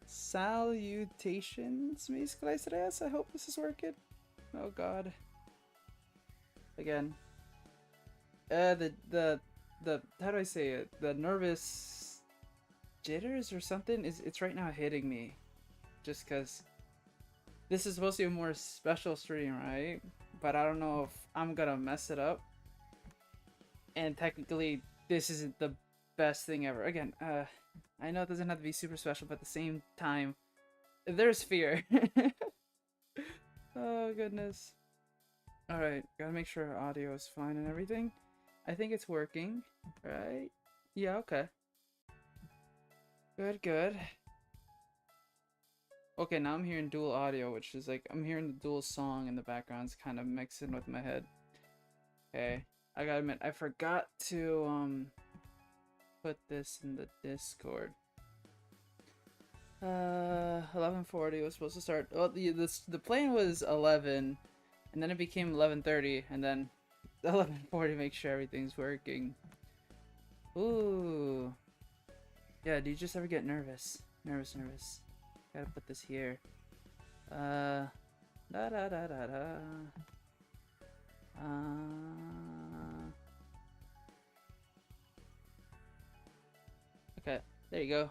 Salutations, mis Claestrellas. I hope this is working. Oh god. Again. The how do I say it? The nervous jitters or something it's right now hitting me. Just cause this is supposed to be a more special stream, right? But I don't know if I'm gonna mess it up. And technically this isn't the best thing ever. Again, I know it doesn't have to be super special, but at the same time, there's fear. Oh goodness. Alright, gotta make sure our audio is fine and everything. I think it's working, right? Yeah, okay. Good, good. Okay, now I'm hearing dual audio, which is like, I'm hearing the dual song in the background. It's kind of mixing with my head. Okay, I gotta admit, I forgot to, put this in the Discord. 11:40 was supposed to start. Well, the plan was 11, and then it became 11:30, and then 11:40 make sure everything's working. Ooh. Yeah, do you just ever get nervous? Nervous. Gotta put this here. Da da da da da. Okay, there you go.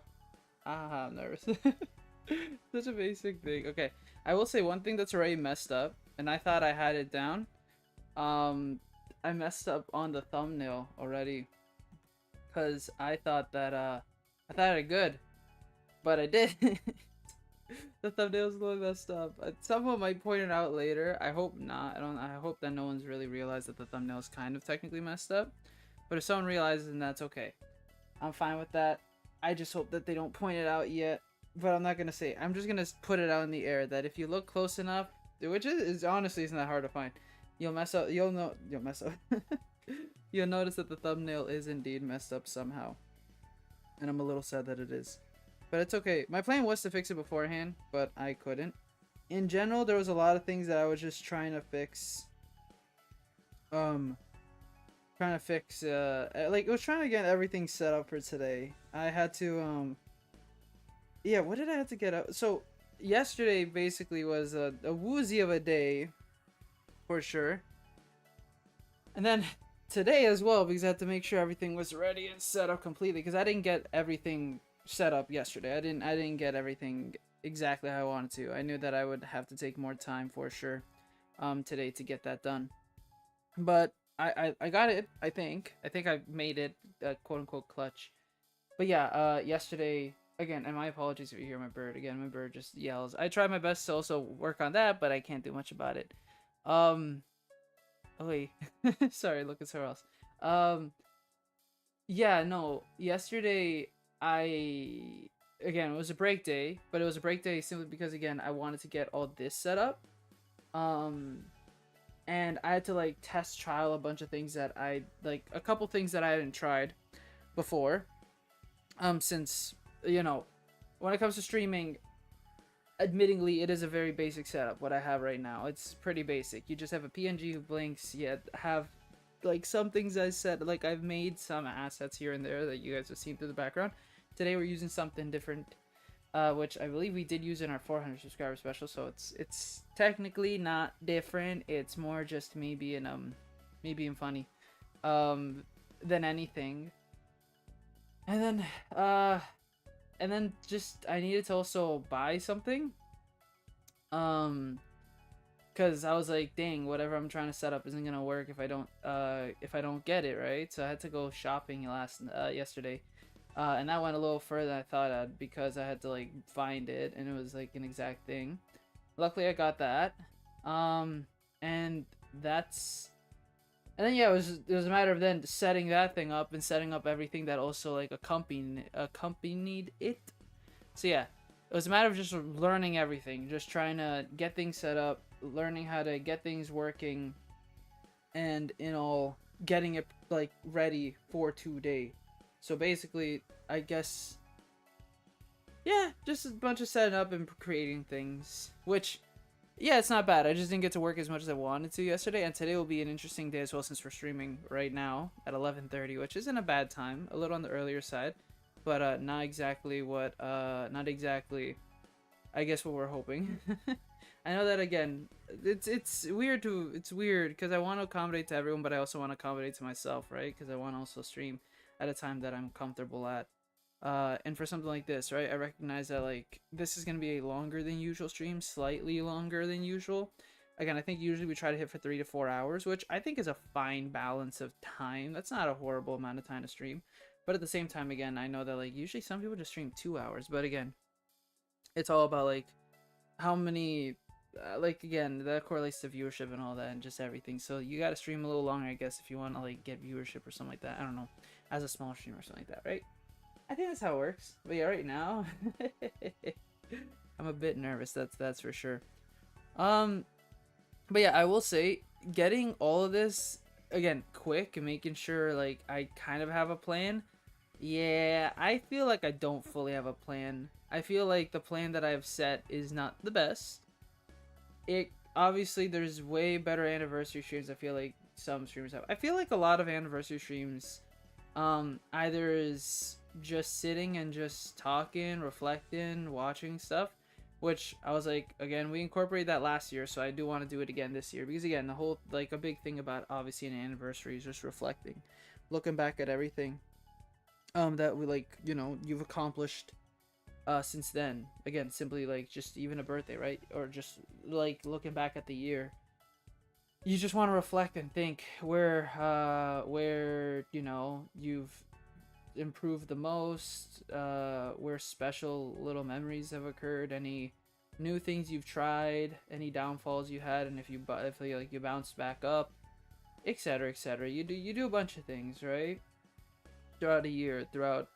Ah, I'm nervous. Such a basic thing. Okay, I will say one thing that's already messed up, and I thought I had it down. I messed up on the thumbnail already, cause I thought I had it good, but I didn't. The thumbnail's a little messed up. Someone might point it out later. I hope not. I hope that no one's really realized that the thumbnail is kind of technically messed up. But if someone realizes, then that's okay. I'm fine with that. I just hope that they don't point it out yet. But I'm not gonna say. I'm just gonna put it out in the air that if you look close enough, which is honestly isn't that hard to find, you'll mess up. You'll mess up. You'll notice that the thumbnail is indeed messed up somehow, and I'm a little sad that it is. But it's okay. My plan was to fix it beforehand, but I couldn't. In general, there was a lot of things that I was just trying to fix. Like I was trying to get everything set up for today. I had to yeah, what did I have to get up? So yesterday basically was a woozy of a day for sure. And then today as well, because I had to make sure everything was ready and set up completely, because I didn't get everything set up yesterday. I didn't get everything exactly how I wanted to. I knew that I would have to take more time for sure today to get that done. But I got it, I think I made it quote unquote clutch. But yeah, yesterday again, and my apologies if you hear my bird. Again, my bird just yells. I try my best to also work on that, but I can't do much about it. Oh wait. Sorry, look at somewhere else. Yeah, no, yesterday again, it was a break day, but it was a break day simply because again, I wanted to get all this set up. And I had to like test trial a bunch of things that a couple things that I hadn't tried before. Since, you know, when it comes to streaming, admittingly, it is a very basic setup, what I have right now. It's pretty basic. You just have a PNG who blinks, you have like some things I said, like I've made some assets here and there that you guys have seen through the background. Today we're using something different, which I believe we did use in our 400 subscriber special, so it's technically not different. It's more just me being funny than anything. And then just I needed to also buy something, because I was like, dang, whatever I'm trying to set up isn't gonna work if I don't get it right. So I had to go shopping yesterday, and that went a little further than I thought I'd, because I had to like find it, and it was like an exact thing. Luckily I got that, and then yeah, it was a matter of then setting that thing up and setting up everything that also like accompanied it. So yeah, it was a matter of just learning everything, just trying to get things set up, learning how to get things working, and in all getting it like ready for today. So basically, I guess, yeah, just a bunch of setting up and creating things, which, yeah, it's not bad. I just didn't get to work as much as I wanted to yesterday, and today will be an interesting day as well, since we're streaming right now at 11:30, which isn't a bad time, a little on the earlier side. but not exactly what not exactly I guess what we're hoping. I know that again, it's weird to it's weird because I want to accommodate to everyone, but I also want to accommodate to myself, right? Because I want to also stream at a time that I'm comfortable at. And for something like this, right? I recognize that like this is gonna be a longer than usual stream, slightly longer than usual. Again, I think usually we try to hit for 3 to 4 hours, which I think is a fine balance of time. That's not a horrible amount of time to stream. But at the same time, again, I know that like usually some people just stream 2 hours, but again, it's all about like how many like again that correlates to viewership and all that and just everything, so you got to stream a little longer I guess if you want to like get viewership or something like that. I don't know, as a small streamer or something like that, right? I think that's how it works. But yeah, right now I'm a bit nervous, that's for sure. um but yeah, I will say getting all of this again quick and making sure like I kind of have a plan. Yeah, I feel like I don't fully have a plan. I feel like the plan that I've set is not the best. It obviously there's way better anniversary streams. I feel like some streamers have. I feel like a lot of anniversary streams, either is just sitting and just talking, reflecting, watching stuff. Which I was like, again, we incorporated that last year, so I do want to do it again this year because again, the whole like a big thing about obviously an anniversary is just reflecting, looking back at everything that we like you've accomplished since then. Again, simply like just even a birthday, right? Or just like looking back at the year, you just want to reflect and think where you've improved the most, where special little memories have occurred, any new things you've tried, any downfalls you had, and if like you bounced back up, etc, etc. You do a bunch of things, right, throughout a year, throughout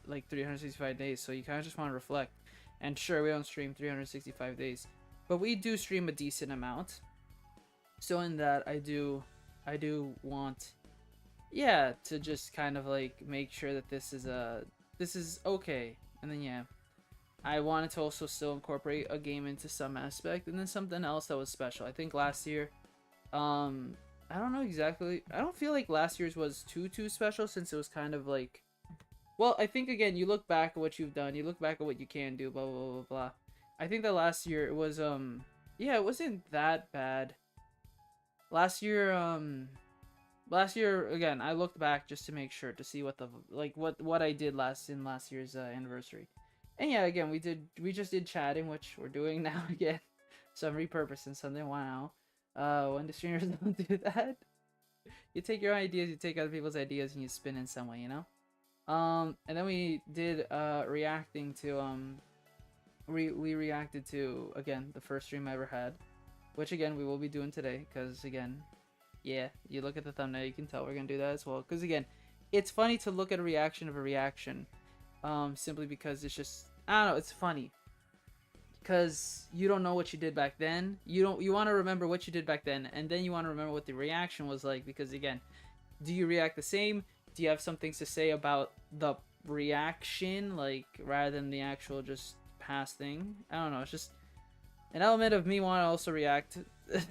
like 365 days. So you kind of just want to reflect. And sure, we don't stream 365 days, but we do stream a decent amount. So in that, I do want, yeah, to just kind of like make sure that this is okay. And then yeah, I wanted to also still incorporate a game into some aspect, and then something else that was special. I think last year, I don't know exactly. I don't feel like last year's was too special since it was kind of like, well, I think again, you look back at what you've done, you look back at what you can do, blah blah blah blah. I think that last year it was yeah, it wasn't that bad. Last year again, I looked back just to make sure to see what the like what I did last year's anniversary. And yeah, again, we just did chatting, which we're doing now again. So I'm repurposing something. Wow. When the streamers don't do that, you take your ideas, you take other people's ideas, and you spin in some way, you know. And then we did reacting to we reacted to again the first stream I ever had, which again we will be doing today because again, yeah, you look at the thumbnail, you can tell we're gonna do that as well. Because again, it's funny to look at a reaction of a reaction, simply because it's just, I don't know, it's funny because you don't know what you did back then. You want to remember what you did back then, and then you want to remember what the reaction was like. Because again, do you react the same? Do you have some things to say about the reaction, like rather than the actual just past thing? I don't know. It's just an element of me want to also react.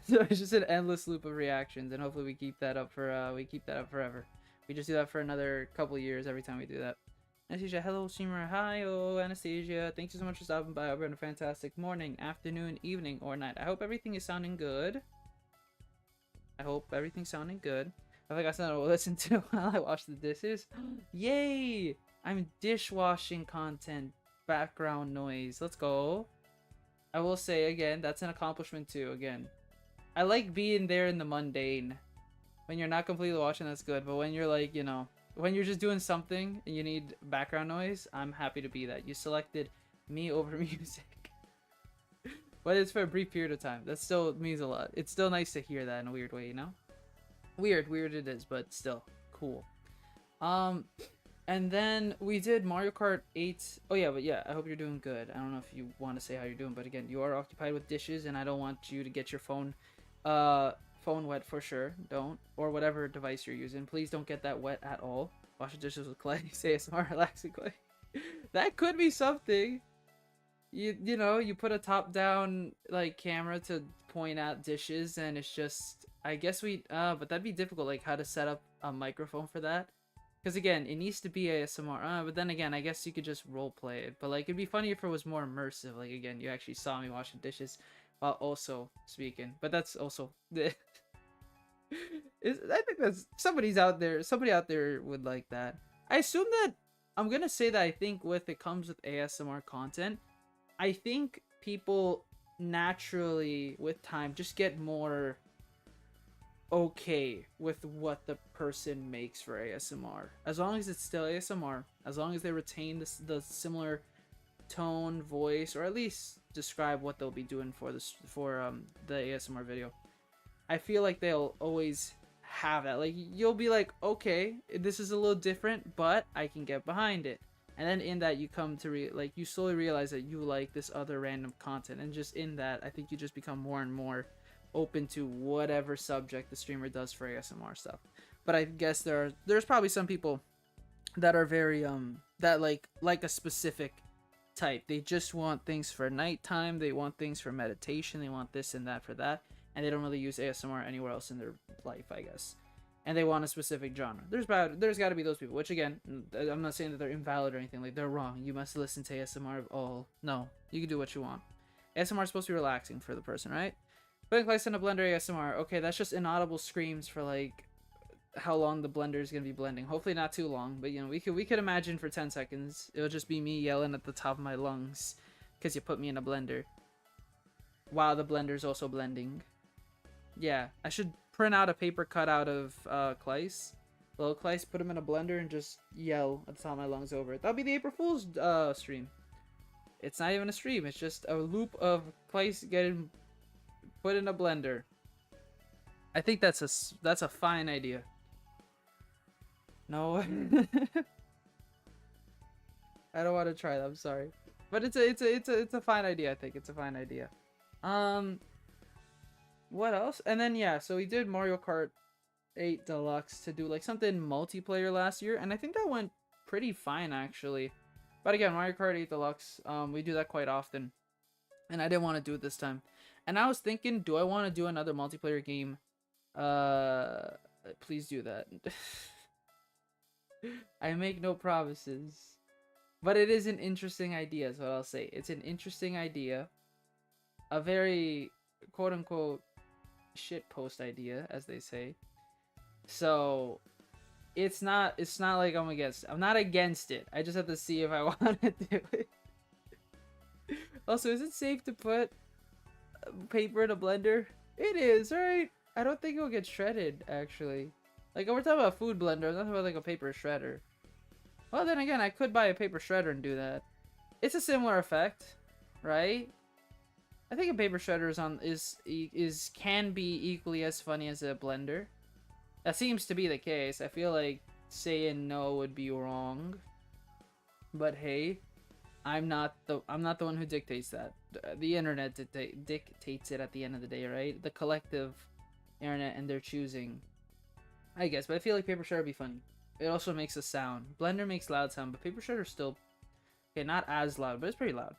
So it's just an endless loop of reactions, and hopefully we keep that up forever. We just do that for another couple years every time we do that. Anastasia, hello, streamer. Hi, oh, Anastasia. Thank you so much for stopping by. I hope you're having a fantastic morning, afternoon, evening, or night. I hope everything is sounding good. I hope everything's sounding good. I think I something to listen to while I wash the dishes. Yay! I'm dishwashing content. Background noise. Let's go. I will say again, that's an accomplishment too. Again, I like being there in the mundane. When you're not completely watching, that's good. But when you're like, when you're just doing something and you need background noise, I'm happy to be that. You selected me over music. But it's for a brief period of time. That still means a lot. It's still nice to hear that in a weird way, you know? Weird it is, but still cool. And then we did Mario Kart 8. Oh yeah, but yeah, I hope you're doing good. I don't know if you want to say how you're doing, but again, you are occupied with dishes, and I don't want you to get your phone wet for sure. Don't, or whatever device you're using. Please don't get that wet at all. Wash the dishes with clay. Say ASMR, relaxing clay. That could be something. You put a top-down like camera to point at dishes, and it's just, I guess but that'd be difficult. Like how to set up a microphone for that. Because again, it needs to be ASMR. But then again, I guess you could just role play it. But like, it'd be funny if it was more immersive. Like again, you actually saw me washing dishes while also speaking. But that's also I think that's somebody's out there. Somebody out there would like that. I assume that I'm gonna say that I think with it comes with ASMR content. I think people naturally with time just get more okay with what the person makes for ASMR. As long as it's still ASMR, as long as they retain the similar tone, voice, or at least describe what they'll be doing for the ASMR video. I feel like they'll always have that. Like you'll be like, okay, this is a little different, but I can get behind it. And then in that you come to like you slowly realize that you like this other random content, and just in that I think you just become more and more open to whatever subject the streamer does for ASMR stuff. But I guess there's probably some people that are very that like a specific type. They just want things for nighttime, they want things for meditation, they want this and that for that, and they don't really use ASMR anywhere else in their life, I guess. And they want a specific genre. There's got to be those people, which again, I'm not saying that they're invalid or anything. Like they're wrong. You must listen to ASMR. Oh no, you can do what you want. ASMR is supposed to be relaxing for the person, right? Putting Claes in a blender ASMR. Okay, that's just inaudible screams for like how long the blender is gonna be blending. Hopefully not too long, but you know we could imagine for 10 seconds. It'll just be me yelling at the top of my lungs because you put me in a blender while the blender's also blending. Yeah, I should print out a paper cutout of Claes, little Claes, put him in a blender and just yell at the top of my lungs over it. That'll be the April Fool's stream. It's not even a stream. It's just a loop of Claes getting put in a blender. I think that's a fine idea. No, I don't want to try that. I'm sorry, but it's a fine idea. I think it's a fine idea. What else? And then yeah, so we did Mario Kart 8 Deluxe to do like something multiplayer last year, and I think that went pretty fine actually. But again, Mario Kart 8 Deluxe, we do that quite often, and I didn't want to do it this time. And I was thinking, do I want to do another multiplayer game? Please do that. I make no promises, but it is an interesting idea, is what I'll say. It's an interesting idea, a very quote-unquote shit post idea, as they say. So it's not like I'm not against it. I just have to see if I want to do it. Also, is it safe to put paper in a blender? It is, right? I don't think it'll get shredded, actually. Like, we're talking about a food blender, I'm not talking about like a paper shredder. Well, then again, I could buy a paper shredder and do that. It's a similar effect, right? I think a paper shredder can be equally as funny as a blender. That seems to be the case. I feel like saying no would be wrong. But hey, I'm not the one who dictates that. The internet dictates it at the end of the day, right? The collective internet and their choosing, I guess. But I feel like paper shredder would be funny. It also makes a sound. Blender makes loud sound, but paper shredder still okay, not as loud, but it's pretty loud.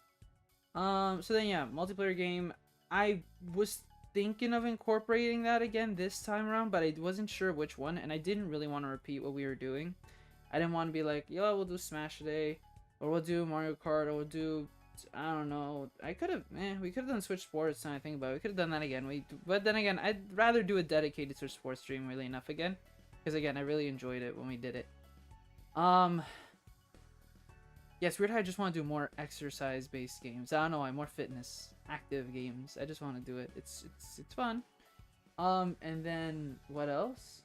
So then yeah, multiplayer game. I was thinking of incorporating that again this time around, but I wasn't sure which one, and I didn't really want to repeat what we were doing. I didn't want to be like, yo, we'll do Smash today, or we'll do Mario Kart, or we'll do, I don't know. We could have done Switch Sports, and I think about it. We could have done that again. But then again, I'd rather do a dedicated Switch Sports stream, really enough again, because again, I really enjoyed it when we did it. Yeah, it's weird how I just want to do more exercise-based games. I don't know why, more fitness, active games. I just want to do it. It's fun. And then what else?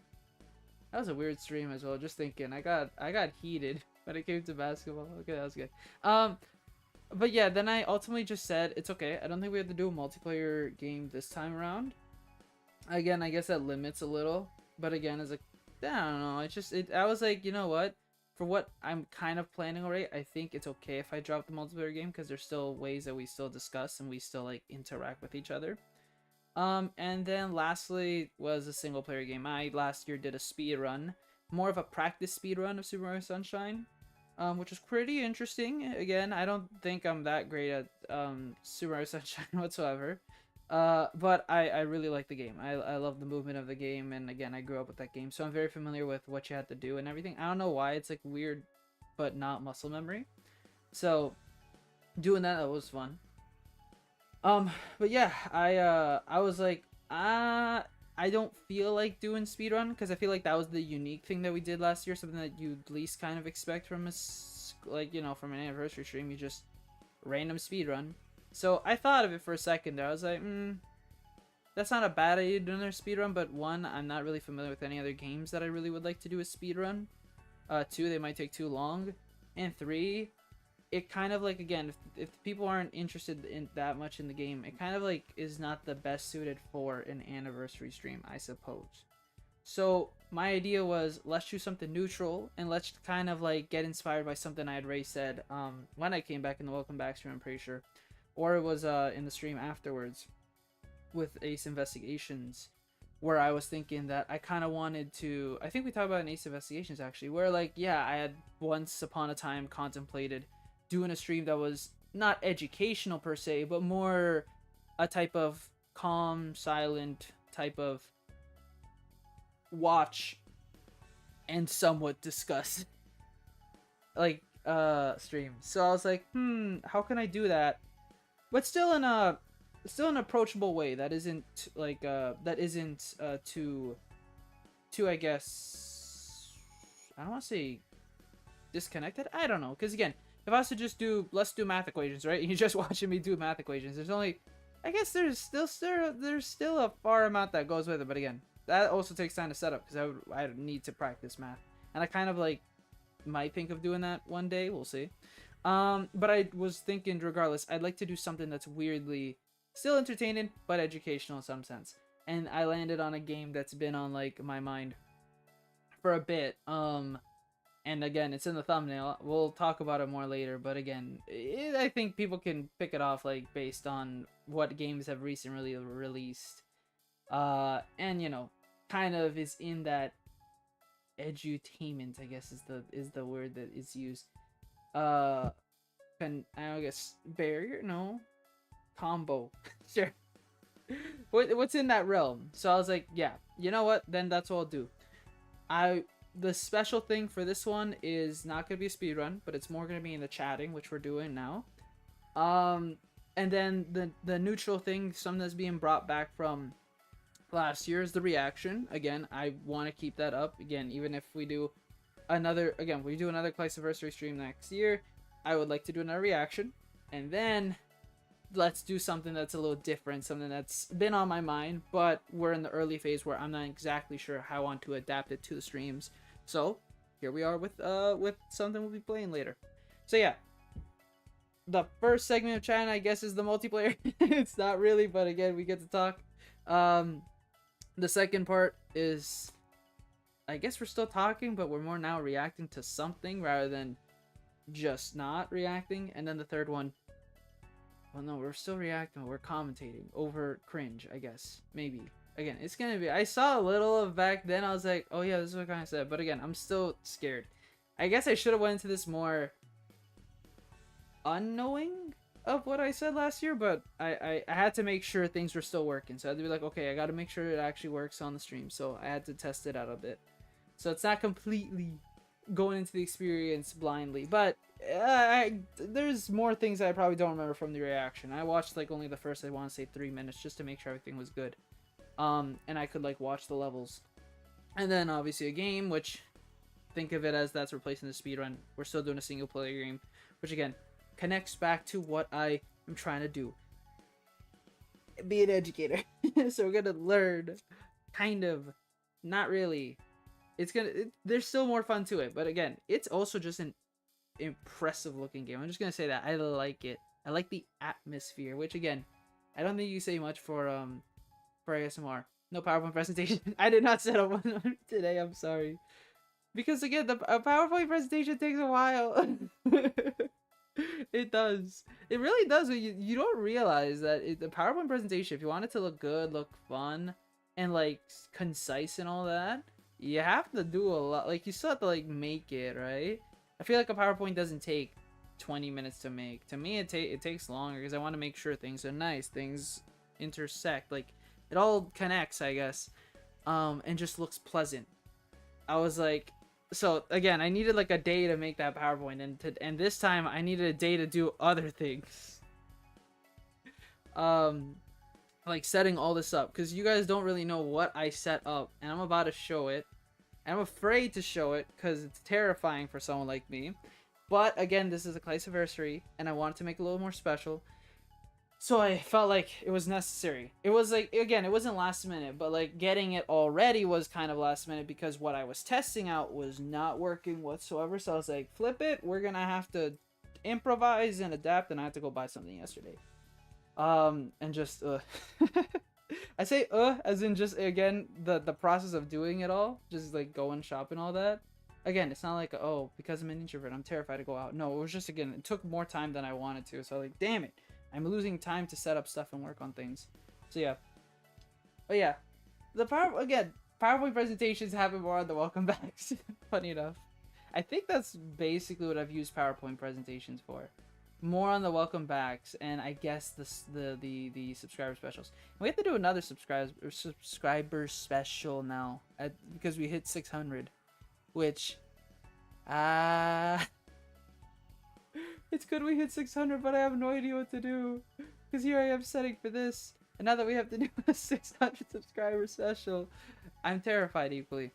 That was a weird stream as well. Just thinking, I got heated when it came to basketball. Okay, that was good. But yeah, then I ultimately just said it's okay. I don't think we have to do a multiplayer game this time around. Again, I guess that limits a little. But again, as a, I don't know. I was like, you know what? For what I'm kind of planning already, I think it's okay if I drop the multiplayer game, because there's still ways that we still discuss and we still like interact with each other. And then lastly was a single player game. I last year did a speed run, more of a practice speed run of Super Mario Sunshine, which was pretty interesting. Again, I don't think I'm that great at Super Mario Sunshine whatsoever. But I really like the game. I love the movement of the game, and again, I grew up with that game, so I'm very familiar with what you had to do and everything. I don't know why it's like weird, but not muscle memory. So doing that was fun. But yeah, I was like, I don't feel like doing speedrun because I feel like that was the unique thing that we did last year, something that you'd least kind of expect from us, like, you know, from an anniversary stream. You just random speedrun. So I thought of it for a second there. I was like, that's not a bad idea doing their speedrun, but one, I'm not really familiar with any other games that I really would like to do a speedrun. Two, they might take too long. And three, it kind of like, again, if people aren't interested in that much in the game, it kind of like is not the best suited for an anniversary stream, I suppose. So my idea was, let's do something neutral and let's kind of like get inspired by something I had already said when I came back in the welcome back stream, I'm pretty sure, or it was in the stream afterwards with Ace Investigations, where I was thinking that I kind of wanted to, I think we talked about in Ace Investigations actually, where like, yeah, I had once upon a time contemplated doing a stream that was not educational per se, but more a type of calm, silent type of watch and somewhat discuss like stream. So I was like, how can I do that, but still in an approachable way that isn't like too I guess, I don't want to say disconnected, I don't know, because again, if I was to just do, let's do math equations, right? You're just watching me do math equations. There's only, I guess there's still a far amount that goes with it, but again, that also takes time to set up because I need to practice math, and I kind of like might think of doing that one day. We'll see. But I was thinking, regardless, I'd like to do something that's weirdly still entertaining but educational in some sense, and I landed on a game that's been on like my mind for a bit. And again, it's in the thumbnail. We'll talk about it more later, but again, I think people can pick it off like based on what games have recently released. And you know, kind of is in that edutainment, I guess is the word that is used. I guess barrier, no, combo, sure. What's in that realm? So I was like, yeah, you know what? Then that's what I'll do. The special thing for this one is not going to be a speedrun, but it's more going to be in the chatting, which we're doing now. And then the neutral thing, something that's being brought back from last year, is the reaction. Again, I want to keep that up. Again, even if we do another CLAESAVERSARY stream next year, I would like to do another reaction. And then let's do something that's a little different, something that's been on my mind, but we're in the early phase where I'm not exactly sure how I want to adapt it to the streams. So here we are with something we'll be playing later. So yeah, the first segment of China, I guess, is the multiplayer. It's not really, but again, we get to talk. The second part is, I guess we're still talking, but we're more now reacting to something rather than just not reacting. And then the third one, well, no, we're still reacting. We're commentating over cringe, I guess. Maybe. Again, it's gonna be... I saw a little of back then. I was like, oh yeah, this is what I kind of said. But again, I'm still scared. I guess I should have went into this more unknowing of what I said last year. But I had to make sure things were still working. So I had to be like, okay, I got to make sure it actually works on the stream. So I had to test it out a bit. So it's not completely going into the experience blindly. But... there's more things I probably don't remember from the reaction. I watched like only the first, I want to say 3 minutes, just to make sure everything was good. And I could like watch the levels. And then obviously a game, which think of it as that's replacing the speedrun. We're still doing a single player game, which again connects back to what I am trying to do. Be an educator. So we're gonna learn, kind of, not really. There's still more fun to it, but again, it's also just an impressive looking game. I'm just gonna say that I like it. I like the atmosphere, which again, I don't think you say much for ASMR. No PowerPoint presentation. I did not set up one today. I'm sorry, because again, a PowerPoint presentation takes a while. It does. It really does. You don't realize that the PowerPoint presentation, if you want it to look good, look fun, and like concise and all that, you have to do a lot. Like you still have to like make it right. I feel like a PowerPoint doesn't take 20 minutes to make. To me, it takes longer because I want to make sure things are nice, things intersect, like it all connects, I guess, and just looks pleasant. I was like, so again, I needed like a day to make that PowerPoint, and this time I needed a day to do other things. Like setting all this up, because you guys don't really know what I set up, and I'm about to show it. And I'm afraid to show it because it's terrifying for someone like me. But again, this is a CLAESAVERSARY, and I wanted to make it a little more special. So I felt like it was necessary. It was like, again, it wasn't last minute, but like getting it already was kind of last minute because what I was testing out was not working whatsoever. So I was like, flip it. We're going to have to improvise and adapt, and I had to go buy something yesterday. And just, I say, as in just, again, the process of doing it all, just like going shop and all that. Again, it's not like, oh, because I'm an introvert, I'm terrified to go out. No, it was just, again, it took more time than I wanted to. So like, damn it, I'm losing time to set up stuff and work on things. So yeah. But yeah, PowerPoint presentations happen more on the welcome backs. Funny enough. I think that's basically what I've used PowerPoint presentations for. More on the welcome backs, and I guess the subscriber specials. And we have to do another subscriber special now because we hit 600, which it's good we hit 600, but I have no idea what to do because here I am setting for this, and now that we have to do a 600 subscriber special, I'm terrified equally.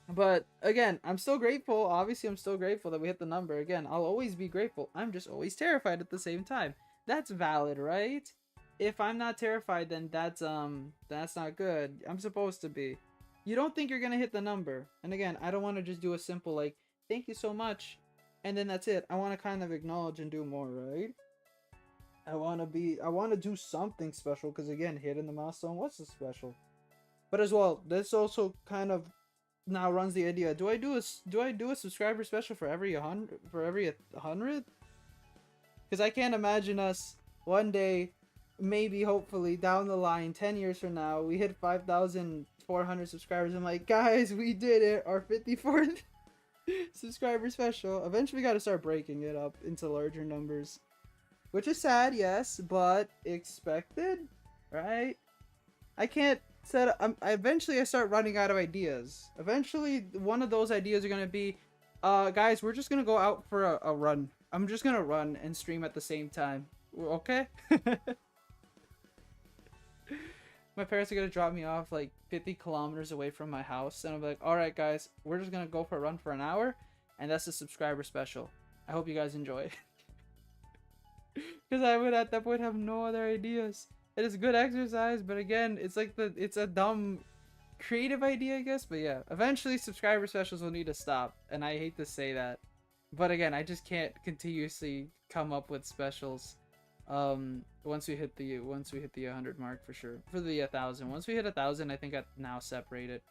But again, I'm still grateful. Obviously, I'm still grateful that we hit the number. Again, I'll always be grateful. I'm just always terrified at the same time. That's valid, right? If I'm not terrified, then that's not good. I'm supposed to be. You don't think you're gonna hit the number. And again, I don't want to just do a simple like, thank you so much, and then that's it. I want to kind of acknowledge and do more, right? I want to do something special because again, hitting the milestone was a special. But as well, this also kind of now runs the idea, do I do a subscriber special for every 100 because I can't imagine us one day, maybe hopefully down the line 10 years from now, we hit 5,400 subscribers. I'm like, guys, we did it, our 54th subscriber special. Eventually we got to start breaking it up into larger numbers, which is sad, yes, but expected, right? I can't eventually I start running out of ideas. Eventually one of those ideas are gonna be, guys, we're just gonna go out for a run. I'm just gonna run and stream at the same time. Okay? My parents are gonna drop me off like 50 kilometers away from my house, and I'm like, alright guys, we're just gonna go for a run for an hour, and that's a subscriber special. I hope you guys enjoy. Because I would at that point have no other ideas. It is good exercise, but again, it's like it's a dumb creative idea, I guess. But yeah, eventually subscriber specials will need to stop, and I hate to say that, but again, I just can't continuously come up with specials. Once we hit the 100 mark, for sure. For the 1,000, once we hit 1,000, I think I now separate it.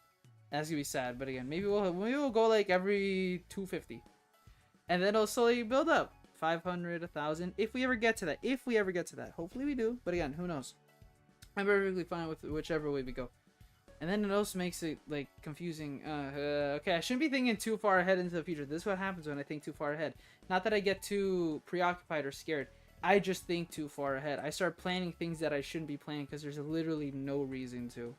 That's gonna be sad, but again, maybe we'll go like every 250, and then it'll slowly build up. 500, 1,000, if we ever get to that. Hopefully we do, but again, who knows. I'm perfectly fine with whichever way we go. And then it also makes it like confusing. Okay, I shouldn't be thinking too far ahead into the future. This is what happens when I think too far ahead. Not that I get too preoccupied or scared, I just think too far ahead. I start planning things that I shouldn't be planning because there's literally no reason to.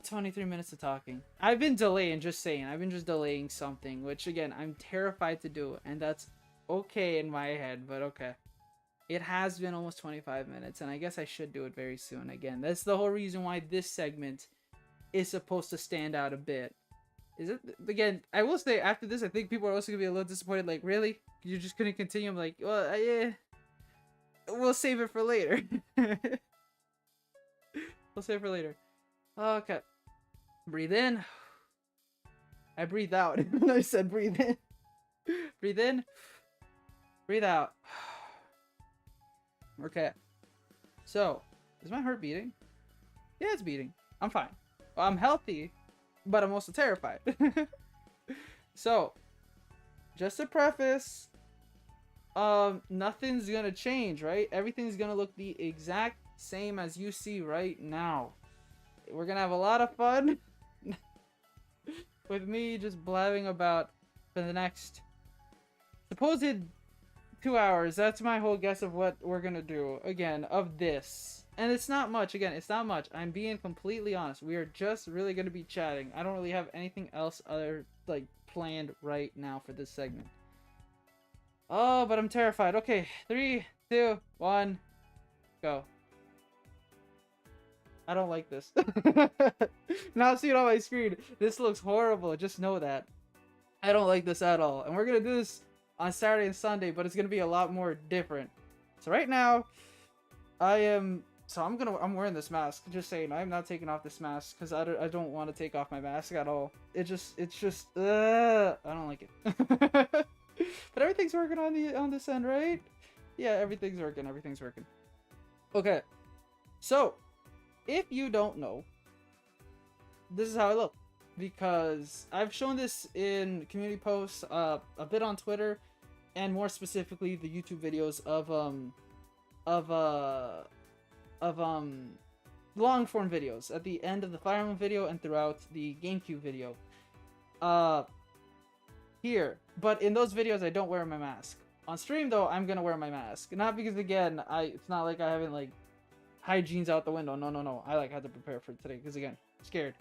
23 minutes of talking. I've been delaying, just saying. I've been just delaying something, which again, I'm terrified to do, and that's okay in my head, but okay. It has been almost 25 minutes, and I guess I should do it very soon. Again, that's the whole reason why this segment is supposed to stand out a bit. Is it? Again, I will say, after this, I think people are also going to be a little disappointed, like, really? You're just going to continue? I'm like, well, yeah. We'll save it for later. We'll save it for later. Okay. Breathe in. I breathe out. I said breathe in. Breathe in. Breathe out. Okay. So, is my heart beating? Yeah, it's beating. I'm fine. Well, I'm healthy, but I'm also terrified. So, just to preface, nothing's gonna change, right? Everything's gonna look the exact same as you see right now. We're gonna have a lot of fun with me just blabbing about for the next supposed 2 hours. That's my whole guess of what we're gonna do again of this. And it's not much. Again, it's not much. I'm being completely honest. We are just really gonna be chatting. I don't really have anything else other like planned right now for this segment. Oh, but I'm terrified. Okay, 3, 2, 1, go. I don't like this. Now see it on my screen. This looks horrible. Just know that. I don't like this at all. And we're gonna do this on Saturday and Sunday, but it's gonna be a lot more different. So right now, I'm wearing this mask. Just saying, I'm not taking off this mask because I don't want to take off my mask at all. It's just I don't like it. But everything's working on this end, right? Yeah, everything's working. Okay, so if you don't know, this is how I look, because I've shown this in community posts, a bit on Twitter, and more specifically the YouTube videos of long form videos at the end of the Fire Emblem video and throughout the GameCube video. Here, but in those videos I don't wear my mask. On stream though, I'm gonna wear my mask. Not because again, it's not like I haven't like hygiene's out the window. No. I like had to prepare for today because again, I'm scared.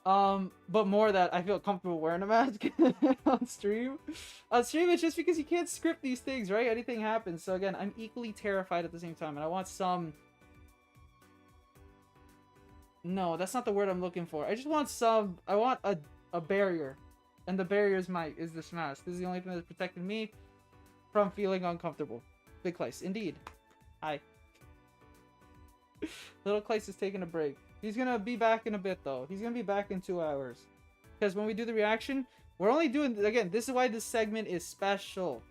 But more that I feel comfortable wearing a mask on stream. On stream, it's just because you can't script these things, right? Anything happens. So again, I'm equally terrified at the same time, and I want some. No, that's not the word I'm looking for. I just want some. I want a barrier. And the barrier is this mask. This is the only thing that's protecting me from feeling uncomfortable. Big Claes, indeed. Hi. Little Claes is taking a break. He's gonna be back in a bit though. He's gonna be back in 2 hours. Because when we do the reaction, we're only doing, again, this is why this segment is special.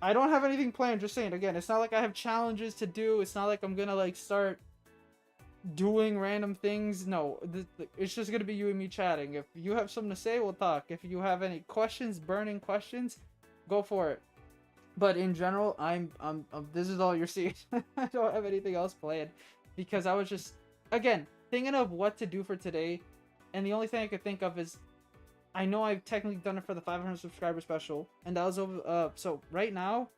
I don't have anything planned, just saying. Again, it's not like I have challenges to do. It's not like I'm gonna like start doing random things. No, it's just gonna be you and me chatting. If you have something to say, we'll talk. If you have any questions, burning questions, go for it. But in general, I'm this is all you're seeing. I don't have anything else planned because I was just, again, thinking of what to do for today, and the only thing I could think of is, I know I've technically done it for the 500 subscriber special, and that was over. So right now,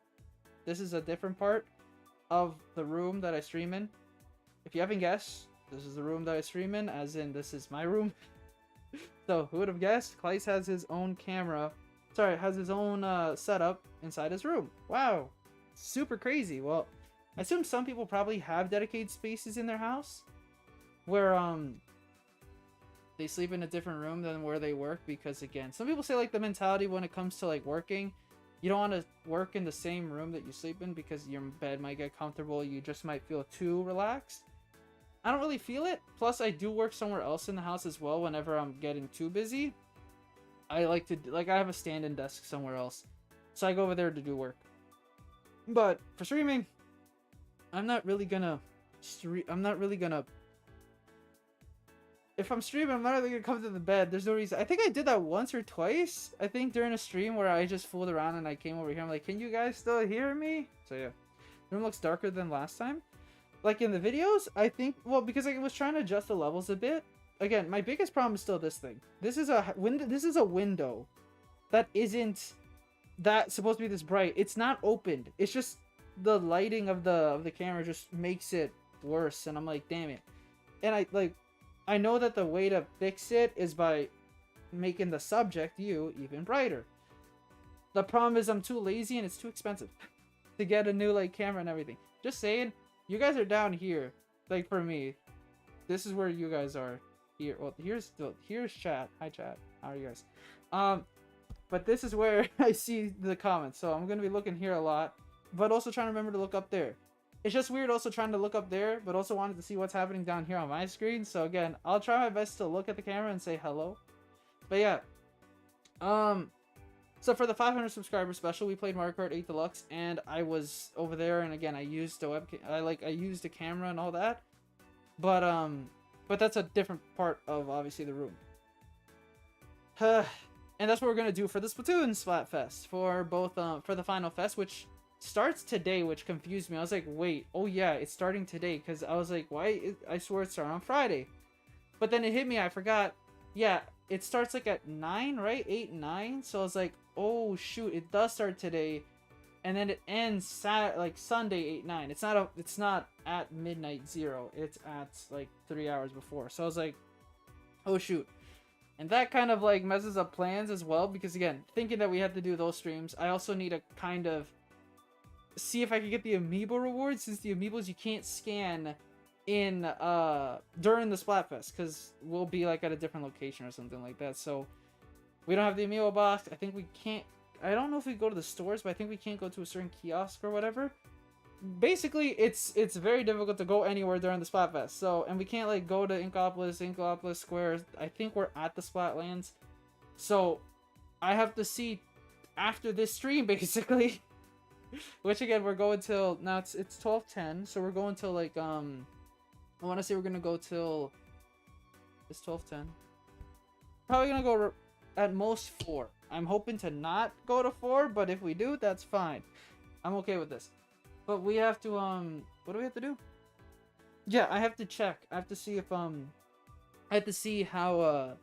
this is a different part of the room that I stream in. If you haven't guessed, this is the room that I stream in, as in this is my room. So who would have guessed? Claes has his own camera. Sorry, has his own setup inside his room. Wow, super crazy. Well, I assume some people probably have dedicated spaces in their house where they sleep in a different room than where they work, because again, some people say like the mentality when it comes to like working, you don't want to work in the same room that you sleep in because your bed might get comfortable. You just might feel too relaxed. I don't really feel it. Plus, I do work somewhere else in the house as well whenever I'm getting too busy. I like to, like, I have a stand-in desk somewhere else, so I go over there to do work. But for streaming, I'm not really gonna if I'm streaming, I'm not really gonna come to the bed. There's no reason. I think I did that once or twice. I think during a stream where I just fooled around and I came over here. I'm like, can you guys still hear me? So yeah, the room looks darker than last time. Like in the videos, I think, well, because I was trying to adjust the levels a bit. Again, my biggest problem is still this thing. This is a window that isn't that supposed to be this bright. It's not opened. It's just the lighting of the camera just makes it worse, and I'm like, damn it. And I know that the way to fix it is by making the subject, you, even brighter. The problem is I'm too lazy and it's too expensive to get a new like camera and everything. Just saying, you guys are down here. Like for me, this is where you guys are. Here, well, here's chat. Hi chat. How are you guys? But this is where I see the comments. So I'm gonna be looking here a lot, but also trying to remember to look up there. It's just weird also trying to look up there, but also wanted to see what's happening down here on my screen. So again, I'll try my best to look at the camera and say hello. But yeah. So for the 500 subscriber special, we played Mario Kart 8 Deluxe, and I was over there, and again, I used a webcam. I used a camera and all that. But that's a different part of obviously the room. And that's what we're gonna do for the Splatoon Splatfest for both for the final fest, which starts today, which confused me. I was like, wait, oh yeah, it's starting today, because I was like, why? I swore it started on Friday, but then it hit me. I forgot. Yeah, it starts like at 9, right? 8, 9. So I was like, oh shoot, it does start today. and then it ends like Sunday 8-9. It's not at midnight 0. It's at like 3 hours before. So I was like, oh shoot. And that kind of like messes up plans as well, because again, thinking that we have to do those streams, I also need to kind of see if I can get the amiibo rewards, since the amiibos you can't scan in during the Splatfest, because we'll be like at a different location or something like that. So we don't have the amiibo box. I think we can't, I don't know if we go to the stores, but I think we can't go to a certain kiosk or whatever. Basically, it's very difficult to go anywhere during the Splatfest. So, and we can't like go to Inkopolis Square. I think we're at the Splatlands. So I have to see after this stream basically. Which again, we're going till now. It's 12:10, so we're going till like I want to say we're gonna go till it's 12:10. Probably gonna go at most 4. I'm hoping to not go to 4, but if we do, that's fine. I'm okay with this. But we have to what do we have to do? Yeah, I have to check. I have to see if I have to see how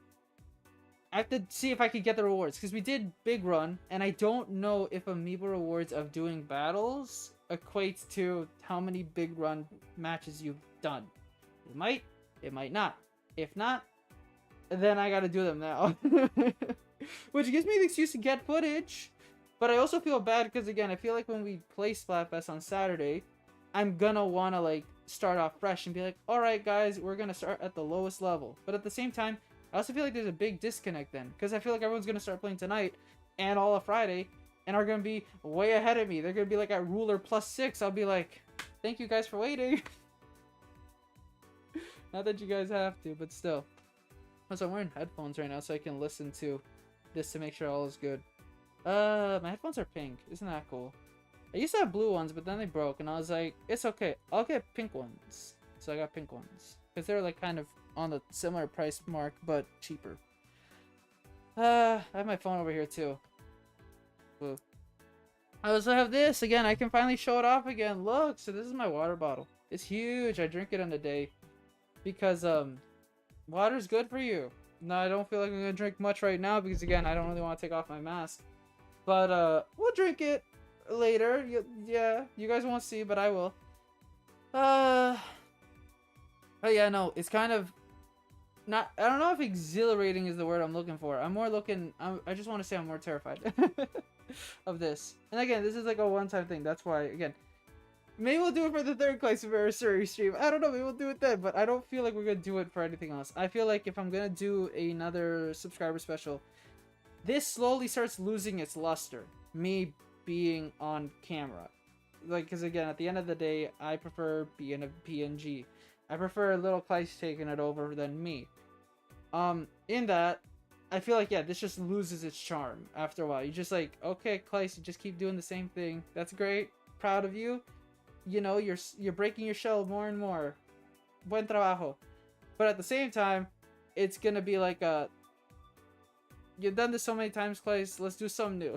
I have to see if I could get the rewards, because we did Big Run, and I don't know if amiibo rewards of doing battles equates to how many Big Run matches you've done. It might not. If not, then I gotta do them now. Which gives me the excuse to get footage, but I also feel bad because, again, I feel like when we play Splatfest on Saturday, I'm gonna wanna like start off fresh and be like, alright guys, we're gonna start at the lowest level. But at the same time, I also feel like there's a big disconnect then, because I feel like everyone's going to start playing tonight and all of Friday and are going to be way ahead of me. They're going to be like at ruler +6. I'll be like, thank you guys for waiting. Not that you guys have to, but still. Also, I'm wearing headphones right now so I can listen to this to make sure all is good. My headphones are pink. Isn't that cool? I used to have blue ones, but then they broke, and I was like, it's okay. I'll get pink ones. So I got pink ones. Because they're like kind of on the similar price mark, but cheaper. I have my phone over here too. Ooh. I also have this again. I can finally show it off again. Look, so this is my water bottle. It's huge. I drink it in a day because water's good for you. No, I don't feel like I'm gonna drink much right now because, again, I don't really want to take off my mask. But we'll drink it later. Yeah, you guys won't see, but I will. Oh yeah, no, it's kind of not, I don't know if exhilarating is the word I'm looking for. I'm more looking, I just want to say I'm more terrified of this. And again, this is like a one-time thing. That's why, again, maybe we'll do it for the 3rd CLAESAVERSARY stream. I don't know, maybe we'll do it then, but I don't feel like we're going to do it for anything else. I feel like if I'm going to do another subscriber special, this slowly starts losing its luster. Me being on camera. Like, because again, at the end of the day, I prefer being a PNG. I prefer little Claes taking it over than me. In that, I feel like, yeah, this just loses its charm after a while. You're just like, okay, Claes, you just keep doing the same thing. That's great. Proud of you. You know, you're breaking your shell more and more. Buen trabajo. But at the same time, it's gonna be like a, you've done this so many times, Claes, let's do something new.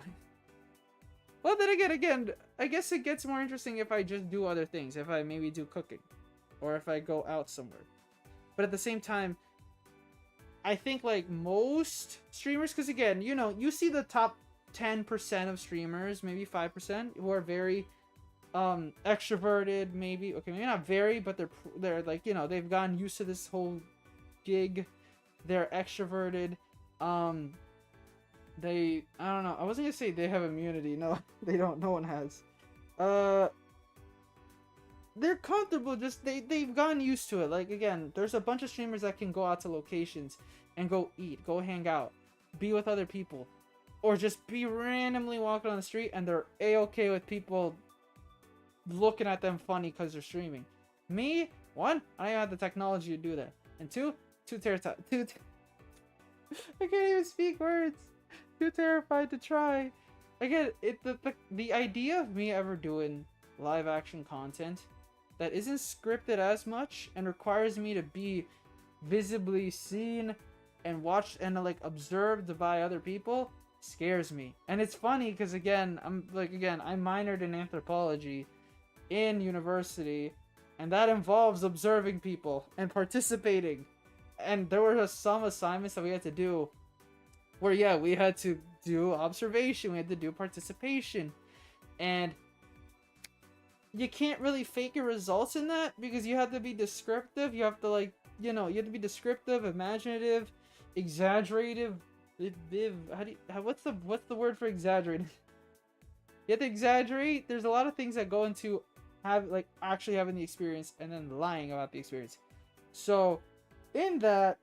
Well, then again, I guess it gets more interesting if I just do other things. If I maybe do cooking. Or if I go out somewhere. But at the same time, I think like most streamers, because again, you know, you see the top 10% of streamers, maybe 5%, who are very extroverted, maybe. Okay, maybe not very, but they're like, you know, they've gotten used to this whole gig. They're extroverted. I don't know. I wasn't gonna say they have immunity. No, they don't. No one has. They're comfortable, just they've gotten used to it. Like, again, there's a bunch of streamers that can go out to locations and go eat, go hang out, be with other people, or just be randomly walking on the street and they're a-okay with people looking at them funny because they're streaming. Me, 1, I don't have the technology to do that, and 2, I can't even speak words. Too terrified to try. Again, the idea of me ever doing live action content that isn't scripted as much and requires me to be visibly seen and watched and like observed by other people scares me. And it's funny because I minored in anthropology in university, and that involves observing people and participating. And there were some assignments that we had to do where, yeah, we had to do observation, we had to do participation. And you can't really fake your results in that because you have to be descriptive. You have to, like, you have to be descriptive, imaginative, exaggerative. What's the word for exaggerated? You have to exaggerate. There's a lot of things that go into actually having the experience and then lying about the experience. So in that,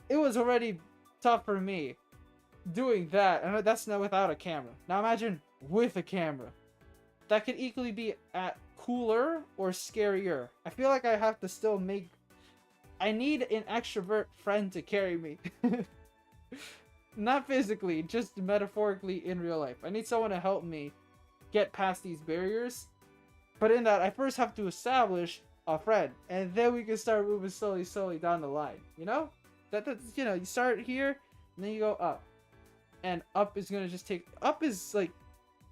it was already tough for me doing that, and that's not without a camera. Now imagine with a camera. That could equally be at cooler or scarier. I feel like I have to still I need an extrovert friend to carry me. Not physically, just metaphorically in real life. I need someone to help me get past these barriers. But in that, I first have to establish a friend, and then we can start moving slowly down the line. That's you start here, and then you go up, and up is gonna just take. Up is like,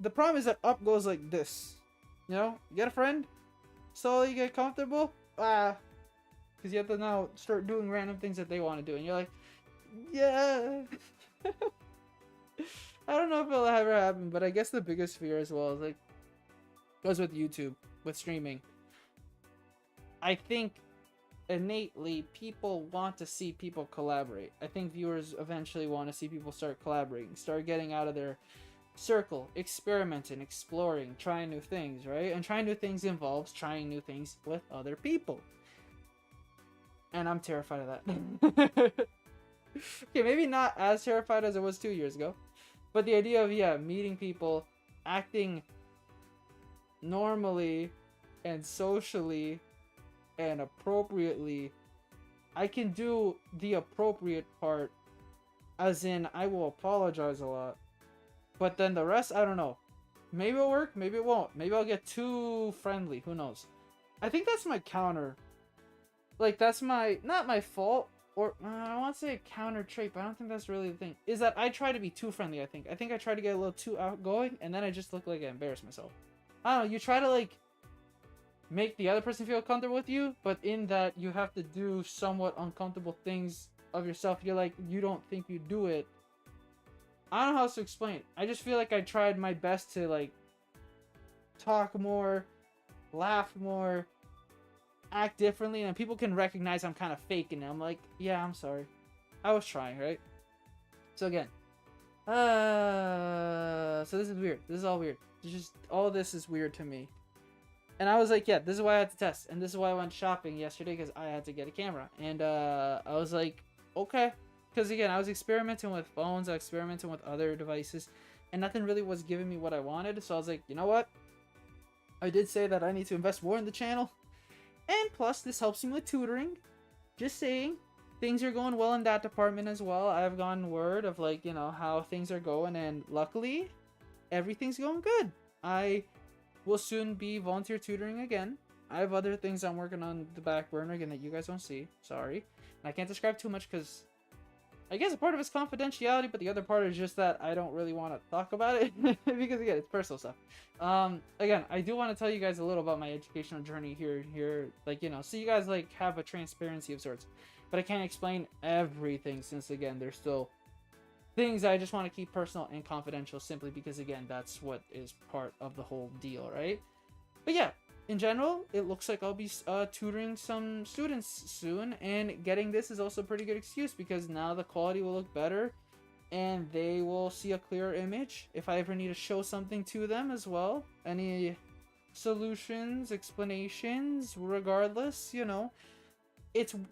the problem is that up goes like this. You get a friend, slowly get comfortable, because you have to now start doing random things that they want to do, and you're like, yeah. I don't know if it'll ever happen, but I guess the biggest fear as well is like goes with YouTube, with streaming. I think innately people want to see people collaborate. I think viewers eventually want to see people start collaborating, start getting out of their circle, experimenting, exploring, trying new things, right? And trying new things involves trying new things with other people. And I'm terrified of that. Okay, maybe not as terrified as I was 2 years ago, but the idea of, meeting people, acting normally and socially and appropriately. I can do the appropriate part, as in I will apologize a lot, but then the rest, I don't know. Maybe it'll work, maybe it won't. Maybe I'll get too friendly, who knows. I think that's my counter. Like, that's not my fault, or I want to say a counter trait, but I don't think that's really the thing. Is that I try to be too friendly, I think. I think I try to get a little too outgoing, and then I just look like I embarrass myself. I don't know, you try to, like, make the other person feel comfortable with you, but in that you have to do somewhat uncomfortable things of yourself. You're like, you don't think you do it. I don't know how else to explain it. I just feel like I tried my best to, like, talk more, laugh more, act differently, and people can recognize I'm kind of faking it. I'm like, yeah, I'm sorry. I was trying, right? So again, so this is weird. This is all weird. All this is weird to me. And I was like, yeah, this is why I had to test. And this is why I went shopping yesterday, because I had to get a camera. And I was like, okay. Because again, I was experimenting with phones, I was experimenting with other devices, and nothing really was giving me what I wanted. So I was like, you know what? I did say that I need to invest more in the channel. And plus, this helps me with tutoring. Just saying, things are going well in that department as well. I've gotten word of, like, how things are going, and luckily, everything's going good. I will soon be volunteer tutoring again. I have other things I'm working on the back burner again that you guys don't see. Sorry. And I can't describe too much because I guess a part of it's confidentiality, but the other part is just that I don't really want to talk about it because again, it's personal stuff. Again, I do want to tell you guys a little about my educational journey here, like, so you guys like have a transparency of sorts. But I can't explain everything since again, there's still things I just want to keep personal and confidential simply because again, that's what is part of the whole deal, right? But yeah, in general, it looks like I'll be tutoring some students soon, and getting this is also a pretty good excuse because now the quality will look better and they will see a clearer image if I ever need to show something to them as well. Any solutions, explanations, regardless,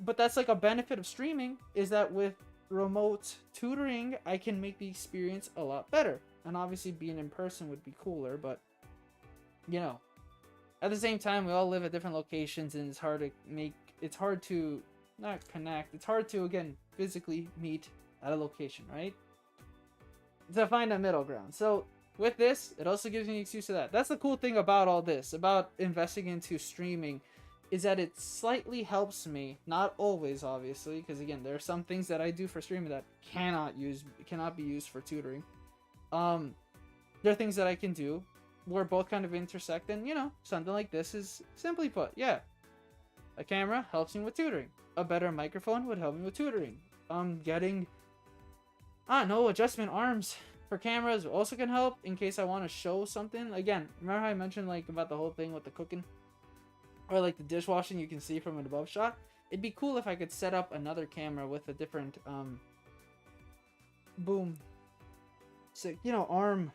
but that's like a benefit of streaming, is that with remote tutoring I can make the experience a lot better. And obviously being in person would be cooler, but at the same time, we all live at different locations, and it's hard to not connect. It's hard to, again, physically meet at a location, right? To find a middle ground. So with this, it also gives me an excuse to that. That's the cool thing about all this, about investing into streaming, is that it slightly helps me. Not always, obviously, because again, there are some things that I do for streaming that cannot be used for tutoring. There are things that I can do where both kind of intersect, and something like this is, simply put, yeah, a camera helps me with tutoring. A better microphone would help me with tutoring. Getting, I don't know, adjustment arms for cameras also can help in case I want to show something. Again, remember how I mentioned like about the whole thing with the cooking or like the dishwashing you can see from an above shot? It'd be cool if I could set up another camera with a different boom, so you know, arm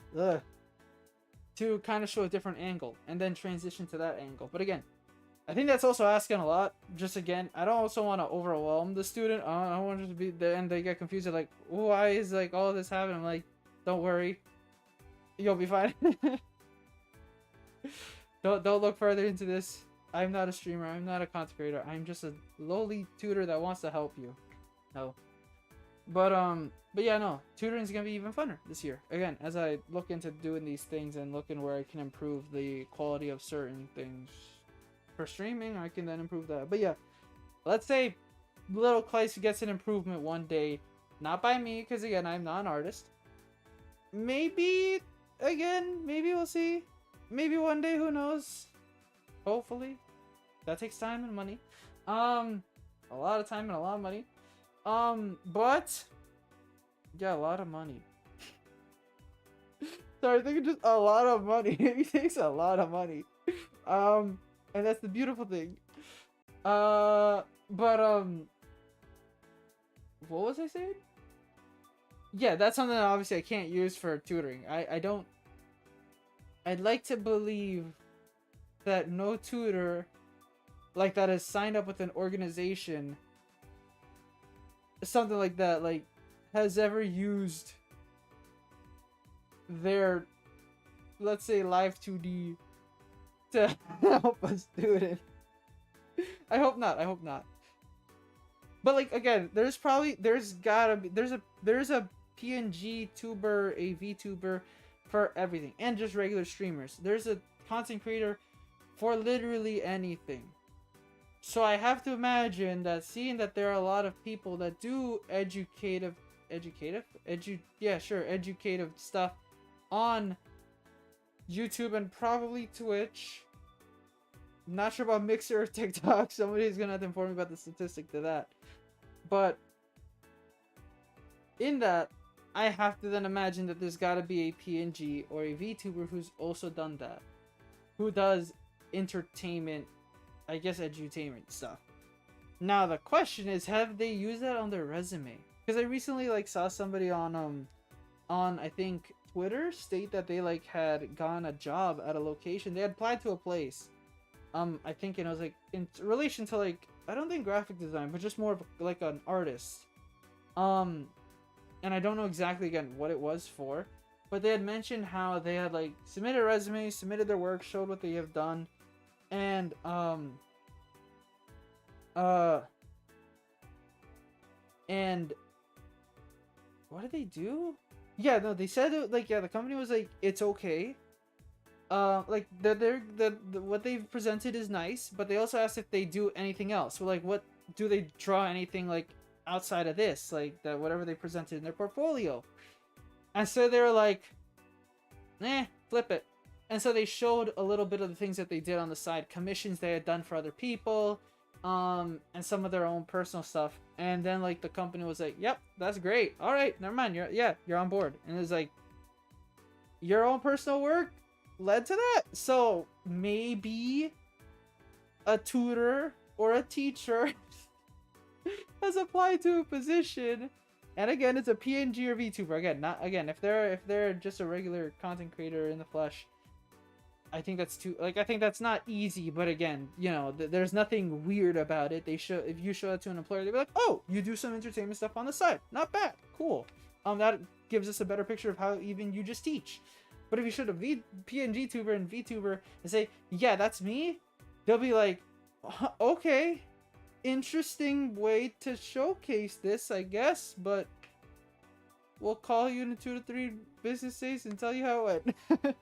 to kind of show a different angle and then transition to that angle. But again, I think that's also asking a lot. Just again, I don't also want to overwhelm the student. I don't want it to be there and they get confused. They're like, why is like all this happening? I'm like, don't worry, you'll be fine. Don't look further into this. I'm not a streamer. I'm not a content creator. I'm just a lowly tutor that wants to help you. No. But yeah, no. Tutoring is gonna be even funner this year. Again, as I look into doing these things and looking where I can improve the quality of certain things for streaming, I can then improve that. But yeah, let's say little Claes gets an improvement one day, not by me, because again, I'm not an artist. Maybe again, maybe we'll see. Maybe one day, who knows? Hopefully, that takes time and money. A lot of time and a lot of money. But yeah, a lot of money. Sorry, I think it's just a lot of money. It takes a lot of money. And that's the beautiful thing. But what was I saying? Yeah, that's something that obviously I can't use for tutoring. I'd like to believe that no tutor like that has signed up with an organization, something like that, like has ever used their, let's say, live 2D to help a student. I hope not. But like again, there's a PNG tuber, a VTuber for everything, and just regular streamers. There's a content creator for literally anything. So I have to imagine that seeing that there are a lot of people that do educative stuff on YouTube and probably Twitch. Not sure about Mixer or TikTok. Somebody's gonna have to inform me about the statistic to that. But in that, I have to then imagine that there's gotta be a PNG or a VTuber who's also done that. Who does entertainment, I guess edutainment stuff. Now the question is, have they used that on their resume? Because I recently like saw somebody on I think Twitter state that they like had gotten a job at a location. They had applied to a place. I think, and it was like in relation to like, I don't think graphic design, but just more of like an artist. And I don't know exactly again what it was for, but they had mentioned how they had like submitted resumes, submitted their work, showed what they have done, and and what did they do? Yeah, no, they said it, like, yeah, the company was like, it's okay. Like what they've presented is nice, but they also asked if they do anything else. So like, what do they draw anything like outside of this, like that whatever they presented in their portfolio? And so they were like, flip it. And so they showed a little bit of the things that they did on the side, commissions they had done for other people, and some of their own personal stuff. And then like the company was like, yep, that's great. All right, never mind. You're on board. And it was like, your own personal work led to that. So maybe a tutor or a teacher has applied to a position, and again, it's a PNG or VTuber. Again, not again, if they're just a regular content creator in the flesh, I think that's too, like, I think that's not easy. But again, you know, there's nothing weird about it. They show, if you show that to an employer, they'll be like, oh, you do some entertainment stuff on the side, not bad, cool. That gives us a better picture of how even you just teach. But if you showed a PNG tuber and VTuber and say, yeah, that's me, they'll be like, okay, interesting way to showcase this, I guess, but we'll call you in 2 to 3 business days and tell you how it went.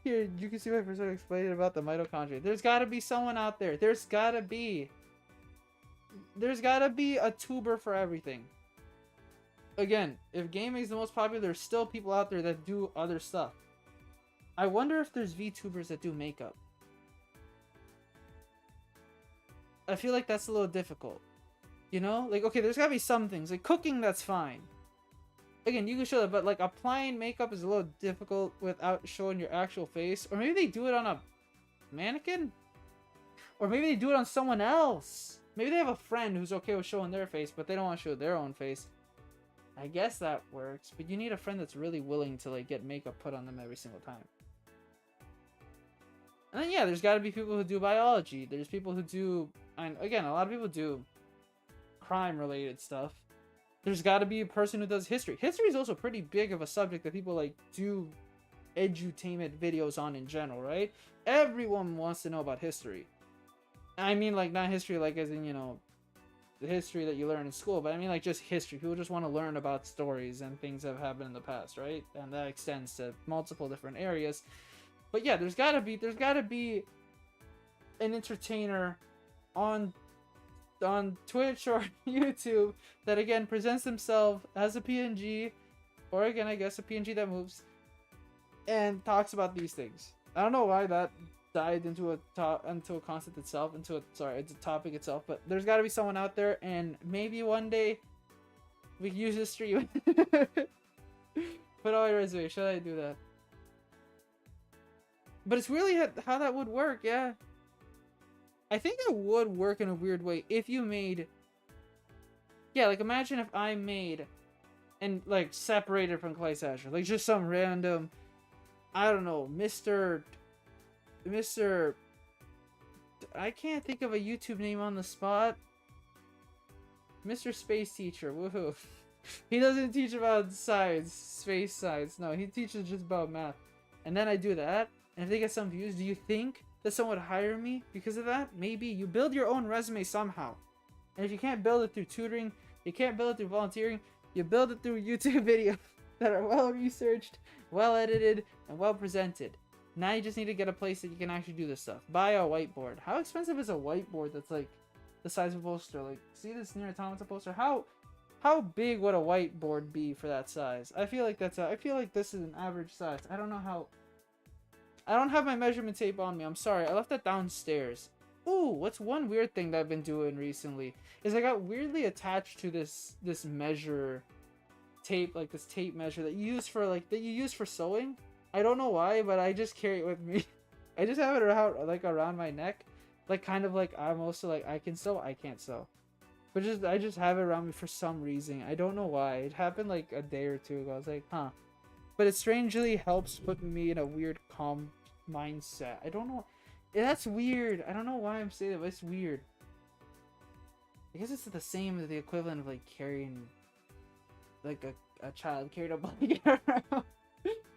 Here, you can see my person explaining about the mitochondria. There's gotta be someone out there. There's gotta be a tuber for everything. Again, if gaming is the most popular, there's still people out there that do other stuff. I wonder if there's VTubers that do makeup. I feel like that's a little difficult. You know? Like, okay, there's gotta be some things. Like, cooking, that's fine. again, you can show that, but like applying makeup is a little difficult without showing your actual face. Or maybe they do it on a mannequin, or maybe they do it on someone else. Maybe they have a friend who's okay with showing their face, but they don't want to show their own face. I guess that works, but you need a friend that's really willing to like get makeup put on them every single time. And then yeah, there's got to be people who do biology. There's people who do, and again, a lot of people do crime-related stuff. There's got to be a person who does history. History is also pretty big of a subject that people like do edutainment videos on in general, right? Everyone wants to know about history. I mean, like, not history like as in, you know, the history that you learn in school, but I mean like just history. People just want to learn about stories and things that have happened in the past, right? And that extends to multiple different areas. But yeah, there's gotta be an entertainer on Twitch or YouTube that again presents themselves as a PNG, or again I guess a PNG that moves, and talks about these things. I don't know why that died into a concept itself, it's a topic itself, but there's got to be someone out there, and maybe one day we can use this stream. Put on my resume, should I do that? But it's really how that would work, yeah. I think it would work in a weird way if you made, yeah, like imagine if I made and like separated from ClaesAzure, like just some random, I don't know, Mr. I can't think of a YouTube name on the spot. Mr. Space Teacher, woohoo. He doesn't teach about science, space science. No, he teaches just about math. And then I do that, and if they get some views, do you think that someone would hire me because of that? Maybe. You build your own resume somehow. And if you can't build it through tutoring, you can't build it through volunteering, you build it through YouTube videos that are well researched, well edited, and well presented. Now you just need to get a place that you can actually do this stuff. Buy a whiteboard. How expensive is a whiteboard that's like the size of a poster? Like, see this Near Automata poster? How big would a whiteboard be for that size? I feel like I feel like this is an average size. I don't know how. I don't have my measurement tape on me. I'm sorry. I left that downstairs. Ooh, what's one weird thing that I've been doing recently is I got weirdly attached to this measure tape, like this tape measure that you use for sewing. I don't know why, but I just carry it with me. I just have it around my neck, like kind of like I'm also like I can sew, I can't sew, but I just have it around me for some reason. I don't know why. It happened like a day or two ago. I was like, huh. But it strangely helps put me in a weird calm mindset. I don't know. Yeah, that's weird. I don't know why I'm saying that, but it's weird. I guess it's the same as the equivalent of like carrying like a child carried a blanket around.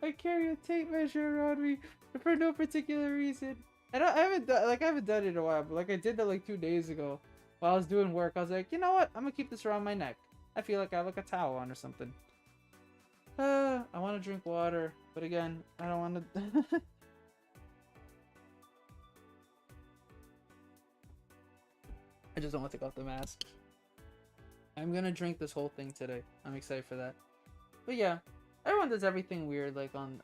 I carry a tape measure around me for no particular reason. I haven't done it in a while, but like I did that like 2 days ago while I was doing work. I was like, you know what? I'm gonna keep this around my neck. I feel like I have like a towel on or something. I want to drink water, but again, I don't want to. I just don't want to take off the mask. I'm gonna drink this whole thing today. I'm excited for that. But yeah, everyone does everything weird like on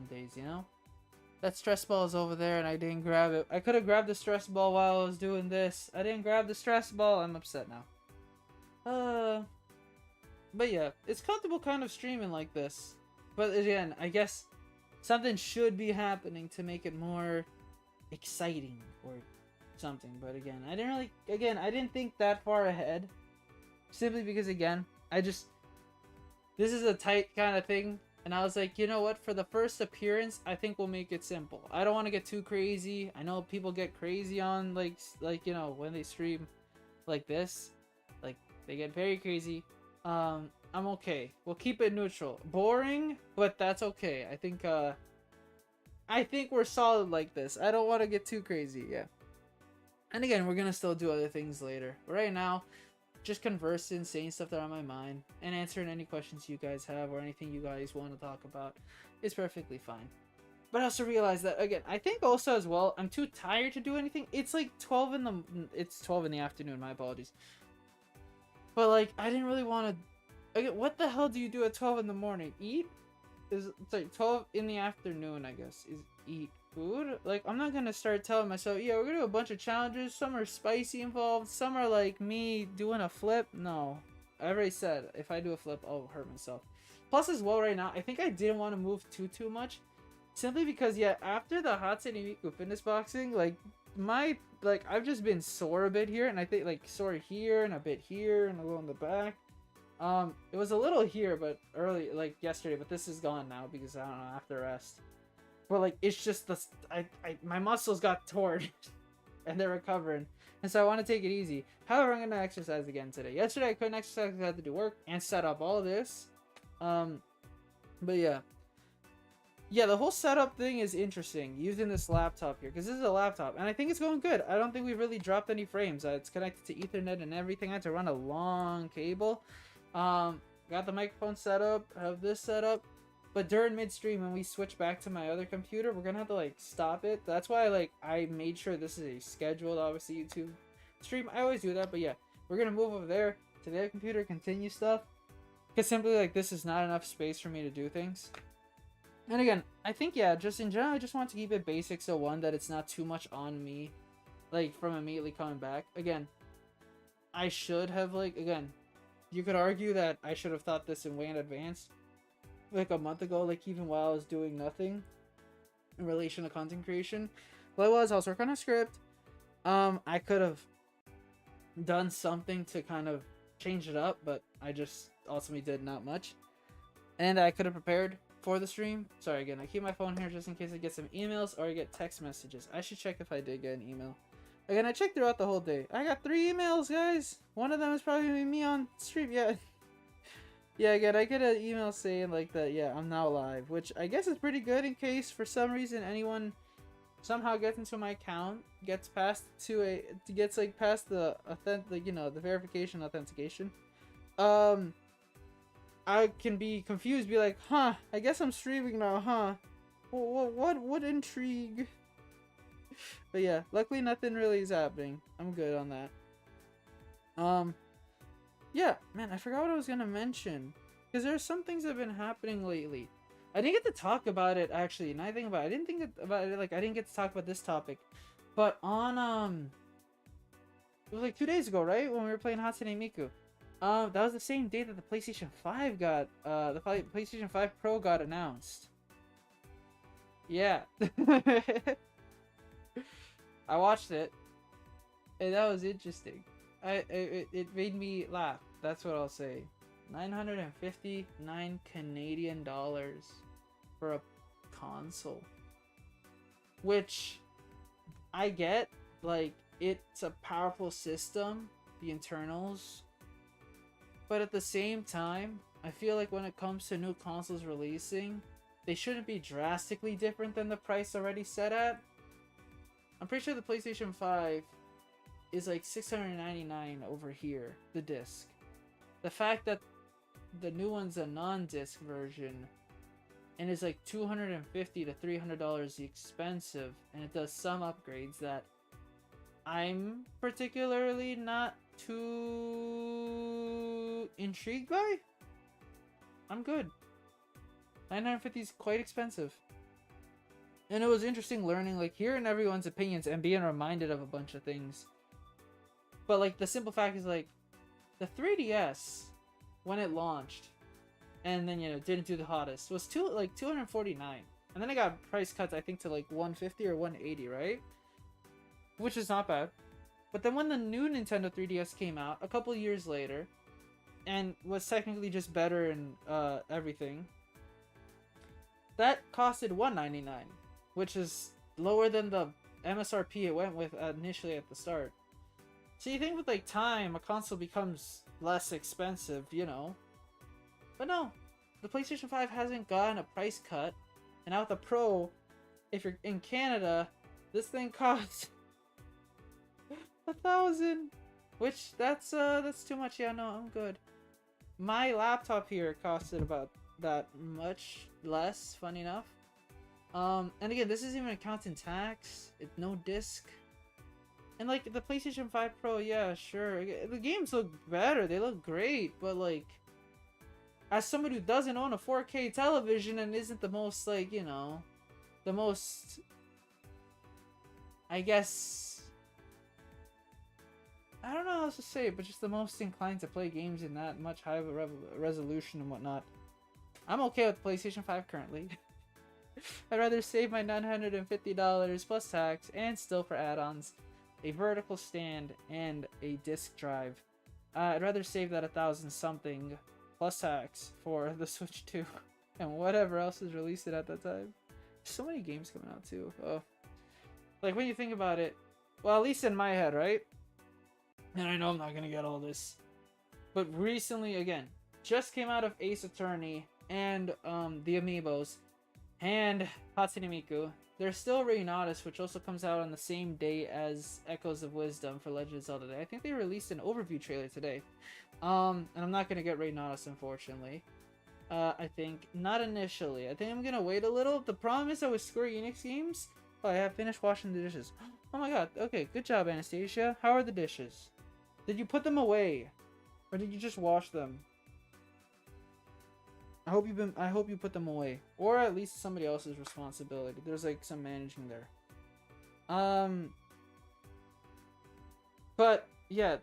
days, you know? That stress ball is over there and I didn't grab it. I could have grabbed the stress ball while I was doing this. I didn't grab the stress ball. I'm upset now. But yeah, it's comfortable kind of streaming like this. But again, I guess something should be happening to make it more exciting or something. But again, I didn't think that far ahead. Simply because again, this is a tight kind of thing. And I was like, you know what? For the first appearance, I think we'll make it simple. I don't want to get too crazy. I know people get crazy on like you know, when they stream like this. Like, they get very crazy. I'm okay. We'll keep it neutral. Boring, but that's okay. I think we're solid like this. I don't want to get too crazy, yeah. And again, we're gonna still do other things later. But right now, just conversing, saying stuff that are on my mind, and answering any questions you guys have or anything you guys want to talk about is perfectly fine. But I also realized that, again, I think also as well, I'm too tired to do anything. It's like 12 in the afternoon, my apologies. But like, I didn't really want to, again, what the hell do you do at 12 in the morning? Eat? It's like 12 in the afternoon, I guess, is eat food. Like, I'm not gonna start telling myself, yeah, we're gonna do a bunch of challenges. Some are spicy involved, some are like me doing a flip. No, I already said if I do a flip, I'll hurt myself. Plus as well right now, I think I didn't want to move too much. Simply because, yeah, after the Hatsune Miku fitness boxing, like, I've just been sore a bit here, and I think, like, sore here, and a bit here, and a little in the back. It was a little here, but early, like, yesterday, but this is gone now, because, I don't know, after rest. But, like, it's just, my muscles got torn, and they're recovering, and so I want to take it easy. However, I'm gonna exercise again today. Yesterday, I couldn't exercise because I had to do work, and set up all of this. But yeah. Yeah, the whole setup thing is interesting, using this laptop here, because this is a laptop, and I think it's going good. I don't think we've really dropped any frames. It's connected to Ethernet and everything. I had to run a long cable. Got the microphone set up, have this set up, but during midstream, when we switch back to my other computer, we're gonna have to, like, stop it. That's why, like, I made sure this is a scheduled, obviously, YouTube stream. I always do that, but yeah, we're gonna move over there to their computer, continue stuff, because simply, like, this is not enough space for me to do things. And again, I think, yeah, just in general, I just want to keep it basic, so one, that it's not too much on me, like, from immediately coming back. Again, I should have, like, again, you could argue that I should have thought this in way in advance, like, a month ago, like, even while I was doing nothing in relation to content creation. But I was working on a script. I could have done something to kind of change it up, but I just ultimately did not much. And I could have prepared for the stream. Sorry, again, I keep my phone here just in case I get some emails or I get text messages. I should check if I did get an email. Again, I checked throughout the whole day. I got 3 emails, guys. One of them is probably me on stream. Yeah. Yeah, again, I get an email saying, like, that, yeah, I'm now live, which I guess is pretty good in case for some reason anyone somehow gets into my account, gets past past the the verification authentication. I can be confused, be like, huh, I guess I'm streaming now, huh? What intrigue? But yeah, luckily nothing really is happening. I'm good on that. Yeah, man, I forgot what I was gonna mention. Because there's some things that have been happening lately. I didn't get to talk about it, actually. Now I think about it, I didn't think about it, like, I didn't get to talk about this topic. But on, it was like 2 days ago, right? When we were playing Hatsune Miku. That was the same day that the PlayStation 5 got, the PlayStation 5 Pro got announced. Yeah. I watched it, and that was interesting. It made me laugh. That's what I'll say. 959 Canadian dollars for a console, which I get. Like, it's a powerful system, the internals, but at the same time, I feel like when it comes to new consoles releasing, they shouldn't be drastically different than the price already set at. I'm pretty sure the PlayStation 5 is like $699 over here, the disc. The fact that the new one's a non-disc version and is like $250 to $300 expensive, and it does some upgrades that I'm particularly not too intrigued by. I'm good. $950 is quite expensive. And it was interesting learning, like, hearing everyone's opinions and being reminded of a bunch of things. But, like, the simple fact is, like, the 3DS, when it launched, and then, didn't do the hottest, was $249. And then it got price cuts, I think, to, like, $150 or $180, right? Which is not bad. But then when the new Nintendo 3DS came out, a couple years later, and was technically just better in everything, that costed $199, which is lower than the MSRP it went with initially at the start. So you think with, like, time, a console becomes less expensive, But no, the PlayStation 5 hasn't gotten a price cut, and now with the Pro, if you're in Canada, this thing costs $1,000, which that's too much. Yeah, no, I'm good. My laptop here costed about that much less, funny enough. And again, this isn't even accounting tax. It's no disc. And, like, the PlayStation 5 Pro, yeah, sure. The games look better. They look great. But, like, as somebody who doesn't own a 4K television and isn't the most, like, the most, I guess, I don't know how else to say it, but just the most inclined to play games in that much high of a resolution and whatnot. I'm okay with PlayStation 5 currently. I'd rather save my $950 plus tax and still for add-ons, a vertical stand, and a disc drive. I'd rather save that 1,000 something plus tax for the Switch 2 and whatever else is released at that time. So many games coming out too. Oh, like when you think about it, well, at least in my head, right? And I know I'm not gonna get all this, but recently, again, just came out of Ace Attorney and the Amiibos and Hatsune Miku. There's still Reynaudus, which also comes out on the same day as Echoes of Wisdom for Legend of Zelda Day. I think they released an overview trailer today. And I'm not gonna get Reynaudus, unfortunately. I think not initially. I think I'm gonna wait a little. The problem is that with Square Enix games, oh, I have finished washing the dishes. Oh my god. Okay, good job, Anastasia. How are the dishes? Did you put them away, or did you just wash them? I hope you put them away, or at least somebody else's responsibility. There's like some managing there. But yeah,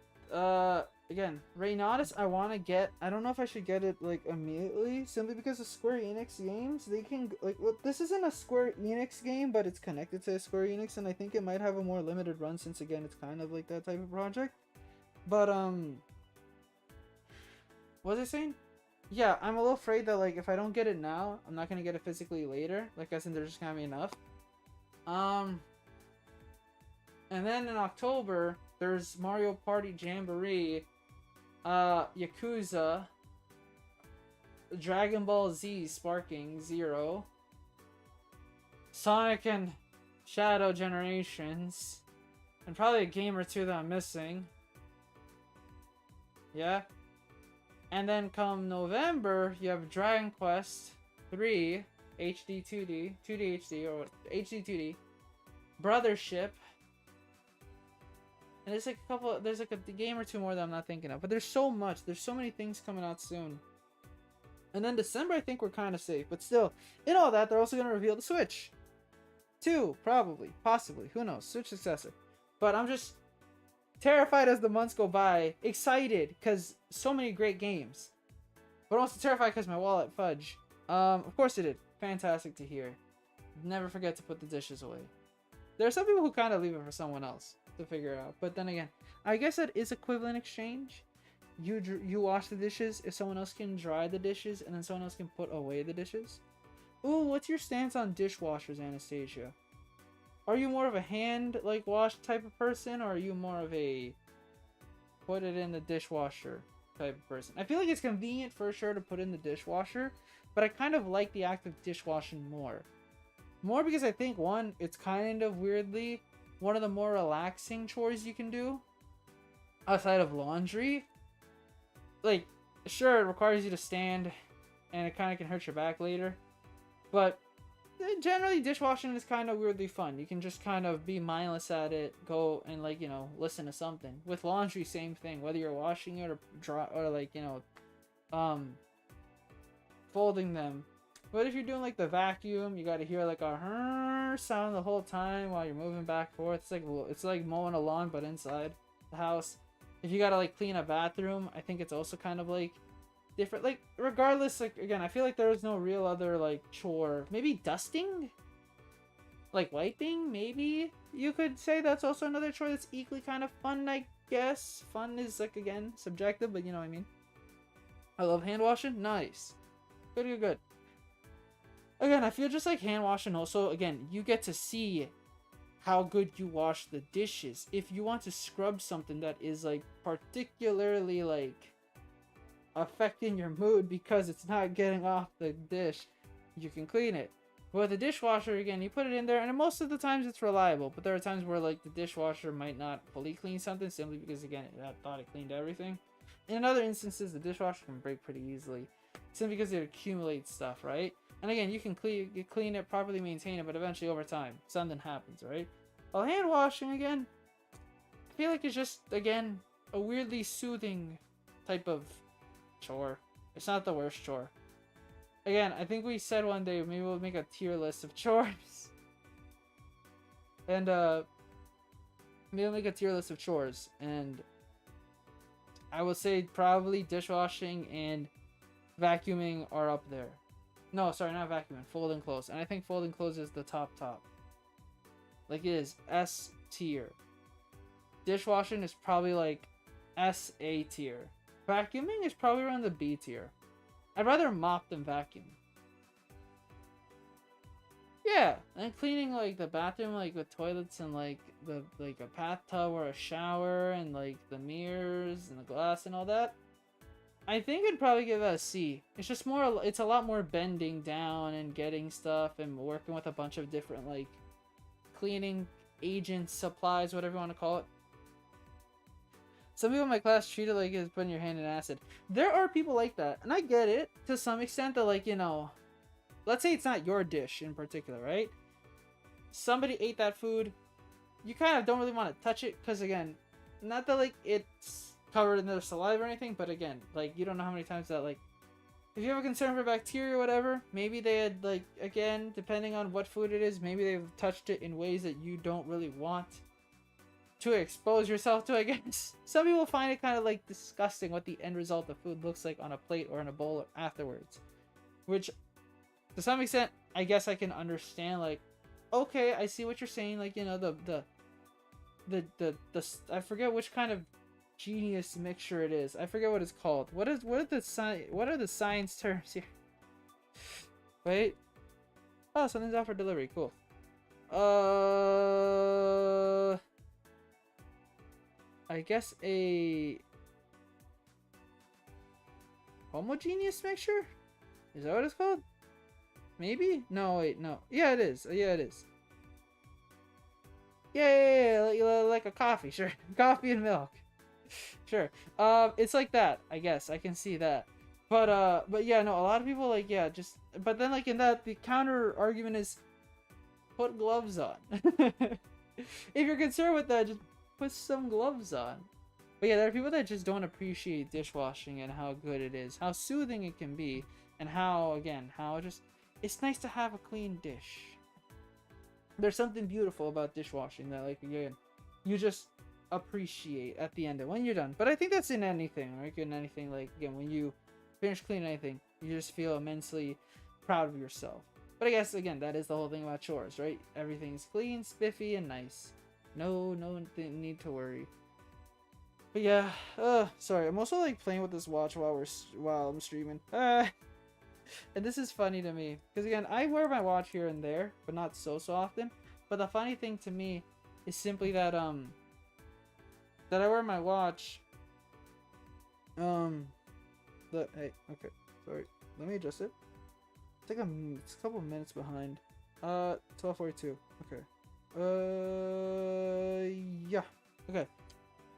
again, Reynaudus I want to get. I don't know if I should get it like immediately, simply because of Square Enix games. They can like, well, this isn't a Square Enix game, but it's connected to Square Enix, and I think it might have a more limited run since again it's kind of like that type of project. But what was I saying? Yeah, I'm a little afraid that like if I don't get it now, I'm not gonna get it physically later. Like I said, there's just gonna be enough. And then in October, there's Mario Party Jamboree, Yakuza, Dragon Ball Z Sparking Zero, Sonic and Shadow Generations, and probably a game or two that I'm missing. Yeah. And then come November, you have Dragon Quest 3 HD 2D, 2D HD, or HD 2D, Brothership, and there's like a couple, there's like a game or two more that I'm not thinking of, but there's so much, there's so many things coming out soon. And then December, I think we're kind of safe, but still, in all that, they're also going to reveal the Switch 2, probably, possibly, who knows, Switch successor. But I'm just terrified as the months go by, excited because so many great games, but also terrified because my wallet fudge. Of course it did. Fantastic to hear. Never forget to put the dishes away. There are some people who kind of leave it for someone else to figure out, but then again, I guess that is equivalent exchange. You wash the dishes if someone else can dry the dishes, and then someone else can put away the dishes. Ooh, what's your stance on dishwashers, Anastasia? Are you more of a hand like wash type of person, or are you more of a put it in the dishwasher type of person? I feel like it's convenient for sure to put in the dishwasher, but I kind of like the act of dishwashing more. More because I think, one, it's kind of weirdly one of the more relaxing chores you can do outside of laundry. Like, sure, it requires you to stand and it kind of can hurt your back later, but generally dishwashing is kind of weirdly fun. You can just kind of be mindless at it, go and like, you know, listen to something. With laundry, same thing, whether you're washing it or like, you know, folding them. But if you're doing like the vacuum, you got to hear like a sound the whole time while you're moving back and forth. It's like mowing a lawn but inside the house. If you got to like clean a bathroom, I think it's also kind of like different. Like regardless, like again, I feel like there is no real other like chore. Maybe dusting, like wiping, maybe you could say that's also another chore that's equally kind of fun, I guess. Fun is like, again, subjective, but you know what I mean. I love hand washing. Nice. Good. Again, I feel just like hand washing also, again, you get to see how good you wash the dishes. If you want to scrub something that is like particularly like affecting your mood because it's not getting off the dish, you can clean it. With the dishwasher, again, you put it in there, and most of the times it's reliable, but there are times where like the dishwasher might not fully clean something simply because, again, it thought it cleaned everything. In other instances, the dishwasher can break pretty easily simply because it accumulates stuff, right? And again, you can clean it, properly maintain it, but eventually over time something happens, right? While hand washing, again, I feel like it's just, again, a weirdly soothing type of chore. It's not the worst chore. Again, I think we said one day maybe we'll make a tier list of chores. And maybe we'll make a tier list of chores, and I will say probably dishwashing and vacuuming are up there. No, sorry, not vacuuming. Fold and close. And I think fold and close is the top. Like it is S tier. Dishwashing is probably like SA tier. Vacuuming is probably around the B tier. I'd rather mop than vacuum. Yeah, and cleaning like the bathroom, like with toilets and like a bathtub or a shower and like the mirrors and the glass and all that. I think I'd probably give it a C. It's just more, it's a lot more bending down and getting stuff and working with a bunch of different like cleaning agents, supplies, whatever you want to call it. Some people in my class treat it like it's putting your hand in acid. There are people like that, and I get it to some extent that, like, you know, let's say it's not your dish in particular, right? Somebody ate that food, you kind of don't really want to touch it, because again, not that like it's covered in their saliva or anything, but again, like, you don't know how many times that, like, if you have a concern for bacteria or whatever, maybe they had, like, again, depending on what food it is, maybe they've touched it in ways that you don't really want to expose yourself to, I guess. Some people find it kind of like disgusting what the end result of food looks like on a plate or in a bowl afterwards, which to some extent I guess I can understand. Like, okay, I see what you're saying. Like, you know, the I forget which kind of genius mixture it is. I forget what it's called. What are the science terms here? Wait. Oh, something's out for delivery. Cool. I guess a homogeneous mixture? Is that what it's called? Maybe? No, wait, no. Yeah, it is. Yeah, it is. Yeah, like a coffee, sure. Coffee and milk. Sure. It's like that, I guess. I can see that. But yeah, no, a lot of people, like, yeah, just, but then, like, in that, the counter argument is, put gloves on. If you're concerned with that, just put some gloves on. But yeah, there are people that just don't appreciate dishwashing and how good it is, how soothing it can be, and how, again, how just, it's nice to have a clean dish. There's something beautiful about dishwashing that, like, again, you just appreciate at the end of when you're done. But I think that's in anything, right? In anything, like, again, when you finish cleaning anything, you just feel immensely proud of yourself. But I guess, again, that is the whole thing about chores, right? Everything's clean, spiffy, and nice. No need to worry. But yeah, sorry, I'm also like playing with this watch while I'm streaming. And this is funny to me because again, I wear my watch here and there, but not so often. But the funny thing to me is simply that that I wear my watch. Hey, okay, sorry, let me adjust it. I think it's a couple minutes behind. 12:42. Okay. Yeah. Okay.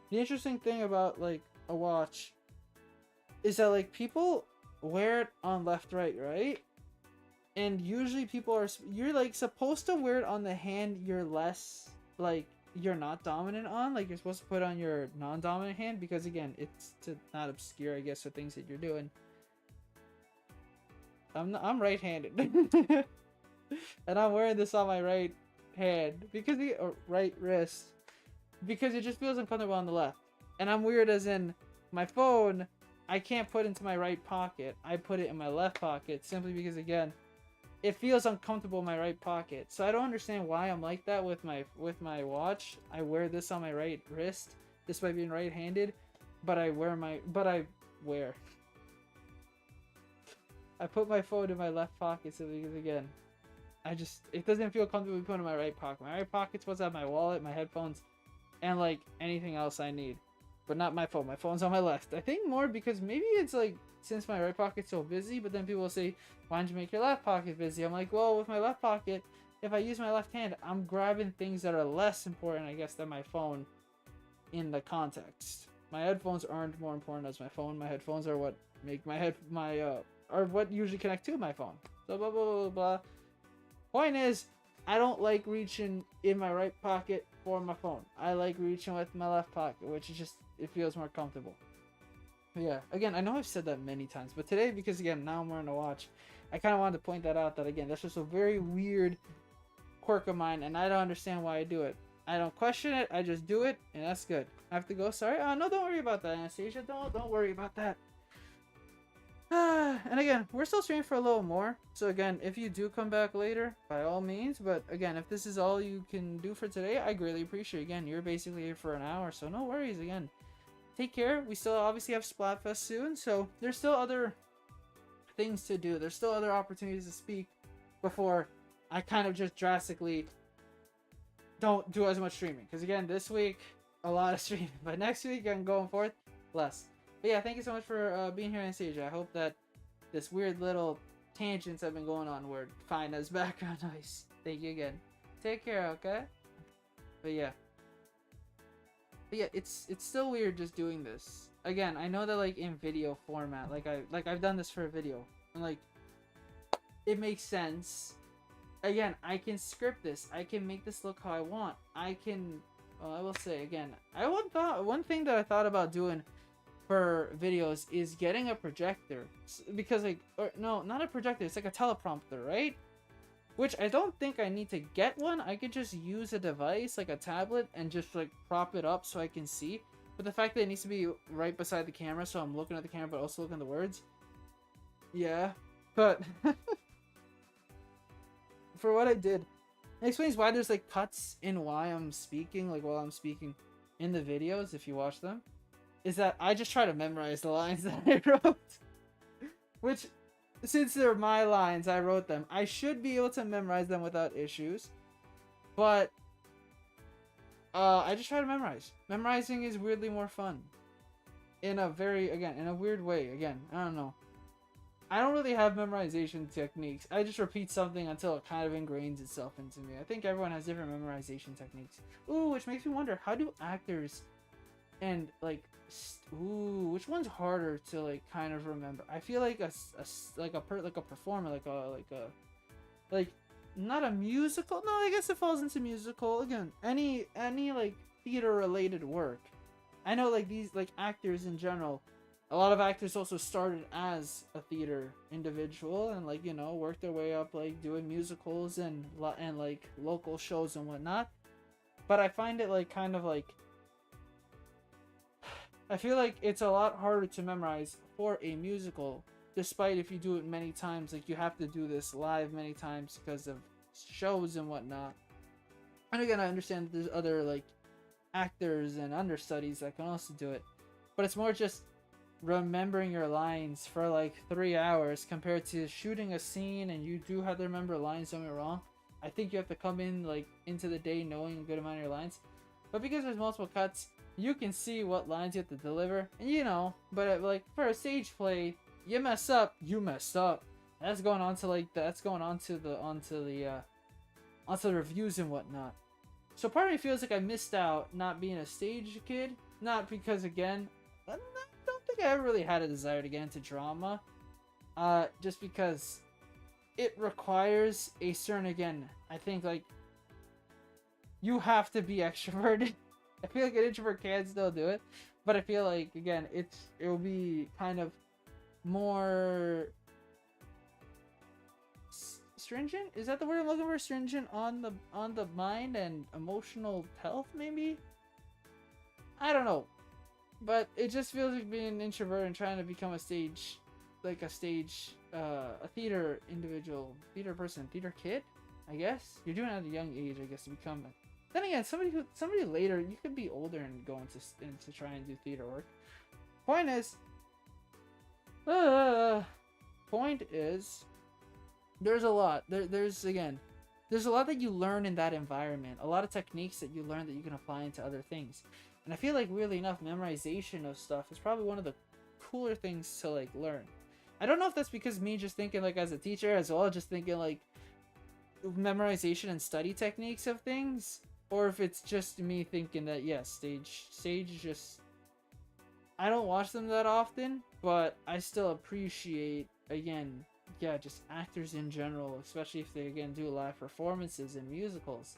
The interesting thing about, like, a watch is that, like, people wear it on left, right? And usually people are, you're, like, supposed to wear it on the hand you're less, like, you're not dominant on. Like, you're supposed to put it on your non-dominant hand because, again, it's to not obscure, I guess, the things that you're doing. I'm right-handed. And I'm wearing this on my right hand because or right wrist because it just feels uncomfortable on the left. And I'm weird as in my phone I can't put into my right pocket. I put it in my left pocket simply because, again, it feels uncomfortable in my right pocket. So I don't understand why I'm like that with my watch. I wear this on my right wrist despite being right-handed, but I put my phone in my left pocket simply because, again, it doesn't feel comfortable putting in my right pocket. My right pocket's supposed to have my wallet, my headphones, and, like, anything else I need. But not my phone. My phone's on my left. I think more because maybe it's, like, since my right pocket's so busy, but then people will say, why don't you make your left pocket busy? I'm like, well, with my left pocket, if I use my left hand, I'm grabbing things that are less important, I guess, than my phone in the context. My headphones aren't more important as my phone. My headphones are what make are what usually connect to my phone. So blah, blah, blah, blah, blah. Point is, I don't like reaching in my right pocket for my phone. I like reaching with my left pocket, which is just, it feels more comfortable. But yeah, again, I know I've said that many times, but today, because again, now I'm wearing a watch, I kind of wanted to point that out, that again, that's just a very weird quirk of mine, and I don't understand why I do it. I don't question it, I just do it, and that's good. I have to go, sorry? No, don't worry about that, Anastasia. Don't worry about that. And again, we're still streaming for a little more. So again, if you do come back later, by all means. But again, if this is all you can do for today, I greatly appreciate it. Again, you're basically here for an hour, so no worries. Again, take care. We still obviously have Splatfest soon, so there's still other things to do. There's still other opportunities to speak before I kind of just drastically don't do as much streaming. Because again, this week, a lot of streaming. But next week, and going forth, less. But yeah, thank you so much for being here, Anastasia. I hope that this weird little tangents I've been going on were fine as background noise. Thank you again. Take care, okay? But yeah. It's still weird just doing this. Again, I know that like in video format, I've done this for a video, and like it makes sense. Again, I can script this. I can make this look how I want. I can. Well, I will say again. One thing that I thought about doing for videos is getting a projector, because like, or no, not a projector. It's like a teleprompter, right? Which I don't think I need to get one. I could just use a device like a tablet and just like prop it up so I can see. But the fact that it needs to be right beside the camera, so I'm looking at the camera but also looking at the words. Yeah, but for what I did, it explains why there's like cuts in why I'm speaking, like while I'm speaking in the videos, if you watch them, is that I just try to memorize the lines that I wrote. Which, since they're my lines, I wrote them. I should be able to memorize them without issues. But I just try to memorize. Memorizing is weirdly more fun. In a weird way. Again, I don't know. I don't really have memorization techniques. I just repeat something until it kind of ingrains itself into me. I think everyone has different memorization techniques. Ooh, which makes me wonder, how do actors and like which one's harder to like kind of remember? I feel like a performer, like not a musical. No, I guess it falls into musical. Again, any like theater related work. I know like these like actors in general. A lot of actors also started as a theater individual and like, you know, worked their way up like doing musicals and like local shows and whatnot. But I find it like kind of like, I feel like it's a lot harder to memorize for a musical, despite if you do it many times. Like you have to do this live many times because of shows and whatnot. And again, I understand there's other like actors and understudies that can also do it, but it's more just remembering your lines for like 3 hours compared to shooting a scene and you do have to remember lines. Don't get me wrong, I think you have to come in like into the day knowing a good amount of your lines, but because there's multiple cuts, you can see what lines you have to deliver, and you know. But like for a stage play, you mess up, you messed up. That's going on to like onto the reviews and whatnot. So part of me feels like I missed out not being a stage kid, not because again, I don't think I ever really had a desire to get into drama, just because it requires a certain, again, I think like you have to be extroverted. I feel like an introvert can still do it, but I feel like again it will be kind of more stringent. Is that the word I'm looking for? Stringent on the mind and emotional health, maybe. I don't know, but it just feels like being an introvert and trying to become a theater individual, theater person, theater kid. I guess you're doing it at a young age. I guess to become a. Then again, somebody later, you could be older and go into try and do theater work. Point is, there's a lot. There's a lot that you learn in that environment. A lot of techniques that you learn that you can apply into other things. And I feel like, weirdly enough, memorization of stuff is probably one of the cooler things to like learn. I don't know if that's because me just thinking like as a teacher as well, just thinking like memorization and study techniques of things. Or if it's just me thinking that, yes, stage just... I don't watch them that often, but I still appreciate, again, yeah, just actors in general, especially if they, again, do live performances in musicals.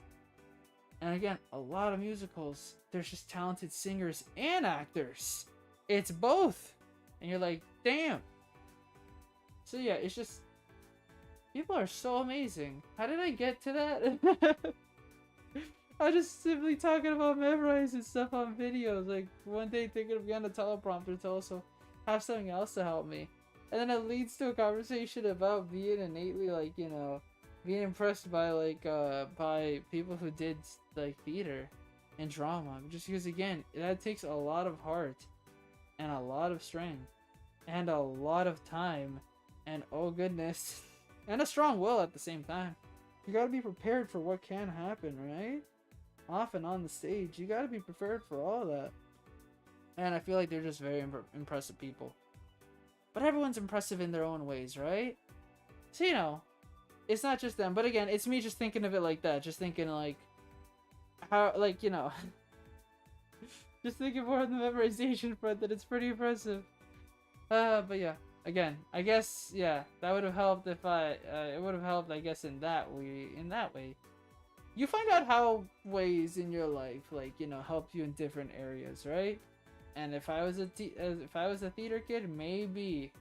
And again, a lot of musicals, there's just talented singers and actors. It's both. And you're like, damn. So yeah, it's just... People are so amazing. How did I get to that? I'm just simply talking about memorizing stuff on videos. Like, one day thinking of getting a teleprompter to also have something else to help me. And then it leads to a conversation about being innately, like, you know, being impressed by, like, by people who did, like, theater and drama. Just because, again, that takes a lot of heart and a lot of strength and a lot of time and, oh goodness, and a strong will at the same time. You gotta be prepared for what can happen, right? Off and on the stage, you gotta be prepared for all that. And I feel like they're just very impressive people. But everyone's impressive in their own ways, right? So, you know, it's not just them. But again, it's me just thinking of it like that. Just thinking, like, how, like, you know, just thinking more on the memorization front that it's pretty impressive. But yeah, again, I guess, yeah, that would have helped if it would have helped, I guess, in that way. You find out how ways in your life, like, you know, help you in different areas, right? And if I was a theater kid, maybe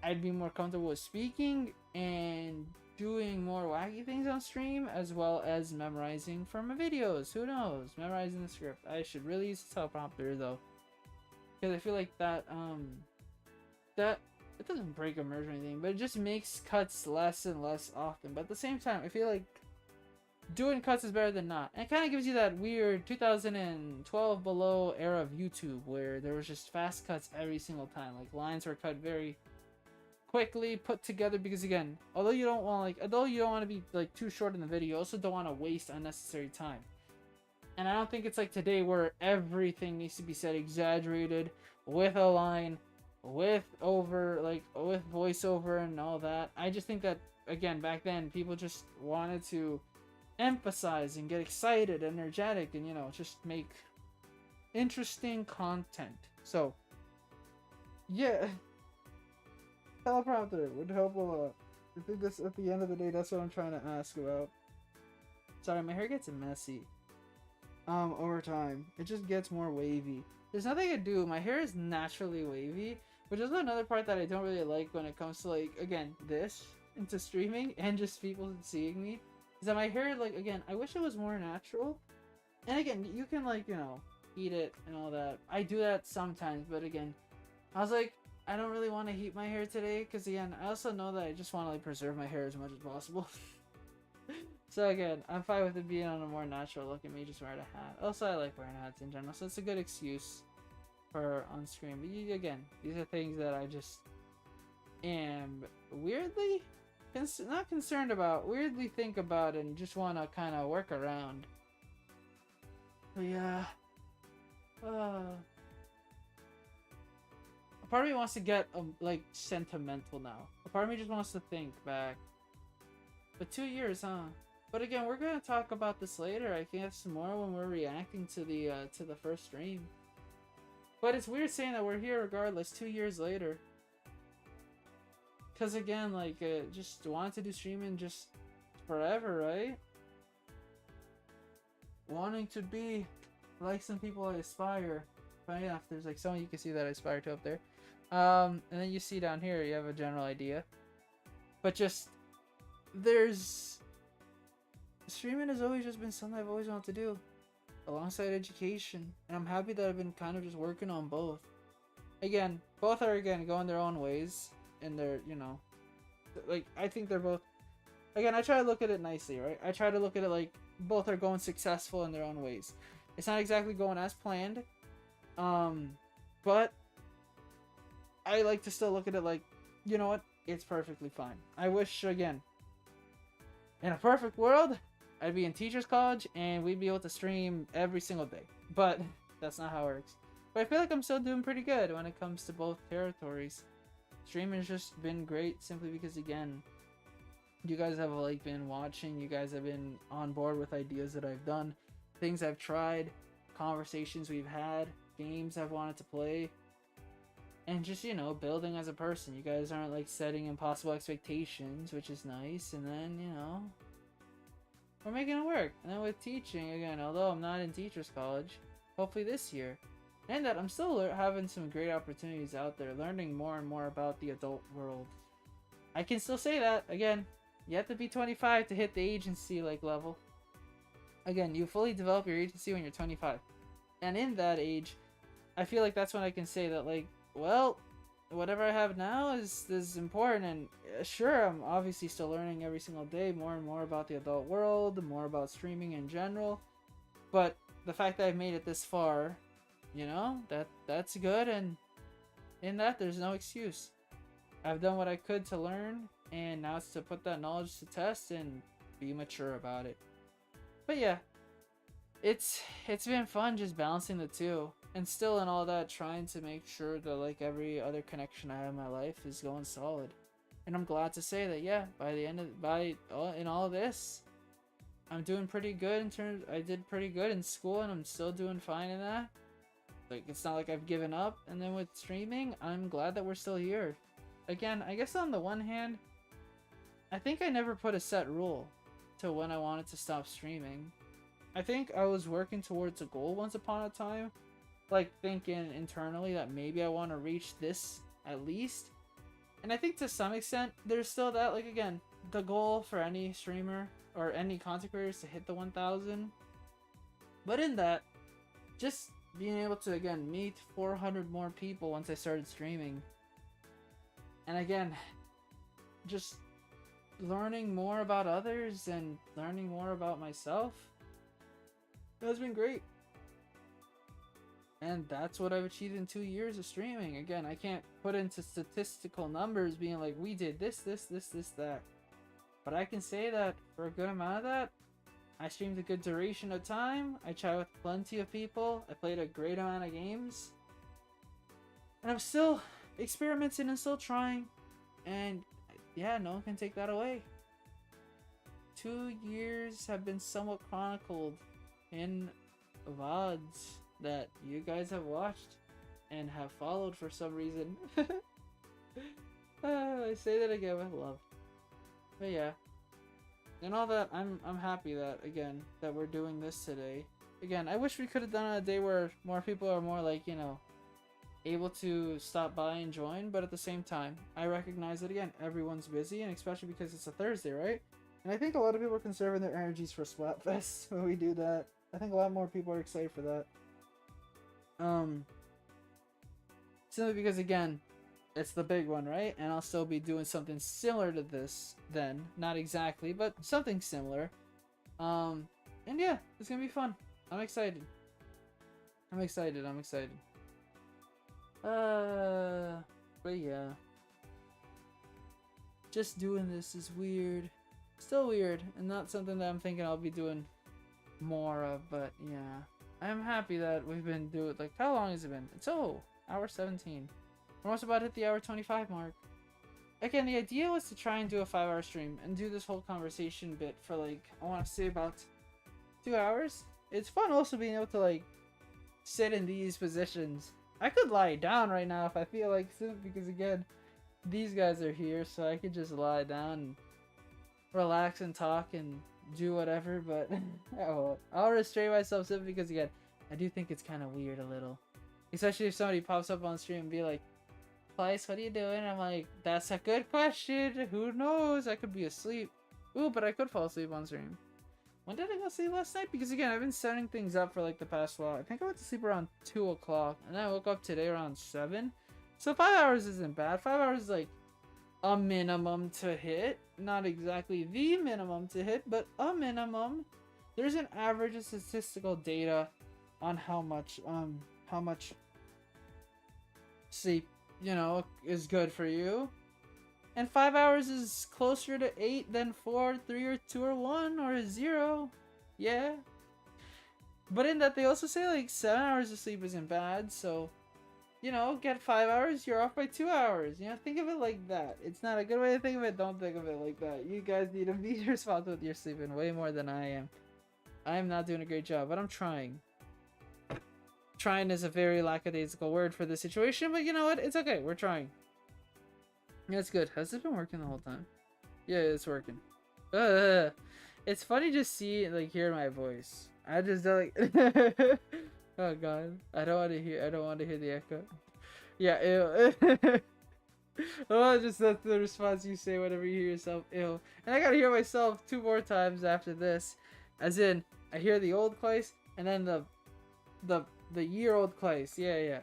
I'd be more comfortable with speaking and doing more wacky things on stream, as well as memorizing from my videos. Who knows? Memorizing the script. I should really use a teleprompter though, because I feel like that it doesn't break immersion or anything, but it just makes cuts less and less often. But at the same time, I feel like doing cuts is better than not. And it kind of gives you that weird 2012 below era of YouTube where there was just fast cuts every single time. Like, lines were cut very quickly, put together, because again, although you don't want to be like too short in the video, you also don't want to waste unnecessary time. And I don't think it's like today where everything needs to be said exaggerated with a line, with voiceover and all that. I just think that, again, back then people just wanted to emphasize and get excited, energetic, and, you know, just make interesting content. So yeah, teleprompter would help a lot. I think that's, at the end of the day, that's what I'm trying to ask about. Sorry, my hair gets messy over time. It just gets more wavy. There's nothing I do. My hair is naturally wavy, which is another part that I don't really like when it comes to, like, again, this into streaming and just people seeing me. Is that my hair, like, again, I wish it was more natural. And again, you can, like, you know, heat it and all that. I do that sometimes, but again, I was like, I don't really want to heat my hair today, because again, I also know that I just want to, like, preserve my hair as much as possible. So again, I'm fine with it being on a more natural look and me just wearing a hat. Also, I like wearing hats in general, so it's a good excuse for on screen. But again, these are things that I just am weirdly not concerned about, weirdly think about, and just want to kind of work around. But yeah, a part of me wants to get like sentimental now. A part of me just wants to think back. But 2 years, huh? But again, we're gonna talk about this later. I think some more when we're reacting to the first stream. But it's weird saying that we're here regardless 2 years later. Because again, like, just wanted to do streaming just forever, right? Wanting to be like some people I aspire. Funny enough, there's like someone you can see that I aspire to up there. And then you see down here, you have a general idea. But just, streaming has always just been something I've always wanted to do, alongside education. And I'm happy that I've been kind of just working on both. Again, both are, again, going their own ways. And they're, you know, like, I think they're both, again, I try to look at it nicely, right? I try to look at it like both are going successful in their own ways. It's not exactly going as planned, but I like to still look at it like, you know what, it's perfectly fine. I wish, again, in a perfect world, I'd be in teachers college and we'd be able to stream every single day, but that's not how it works. But I feel like I'm still doing pretty good when it comes to both territories. Streaming has just been great simply because, again, you guys have, like, been watching, you guys have been on board with ideas that I've done, things I've tried, conversations we've had, games I've wanted to play, and just, you know, building as a person. You guys aren't, like, setting impossible expectations, which is nice. And then, you know, we're making it work. And then with teaching, again, although I'm not in teachers college, hopefully this year, and that I'm still having some great opportunities out there, learning more and more about the adult world. I can still say that, again, you have to be 25 to hit the agency, like, level. Again, you fully develop your agency when you're 25. And in that age, I feel like that's when I can say that, like, well, whatever I have now is important, and sure, I'm obviously still learning every single day more and more about the adult world, more about streaming in general. But the fact that I've made it this far, you know, that's good, and in that there's no excuse. I've done what I could to learn, and now it's to put that knowledge to test and be mature about it. But yeah, it's been fun just balancing the two, and still in all that trying to make sure that like every other connection I have in my life is going solid. And I'm glad to say that yeah, by the end of in all of this, I'm doing pretty good in terms. I did pretty good in school, and I'm still doing fine in that. Like it's not like I've given up. And then with streaming, I'm glad that we're still here. Again, I guess on the one hand, I think I never put a set rule to when I wanted to stop streaming. I think I was working towards a goal once upon a time, like thinking internally that maybe I want to reach this at least. And I think to some extent, there's still that, like again, the goal for any streamer or any content creator is to hit the 1,000. But in that, just being able to again meet 400 more people once I started streaming. And again, just learning more about others and learning more about myself. It's been great. And that's what I've achieved in 2 years of streaming. Again, I can't put into statistical numbers being like, we did this, that. But I can say that for a good amount of that, I streamed a good duration of time. I chatted with plenty of people. I played a great amount of games. And I'm still experimenting and still trying. And yeah, no one can take that away. 2 years have been somewhat chronicled in VODs that you guys have watched and have followed for some reason. I say that again with love. But yeah. And all that, I'm happy that, again, that we're doing this today. Again, I wish we could have done it on a day where more people are more like, you know, able to stop by and join, but at the same time, I recognize that, again, everyone's busy, and especially because it's a Thursday, right? And I think a lot of people are conserving their energies for Splatfest when we do that. I think a lot more people are excited for that. Simply because, again, it's the big one, right? And I'll still be doing something similar to this then. Not exactly, but something similar. And yeah, it's gonna be fun. I'm excited. I'm excited. But yeah. Just doing this is weird. Still weird, and not something that I'm thinking I'll be doing more of, but yeah. I'm happy that we've been doing, like, how long has it been? It's, hour 17. We're almost about to hit the hour 25 mark. Again, the idea was to try and do a 5-hour stream and do this whole conversation bit for, like, I want to say about 2 hours. It's fun also being able to, like, sit in these positions. I could lie down right now if I feel like it, because, again, these guys are here, so I could just lie down and relax and talk and do whatever, but I'll restrain myself simply because, again, I do think it's kind of weird a little. Especially if somebody pops up on stream and be like, Claes, what are you doing? I'm like, that's a good question. Who knows? I could be asleep. Ooh, but I could fall asleep on stream. When did I go sleep last night? Because, again, I've been setting things up for, like, the past while. I think I went to sleep around 2 o'clock, and then I woke up today around 7. So 5 hours isn't bad. 5 hours is, like, a minimum to hit. Not exactly the minimum to hit, but a minimum. There's an average of statistical data on how much sleep, you know, is good for you. And 5 hours is closer to 8 than 4, 3, or 2, or 1, or 0. Yeah. But in that, they also say, like, 7 hours of sleep isn't bad, so, you know, get 5 hours, you're off by 2 hours. You know, think of it like that. It's not a good way to think of it, don't think of it like that. You guys need to be responsible with your sleeping way more than I am. I am not doing a great job, but I'm trying. Trying is a very lackadaisical word for this situation, but you know what? It's okay, we're trying. Yeah, it's good. Has this been working the whole time? Yeah, it's working. It's funny just hearing my voice. I just don't like oh god. I don't want to hear the echo. Yeah, ew. Oh, just that's the response you say whenever you hear yourself ew. And I gotta hear myself 2 more times after this. As in, I hear the old Claes and then the year-old Claes. Yeah.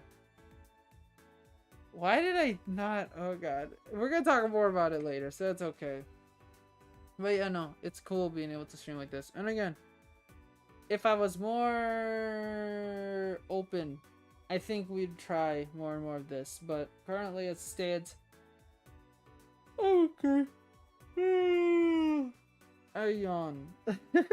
Why did I not? Oh god. We're gonna talk more about it later, so that's okay. But yeah, no, it's cool being able to stream like this. And again, if I was more open, I think we'd try more and more of this. But currently, it stands. Okay. I yawn. I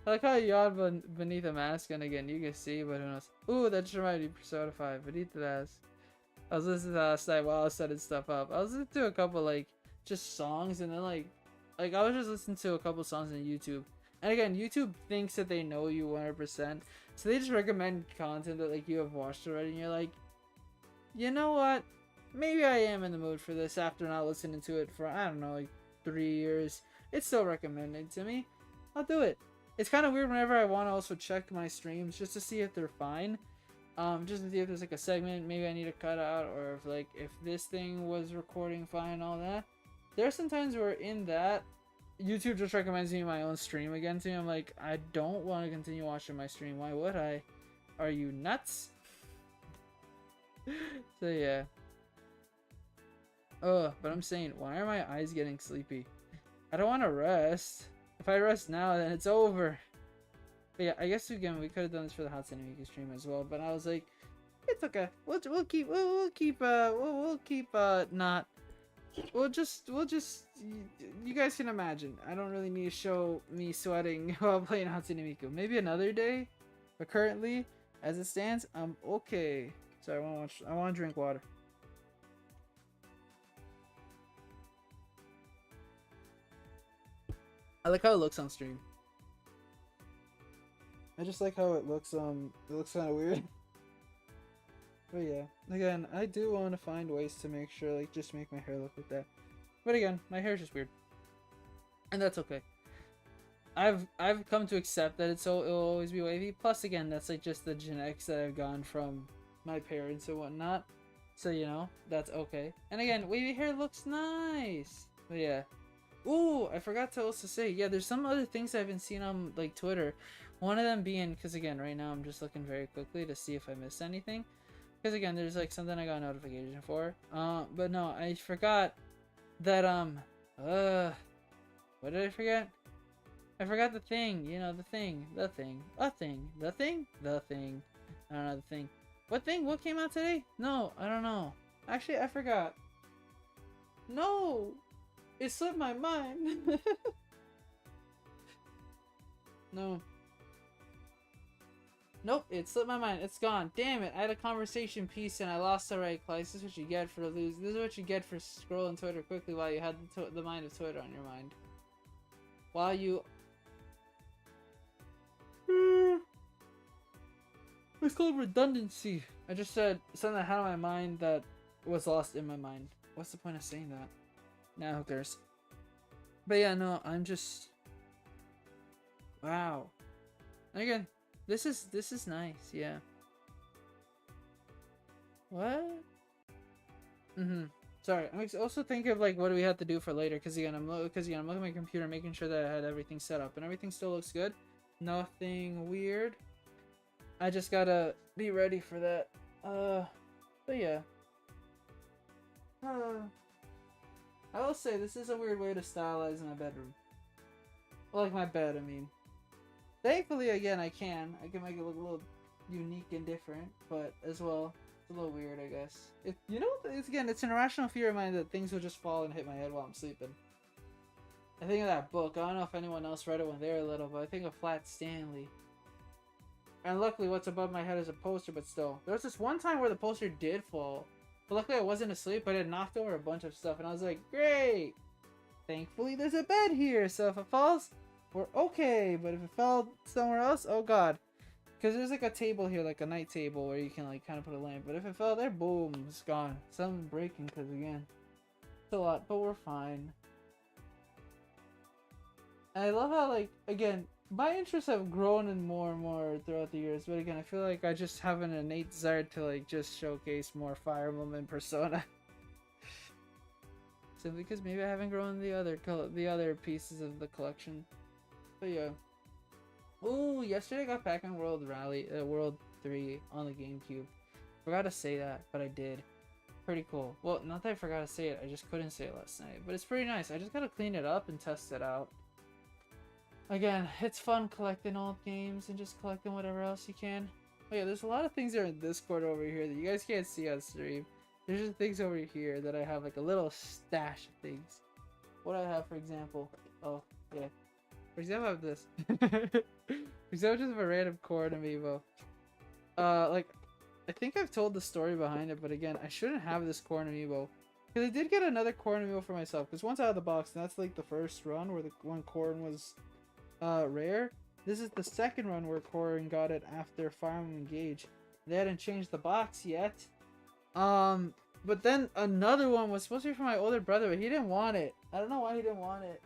like how I yawn beneath a mask, and again, you can see, but who knows? Ooh, that just reminded me of Persona 5, beneath the mask. I was listening to that last night while I was setting stuff up. I was listening to a couple, like, just songs, and then, like I was just listening to a couple songs on YouTube. And again, YouTube thinks that they know you 100%, so they just recommend content that, like, you have watched already, and you're like, you know what? Maybe I am in the mood for this after not listening to it for, I don't know, like, 3 years. It's still recommended to me. I'll do it. It's kind of weird whenever I want to also check my streams just to see if they're fine. Just to see if there's like a segment maybe I need to cut out, or if like if this thing was recording fine and all that. There are some times where in that YouTube just recommends me my own stream again to me. I'm like, I don't want to continue watching my stream. Why would I? Are you nuts? So yeah. Oh, but I'm saying, why are my eyes getting sleepy? I don't want to rest. If I rest now, then it's over. But yeah, I guess again we could have done this for the Hot Cinemika stream as well. But I was like, it's okay. We'll keep not. We'll just you guys can imagine. I don't really need to show me sweating while playing Hatsune Miku. Maybe another day, but currently, as it stands, I'm okay. Sorry, I want to drink water. I like how it looks on stream. I just like how it looks. It looks kind of weird. But yeah, again, I do want to find ways to make sure, like, just make my hair look like that. But again, my hair is just weird, and that's okay. I've come to accept that it'll always be wavy. Plus, again, that's like just the genetics that I've gone from my parents and whatnot. So you know, that's okay. And again, wavy hair looks nice. But yeah. Ooh, I forgot to also say, yeah, there's some other things I've been seeing on like Twitter. One of them being, because again, right now I'm just looking very quickly to see if I missed anything. Because again, there's like something I got a notification for. But no, I forgot that what did I forget? I forgot the thing. You know, the thing. I don't know the thing. What thing? What came out today? No, I don't know. Actually, I forgot. No, it slipped my mind. No. Nope, it slipped my mind. It's gone. Damn it! I had a conversation piece and I lost the right place. This is what you get for lose. This is what you get for scrolling Twitter quickly while you had the mind of Twitter on your mind. While you. It's called redundancy. I just said something I had on my mind that was lost in my mind. What's the point of saying that? Nah, who cares? But yeah, no, I'm just. Wow. And again. This is nice, yeah. What? Sorry, I'm also thinking of like what do we have to do for later, because again I'm looking at my computer, making sure that I had everything set up, and everything still looks good. Nothing weird. I just gotta be ready for that. But yeah. I will say this is a weird way to stylize my bedroom. Like my bed, I mean. Thankfully, again, I can make it look a little unique and different, but as well, it's a little weird, I guess. You know, it's an irrational fear of mine that things will just fall and hit my head while I'm sleeping. I think of that book. I don't know if anyone else read it when they were little, but I think of Flat Stanley. And luckily, what's above my head is a poster, but still. There was this one time where the poster did fall, but luckily I wasn't asleep, but it knocked over a bunch of stuff, and I was like, great! Thankfully, there's a bed here, so if it falls, we're okay, but if it fell somewhere else, oh god. Because there's like a table here, like a night table, where you can like kind of put a lamp, but if it fell there, boom, it's gone. Something breaking, because again, it's a lot, but we're fine. And I love how, like, again, my interests have grown and more throughout the years, but again, I feel like I just have an innate desire to like just showcase more Fire Emblem and Persona. Simply because maybe I haven't grown the other pieces of the collection. But yeah. Ooh, yesterday I got Pac-Man World 3 on the GameCube. Forgot to say that, but I did. Pretty cool. Well, not that I forgot to say it, I just couldn't say it last night. But it's pretty nice. I just gotta clean it up and test it out. Again, it's fun collecting old games and just collecting whatever else you can. Oh yeah, there's a lot of things there in Discord over here that you guys can't see on stream. There's just things over here that I have like a little stash of things. What I have, for example. Oh, yeah. For example, I have this. For example, just a random corn amiibo. Like, I think I've told the story behind it, but again, I shouldn't have this corn amiibo. Because I did get another corn amiibo for myself. Because once out of the box, and that's like the first run where the one corn was rare. This is the second run where Corrin got it after Fire Emblem Engage. They hadn't changed the box yet. But then another one was supposed to be for my older brother, but he didn't want it. I don't know why he didn't want it.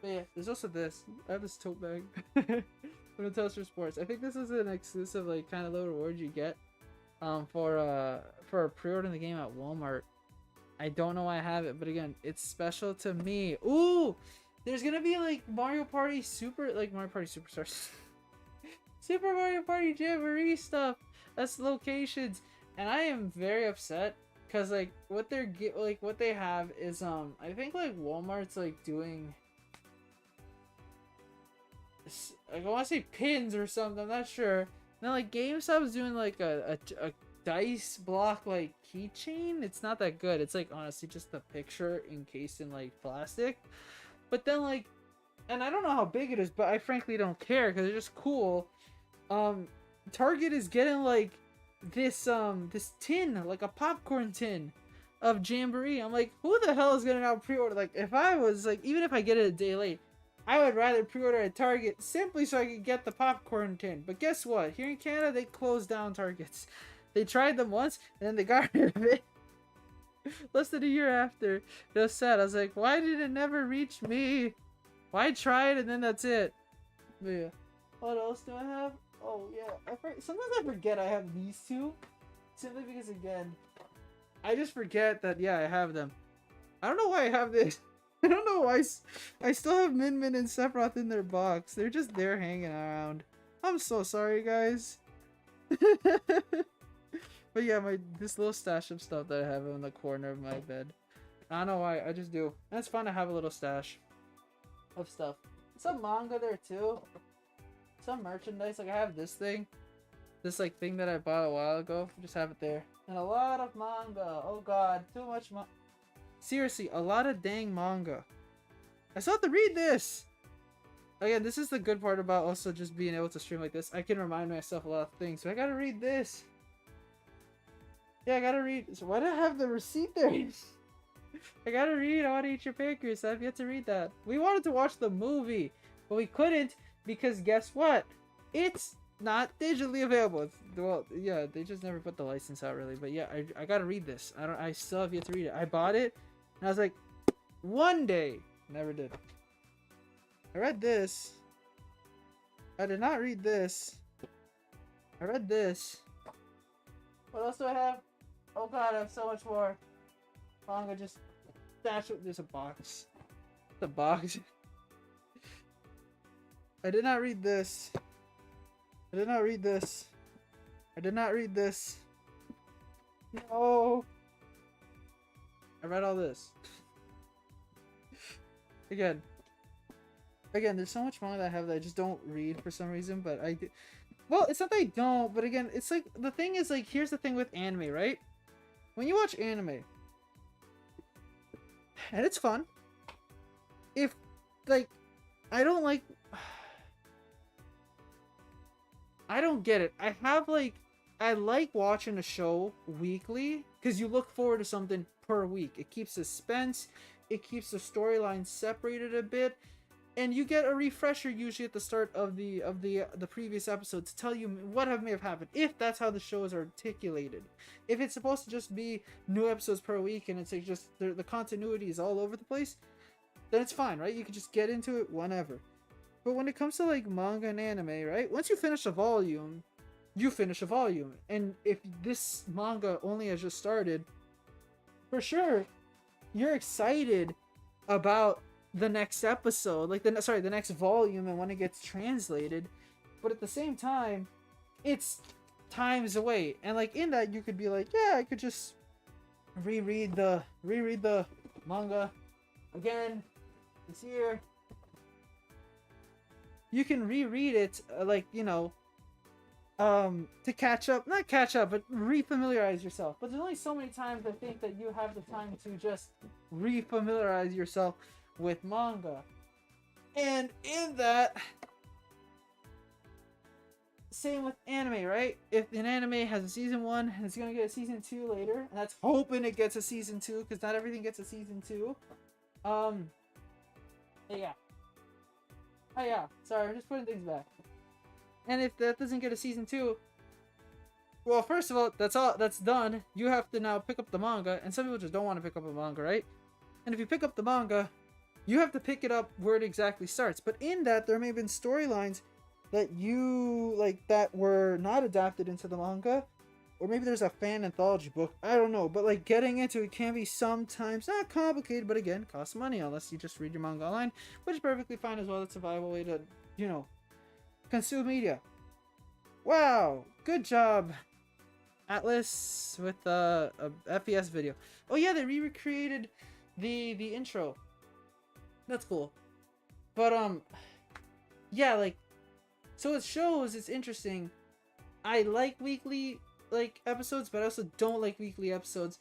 But yeah, there's also this. I have this tote bag from the Toaster Sports. I think this is an exclusive, like, kind of little reward you get for pre-ordering the game at Walmart. I don't know why I have it, but again, it's special to me. Ooh! There's gonna be like Mario Party Superstars, Super Mario Party Jamboree stuff. That's locations, and I am very upset because like what they have is I think like Walmart's like doing like I want to say pins or something. I'm not sure. And then like GameStop's doing like a dice block like keychain. It's not that good. It's like honestly just a picture encased in like plastic. But then like, and I don't know how big it is, but I frankly don't care because it's just cool. Target is getting like this tin, like a popcorn tin of Jamboree. I'm like, who the hell is gonna now pre-order? Like, if I was like, even if I get it a day late, I would rather pre-order at Target simply so I could get the popcorn tin. But guess what? Here in Canada, they closed down Targets. They tried them once and then they got rid of it. Less than a year after. It was sad. I was like, why did it never reach me? Why try it and then that's it? But yeah. What else do I have? Oh yeah. Sometimes I forget I have these two. Simply because again, I just forget that yeah, I have them. I don't know why I have this. I don't know why I still have Min Min and Sephiroth in their box. They're just there hanging around. I'm so sorry guys. But yeah, this little stash of stuff that I have in the corner of my bed. I don't know why, I just do. And it's fun to have a little stash of stuff. Some manga there too. Some merchandise, like I have this thing. This like thing that I bought a while ago. Just have it there. And a lot of manga. Oh god, too much manga. Seriously, a lot of dang manga. I still have to read this! Again, this is the good part about also just being able to stream like this. I can remind myself a lot of things. So I gotta read this. Yeah, I gotta read. So why do I have the receipt there? I gotta read. I want to eat your pancreas. I have yet to read that. We wanted to watch the movie, but we couldn't because guess what? It's not digitally available. Well, yeah, they just never put the license out really. But yeah, I gotta read this. I still have yet to read it. I bought it, and I was like, one day. Never did. I read this. I did not read this. I read this. What else do I have? Oh god, I have so much more. Manga just stash it. There's a box. The box. I did not read this. I did not read this. I did not read this. No. I read all this. Again, there's so much manga that I have that I just don't read for some reason, but I do. Well, it's not that I don't, but again, it's like, the thing is, like, here's the thing with anime, right? When you watch anime, and it's fun, if, like, I don't get it. I like watching a show weekly, because you look forward to something per week. It keeps suspense, it keeps the storyline separated a bit, and you get a refresher usually at the start of the previous episode to tell you what may have happened, if that's how the show is articulated. If it's supposed to just be new episodes per week and it's like just the continuity is all over the place, then it's fine, right? You can just get into it whenever. But when it comes to like manga and anime, right? Once you finish a volume, you finish a volume. And if this manga only has just started, for sure, you're excited about the next episode, like the next volume, and when it gets translated. But at the same time, it's times away, and like in that you could be like, yeah, I could just reread the manga again this year. You can reread it, like, you know, to catch up, not catch up, but refamiliarize yourself. But there's only so many times I think that you have the time to just refamiliarize yourself with manga. And in that, same with anime, right? If an anime has a season 1 and it's gonna get a season 2 later, and that's hoping it gets a season 2, because not everything gets a season 2. Yeah. Oh yeah, sorry, I'm just putting things back. And if that doesn't get a season 2, well, first of all, that's done. You have to now pick up the manga, and some people just don't want to pick up a manga, right? And if you pick up the manga, you have to pick it up where it exactly starts. But in that, there may have been storylines that you like that were not adapted into the manga, or maybe there's a fan anthology book. I don't know, but like getting into it can be sometimes not complicated, but again, costs money unless you just read your manga online, which is perfectly fine as well. It's a viable way to, you know, consume media. Wow, good job, Atlas, with a FES video. Oh yeah, they recreated the intro. That's cool. But yeah, like, so it shows it's interesting. I like weekly like episodes, but I also don't like weekly episodes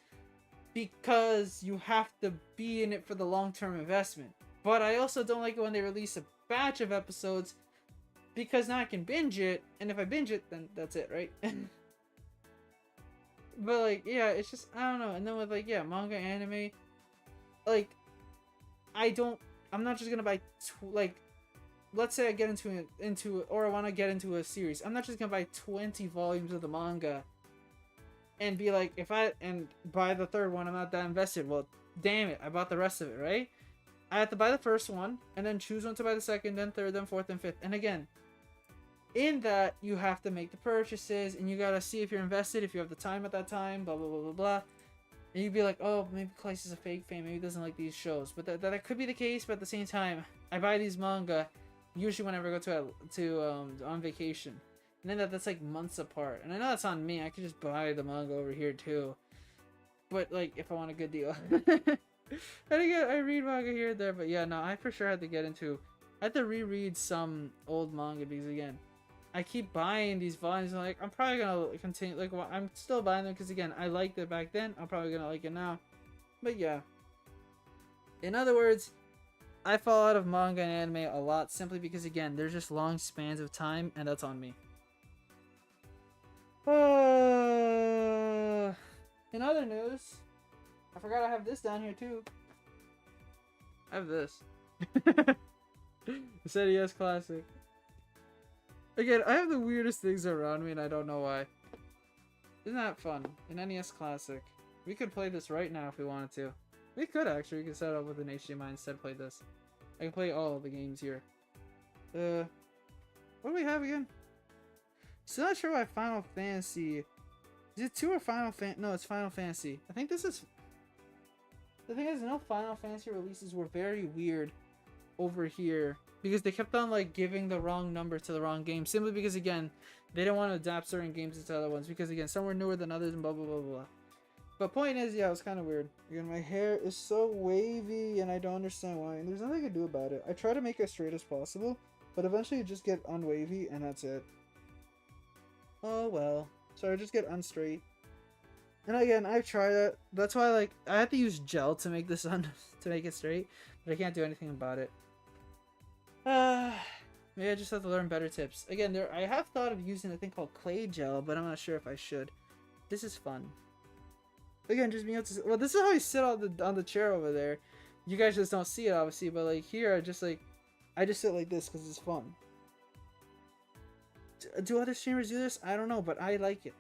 because you have to be in it for the long-term investment. But I also don't like it when they release a batch of episodes, because now I can binge it, and if I binge it, then that's it, right? But like, yeah, it's just, I don't know. And then with like, yeah, manga, anime, like, I'm not just gonna buy like, let's say I get into or I want to get into a series. I'm not just gonna buy 20 volumes of the manga and be like, and buy the third one, I'm not that invested. Well, damn it, I bought the rest of it, right? I have to buy the first one and then choose when to buy the second, then third, then fourth, then fifth. And again, in that, you have to make the purchases, and you gotta see if you're invested, if you have the time at that time, blah blah blah blah blah. And you'd be like, oh, maybe Claes is a fake fan, maybe he doesn't like these shows. But that could be the case, but at the same time, I buy these manga usually whenever I go on vacation. And then that's like months apart. And I know that's on me, I could just buy the manga over here too. But like, if I want a good deal. And again, I read manga here and there, but yeah, no, I for sure had to reread some old manga, because again, I keep buying these volumes, and like, I'm probably gonna continue, like, well, I'm still buying them because again, I liked it back then, I'm probably gonna like it now. But yeah, in other words, I fall out of manga and anime a lot simply because again, there's just long spans of time, and that's on me. In other news, I forgot I have this down here too. I have this. It's NES Classic. Again, I have the weirdest things around me and I don't know why. Isn't that fun? An NES Classic. We could play this right now if we wanted to. We could actually. We could set it up with an HDMI instead, play this. I can play all of the games here. What do we have again? Still not sure why Final Fantasy. Is it 2 or Final Fan? No, it's Final Fantasy. I think this is. The thing is, no Final Fantasy releases were very weird over here because they kept on like giving the wrong number to the wrong game, simply because again, they don't want to adapt certain games into other ones because again, some were newer than others and blah blah blah blah. But point is, yeah, it was kind of weird. Again, my hair is so wavy and I don't understand why. And there's nothing I can do about it. I try to make it as straight as possible, but eventually you just get unwavy and that's it. Oh well. So I just get unstraight. And again, I've tried that. That's why, like, I had to use gel to make this to make it straight, but I can't do anything about it. Maybe I just have to learn better tips. Again, I have thought of using a thing called clay gel, but I'm not sure if I should. This is fun. Again, just being able to. Well, this is how I sit on the chair over there. You guys just don't see it, obviously, but like here, I just sit like this because it's fun. Do other streamers do this? I don't know, but I like it.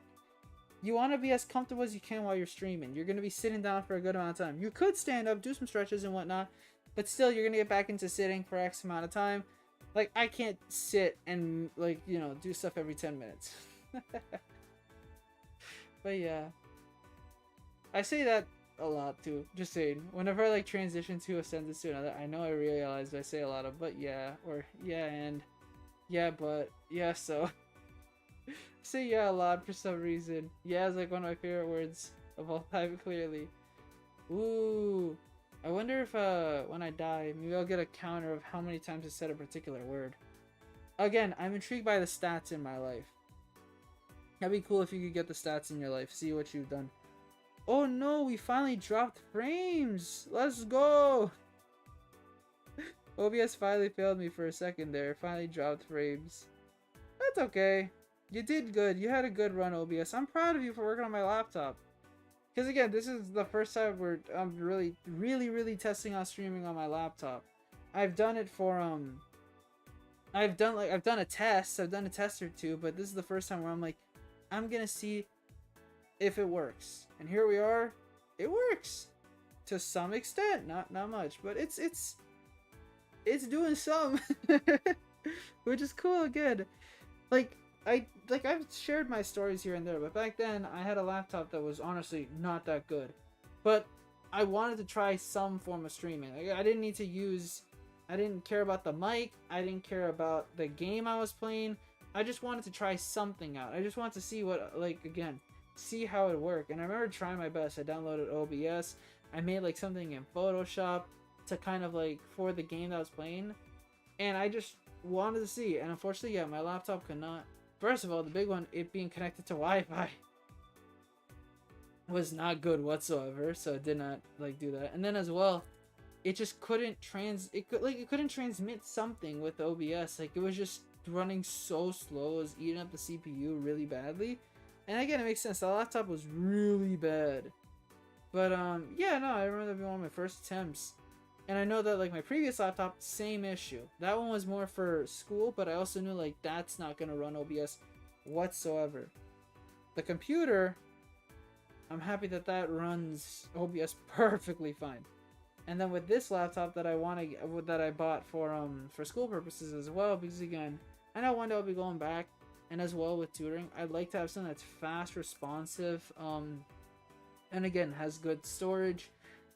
You want to be as comfortable as you can while you're streaming. You're going to be sitting down for a good amount of time. You could stand up, do some stretches and whatnot, but still you're going to get back into sitting for X amount of time. Like, I can't sit and, like, you know, do stuff every 10 minutes. But yeah. I say that a lot too. Just saying. Whenever I, like, transition to a sentence to another, I know I realize I say a lot of but yeah, or yeah and, yeah but, yeah so. Say yeah a lot for some reason. Yeah is like one of my favorite words of all time, clearly. Ooh. I wonder if when I die, maybe I'll get a counter of how many times I said a particular word. Again, I'm intrigued by the stats in my life. That'd be cool if you could get the stats in your life, see what you've done. Oh no, we finally dropped frames! Let's go! OBS finally failed me for a second there. Finally dropped frames. That's okay. You did good. You had a good run, OBS. I'm proud of you for working on my laptop. Because again, this is the first time I'm really testing out streaming on my laptop. I've done it for I've done a test. I've done a test or two, but this is the first time where I'm like, I'm gonna see if it works. And here we are. It works to some extent, not much, but it's doing some, which is cool. Good. I've shared my stories here and there, but back then I had a laptop that was honestly not that good. But I wanted to try some form of streaming. Like, I didn't care about the mic. I didn't care about the game I was playing. I just wanted to try something out. I just wanted to see see how it worked. And I remember trying my best. I downloaded OBS. I made like something in Photoshop to kind of like for the game that I was playing. And I just wanted to see. And unfortunately, yeah, my laptop could not. First of all, the big one, it being connected to Wi-Fi, was not good whatsoever. So it did not like do that. And then as well, it just couldn't it couldn't transmit something with OBS. Like, it was just running so slow. It was eating up the CPU really badly. And again, it makes sense. The laptop was really bad. But yeah, no, I remember that being one of my first attempts. And I know that like my previous laptop, same issue. That one was more for school, but I also knew like that's not gonna run OBS whatsoever. The computer, I'm happy that that runs OBS perfectly fine. And then with this laptop that I bought for school purposes as well, because again, I know one day I'll be going back, and as well with tutoring, I'd like to have something that's fast, responsive, and again has good storage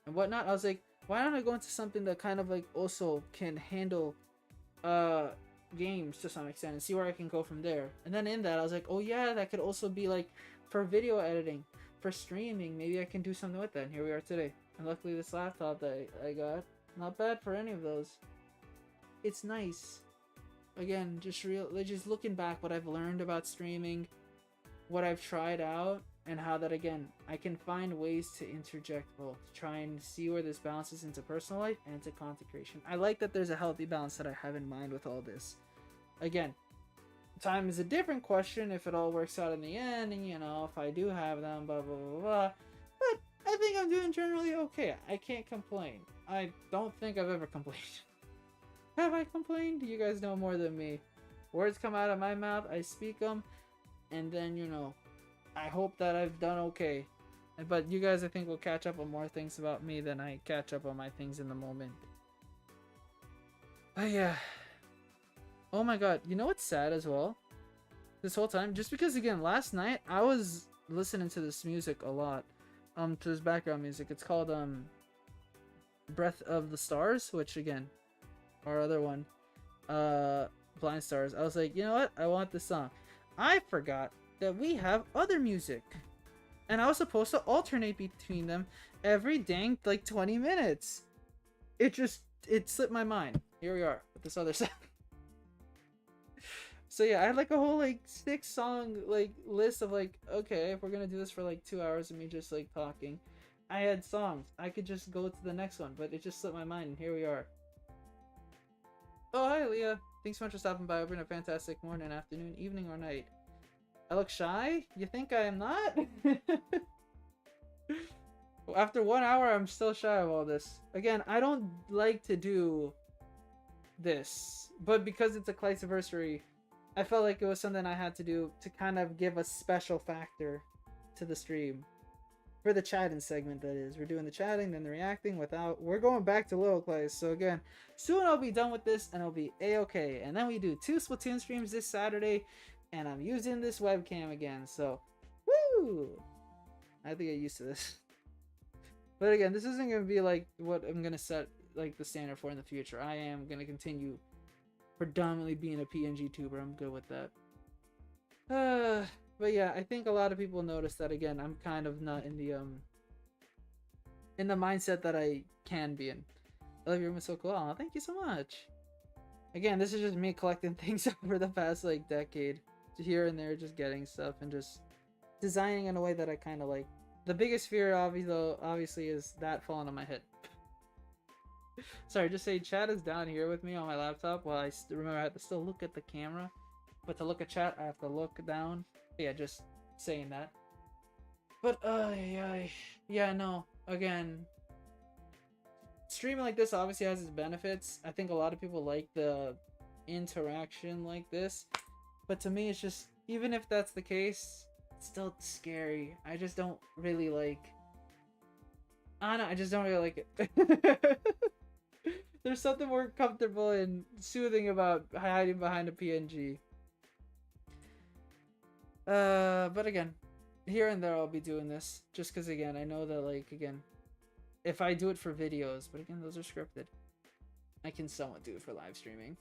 and whatnot. I was like, why don't I go into something that kind of like also can handle games to some extent and see where I can go from there. And then in that I was like, oh yeah, that could also be like for video editing, for streaming. Maybe I can do something with that. And here we are today. And luckily this laptop that I got, not bad for any of those. It's nice. Again, just looking back, what I've learned about streaming, what I've tried out, and how that again I can find ways to interject both, to try and see where this balances into personal life and into content creation. I like that there's a healthy balance that I have in mind with all this. Again, time is a different question if it all works out in the end, and you know, if I do have them, blah blah blah blah. But I think I'm doing generally okay. I can't complain. I don't think I've ever complained. Have I complained? You guys know more than me. Words come out of my mouth, I speak them, and then, you know, I hope that I've done okay. But you guys, I think, will catch up on more things about me than I catch up on my things in the moment. But yeah. Oh my god, you know what's sad as well? This whole time, just because again, last night I was listening to this music a lot. To this background music. It's called Breath of the Stars, which again, our other one, Blind Stars. I was like, you know what? I want this song. I forgot that we have other music, and I was supposed to alternate between them every dang like 20 minutes. It slipped my mind. Here we are with this other song. So yeah, I had like a whole like 6-song like list of like, okay, if we're gonna do this for like 2 hours of me just like talking, I had songs. I could just go to the next one, but it just slipped my mind, and here we are. Oh, hi Leah. Thanks so much for stopping by. Hope you're having a fantastic morning, afternoon, evening, or night. I look shy? You think I am not? After 1 hour, I'm still shy of all this. Again, I don't like to do this, but because it's a CLAESAVERSARY, I felt like it was something I had to do to kind of give a special factor to the stream. For the chatting segment, that is. We're doing the chatting, then the reacting we're going back to Little Claes. So again, soon I'll be done with this and it'll be a-okay. And then we do 2 Splatoon streams this Saturday, and I'm using this webcam again. So, woo! I think I get used to this. But again, this isn't going to be like what I'm going to set like the standard for in the future. I am going to continue predominantly being a PNG tuber. I'm good with that. But yeah, I think a lot of people notice that again, I'm kind of not in the in the mindset that I can be in. I love your room, is so cool. Aw, thank you so much. Again, this is just me collecting things over the past like decade, here and there, just getting stuff and just designing in a way that I kind of like. The biggest fear, obviously, is that falling on my head. Sorry, just say chat is down here with me on my laptop. While I remember I have to still look at the camera, but to look at chat, I have to look down. But yeah, just saying that. But yeah, no. Again, streaming like this obviously has its benefits. I think a lot of people like the interaction like this, but to me, it's just, even if that's the case, it's still scary. I just don't really like. I don't know. I just don't really like it. There's something more comfortable and soothing about hiding behind a PNG. But again, here and there I'll be doing this just because, again, I know that, like, again, if I do it for videos, but again, those are scripted, I can somewhat do it for live streaming.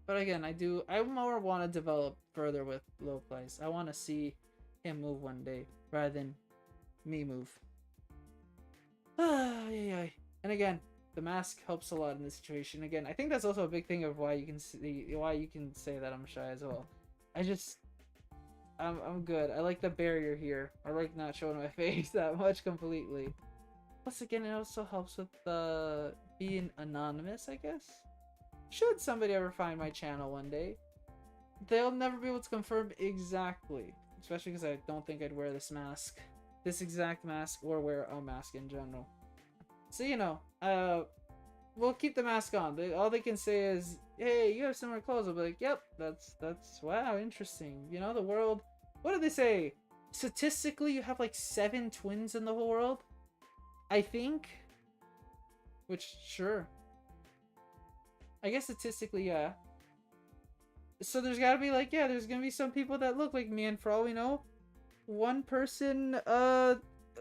But again, I more want to develop further with Claes. I want to see him move one day rather than me move. And again, the mask helps a lot in this situation. Again, I think that's also a big thing of why you can say that I'm shy as well. I'm good. I like the barrier here. I like not showing my face that much completely. Plus, again, it also helps with being anonymous, I guess. Should somebody ever find my channel one day, they'll never be able to confirm exactly. Especially because I don't think I'd wear this mask. This exact mask, or wear a mask in general. So, you know, we'll keep the mask on. All they can say is, hey, you have similar clothes. I'll be like, yep, that's wow, interesting. You know, the world, what do they say? Statistically, you have like 7 twins in the whole world, I think. Which, sure. I guess statistically, yeah. So there's gotta be like, yeah, there's gonna be some people that look like me, and for all we know, one person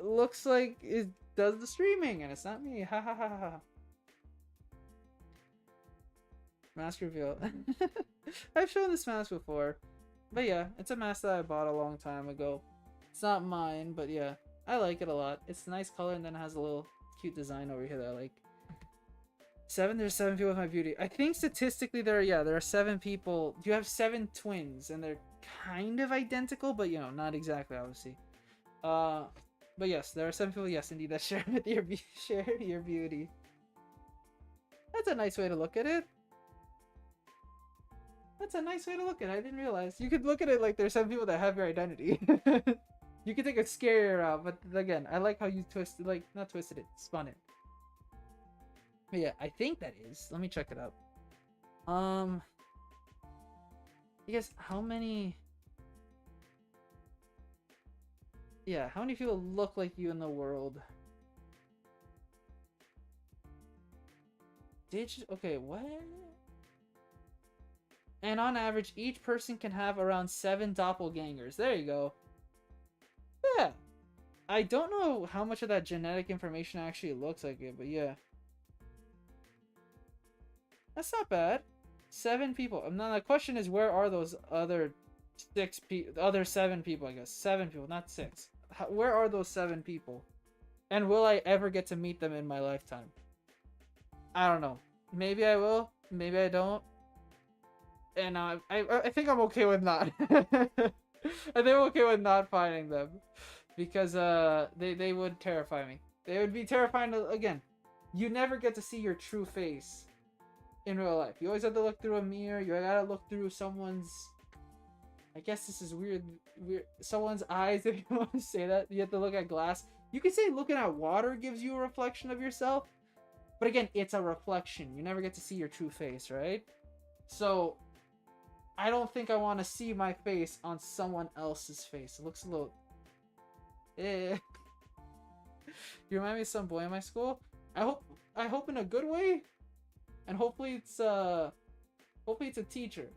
looks like it does the streaming, and it's not me. Ha ha ha ha. Mask reveal. I've shown this mask before, but yeah, it's a mask that I bought a long time ago. It's not mine, but yeah, I like it a lot. It's a nice color, and then it has a little cute design over here that I like. There's 7 people with my beauty. I think statistically there are 7 people. You have 7 twins, and they're kind of identical, but you know, not exactly, obviously. But yes, there are 7 people, yes, indeed, that share your beauty. That's a nice way to look at it. That's a nice way to look at it. I didn't realize. You could look at it like there's 7 people that have your identity. You could take a scarier route, but again, I like how you twisted, like, not twisted it, spun it. But yeah, I think that is. Let me check it out. I guess how many... Yeah, how many people look like you in the world? Okay, what? And on average, each person can have around 7 doppelgangers. There you go. Yeah. I don't know how much of that genetic information actually looks like it, but yeah. That's not bad. 7 people. The question is, where are those other 7 people, I guess. 7 people, not 6. Where are those 7 people? And will I ever get to meet them in my lifetime? I don't know. Maybe I will. Maybe I don't. And I think I'm okay with not. I think I'm okay with not finding them. Because they would terrify me. They would be terrifying again. You never get to see your true face in real life. You always have to look through a mirror. You gotta look through someone's... I guess this is weird. Someone's eyes, if you want to say that. You have to look at glass. You could say looking at water gives you a reflection of yourself. But again, it's a reflection. You never get to see your true face, right? So, I don't think I want to see my face on someone else's face. It looks a little... You remind me of some boy in my school. I hope in a good way. And hopefully it's a teacher.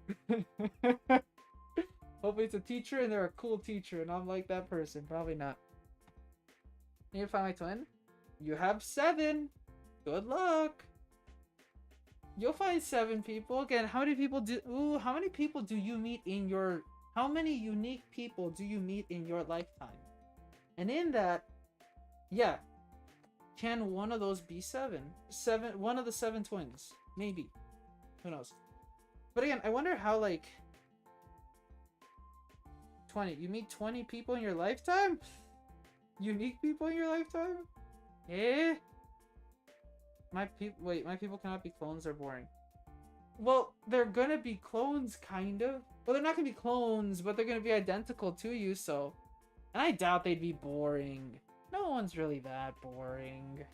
Hopefully it's a teacher and they're a cool teacher and I'm like that person. Probably not. Need to find my twin? You have 7. Good luck. You'll find 7 people. Again, how many people do you meet in your... How many unique people do you meet in your lifetime? And in that, yeah, Can one of those be seven? One of the seven twins. Maybe. Who knows? But again, I wonder how, like... 20. You meet 20 people in your lifetime? Unique people in your lifetime? Eh? My people cannot be clones, they're boring. Well, they're gonna be clones, kind of. Well, they're not gonna be clones, but they're gonna be identical to you, so... And I doubt they'd be boring. No one's really that boring.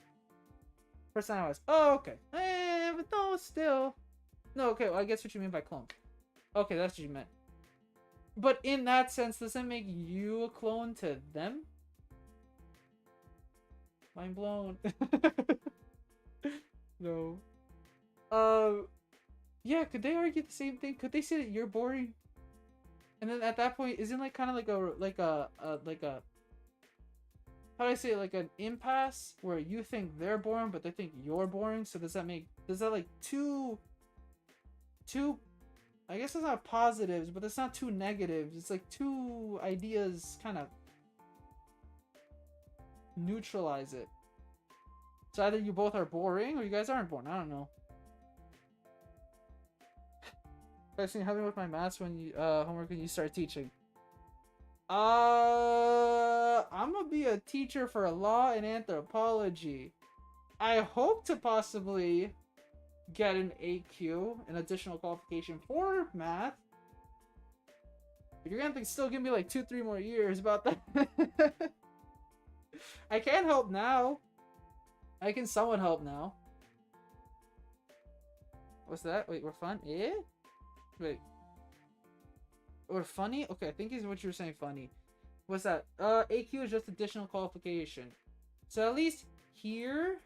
First time I was... Oh, okay. But no, still... No, okay, well, I guess what you mean by clone. Okay, that's what you meant. But in that sense, does that make you a clone to them? Mind blown. No. Yeah, could they argue the same thing? Could they say that you're boring? And then at that point, isn't like kind of like a how do I say it? Like an impasse where you think they're boring, but they think you're boring. So does that like two? I guess it's not positives, but it's not two negatives. It's like two ideas kind of neutralize it. So either you both are boring or you guys aren't boring. I don't know. Actually, help me with my maths when you homework when you start teaching. I'm gonna be a teacher for law and anthropology. I hope to possibly get an AQ, an additional qualification for math. But you're gonna still give me like 2-3 more years about that. I can't help now. I can somewhat help now. What's that? Wait, we're fun? Eh? Wait. We're funny? Okay, I think is what you were saying, funny. What's that? AQ is just additional qualification. So at least here,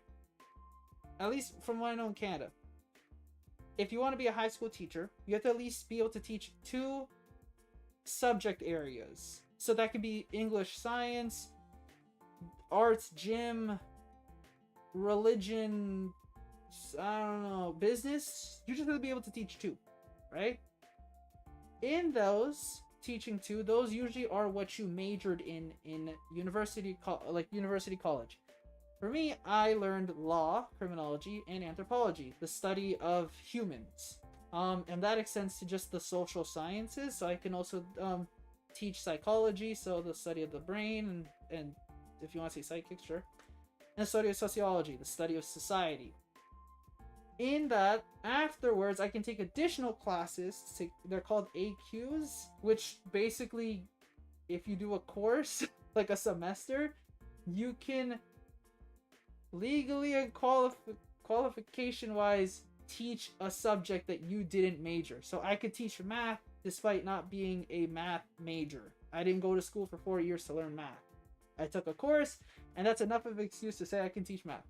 at least from what I know in Canada, if you want to be a high school teacher, you have to at least be able to teach 2 subject areas. So that could be English, science, arts, gym, religion, I don't know, business. You just have to be able to teach 2, right? In those, teaching 2, those usually are what you majored in university college. For me, I learned law, criminology, and anthropology, the study of humans. And that extends to just the social sciences, so I can also teach psychology, so the study of the brain, and if you want to say psychic, sure. And the study of sociology, the study of society. In that, afterwards, I can take additional classes. They're called AQs, which basically, if you do a course, like a semester, you can legally and qualification-wise teach a subject that you didn't major. So I could teach math despite not being a math major. I didn't go to school for 4 years to learn math. I took a course, and that's enough of an excuse to say I can teach math.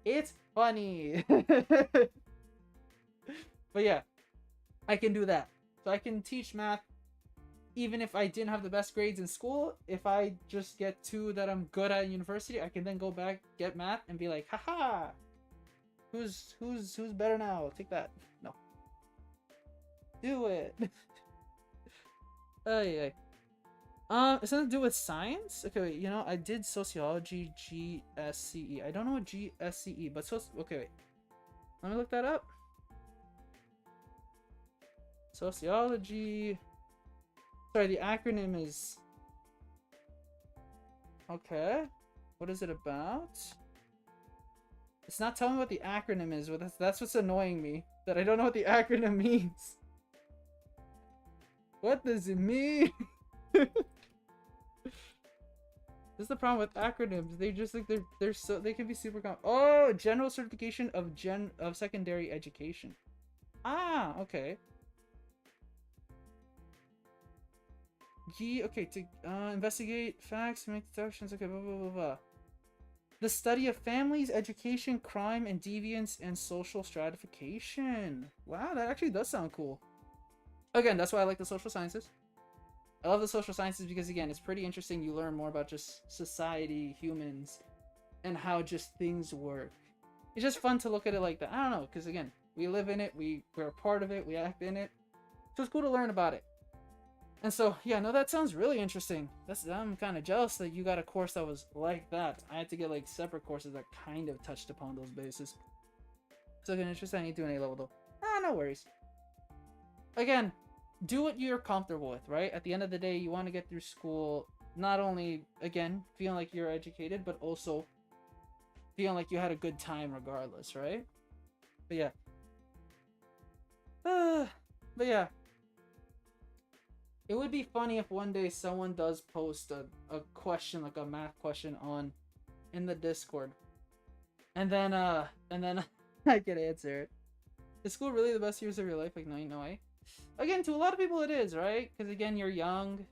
It's funny. But yeah, I can do that. So I can teach math even if I didn't have the best grades in school. If I just get 2 that I'm good at in university, I can then go back, get math, and be like, haha, who's better now? Take that. No. Do it. Ay. It's something to do with science? Okay, wait, you know, I did sociology, GSCE. I don't know what GSCE, but okay, wait. Let me look that up. Sociology. Sorry, the acronym is... Okay. What is it about? It's not telling me what the acronym is, but that's what's annoying me. That I don't know what the acronym means. What does it mean? This is the problem with acronyms. They just like they're so they can be super Oh, general certification of secondary education. Ah, okay. Okay, to investigate facts, make deductions. Okay, blah blah blah blah. The study of families, education, crime, and deviance, and social stratification. Wow, that actually does sound cool. Again, that's why I like the social sciences. I love the social sciences because, again, it's pretty interesting. You learn more about just society, humans, and how just things work. It's just fun to look at it like that. I don't know, because, again, we live in it, we're a part of it, we act in it. So it's cool to learn about it. And so, yeah, no, that sounds really interesting. I'm kind of jealous that you got a course that was like that. I had to get like separate courses that kind of touched upon those bases. So again, interesting. I need to do an A level though. Ah, no worries. Again, do what you're comfortable with, right? At the end of the day, you want to get through school, not only again feeling like you're educated, but also feeling like you had a good time regardless, right? But yeah. But yeah. It would be funny if one day someone does post a question, like a math question in the Discord. And then I can answer it. Is school really the best years of your life? Like, no way. Again, to a lot of people it is, right? Because again, you're young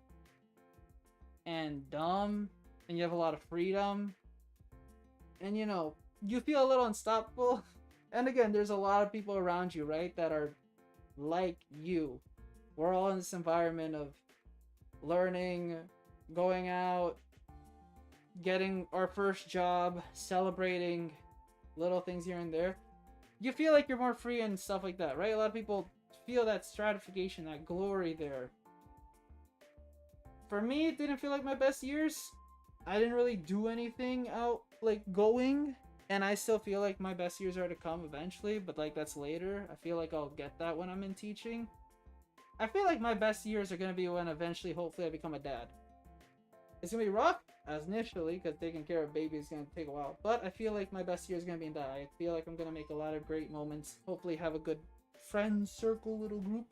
and dumb and you have a lot of freedom. And you know, you feel a little unstoppable. And again, there's a lot of people around you, right, that are like you. We're all in this environment of learning, going out, getting our first job, celebrating little things here and there. You feel like you're more free and stuff like that, right? A lot of people feel that stratification, that glory there. For me, it didn't feel like my best years. I didn't really do anything out, like, going. And I still feel like my best years are to come eventually, but, like, that's later. I feel like I'll get that when I'm in teaching. I feel like my best years are going to be when eventually, hopefully, I become a dad. It's going to be rough, as initially, because taking care of babies is going to take a while. But I feel like my best year is going to be in that. I feel like I'm going to make a lot of great moments. Hopefully have a good friend circle, little group.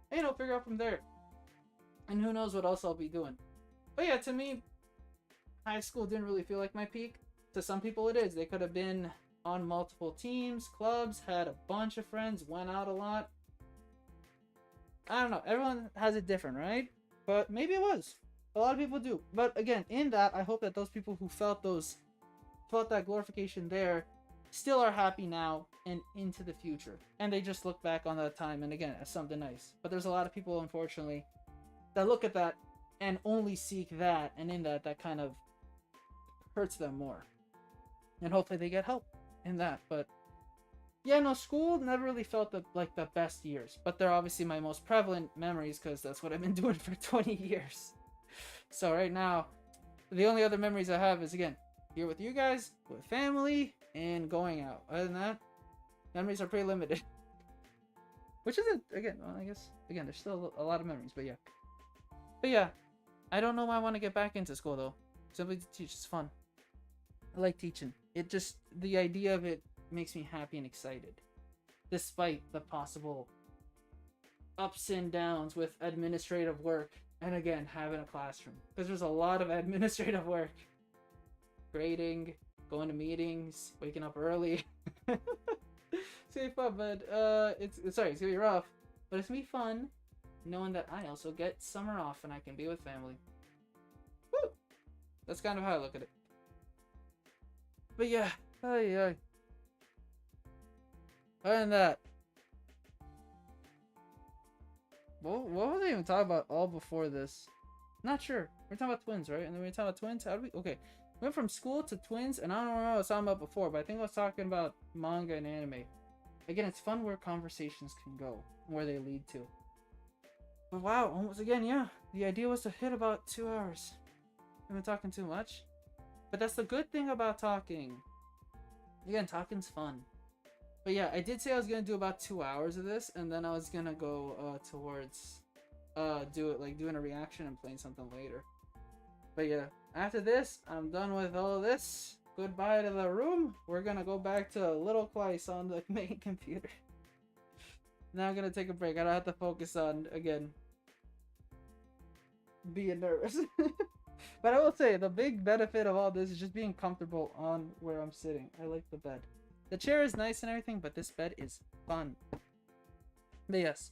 And, you know, figure out from there. And who knows what else I'll be doing. But yeah, to me, high school didn't really feel like my peak. To some people it is. They could have been on multiple teams, clubs, had a bunch of friends, went out a lot. I don't know. Everyone has it different, right? But maybe it was. A lot of people do. But again, in that, I hope that those people who felt that glorification there still are happy now and into the future. And they just look back on that time and again as something nice. But there's a lot of people, unfortunately, that look at that and only seek that, and in that kind of hurts them more. And hopefully they get help in that. But yeah, no, school never really felt like the best years. But they're obviously my most prevalent memories because that's what I've been doing for 20 years. So right now, the only other memories I have is, again, here with you guys, with family, and going out. Other than that, memories are pretty limited. Which isn't, again, well, I guess, again, there's still a lot of memories, but yeah. But yeah, I don't know why I want to get back into school, though. Simply to teach, it's fun. I like teaching. It just, the idea of it makes me happy and excited. Despite the possible ups and downs with administrative work. And again, having a classroom. Because there's a lot of administrative work. Grading, going to meetings, waking up early. It's gonna be fun, but it's gonna be rough. But it's gonna be fun knowing that I also get summer off and I can be with family. Woo! That's kind of how I look at it. But yeah, other than that, what was I even talking about all before this? Not sure. We're talking about twins, right? And then we were talking about twins. How do we? Okay, we went from school to twins, and I don't know what I was talking about before, but I think I was talking about manga and anime. Again, it's fun where conversations can go, where they lead to. But wow, almost again, yeah. The idea was to hit about 2 hours. I've been talking too much, but that's the good thing about talking. Again, talking's fun. But yeah, I did say I was gonna do about 2 hours of this, and then I was gonna go towards doing a reaction and playing something later. But yeah, after this, I'm done with all of this. Goodbye to the room. We're gonna go back to little Claes on the main computer. Now I'm gonna take a break. I don't have to focus on, again, being nervous. But I will say, the big benefit of all this is just being comfortable on where I'm sitting. I like the bed. The chair is nice and everything, but this bed is fun. But yes,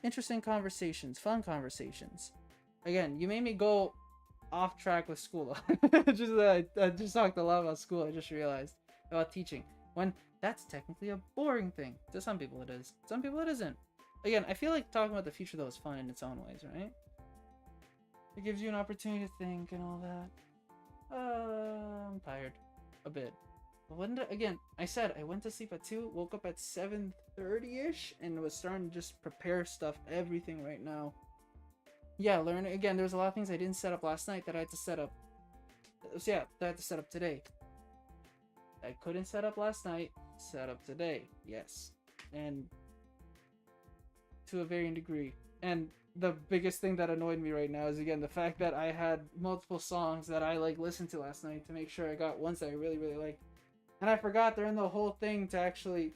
interesting conversations, fun conversations. Again, you made me go off track with school. I just talked a lot about school. I just realized about teaching, when that's technically a boring thing. To some people it is. Some people it isn't. Again, I feel like talking about the future though is fun in its own ways, right? It gives you an opportunity to think and all that. I'm tired a bit. But again, I said I went to sleep at 2, woke up at 7:30ish, and was starting to just prepare stuff, everything right now. yeah, learn again. There's a lot of things I didn't set up last night that I had to set up. So yeah, that I had to set up today. I couldn't set up last night. Set up today. Yes, and to a varying degree. And the biggest thing that annoyed me right now is again the fact that I had multiple songs that I like listened to last night to make sure I got ones that I really really liked, and I forgot during the whole thing to actually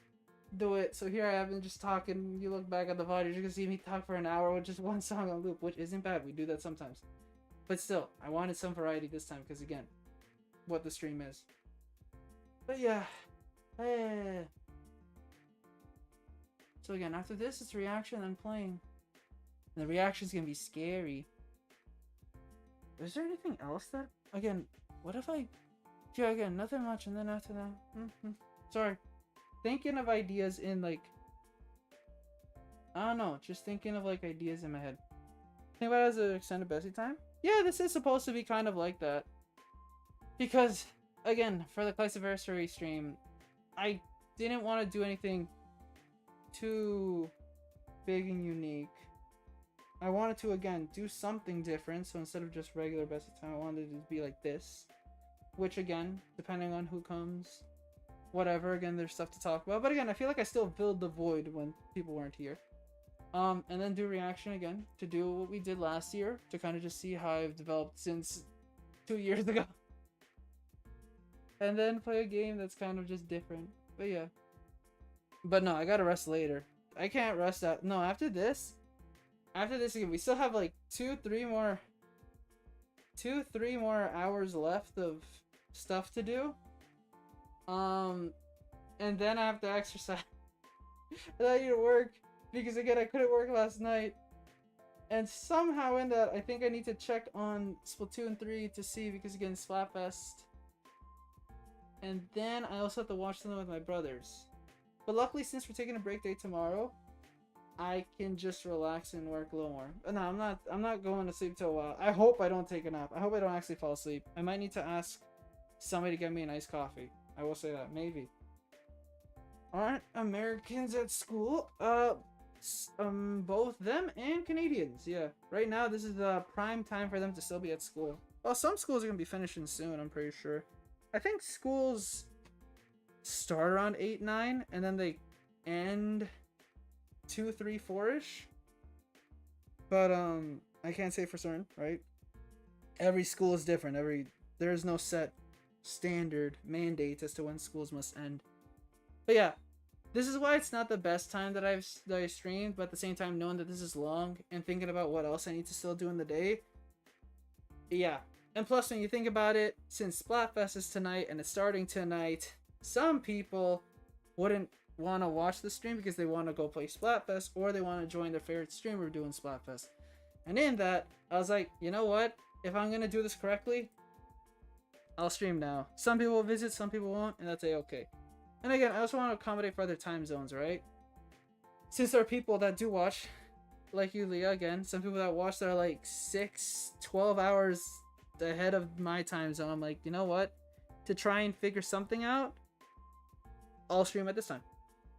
do it. So here I have been just talking. You look back at the VOD, you're gonna see me talk for an hour with just one song on loop, which isn't bad. We do that sometimes, but still, I wanted some variety this time because again, what the stream is. But yeah, so again, after this, it's reaction and playing. And the reaction's gonna be scary. Is there anything else that... Again, what if I... Yeah, again, nothing much, and then after that... Sorry. Thinking of ideas in, like... I don't know, just thinking of, like, ideas in my head. Think about it as an extended Bessie time? Yeah, this is supposed to be kind of like that. Because, again, for the CLAESAVERSARY stream, I didn't want to do anything too big and unique. I wanted to, again, do something different. So instead of just regular Bessie time, I wanted it to be like this. Which, again, depending on who comes, whatever, again, there's stuff to talk about. But again, I feel like I still filled the void when people weren't here. And then do reaction again, to do what we did last year, to kind of just see how I've developed since 2 years ago. And then play a game that's kind of just different. But yeah. But no, I gotta rest later. I can't rest out. No, after this again, we still have like 2-3 more hours left of stuff to do. And then I have to exercise. And I need to work because again I couldn't work last night. And somehow in that I think I need to check on Splatoon 3 to see, because again Splatfest. And then I also have to watch something with my brothers. But luckily, since we're taking a break day tomorrow, I can just relax and work a little more. But no, I'm not going to sleep till a while. I hope I don't take a nap. I hope I don't actually fall asleep. I might need to ask somebody to get me an iced coffee. I will say that, maybe. Aren't Americans at school? Both them and Canadians, yeah. Right now, this is the prime time for them to still be at school. Well, some schools are going to be finishing soon, I'm pretty sure. I think schools start around 8, 9, and then they end 2, 3, 4-ish. But I can't say for certain, right? Every school is different. There is no set standard mandate as to when schools must end. But yeah, this is why it's not the best time that I streamed, but at the same time knowing that this is long and thinking about what else I need to still do in the day. Yeah. And plus, when you think about it, since Splatfest is tonight and it's starting tonight, some people wouldn't want to watch the stream because they want to go play Splatfest, or they want to join their favorite streamer doing Splatfest. And in that, I was like, you know what? If I'm going to do this correctly, I'll stream now. Some people will visit, some people won't, and that's okay. And again, I also want to accommodate for other time zones, right? Since there are people that do watch, like you, Leah, again, some people that watch that are like 6, 12 hours ahead of my time zone. I'm like, you know what? To try and figure something out, I'll stream at this time.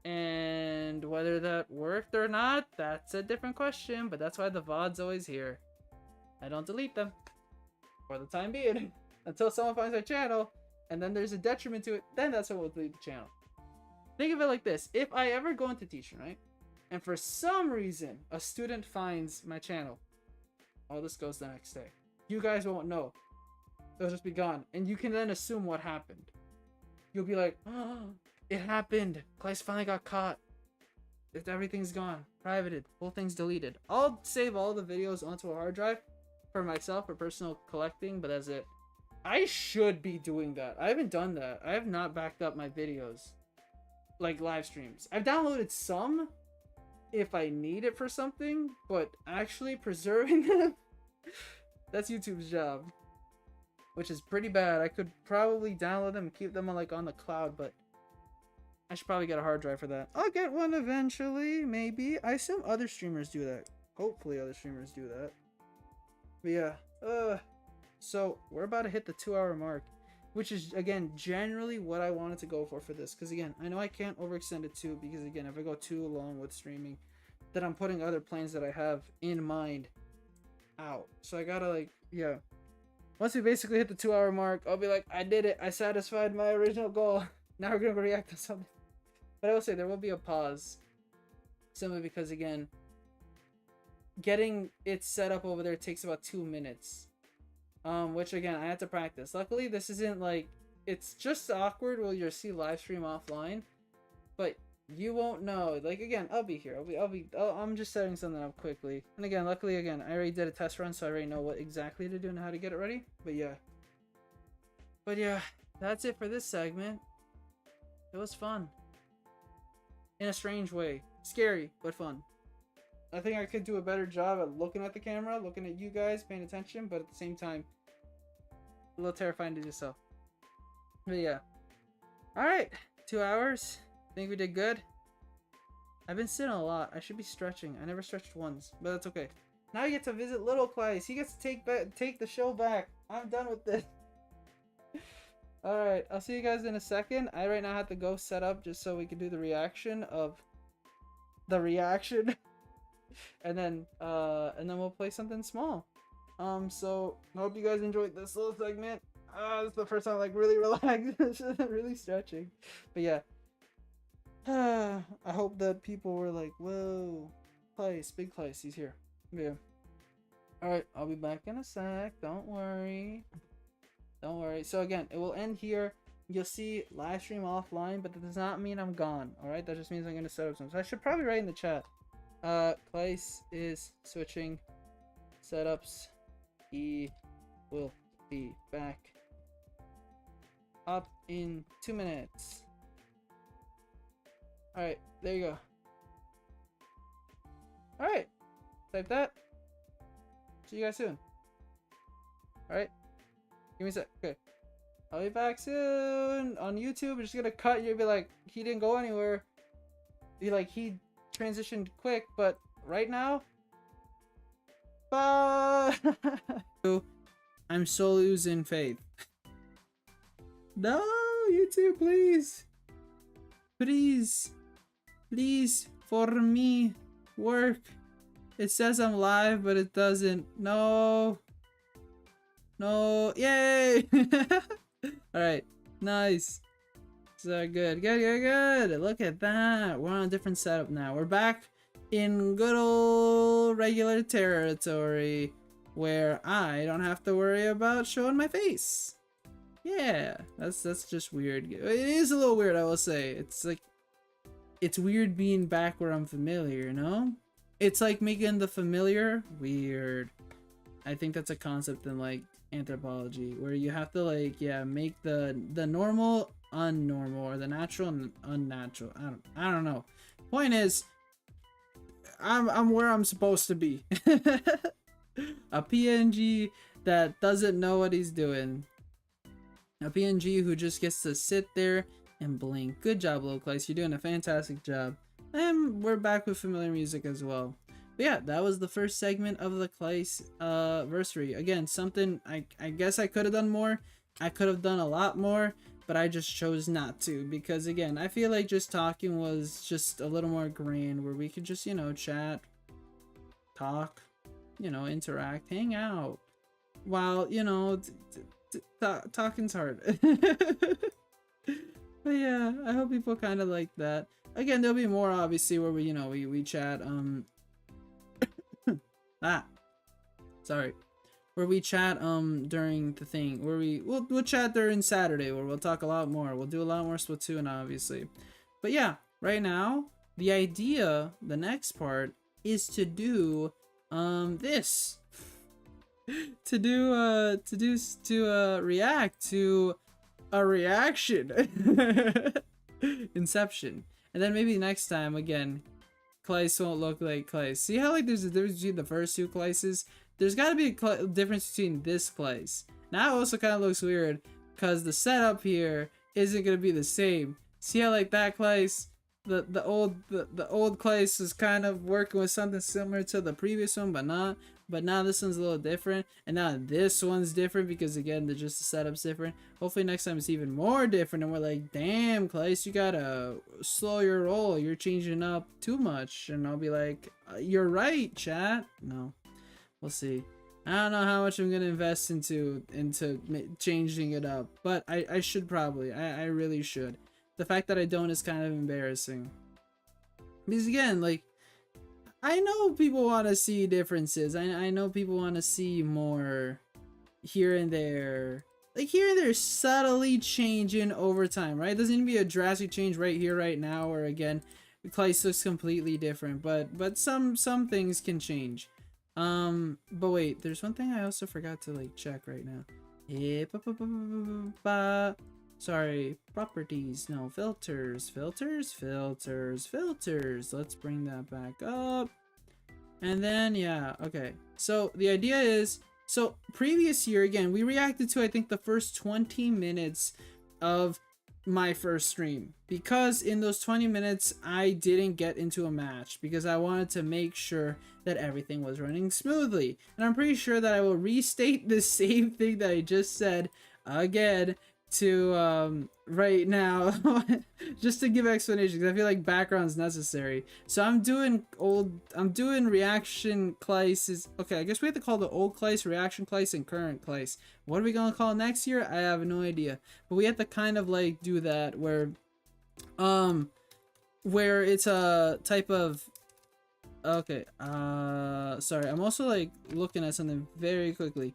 And whether that worked or not, that's a different question, but that's why the VOD's always here. I don't delete them for the time being until someone finds my channel, and then there's a detriment to it, then that's when we'll delete the channel. Think of it like this: if I ever go into teaching, right, and for some reason a student finds my channel, all this goes the next day. You guys won't know. It'll just be gone, and you can then assume what happened. You'll be like, oh, it happened. Claes finally got caught. Everything's gone. Privated. Whole thing's deleted. I'll save all the videos onto a hard drive for myself for personal collecting, but that's it. I should be doing that. I haven't done that. I have not backed up my videos. Like live streams. I've downloaded some if I need it for something, but actually preserving them, that's YouTube's job. Which is pretty bad. I could probably download them and keep them on the cloud, but I should probably get a hard drive for that. I'll get one eventually, maybe. I assume other streamers do that. Hopefully other streamers do that. But yeah, so we're about to hit the 2-hour mark, which is, again, generally what I wanted to go for this. Because, again, I know I can't overextend it too, because, again, if I go too long with streaming, then I'm putting other plans that I have in mind out. So I gotta like, yeah. Once we basically hit the 2-hour mark, I'll be like, I did it. I satisfied my original goal. Now we're gonna go react to something. But I will say there will be a pause. Simply because, again, getting it set up over there takes about 2 minutes. Which again, I had to practice. Luckily, this isn't like, it's just awkward while you'll see live stream offline, but you won't know. Like, again, I'll be here. I'm just setting something up quickly. And again, luckily, again, I already did a test run, so I already know what exactly to do and how to get it ready. But yeah, that's it for this segment. It was fun. In a strange way. Scary, but fun. I think I could do a better job at looking at the camera, looking at you guys, paying attention, but at the same time, a little terrifying to do so. But yeah. Alright, 2 hours. Think we did good? I've been sitting a lot. I should be stretching. I never stretched once, but that's okay. Now you get to visit little Claes. He gets to take the show back. I'm done with this. Alright, I'll see you guys in a second. I right now have to go set up just so we can do the reaction of the reaction. and then we'll play something small. So I hope you guys enjoyed this little segment. This is the first time like really relaxed, really stretching. But yeah. I hope that people were like, whoa, Claes, big Claes, he's here. Yeah. Alright, I'll be back in a sec. Don't worry. Don't worry. So again, it will end here. You'll see live stream offline, but that does not mean I'm gone. Alright, that just means I'm gonna set up something. So I should probably write in the chat. Claes is switching setups. He will be back up in 2 minutes. Alright, there you go. Alright, type that. See you guys soon. Alright, give me a sec. Okay, I'll be back soon on YouTube. I'm just gonna cut. You'll be like, he didn't go anywhere. Be like, he transitioned quick, but right now, bye. I'm so losing faith. No, YouTube, please. Please, for me, work. It says I'm live, but it doesn't. No, yay. Alright, nice. So good. Look at that. We're on a different setup now. We're back in good old regular territory where I don't have to worry about showing my face. Yeah, that's just weird. It is a little weird, I will say. It's like, it's weird being back where I'm familiar, you know? It's like making the familiar weird. I think that's a concept in like anthropology where you have to like, yeah, make the normal unnormal or the natural unnatural. I don't know. Point is, I'm where I'm supposed to be. A PNG that doesn't know what he's doing. A PNG who just gets to sit there and blink. Good job, Little Claes. You're doing a fantastic job. And we're back with familiar music as well. But yeah, that was the first segment of the CLAESAVERSARY. Again, something I guess I could have done more. I could have done a lot more, but I just chose not to because again, I feel like just talking was just a little more grand where we could just, you know, chat, talk, you know, interact, hang out. While, you know, talking's hard. But yeah, I hope people kind of like that. Again, there'll be more obviously where we, you know, we chat where we chat during the thing where we'll chat during Saturday where we'll talk a lot more. We'll do a lot more Splatoon obviously. But yeah, right now the idea, the next part is to do this. to react to a reaction. Inception. And then maybe next time again Claes won't look like Claes. See how like there's a difference between the first two Claeses? There's got to be a difference between this Claes. Now it also kind of looks weird because the setup here isn't going to be the same. See how like that Claes, the old Claes is kind of working with something similar to the previous one, but not. But now this one's a little different, and now this one's different because again, the setup's different. Hopefully next time it's even more different, and we're like, damn, Claes, you gotta slow your roll. You're changing up too much, and I'll be like, you're right, chat. No, we'll see. I don't know how much I'm gonna invest into changing it up, but I should probably. I really should. The fact that I don't is kind of embarrassing. Because again, like, I know people want to see differences. I know people want to see more here and there. Like, here and there subtly changing over time, right? It doesn't need to be a drastic change right here, right now, or again, Claes looks completely different. But some things can change. But wait, there's one thing I also forgot to like check right now. Sorry, properties, no, filters. Let's bring that back up. And then, yeah, okay. So the idea is, so previous year, again, we reacted to, I think, the first 20 minutes of my first stream. Because in those 20 minutes, I didn't get into a match. Because I wanted to make sure that everything was running smoothly. And I'm pretty sure that I will restate the same thing that I just said again to right now just to give explanation, because I feel like background's necessary. So I'm doing reaction Claes. Okay, I guess we have to call the old Claes reaction Claes and current Claes. What are we gonna call next year? I have no idea, but we have to kind of like do that where it's a type of, okay, sorry, I'm also like looking at something very quickly,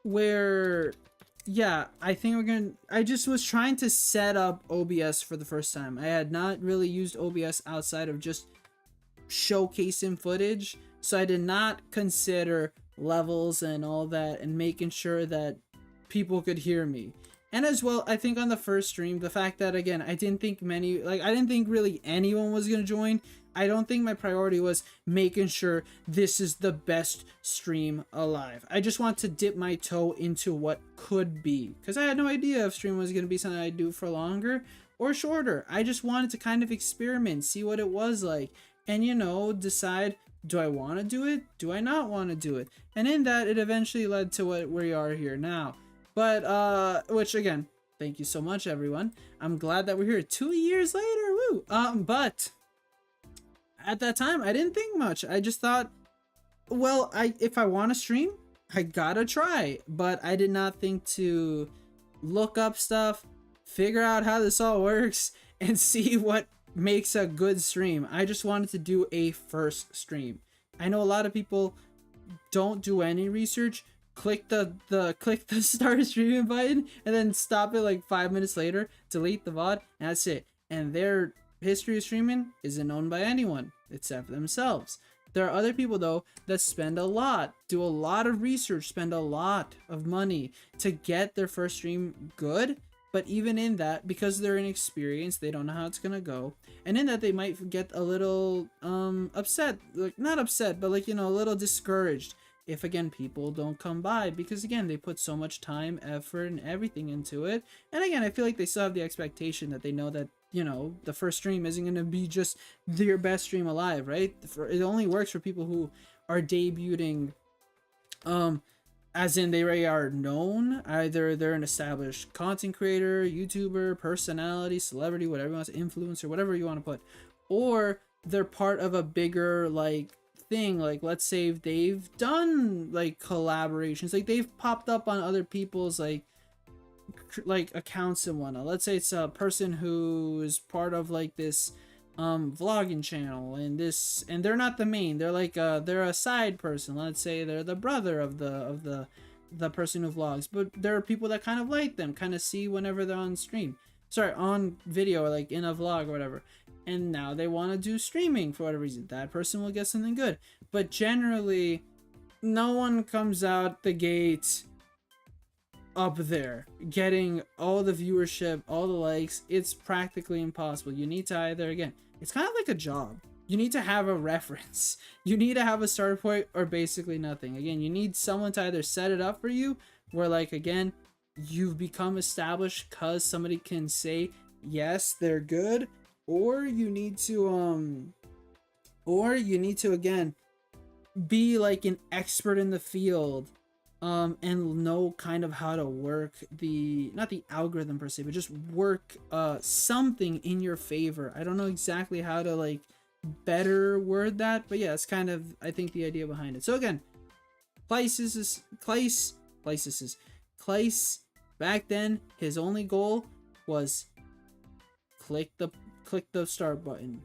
where, yeah, I think we're gonna, I just was trying to set up OBS for the first time. I had not really used OBS outside of just showcasing footage, so I did not consider levels and all that and making sure that people could hear me. And as well, I think on the first stream, the fact that, again, I didn't think really anyone was gonna join. I don't think my priority was making sure this is the best stream alive. I just want to dip my toe into what could be, because I had no idea if stream was going to be something I'd do for longer or shorter. I just wanted to kind of experiment, see what it was like, and, you know, decide, do I want to do it? Do I not want to do it? And in that, it eventually led to what we are here now. But, which, again, thank you so much, everyone. I'm glad that we're here 2 years later, woo! But at that time, I didn't think much. I just thought, well, if I want to stream, I gotta try. But I did not think to look up stuff, figure out how this all works, and see what makes a good stream. I just wanted to do a first stream. I know a lot of people don't do any research, click the start streaming button, and then stop it like 5 minutes later, delete the VOD, and that's it. And their history of streaming isn't known by anyone except for themselves. There are other people though that spend a lot, do a lot of research, spend a lot of money to get their first stream good. But even in that, because they're inexperienced, they don't know how it's gonna go, and in that they might get a little upset, like not upset, but like, you know, a little discouraged if, again, people don't come by, because again, they put so much time, effort, and everything into it. And again, I feel like they still have the expectation that they know that, you know, the first stream isn't going to be just their best stream alive, right? It only works for people who are debuting, as in they already are known. Either they're an established content creator, YouTuber, personality, celebrity, whatever you want to, influencer, whatever you want to put, or they're part of a bigger, like, thing. Like, let's say if they've done like collaborations, like they've popped up on other people's like accounts and whatnot. Let's say it's a person who is part of like this vlogging channel, and they're not the main, they're like they're a side person. Let's say they're the brother of the person who vlogs, but there are people that kind of like them, kind of see whenever they're on stream, sorry, on video, or like in a vlog or whatever, and now they want to do streaming for whatever reason. That person will get something good. But generally, no one comes out the gate up there getting all the viewership, all the likes. It's practically impossible. You need to either, again, it's kind of like a job, you need to have a reference, you need to have a starter point, or basically nothing. Again, you need someone to either set it up for you, where, like, again, you've become established because somebody can say yes, they're good, or you need to again be like an expert in the field, and know kind of how to work not the algorithm per se, but just work something in your favor. I don't know exactly how to like better word that, but yeah, it's kind of, I think, the idea behind it. So again, Claes, back then, his only goal was click the start button,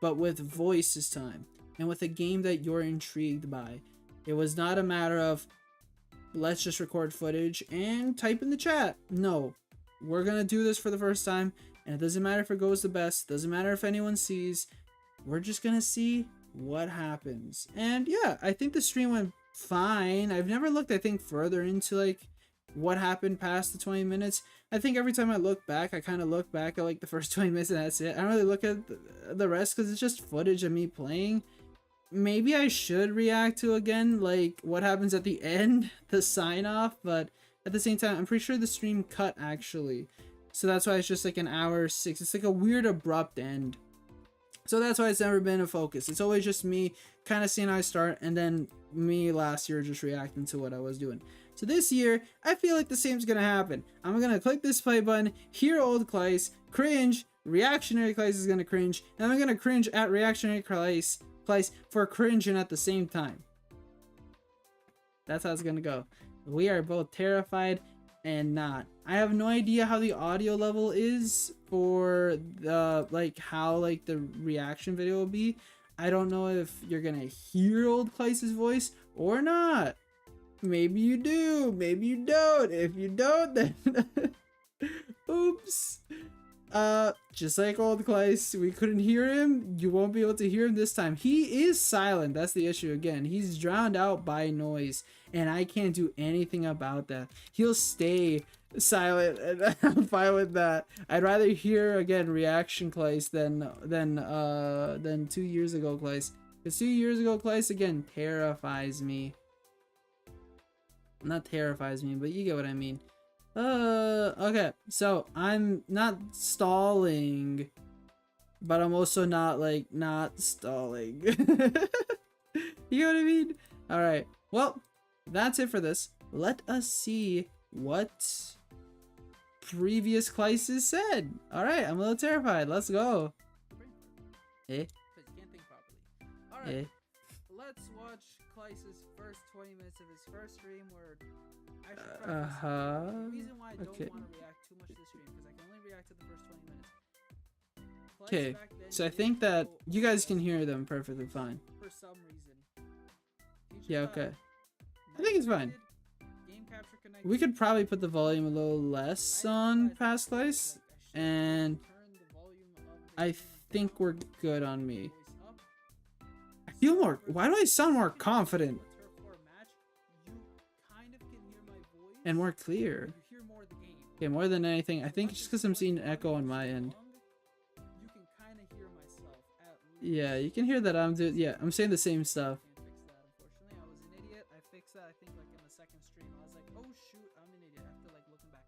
but with voice this time, and with a game that you're intrigued by. It was not a matter of let's just record footage and type in the chat. No, we're gonna do this for the first time, and it doesn't matter if it goes the best, doesn't matter if anyone sees, we're just gonna see what happens. And yeah, I think the stream went fine. I've never looked, I think, further into like what happened past the 20 minutes. I think every time I look back, I kind of look back at like the first 20 minutes and that's it. I don't really look at the rest because it's just footage of me playing. Maybe I should react to again like what happens at the end, the sign off, but at the same time I'm pretty sure the stream cut actually, so that's why it's just like an hour 6. It's like a weird abrupt end, so that's why it's never been a focus. It's always just me kind of seeing how I start, and then me last year just reacting to what I was doing. So this year I feel like the same's gonna happen. I'm gonna click this play button, hear old Claes, cringe, reactionary Claes is gonna cringe, and I'm gonna cringe at reactionary Claes for cringing at the same time. That's how it's gonna go. We are both terrified and not. I have no idea how the audio level is for the like how like the reaction video will be. I don't know if you're gonna hear old Claes' voice or not. Maybe you do, maybe you don't. If you don't, then oops. Just like old Claes, we couldn't hear him. You won't be able to hear him this time. He is silent. That's the issue again. He's drowned out by noise, and I can't do anything about that. He'll stay silent, and I'm fine with that. I'd rather hear again reaction Claes than 2 years ago Claes. Because 2 years ago Claes again terrifies me. Not terrifies me, but you get what I mean. Okay, so I'm not stalling, but I'm also not like not stalling. You know what I mean? All right, well, that's it for this. Let us see what previous Claeses said. All right, I'm a little terrified. Let's go. Eh? All right, let's watch Claes's first 20 minutes of his first stream where the reason why I don't want to react too much to the stream because I can only react to the first 20 minutes. Okay, so I think that you guys can hear them perfectly fine. For some reason. Yeah, okay. I think it's fine. We could probably put the volume a little less on past Claes, and I think we're good on me. I feel more. Why do I sound more confident? And more clear. Okay, more than anything, I think it's just because I'm seeing an echo on my end. Yeah, you can hear that I'm doing. Yeah, I'm saying the same stuff. Unfortunately, I was an idiot. I fixed that. I think like in the second stream, I was like, oh shoot, I'm an idiot. After like looking back,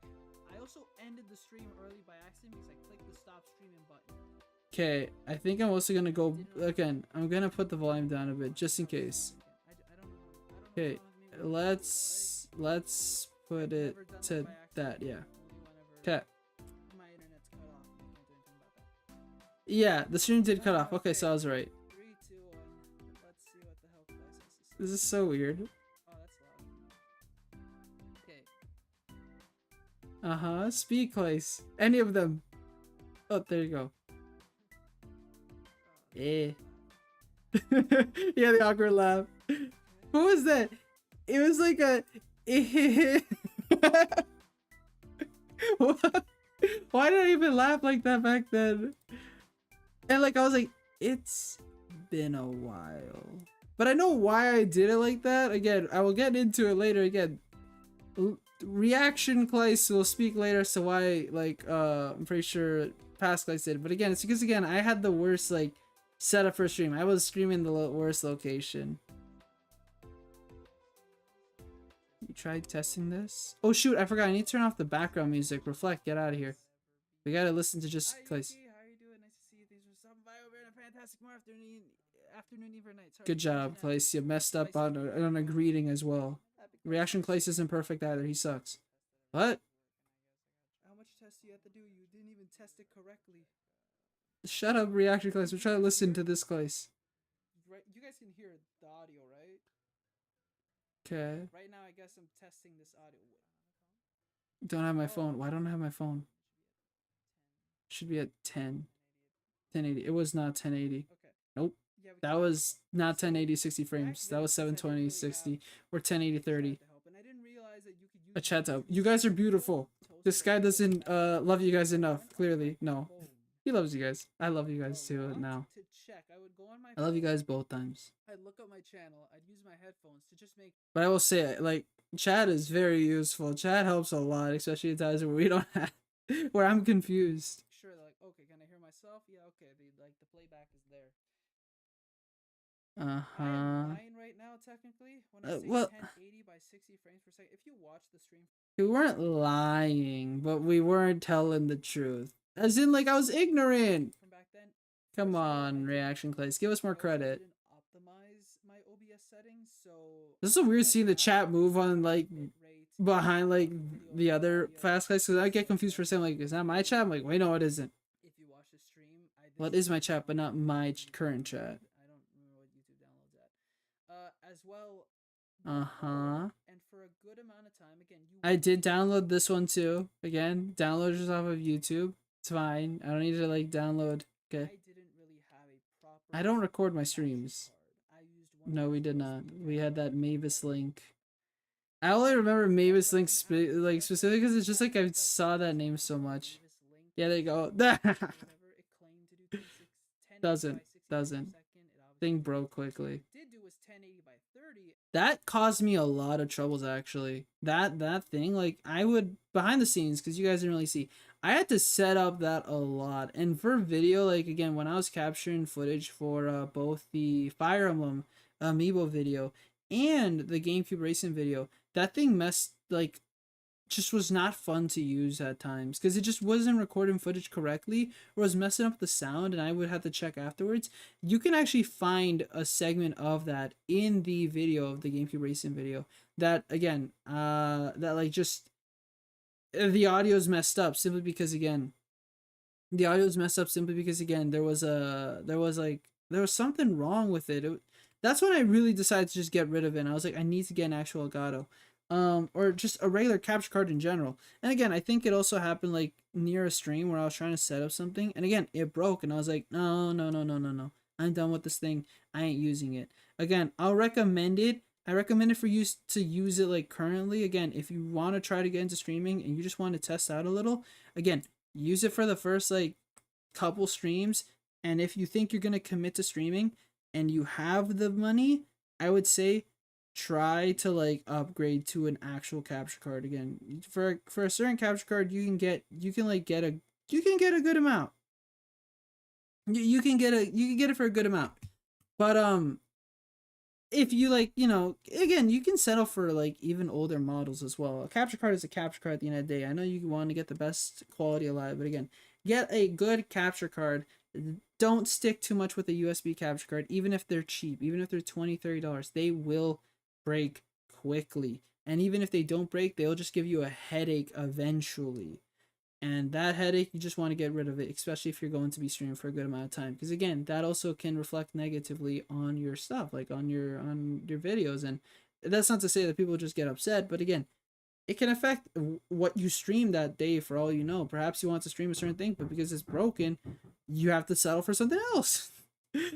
I also ended the stream early by accident because I clicked the stop streaming button. Okay, I think I'm also gonna go again. I'm gonna put the volume down a bit just in case. Okay, let's put it to that, yeah. Okay. Yeah, the stream did cut off. Okay, so I was right. This is so weird. Speak Claes. Any of them. Oh, there you go. Eh. Yeah, the awkward laugh. What was that? It was like a why did I even laugh like that back then? And like I was like, it's been a while. But I know why I did it like that. Again, I will get into it later. Again, reaction Claes will speak later, so why like I'm pretty sure past Claes did. But again, it's because again I had the worst like setup for stream. I was streaming the worst location. You tried testing this? Oh shoot, I forgot. I need to turn off the background music. Reflect, get out of here. We gotta listen to just Claes. How are you doing? Nice to see you. Thanks for stopping by over a fantastic afternoon, evening, night. Sorry. Good job, Claes. You messed up on a greeting as well. Reaction Claes isn't perfect either. He sucks. What? How much test do you have to do? You didn't even test it correctly. Shut up, reaction Claes. We're trying to listen to this Claes. Right, you guys can hear the audio, right? Okay. Right now, I guess I'm testing this audio. Don't have my Oh, phone. Why don't I have my phone? Should be at 10. 1080. It was not 1080. okay. Nope. Yeah, we That can. was not So 1080 60 I frames. That exited was because I didn't 720 really have 60 or 1080 a chat 30. to help, and I didn't realize that you could use A the chat to help. USB You guys are C port beautiful. to host This it as guy a full doesn't Mac. love you guys So I enough. went on my Clearly. No. phone He loves you guys. I love you guys a too lot now. to check. I would go on my I love you phone. guys both times. I'd look up my channel. I'd use my headphones to just make But I will say, like, chat is very useful. Chat helps a lot, especially at times where we don't have, where I'm confused. sure. Like, okay, can I hear myself? Yeah, okay. The playback is there. I am Uh-huh. lying right now, technically, when I say Well, 1080 by 60 frames per second. If you watch the stream we weren't lying, but we weren't telling the truth. As in, like, I was ignorant. from back then, Come first of all, on, reaction Clays. Give us more I also credit. didn't optimize my OBS settings, so This is I so weird don't seeing the have chat move on, like, bit rate behind, like, video the other audio fast Clays. Because I get so confused for a second, like, is that my chat? I'm like, wait, no, it isn't. if you watch the stream, Well, this it is my is chat, but not downloaded my from current YouTube. chat. I don't remember what YouTube downloads at. As well, Uh-huh. and for a good amount of time, again, you I did download this one too. Again, download just off of YouTube. It's fine. I don't need to like download. Okay. I didn't really have a proper I don't record my capture streams. card. I used one No, of we those did USB not. We had that capture Mavis cards. link. I only remember Mavis link That's why I didn't like have specifically because it's just like I because saw that the name reason so why much. Mavis Link Yeah, there you go. whatever it claimed to do 1080 doesn't by 60 frames per doesn't second, it obviously thing didn't. broke So what quickly. it did do was 1080 by 30. That caused me a lot of troubles actually. That thing, like I would behind the scenes because you guys didn't really see. I had to set up that a lot, and for video, like again, when I was capturing footage for both the Fire Emblem amiibo video and the GameCube racing video, that thing messed like just was not fun to use at times because it just wasn't recording footage correctly or was messing up the sound and I would have to check afterwards. You can actually find a segment of that in the video of the GameCube racing video that again that like just the audio's messed up simply because again the audio's messed up simply because again there was something wrong with it. That's when I really decided to just get rid of it and I was like I need to get an actual Elgato or just a regular capture card in general. And again, I think it also happened like near a stream where I was trying to set up something, and again, it broke, and I was like, no, no, no, no, no, no. I'm done with this thing. I ain't using it. Again, I'll recommend it. I recommend it for you to use it like currently. Again, if you want to try to get into streaming and you just want to test out a little, again, use it for the first like couple streams. And if you think you're gonna commit to streaming and you have the money, I would say try to like upgrade to an actual capture card. Again, for a certain capture card you can like get a you can get a good amount. You can get it for a good amount. But if you like, you know, again, you can settle for like even older models as well. A capture card is a capture card at the end of the day. I know you want to get the best quality alive, but again, get a good capture card. Don't stick too much with a USB capture card, even if they're cheap, even if they're $20-$30. They will break quickly. And even if they don't break, they'll just give you a headache eventually. And that headache, you just want to get rid of it, especially if you're going to be streaming for a good amount of time, because again, that also can reflect negatively on your stuff, like on your videos. And that's not to say that people just get upset, but again, it can affect what you stream that day. For all you know, perhaps you want to stream a certain thing, but because it's broken, you have to settle for something else.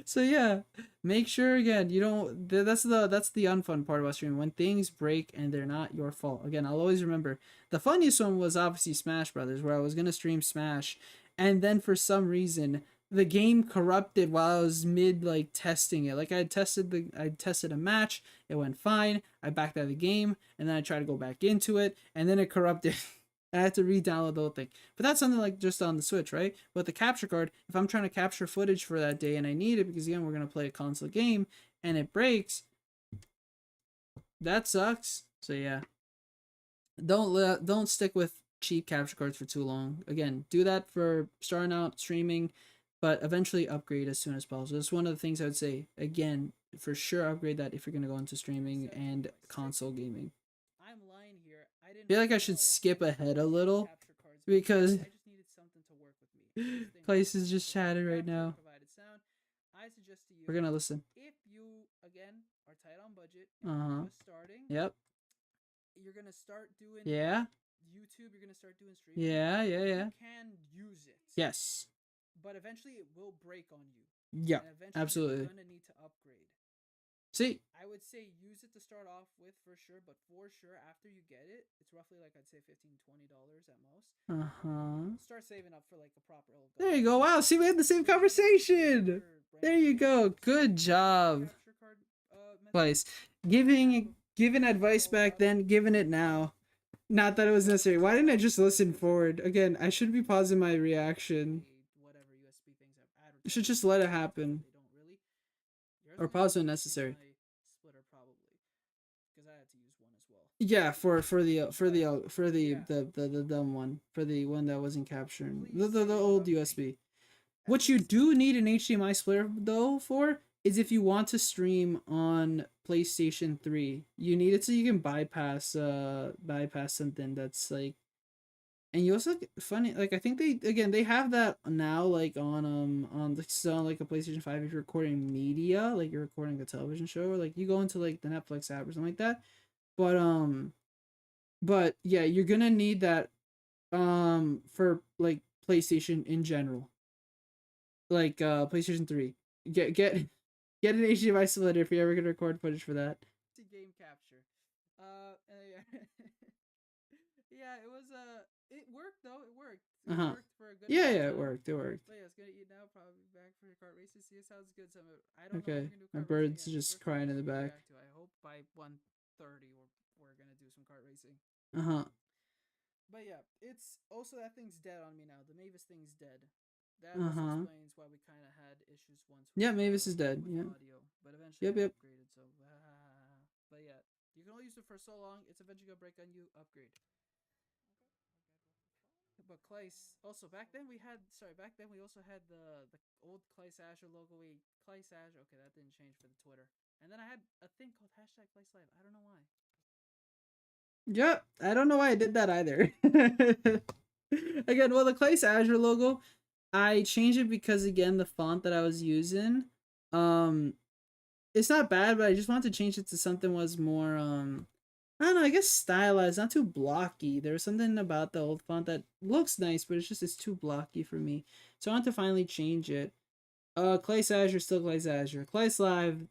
So yeah, make sure again you don't. That's the unfun part about streaming, when things break and they're not your fault. Again, I'll always remember the funniest one was obviously Smash Brothers, where I was gonna stream Smash, and then for some reason the game corrupted while I was mid like testing it. Like I tested a match, it went fine. I backed out of the game, and then I tried to go back into it, and then it corrupted. I had to re-download the whole thing. But that's something like just on the Switch, right? But the capture card, if I'm trying to capture footage for that day and I need it because again we're gonna play a console game and it breaks, that sucks. So yeah, don't stick with cheap capture cards for too long. Again, do that for starting out streaming, but eventually upgrade as soon as possible. That's one of the things I would say. Again, for sure upgrade that if you're gonna go into streaming and console gaming. I'm lying here. I I didn't feel like really I should know skip that ahead a little capture cards break. because I just needed something to work with me. existing Claes is just provided chatting right capture, now. provided sound. I suggest to We're you, gonna listen. if you again are tight on budget and Uh-huh. you're just starting, Yep. you're gonna start doing Yeah. YouTube, you're gonna start doing streaming, Yeah, yeah, you yeah. can use it. Yes. But eventually it will break on you. Yeah. And eventually you're Absolutely. gonna need to upgrade. See? I would say use it to start off with for sure, but for sure after you get it, it's roughly like I'd say $15-$20 at most. Uh-huh. Start saving up for like a proper old There you go. Wow, see, we had the same conversation. There you go. Good job. capture card method. Place. Giving advice back then, giving it now. Not that it was necessary. Why didn't I just listen forward? Again, I should be pausing my reaction. Whatever USB things have I should advertised. just let it happen. They don't really. Yours Or only pause when works necessary. in my splitter probably, because I had to use one as well. Yeah, for the Yeah. the dumb one. For the one that wasn't capturing. Please The save old up. USB. At What you least do need an HDMI splitter though for is if you want to stream on PlayStation 3. You need it so you can bypass something that's like, and you also funny, like I think they have that now, like on the so like a PlayStation 5 if you're recording media, like you're recording a television show, or like you go into like the Netflix app or something like that. But yeah, you're gonna need that for like PlayStation in general, like PlayStation 3. Get an HDMI splitter if you're ever gonna record footage for that. game capture. Yeah, it was it worked though. It worked. It Uh-huh. worked for a good Yeah, amount of yeah, it time. worked. It worked. But yeah, it's gonna eat now. Probably back for your kart races. See, it sounds good. So I don't know if Okay. we're gonna do My kart racing bird's again. It's the just first time crying we in the actually back. react to. I hope by 1:30 we're gonna do some kart racing. Uh-huh. But yeah, it's also that thing's dead on me now. The Mavis thing's dead. That also Uh-huh. explains why we kind of had issues once Yeah, Mavis is dead. with Yeah. audio. But eventually Yep, I yep. upgraded. So, but yeah, you can only use it for so long. It's eventually gonna break on you. Upgrade. But Claes, also back then we had back then we also had the old ClaesAzure logo. ClaesAzure. Okay, that didn't change for the Twitter. And then I had a thing called #ClaesLive. I don't know why. Yep. I don't know why I did that either. Again, well, the ClaesAzure logo, I changed it because again the font that I was using, um, it's not bad, but I just wanted to change it to something was more I don't know, I guess stylized, not too blocky. There was something about the old font that looks nice, but it's too blocky for me. So I want to finally change it. ClaesAzure still ClaesAzure. ClaesLive,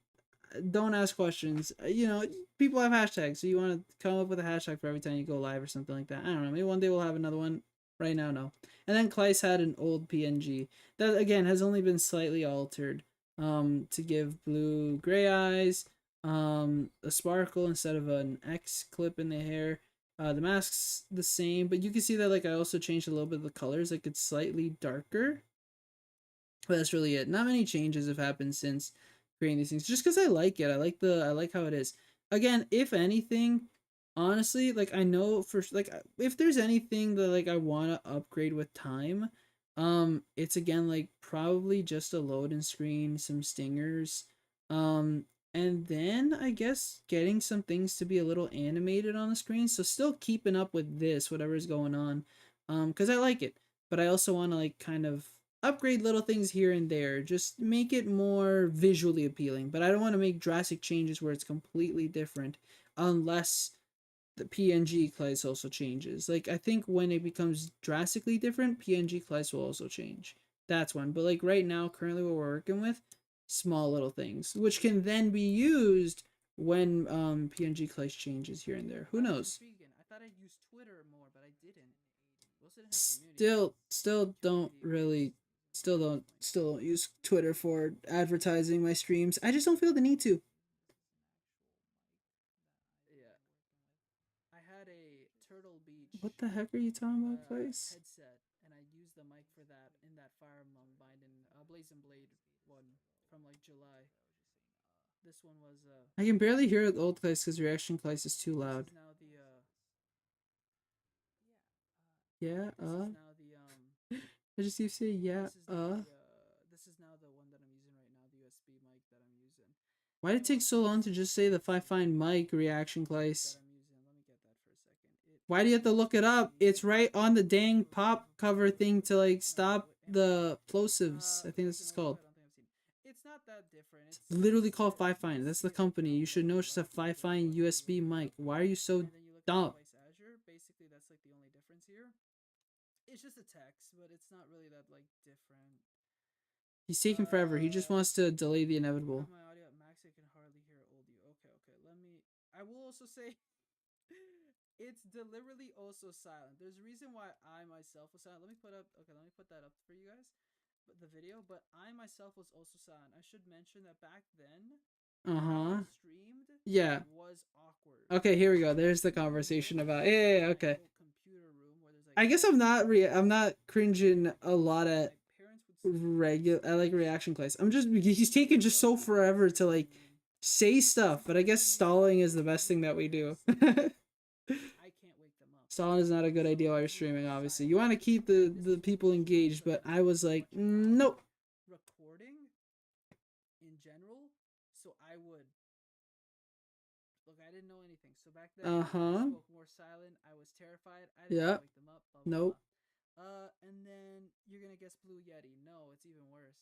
don't ask questions. You know, people have hashtags, so you want to come up with a hashtag for every time you go live or something like that. I don't know. Maybe one day we'll have another one. Right now, no. And then Claes had an old PNG that again has only been slightly altered. To give blue gray eyes, a sparkle instead of an X clip in the hair. The mask's the same, but you can see that like I also changed a little bit of the colors, like it's slightly darker. But that's really it. Not many changes have happened since creating these things. Just because I like it, I like how it is. Again, if anything, honestly, like I know for like if there's anything that like I want to upgrade with time, it's again like probably just a loading screen, some stingers, um, and then I guess getting some things to be a little animated on the screen. So still keeping up with this, whatever's going on, because I like it, but I also want to like kind of upgrade little things here and there, just make it more visually appealing. But I don't want to make drastic changes where it's completely different unless the PNG Claes also changes. Like I think when it becomes drastically different, PNG Claes will also change. That's one. But like right now, currently what we're working with, small little things, which can then be used when PNG Claes changes here and there. Who knows? I thought I'd use Twitter more, but I didn't. We also didn't have community. Still don't really still don't use Twitter for advertising my streams. I just don't feel the need to. Yeah, I had a Turtle Beach What the heck are you talking about, place? headset, and I used the mic for that in that Fire Emblem Binding Blazing Blade one from like July. This one was I can barely hear the old place because reaction place is too loud. This is now the Yeah, This is now the I just used to say yeah, This is now the one that I'm using right now, the USB mic that I'm using. Why did it take so long to just say the Fine mic reaction place? That I'm using. Let me get that for a second. Why do you have to look it up? It's right on the dang pop cover thing to like stop the plosives. I think that's what it's called. I don't think I've seen. It's not that different. It's Literally called you Fifine. That's the see it company. You should know it's just a Fifine USB mic. Why are you so and then you look at dumb? ClaesAzure. Basically, that's like the only difference here. It's just a text, but it's not really that like different. He's taking forever. He just wants to delay the inevitable. My audio at max. I can hardly hear old you. Okay, okay. Let me. I will also say it's deliberately also silent. There's a reason why I myself was silent. Let me put up. Okay, let me put that up for you guys. But the video, but I myself was also silent. I should mention that back then, how I streamed, Yeah. was awkward. Okay, here we go. There's the conversation about. Yeah, okay. Computer room where there's like. I guess I'm not cringing a lot at I like reaction clays. I'm just he's taking just so forever to like say stuff, but I guess stalling is the best thing that we do. I can't wake them up. Stalling is not a good idea while you're streaming, obviously. You want to keep the people engaged, but I was like, nope. Recording in general, so I would look. I didn't know anything, so back then I spoke more silent. I was terrified. I didn't wake them up. Blah, blah, nope. Blah. And then you're gonna guess Blue Yeti. No, it's even worse.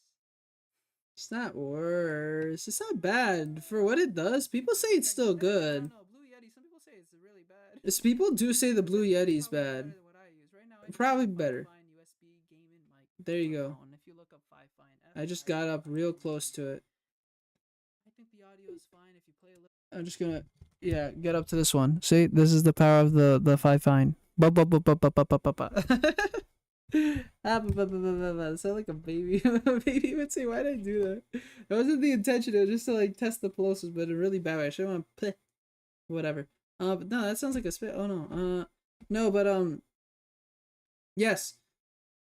It's not worse. It's not bad for what it does. People say it's still good. No, Blue Yeti. Some people say it's really bad. People do say the Blue Yeti's bad. What I use right now, probably better. USB gaming mic. There you go. If you look up Fifine, I just got up real close to it. I think the audio is fine if you play a little. I'm just gonna, yeah, get up to this one. See, this is the power of the Fifine. Sound like a baby. A baby would say, "Why did I do that?" That wasn't the intention. It was just to like test the plosives, but in a really bad way. I should want to, whatever. But no, that sounds like a spit. Oh no. No, but yes.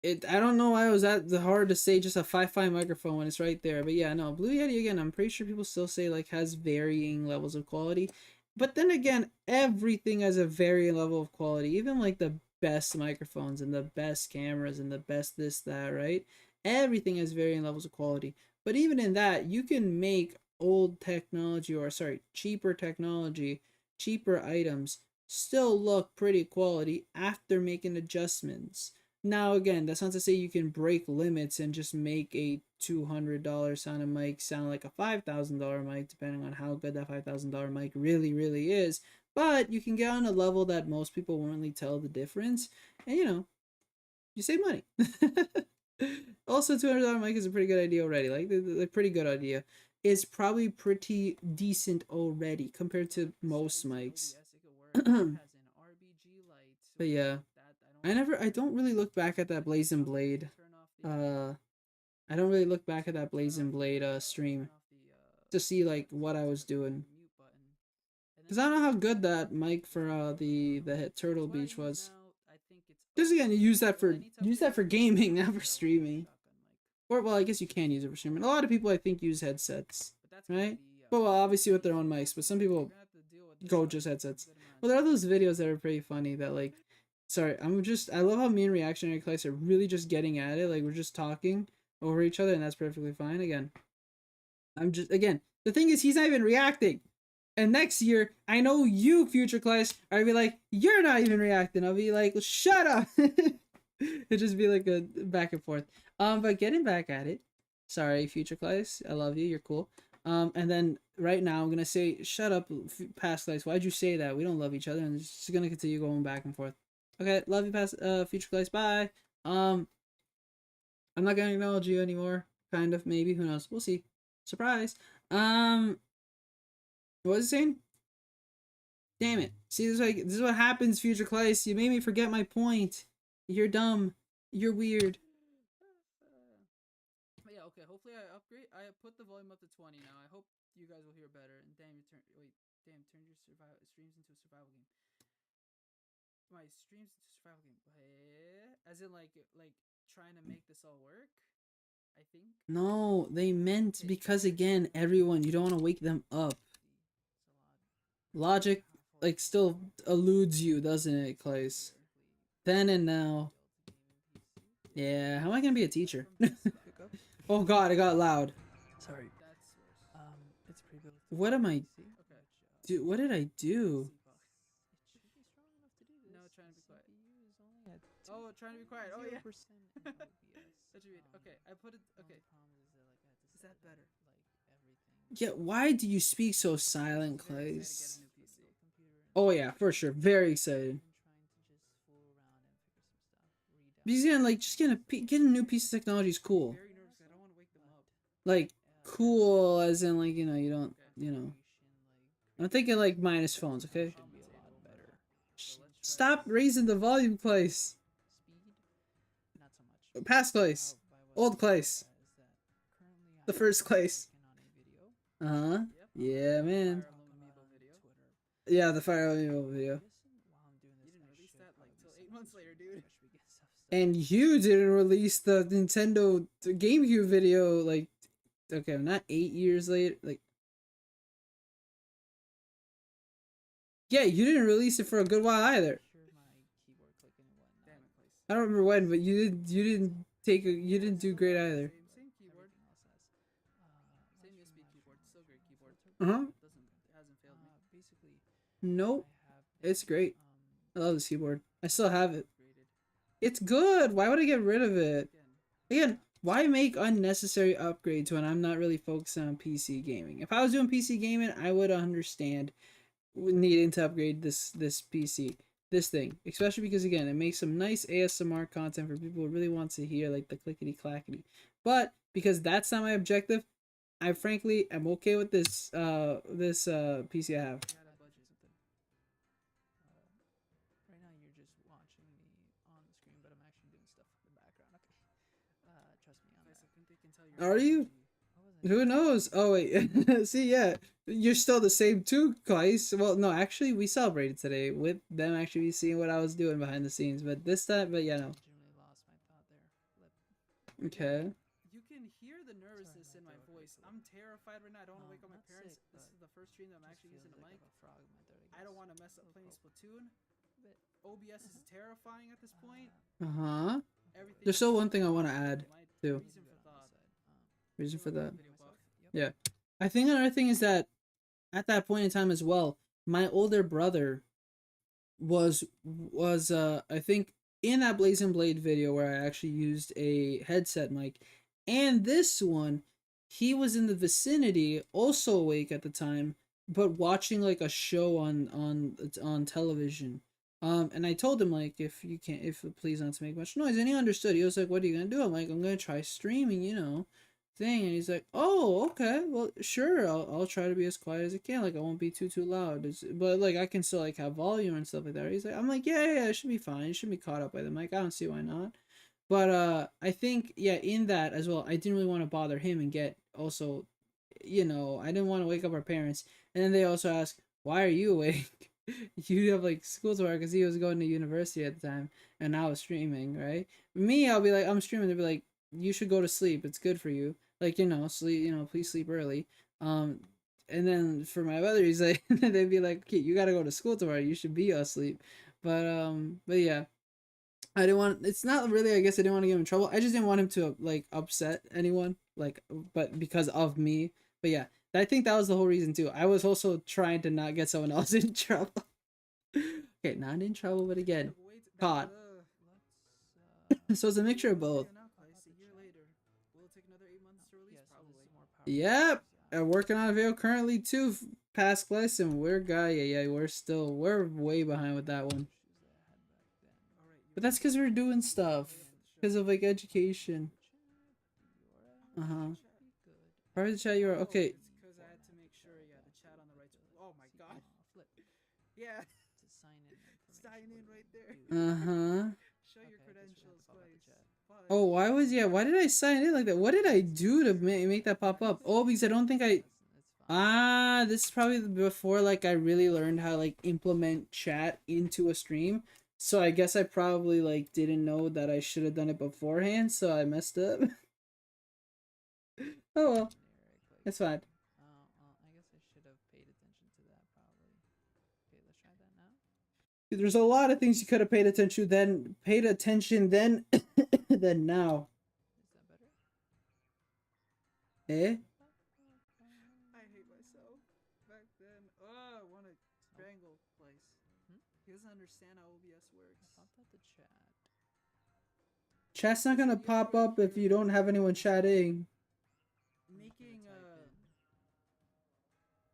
I don't know why it was that hard to say just a Fifine microphone when it's right there. But yeah, no, Blue Yeti again, I'm pretty sure people still say like has varying levels of quality. But then again, everything has a varying level of quality. Even like the best microphones and the best cameras and the best this, that, right? Everything has varying levels of quality. But even in that, you can make old technology, or sorry, cheaper technology, cheaper items still look pretty quality after making adjustments. Now again, that's not to say you can break limits and just make a $200 sounding mic sound like a $5,000 mic, depending on how good that $5,000 mic really is. But you can get on a level that most people won't really tell the difference, and you save money. Also, $200 mic is a pretty good idea already. Like the pretty good idea. It's probably pretty decent already compared to most mics. But yeah. I don't really look back at that Blazing Blade. I don't really look back at that Blazing Blade stream to see like what I was doing. Cause I don't know how good that mic for the hit Turtle Beach was. Just again, you use that for gaming, not for streaming. Or well, I guess you can use it for streaming. A lot of people I think use headsets, right? But well, obviously with their own mics. But some people go just headsets. Well, there are those videos that are pretty funny that like. Sorry, I love how me and Reactionary Claes are really just getting at it. Like, we're just talking over each other, and that's perfectly fine. Again, the thing is, he's not even reacting. And next year, I know you, future Claes, are gonna be like, you're not even reacting. I'll be like, shut up. It'll just be like a back and forth. But getting back at it, sorry, future Claes, I love you, you're cool. And then right now, I'm gonna say, shut up, past Claes. Why'd you say that? We don't love each other, and it's just gonna continue going back and forth. Okay, love you, past future Claes. Bye. I'm not gonna acknowledge you anymore. Kind of, maybe. Who knows? We'll see. Surprise. What was it saying? Damn it. See, this is what happens, future Claes. You made me forget my point. You're dumb. You're weird. But yeah, okay. Hopefully I upgrade. I put the volume up to 20 now. I hope you guys will hear better. And damn, turn your streams into a survival game. My streams into survival game. As in like trying to make this all work. I think. No, they meant because again, everyone, you don't want to wake them up. Logic like still eludes you, doesn't it, Claes? Then and now. Yeah, how am I gonna be a teacher? Oh god, it got loud. Sorry. It's pre-built. What am I? Dude, what did I do? No, trying to be quiet. Oh, trying to be quiet. Oh yeah. 0% in OBS. That should be okay. I put it. The Okay. only problem is that like I had to Is that set better? like everything. Yeah, why do you speak so silent, Very excited to get Claes? a new PC. Oh yeah, for sure. Very excited. Trying to just fool around and figure some stuff. He's gonna like just get a new piece of technology is cool. Very nervous. I don't want to wake them up. Like cool as in like, you know, you don't, you know. I'm thinking like minus phones, okay? Should be a lot better. Stop raising the volume, Claes. Speed, not so much. Past Claes. Old Claes. The first Claes. Uh-huh. Yeah, man. Yeah, the Fire Emblem video. You didn't release that like till 8 months later, dude. And you didn't release the Nintendo GameCube video like, okay, not 8 years later, like. Yeah, you didn't release it for a good while either. I don't remember when, but you didn't do great either. Same keyboard. Same USB keyboard. Still great keyboard. Uh-huh. It hasn't failed me. Nope. It's great. I love this keyboard. I still have it. It's good. Why would I get rid of it? Again, why make unnecessary upgrades when I'm not really focusing on PC gaming? If I was doing PC gaming, I would understand needing to upgrade this PC, this thing, especially because again, it makes some nice ASMR content for people who really want to hear like the clickety clackety. But because that's not my objective, I frankly am okay with this PC I have. Right now you're just watching me on the screen, but I'm actually doing stuff in the background. Okay. Trust me on that. Are you? Who knows? Oh wait, see, yeah, you're still the same too, Claes. Well, no, actually, we celebrated today with them actually seeing what I was doing behind the scenes, but this time, but yeah, no. Okay. You can hear the nervousness in my voice. I'm terrified right now. I don't want to wake up my parents. This is the first stream that I'm actually using a mic. I don't want to mess up playing Splatoon. OBS is terrifying at this point. Uh-huh. There's still one thing I want to add too. Reason for that. Yeah. I think another thing is that at that point in time as well, my older brother was I think in that Blazing Blade video where I actually used a headset mic, and this one, he was in the vicinity, also awake at the time, but watching like a show on television. And I told him like, if please not to make much noise, and he understood. He was like, "What are you gonna do?" I'm like, "I'm gonna try streaming, you know." Thing, and he's like, "Oh, okay, well, sure, I'll try to be as quiet as I can, like I won't be too loud, but like I can still like have volume and stuff like that." He's like, I'm like, yeah, it should be fine, it should be caught up by the mic, I don't see why not. But I think, yeah, in that as well, I didn't really want to bother him and get also, you know, I didn't want to wake up our parents, and then they also ask, "Why are you awake?" You have like school tomorrow, because he was going to university at the time, and I was streaming, right? Me, I'll be like, I'm streaming, they'll be like, "You should go to sleep, it's good for you, like, you know, sleep, you know, please sleep early." And then for my brother, he's like, they'd be like, "Okay, you gotta go to school tomorrow, you should be asleep." But yeah, I didn't want, it's not really, I guess I didn't want to get him in trouble, I just didn't want him to like upset anyone, like, but because of me. But yeah, I think that was the whole reason too. I was also trying to not get someone else in trouble. Okay, not in trouble, but again, caught. So it's a mixture of both. Yep, I'm working on a video currently too, past class, and we're we're way behind with that one. But that's because we're doing stuff, because of like education. Private chat URL. Okay. It's because I had to make sure, yeah, the chat on the right. Oh my god. Yeah. Sign in right there. Show your credentials, please. Oh, why did I sign in like that? What did I do to make that pop up? Oh, because I don't think this is probably before like I really learned how to like implement chat into a stream. So I guess I probably like didn't know that I should have done it beforehand, so I messed up. Oh well. It's fine. I guess I should have paid attention to that probably. Okay, let's try that now. There's a lot of things you could have paid attention then than now. Is that better? Eh? I hate myself. Back then, I want to strangle place. He doesn't understand how OBS works. I thought that the chat Chat's not gonna pop up if you don't have anyone chatting. Making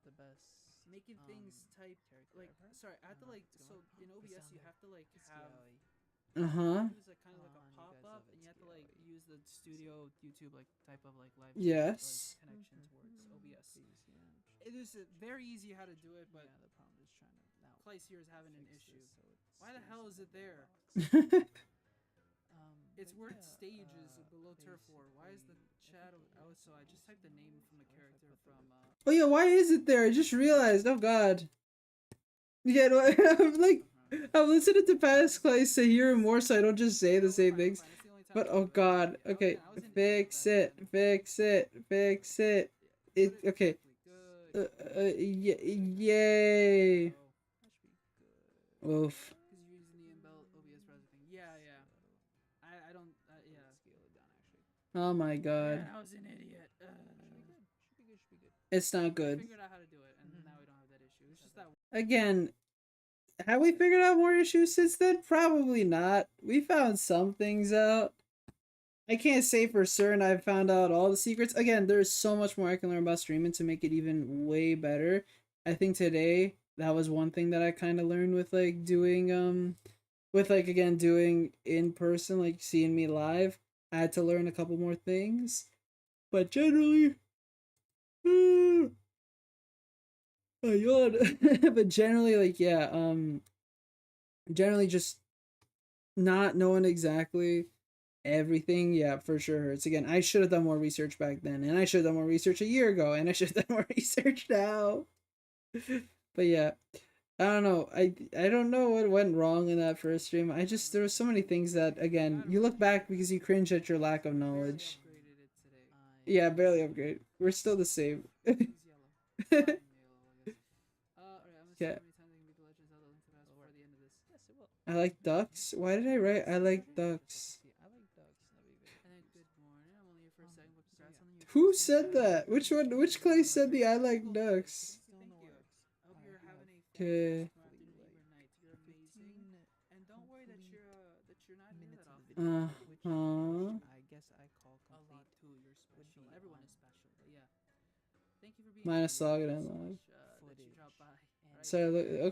the best making things type like character ever. sorry, I have to like It's so going- in it's OBS down you there. have to like It's have yaoi. Uh-huh. use a kind of like a You pop guys up, love and it, you have to like yaoi. use the studio YouTube like type of like live Yes. like connection towards OBS. Please, yeah. It is very easy how to do it, but yeah, the problem is trying to now ClaesAzure is having an fix issue. this so it Why the stays hell in is the it there? box. It's But where yeah, stages below turf war. Why is the basically, chat I think the out? So I reason just typed the name from the what if I character put the from. Oh yeah, why is it there? I just realized. Oh god. Yeah, no, I'm like, I'm listening to past Clays to hear more, so I don't just say the same things. But oh god, okay, fix it, fix it, fix it. It okay. Yay. that should be good. Oof. Because you're using the inbuilt OBS browser thing. Yeah, yeah. I don't. Yeah. Scale it down actually. Oh my god. Man, I was an idiot. Should be good. Should be good. It's not I good. figured out how to do it, and now we don't have that issue. It's just that. Again, have we figured out more issues since then? Probably not. We found some things out. I can't say for certain I've found out all the secrets. Again, there's so much more I can learn about streaming to make it even way better. I think today that was one thing that I kind of learned with like doing with like again doing in person, like seeing me live. I had to learn a couple more things. But generally oh god. But generally like yeah, generally just not knowing exactly everything, yeah, for sure hurts. Again, I should have done more research back then, and I should have done more research a year ago, and I should have done more research now. But yeah, I don't know. I don't know what went wrong in that first stream. I just there were so many things that again you look back because you cringe at your lack of knowledge. Upgraded it today. Yeah, barely upgrade. We're still the same. It's yellow. Fine yellow, I guess. Alright, I'm gonna see Yeah. how many times I can beat the Legends Zelda Link to the Past before the end of this. Yes, it will. I like ducks. Why did I write I like ducks? I like ducks. That'd be very And then good morning. I'm only here for a second, but congrats on the YouTube. Who said that? Which one? Which Clay said the I like ducks? Still in the works. I hope you're having a Okay. fantastic afternoon, evening, or night. You're amazing. And don't worry that you're not here minutes that of the often. video, Uh-huh. which I guess I call A lot complete. too. You're special. be Everyone on is special. But yeah. Thank you for being Minus here. Saga Thank and you so live. much that you Footage dropped by. and Right? So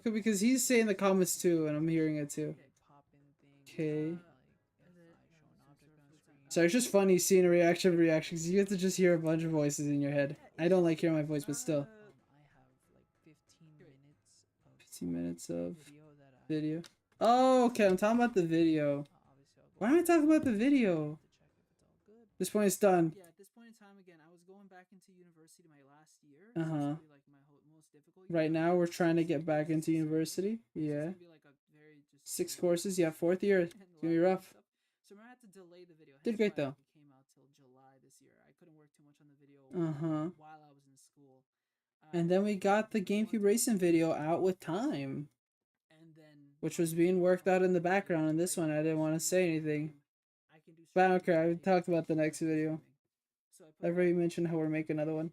okay, because he's saying the comments too, and I'm hearing it too. Okay. Pop-in things. Okay. Like if Is it- I show an some object sort on of food screen. So it's just funny seeing a reaction of reactions. You have to just hear a bunch of voices in your head. I don't like hearing my voice, but still. I have like 15 minutes of 15 minutes of video that I video. Oh, okay. I'm talking about the video. obviously I'll go Why am I back talking about the to video? check if it's all good. This point is done. Yeah, at this point in time, again, I was going back into university my last year. Uh-huh. So it's gonna be like my most difficult year. Right now, we're trying to get 6 back into courses. university. So it's Yeah. gonna be like a very just 6 slow courses. Yeah, 4th year. and It's gonna be a lot of rough. stuff. So I had to delay the video. Did Hence great, why, though. It came out till July this year. I couldn't work too much on the video Uh-huh. while I was in school. And then we got the GameCube racing video out with time, and then which was being worked out in the background. And this one, I didn't want to say anything. I can do But I don't streaming care. I and talked take about the pictures next and video. streaming. So I put I've already mentioned how we're making another one.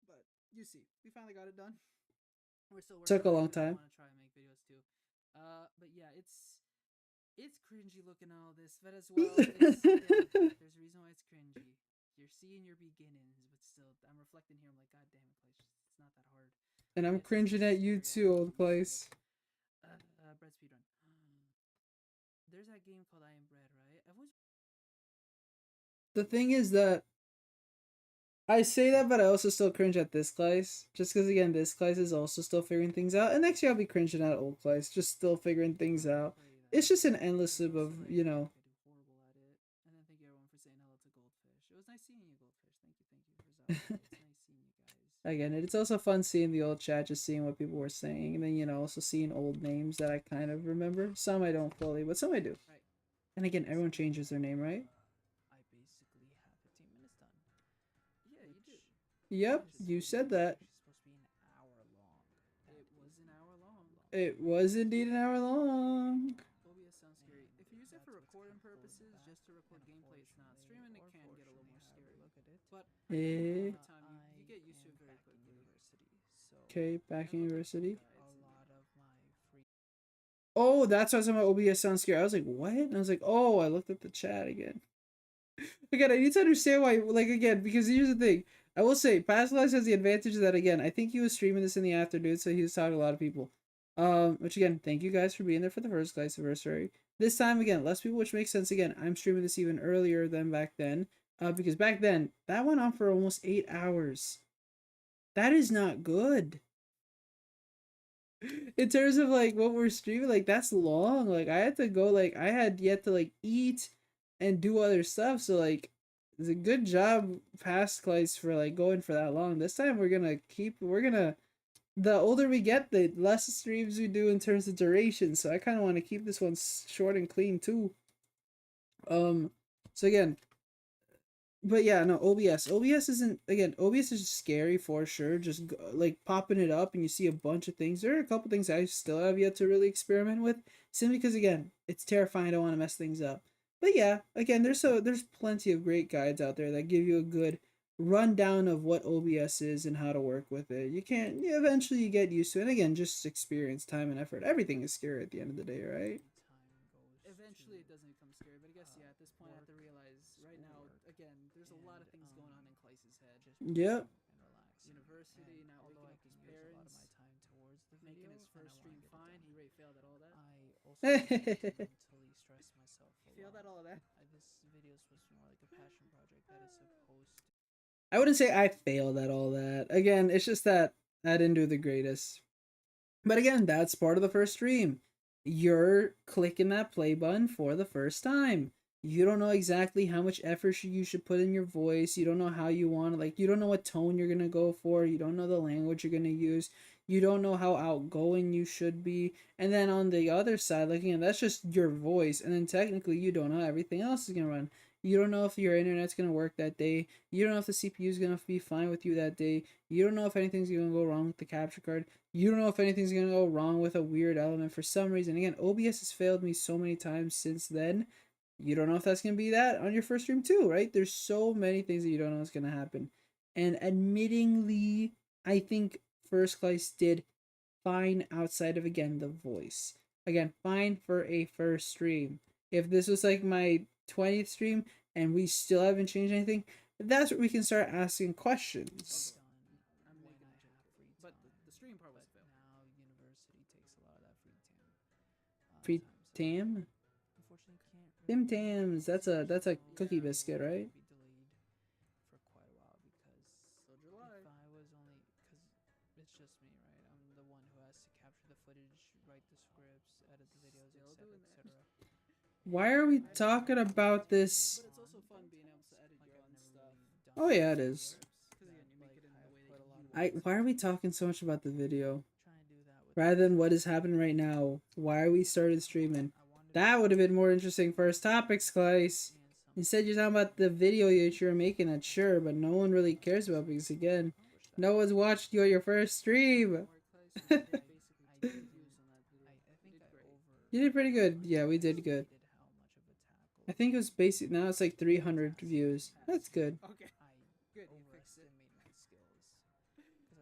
But you see, we finally got it done. We're still working Took a on it long 'cause I time. want to try and make videos too. But yeah, it's cringy looking all this, but as well, there's a reason why it's cringy. You're seeing your beginnings, but still, I'm reflecting here. I'm like, God damn it, Clay, it's not that hard. And I'm cringing at you too, old place. Bread speedrun. There's that game called I Am Bread, right? I've always The thing is that I say that, but I also still cringe at this Claes. Just because, again, this Claes is also still figuring things out. And next year I'll be cringing at old Claes, just still figuring things out. It's just an endless loop of, you know. I do horrible at it. And then thank you everyone for saying hello to Goldfish. It was nice seeing you, Goldfish. Thank you for Zara. It's nice seeing you guys. Again, it's also fun seeing the old chat, just seeing what people were saying. And then, you know, also seeing old names that I kind of remember. Some I don't fully, but some I do. Right. And again, everyone changes their name, right? I basically have 15 minutes done. Yeah, you do. Yep, you said that. It's supposed to be an hour long. It was an hour long. It was indeed an hour long. OBS sounds scary. If you use it for recording purposes, just to record gameplay, it's not. Streaming it can get a little more scary. But Eh. over time, you get used to it very quickly. Okay, back in university. A lot of my free Oh, that's why some OBS sounds scary. I was like, what? And I was like, oh, I looked at the chat again. Again, I need to understand why, like, again, because here's the thing. I will say, Past Lives has the advantage that, again, I think he was streaming this in the afternoon, so he was talking to a lot of people. Which, again, thank you guys for being there for the first CLAESAVERSARY. This time, again, less people, which makes sense. Again, I'm streaming this even earlier than back then. Because back then, that went on for almost 8 hours. That is not good. In terms of like what we're streaming, like that's long. Like I had to go, like I had yet to like eat and do other stuff. So like it's a good job past Claes for like going for that long. This time we're gonna the older we get, the less streams we do in terms of duration. So I kind of want to keep this one short and clean too. So again, but yeah, no, OBS isn't, again, OBS is scary for sure. Just like popping it up and you see a bunch of things. There are a couple things I still have yet to really experiment with, simply because again, it's terrifying. I don't want to mess things up. But yeah, again, there's plenty of great guides out there that give you a good rundown of what OBS is and how to work with it. Eventually you get used to it. And again, just experience, time, and effort. Everything is scary at the end of the day, right? Eventually, it doesn't become scary, but I guess yeah. At this point, I have to realize right now. Again, there's a lot of things going on in Claes's head. Yep. University, not waking up his parents, making his first stream fine. He already failed at all that. He failed at all of that. This video is supposed to be more like a passion project that is supposed to. I wouldn't say I failed at all that. Again, it's just that I didn't do the greatest. But again, that's part of the first stream. You're clicking that play button for the first time. You don't know exactly how much effort you should put in your voice. You don't know how you want to, like, you don't know what tone you're going to go for. You don't know the language you're going to use. You don't know how outgoing you should be. And then on the other side, like, again, that's just your voice. And then technically, you don't know how everything else is going to run. You don't know if your internet's going to work that day. You don't know if the CPU is going to be fine with you that day. You don't know if anything's going to go wrong with the capture card. You don't know if anything's going to go wrong with a weird element for some reason. Again, OBS has failed me so many times since then. You don't know if that's going to be that on your first stream too, right? There's so many things that you don't know what's going to happen. And admittingly, I think First Class did fine outside of, again, the voice. Again, fine for a first stream. If this was like my 20th stream and we still haven't changed anything, that's where we can start asking questions. I'm making a joke, but the stream part was a fail. Now university takes a lot of that Free tam? Tim Tams, that's a cookie biscuit, right? Be delayed for quite a while because So July. if I was only, because it's just me, right? I'm the one who has to capture the footage, write the scripts, edit the videos, Still etc., doing etc. Why are we talking about this? But it's also fun being able to edit your own stuff. Oh yeah, it is. Because again, you make it in the way that you want. Why are we talking so much about the video Try and do that with rather than what is happening right now? Why are we started streaming? That would have been more interesting first topics, Claes. Instead, you're talking about the video that you're making. That's sure, but no one really cares about because again, no one's watched you on your first stream. You did pretty good. Yeah, we did good. I think it was basic. Now it's like 300 views. That's good. Okay. Good, you fixed it. overestimate my skills.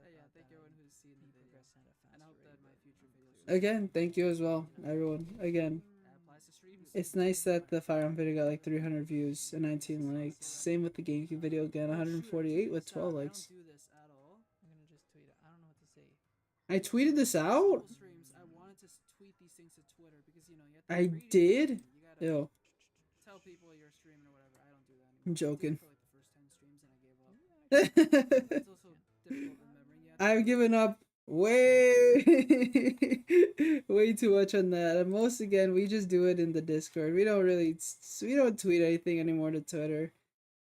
Yeah, thank everyone who's seen the video. And I hope that my future videos. Again, thank you as well, everyone. Again, That applies to streams. it's nice that the Fire On video got like 300 views and 19 likes. Same with the GameCube video, again, 148 with 12 likes. I don't do this at all. I'm gonna just tweet it. I don't know what to say. I tweeted this out? Couple streams, I wanted to tweet these things to Twitter because you know you have to I read it. did? You gotta Ew. tell people you're streaming or whatever. I don't do that anymore. I'm joking. I did it for like the first 10 streams and I gave up. It's also difficult remembering. You have to I've given up way way too much on that. And most, again, we just do it in the Discord. We don't tweet anything anymore to Twitter.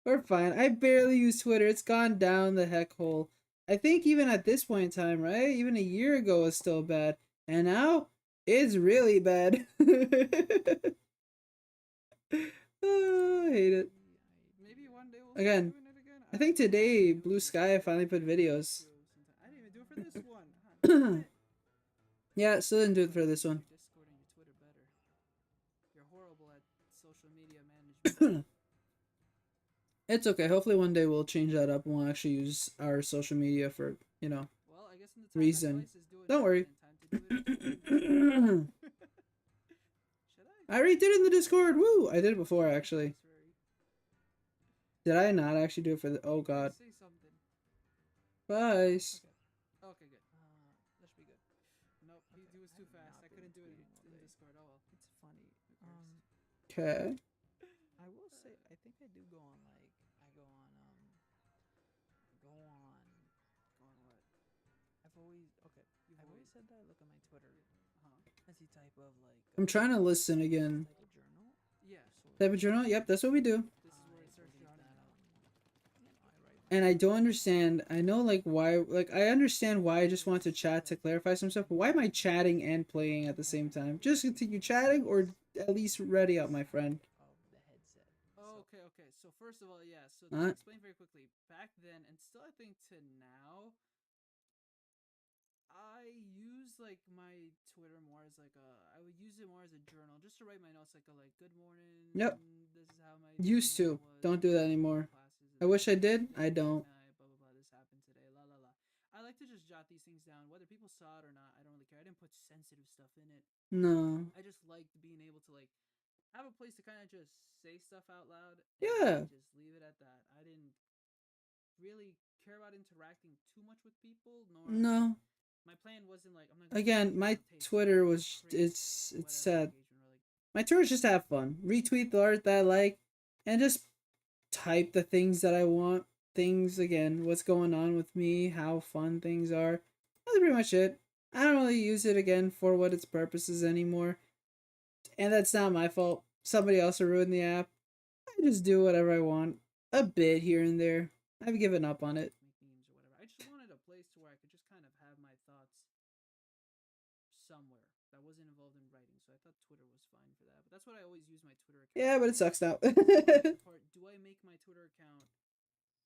We're fine. I barely use Twitter. It's gone down the heck hole. I think even at this point in time, right? Even a year ago was still bad. And now it's really bad. Oh, I hate it. Maybe one day we'll Again, start doing it again. I think today Blue Sky finally put videos. I didn't even do it for this one. Damn it. Yeah, still didn't do it for this one. Your Discord and your Twitter better. You're horrible at social media management. It's okay. Hopefully one day we'll change that up and we'll actually use our social media for, Well, I guess in the time Reason. that Claes is doing Don't worry. it, and time to do it. I already did it in the Discord. Woo! I did it before actually. Did I not actually do it for the? Oh god. Say something. Bye. Okay. Okay, good. That should be good. Nope, Okay, he was I too have fast. not I been couldn't do it tweeting all in day. Discord. Oh well. It's funny. Okay. I will say I think I do go on like I go on go on Go on what? I've always said that I look at my Twitter Uh-huh. as a type of like I'm trying to listen again. type of journal. Yeah. Sort Type of journal? Yep, that's what we do. This is where it starts believe drowning that out. I write And I my don't understand. I know like why. Like I understand why I just want to chat to clarify some stuff. But why am I chatting and playing at the same time? Just continue chatting, or at least ready up, my friend. of the headset. Oh, okay. So first of all, yeah. So Huh? to explain very quickly, back then and still I think to now, I use like my Twitter more as like a. I would use it more as a journal, just to write my notes, like a good morning. Yep. This is how my Used to. morning was. Don't do that anymore. Classes. I wish I did. Day, I don't. night, blah blah blah. This happened today. La la la. I like to just jot these things down, whether people saw it or not. I don't really care. I didn't put sensitive stuff in it. No. I just liked being able to like have a place to kind of just say stuff out loud and Yeah. just leave it at that. I didn't really care about interacting too much with people, nor No. my plan wasn't like I'm not gonna Again, my Twitter was it's sad. My Twitter is just to have fun. Retweet the art that I like, and just type the things that I want. Things again, what's going on with me, how fun things are. That's pretty much it. I don't really use it again for what its purposes anymore. And that's not my fault. Somebody else ruined the app. I just do whatever I want. A bit here and there. I've given up on it. make memes or whatever. I just wanted a place to where I could just kind of have my thoughts somewhere that wasn't involved in writing. So I thought Twitter was fine for that. But that's what I always use my Twitter account. Yeah, but it sucks now. Part, do I make my Twitter account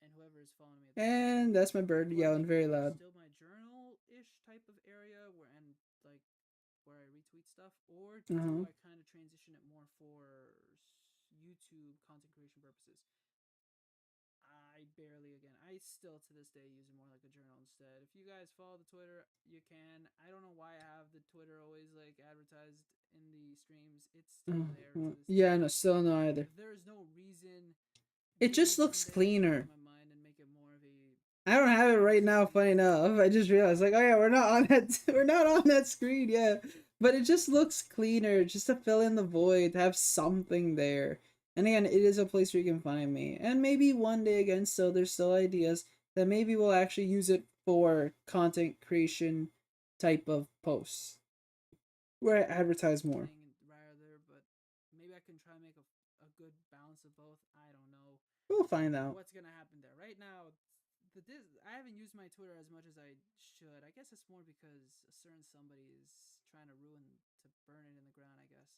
and whoever is following me? And that's my bird yelling very loud. Still my journal-ish type of area where and like where I retweet stuff, or do I kind of transition it more for YouTube content creation purposes? I barely, again, I still to this day use it more like a journal instead. If you guys follow the Twitter, you can. I don't know why I have the Twitter always like advertised in the streams. It's still there to this Yeah, day. no, still no either. There's no reason. It just looks cleaner. My mind and make it more of a. I don't have it right now. Funny enough, I just realized like, oh yeah, we're not on that. We're not on that screen. Yeah, but it just looks cleaner, just to fill in the void, have something there. And again, it is a place where you can find me. And maybe one day again, still there's still ideas that maybe we'll actually use it for content creation type of posts where I advertise more. Rather, but maybe I can try and make a good balance of both. I don't know. We'll find out. What's gonna happen there? Right now, I haven't used my Twitter as much as I should. I guess it's more because a certain somebody is trying to burn it in the ground. I guess.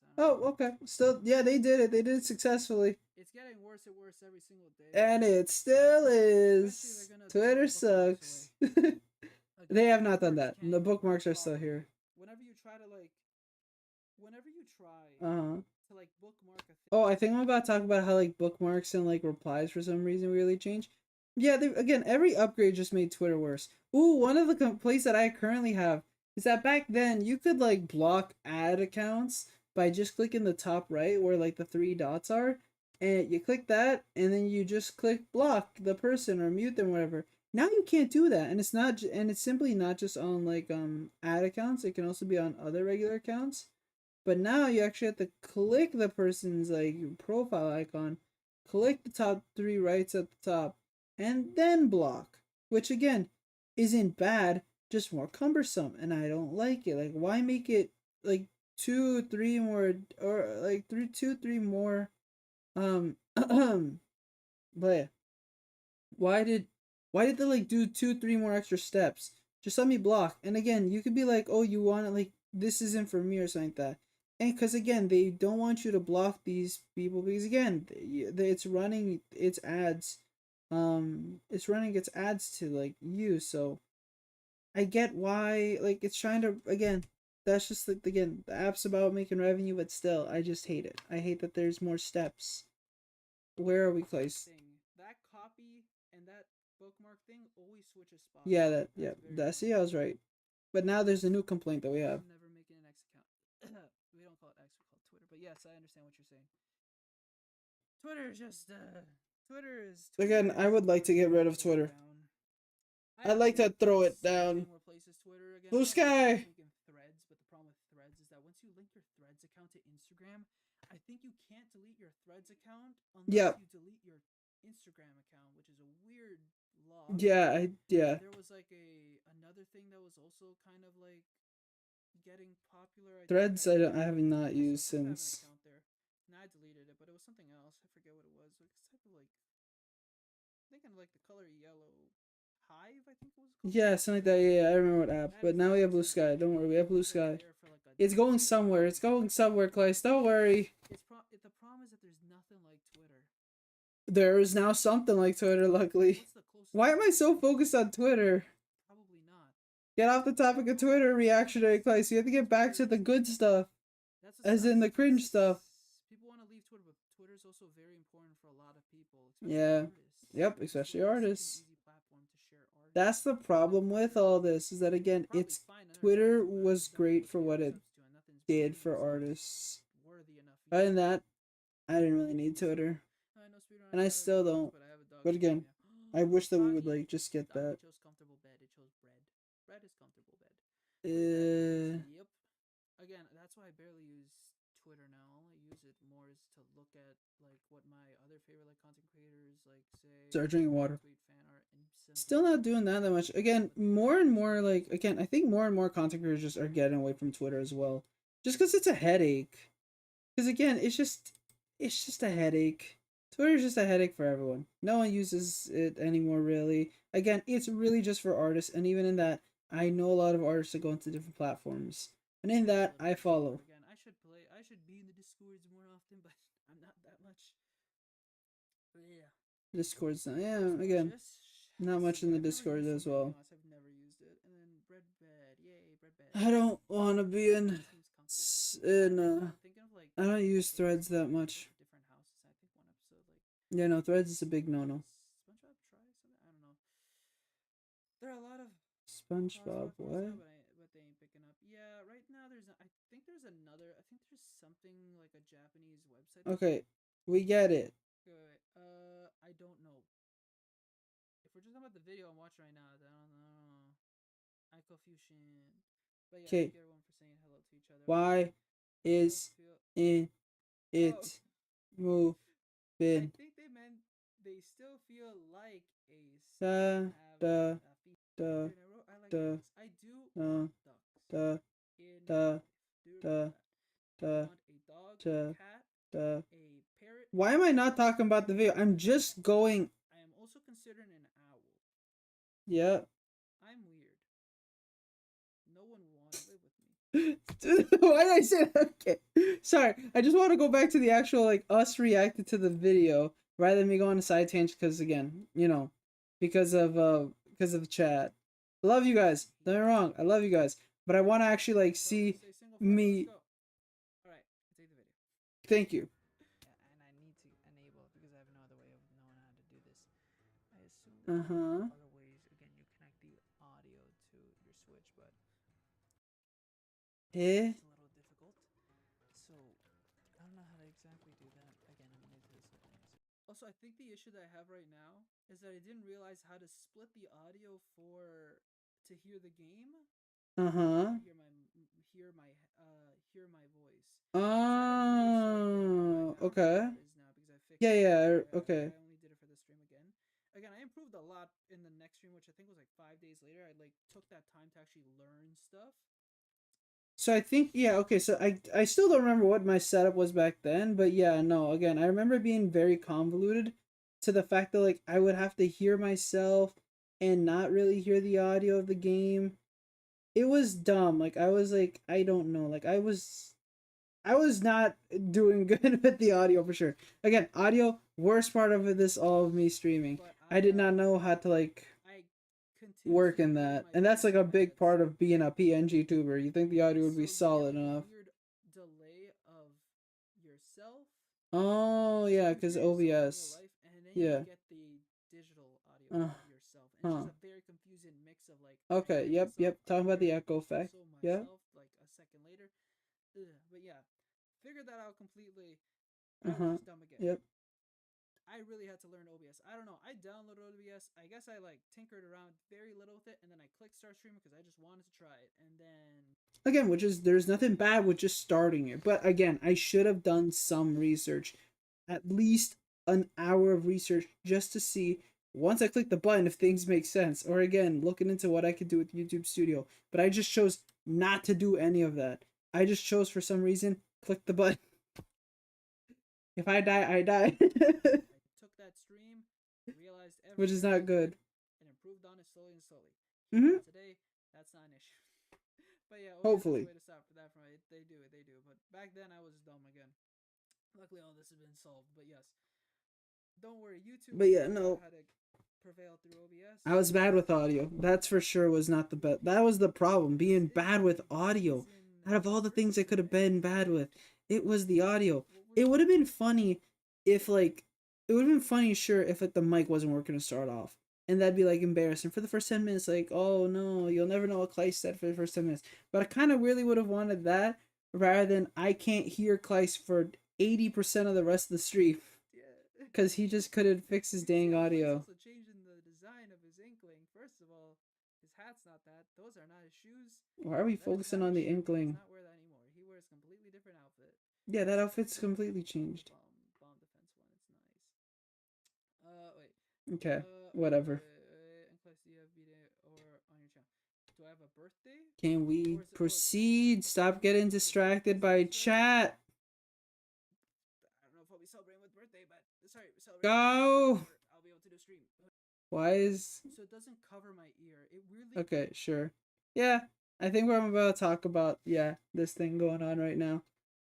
Okay. Still, yeah, they did it. They did it successfully. It's getting worse and worse every single day. And it still is. Twitter sucks. They have not done that. The bookmarks are still here. Whenever you try to like bookmark a thing. Oh, I think I'm about to talk about how like bookmarks and like replies for some reason really change. Yeah, again, every upgrade just made Twitter worse. Ooh, one of the complaints that I currently have is that back then you could like block ad accounts by just clicking the top right where like the three dots are, and you click that and then you just click block the person or mute them, whatever. Now you can't do that, and it's simply not just on like ad accounts. It can also be on other regular accounts. But now you actually have to click the person's like profile icon, click the top three rights at the top, and then block. Which again isn't bad, just more cumbersome, and I don't like it. Like, why make it like 2-3 more, or like 3-2-3 more but yeah. Why did they like do 2-3 more extra steps? Just let me block. And again, you could be like, oh, you want it like this isn't for me or something like that. And because again, they don't want you to block these people because again, it's running its ads. It's running its ads to like you. So I get why like it's trying to again. That's just like again, the app's about making revenue, but still, I just hate it. I hate that there's more steps. Where are we, Claes? That copy and that bookmark thing always switches spots. Yeah, I was right. But now there's a new complaint that we have. I'm never making an X account. We don't call it X, we call it Twitter. But yes, I understand what you're saying. Twitter is just Twitter is Again, I would like to get rid of Twitter. I'd like to throw it down. More places, Twitter again. Blue Sky. Threads, but the problem with Threads is that once you link your Threads account to Instagram, I think you can't delete your Threads account unless you delete your Instagram account, which is a weird law. Yeah, There was like another thing that was also kind of like getting popular. Threads I have not used since. And I deleted it, but it was something else. I forget what it was. Like it's type of like thinking like the color yellow. Hive, I think it was called. Yeah, something like that. Yeah, I remember what app. But now we have Blue Sky. Don't worry, we have Blue Sky. It's going somewhere. It's going somewhere, Claes. Don't worry. The problem is that there's nothing like Twitter. There is now something like Twitter, luckily. Why am I so focused on Twitter? Probably not. Get off the topic of Twitter reactionary, Claes. You have to get back to the good stuff. As in the cringe stuff. People want to leave Twitter, but Twitter is also very important for a lot of people. Yeah. Yep, especially artists. That's the problem with all this, is that again, Twitter was great for what it did for artists. Other than that, I didn't really need Twitter. And I still don't. But again, I wish that we would like just get that. Bread is comfortable bed. Yep. Again, that's why I barely use Twitter now. All I use it more is to look at like what my other favorite like content creators like say. Start drinking water. Still not doing that much. Again, more and more like again, I think more and more content creators just are getting away from Twitter as well. Just because it's a headache. Because again, it's just a headache. Twitter is just a headache for everyone. No one uses it anymore, really. Again, it's really just for artists, and even in that, I know a lot of artists that go into different platforms, and in that, I follow. Again, I should be in the Discords more often, but I'm not that much. But yeah. Discord's not, yeah. Again, not much in the Discord as well. I've never used it, and then bread bed, yay, bread bed. I don't want to be in. I don't use Threads that much. Yeah, no, Threads is a big no-no. SpongeBob try something? I don't know. There are a lot of SpongeBob, what? But they ain't picking up. Yeah, right now I think there's something like a Japanese website. Okay, we get it. Wait. I don't know. If we're just talking about the video I'm watching right now, I don't know. I confusion. But yeah, thank everyone for saying hello to each other. Why is in it moving? I think they meant they still feel like a parrot. Why am I not talking about the video? I'm just going. I am also considering an owl. Yeah. I'm weird. No one will want to live with me. Why did I say that? Okay. Sorry. I just want to go back to the actual, like, us reacting to the video rather than me go on a side tangent because, again, you know, because of the chat. Love you guys. Don't get me wrong. I love you guys. But I want to actually, like, see me. Alright, take the video. Thank you. And I need to enable it because I have no other way of knowing how to do this. I assume there are other ways. Again, you connect the audio to your Switch, but it's a little difficult. So I don't know how to exactly do that. Again, I'm new to this whole thing. Also, I think the issue that I have right now is that I didn't realize how to split the audio to hear the game. Hear my voice. Oh, okay. Yeah, okay. I only did it for the stream again. Again, I improved a lot in the next stream, which I think was like 5 days later. I like took that time to actually learn stuff. So I think, yeah, okay, so I still don't remember what my setup was back then, but yeah, no, again, I remember being very convoluted to the fact that, like, I would have to hear myself and not really hear the audio of the game. It was dumb. Like, I was like, I don't know, like, I was not doing good with the audio for sure. Again, audio, worst part of it, all of me streaming. I did not know how to, like, work in that, and that's like a big part of being a PNG tuber. You think the audio would be solid enough? Weird delay of yourself. Oh yeah, because OBS. And then you get the digital audio of yourself. And it's just a very confusing mix of like. Okay. Yep. Talking about the echo effect. Yeah. Like a second later. But yeah, figured that out completely. I was just dumb again. Yep. I really had to learn OBS. I don't know. I downloaded OBS. I guess I like tinkered around very little with it, and then I clicked start streaming because I just wanted to try it. And then Again, which is there's nothing bad with just starting it, but again, I should have done some research, at least an hour of research just to see once I click the button if things make sense, or again looking into what I could do with YouTube Studio. But I just chose not to do any of that. I just chose for some reason click the button. If I die, I die. I took that stream, realized everything, Which is not good. and improved on it slowly and slowly. Today, that's not an issue. But yeah, OBS Hopefully. is the way to stop for that. From it, they do. But back then, I was dumb again. Luckily, all this has been solved. But yes, don't worry, YouTube. But yeah, no. How to prevail through OBS. I was bad with audio. That's for sure was not the best. That was the problem, being bad with audio. Out of all the things I could have been bad with, it was the audio. It would have been funny if like, it would have been funny, sure, if like the mic wasn't working to start off. And that'd be like embarrassing for the first 10 minutes, like, oh no, you'll never know what Clay said for the first 10 minutes. But I kind of really would have wanted that rather than I can't hear Clay for 80% of the rest of the stream. Because he just couldn't fix his dang audio. Also changing the design of his inkling. First of all, his hat's not that. Those are not his shoes. Why are we focusing on the inkling? He does not wear that anymore. He wears a completely different outfit. Yeah, that outfit's completely changed. Bomb defense one. It's nice. Wait. Okay, whatever. Do you have or on your channel? Do I have a birthday? Can we proceed? Stop getting distracted by chat. I don't know if I'll be celebrating with birthday, but sorry, Go. I'll be able to do stream. Why is? So it doesn't cover my ear. It really. Okay, sure. Yeah, I think what I'm about to talk about. Yeah, this thing going on right now.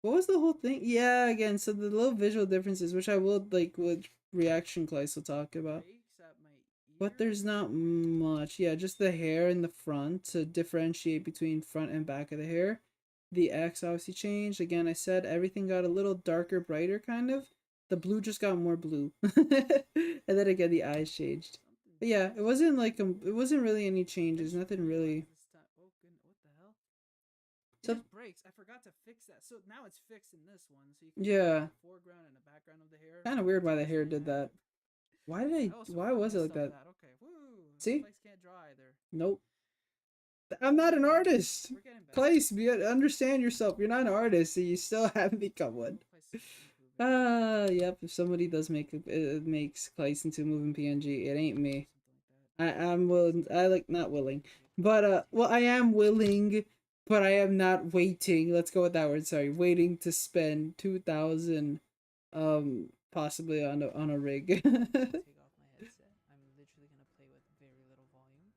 What was the whole thing? Yeah, again, so the little visual differences, which I will like, which reaction class will talk about. But there's not much. Yeah, just the hair in the front to differentiate between front and back of the hair. The X obviously changed. Again, I said everything got a little darker, brighter, kind of. The blue just got more blue. And then again, the eyes changed. But yeah, it wasn't like, it wasn't really any changes. Nothing really. What the hell? So it breaks. I forgot to fix that. So now it's fixed in this one. So you can yeah. the foreground and the background of the hair. Kind of weird why the hair did that. Why did I? Why was it like that? Okay. Woo. See? Place can't draw either. Nope. I'm not an artist. Claes, understand yourself. You're not an artist, so you still haven't become one. Yep. If somebody does make it makes Claes into a moving PNG, it ain't me. I'm willing. I like not willing, but well, I am willing, but I am not waiting. Let's go with that word. Sorry, waiting to spend 2,000, possibly on a rig. Take off my headset. I'm literally gonna play with very little volume.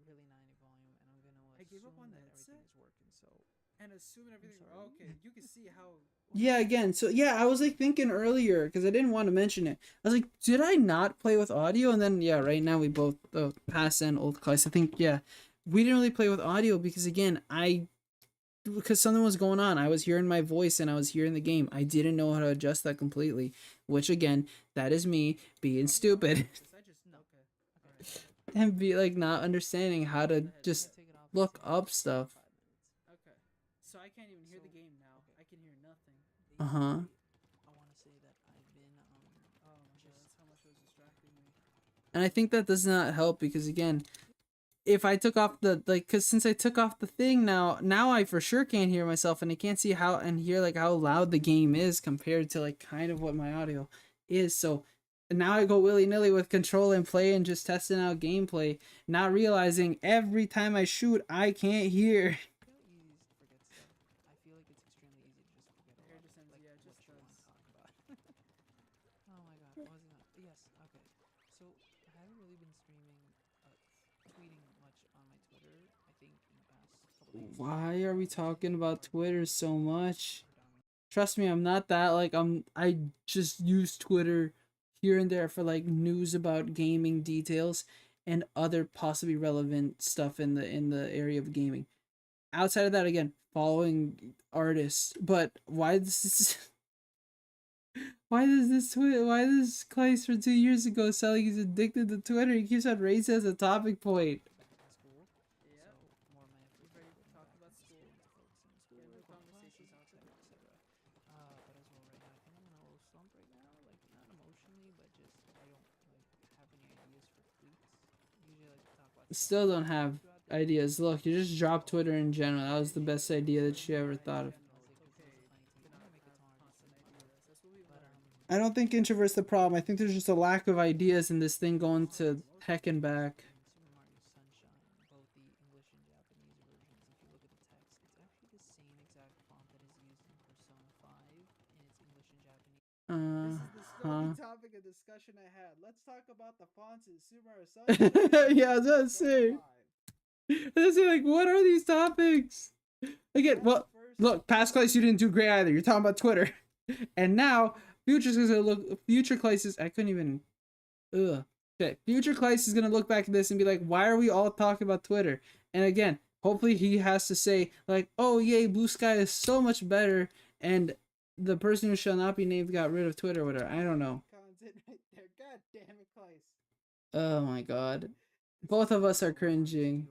Really not any volume, and I'm gonna. I gave up on the headset. Everything is working, so. And assuming everything. Okay, you can see how. Yeah, again, so yeah, I was like thinking earlier because I didn't want to mention it. I was like, did I not play with audio? And then yeah, right now we both pass and old class. I think yeah, we didn't really play with audio because again, because something was going on. I was hearing my voice and I was hearing the game. I didn't know how to adjust that completely, which again, that is me being stupid and be like not understanding how to just look up stuff. Okay, so I can't even hear the game now. I can hear nothing. I want to say that I've been oh my god, that's how much it was distracting me. And I think that does not help because again, if I took off the because since I took off the thing now I for sure can't hear myself and I can't see how and hear like how loud the game is compared to like kind of what my audio is. So now I go willy-nilly with control and play and just testing out gameplay, not realizing every time I shoot I can't hear. Why are we talking about Twitter so much? Trust me, I'm not that like I just use Twitter here and there for like news about gaming details and other possibly relevant stuff in the area of gaming. Outside of that, again, following artists. But why this why does Claes from 2 years ago selling he's addicted to Twitter? He keeps on raising as a topic point. etc. But as well, right now, I think I'm in a little slump right now. Like, not emotionally, but just I don't like have any ideas for tweets. Usually, I like to talk about stuff Still that don't have throughout the day. ideas. Look, you just dropped Twitter in general. That was the best idea that you ever thought of. I was like, this is a funny tweet. I'm gonna make it tomorrow just to be funny. But I don't think introvert's the problem. I think there's just a lack of ideas in this thing going to heck and back. in Super Mario Sunshine, both the English and Japanese versions, if you look at the text, it's actually the same exact font that is used in Persona 5 in its English and Japanese. This is the Huh. snowy topic of discussion I had. Let's talk about the fonts in Super Mario Sunshine. Yeah, I was gonna say. Let's see, like, what are these topics? Again, well, look, past Claes, you didn't do great either. You're talking about Twitter, and now Future's gonna look. Future Claes is. I couldn't even. Ugh. Okay, Future Claes is gonna look back at this and be like, "Why are we all talking about Twitter?" And again, hopefully he has to say like, "Oh yay, Blue Sky is so much better," and the person who shall not be named got rid of Twitter, or whatever. I don't know. Content right there. God damn it, Claes. Oh my god. Both of us are cringing.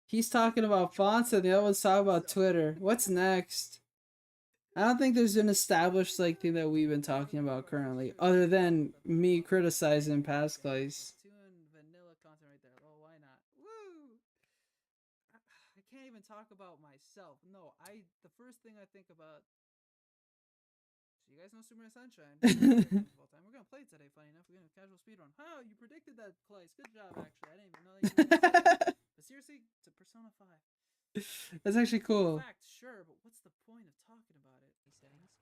He's talking about fonts and the other one's talking about Twitter. What's next? I don't think there's an established like thing that we've been talking about currently, other than me criticizing past Claes. Two and vanilla content right there. Oh, why not? Woo! I can't even talk about myself. No, the first thing I think about. So you guys know Super Mario Sunshine. We're gonna play it today. Funny enough, we're gonna casual speedrun. Oh, you predicted that, Claes. Good job, actually. I didn't even know that you did. But seriously, to Persona 5. That's actually cool. Fact, sure, but what's the point of talking about it? Settings.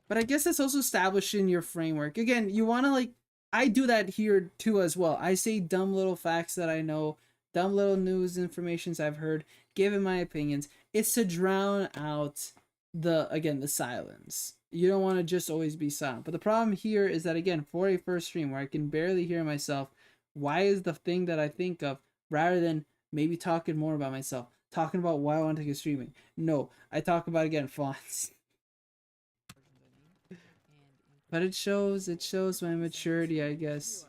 But I guess that's also establishing your framework. Again, you want to like, I do that here too as well. I say dumb little facts that I know, dumb little news informations I've heard, giving my opinions. It's to drown out the silence. You don't want to just always be silent. But the problem here is that, again, for a first stream where I can barely hear myself, why is the thing that I think of rather than maybe talking more about myself, talking about why I want to get streaming? No, I talk about, again, fonts. But it shows my maturity, I guess.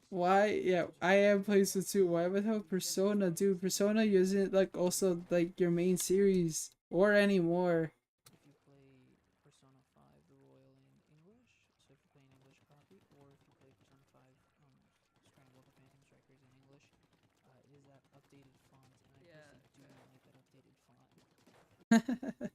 Why? Yeah, I am playing so too. Why would have Persona, dude? Persona isn't like also like your main series or anymore. If you play Persona 5 the Royal in English, so if you play an English copy, or if you play Persona 5 Scramble the Phantom Strikers in English, it is that updated font, and I personally do like that updated font.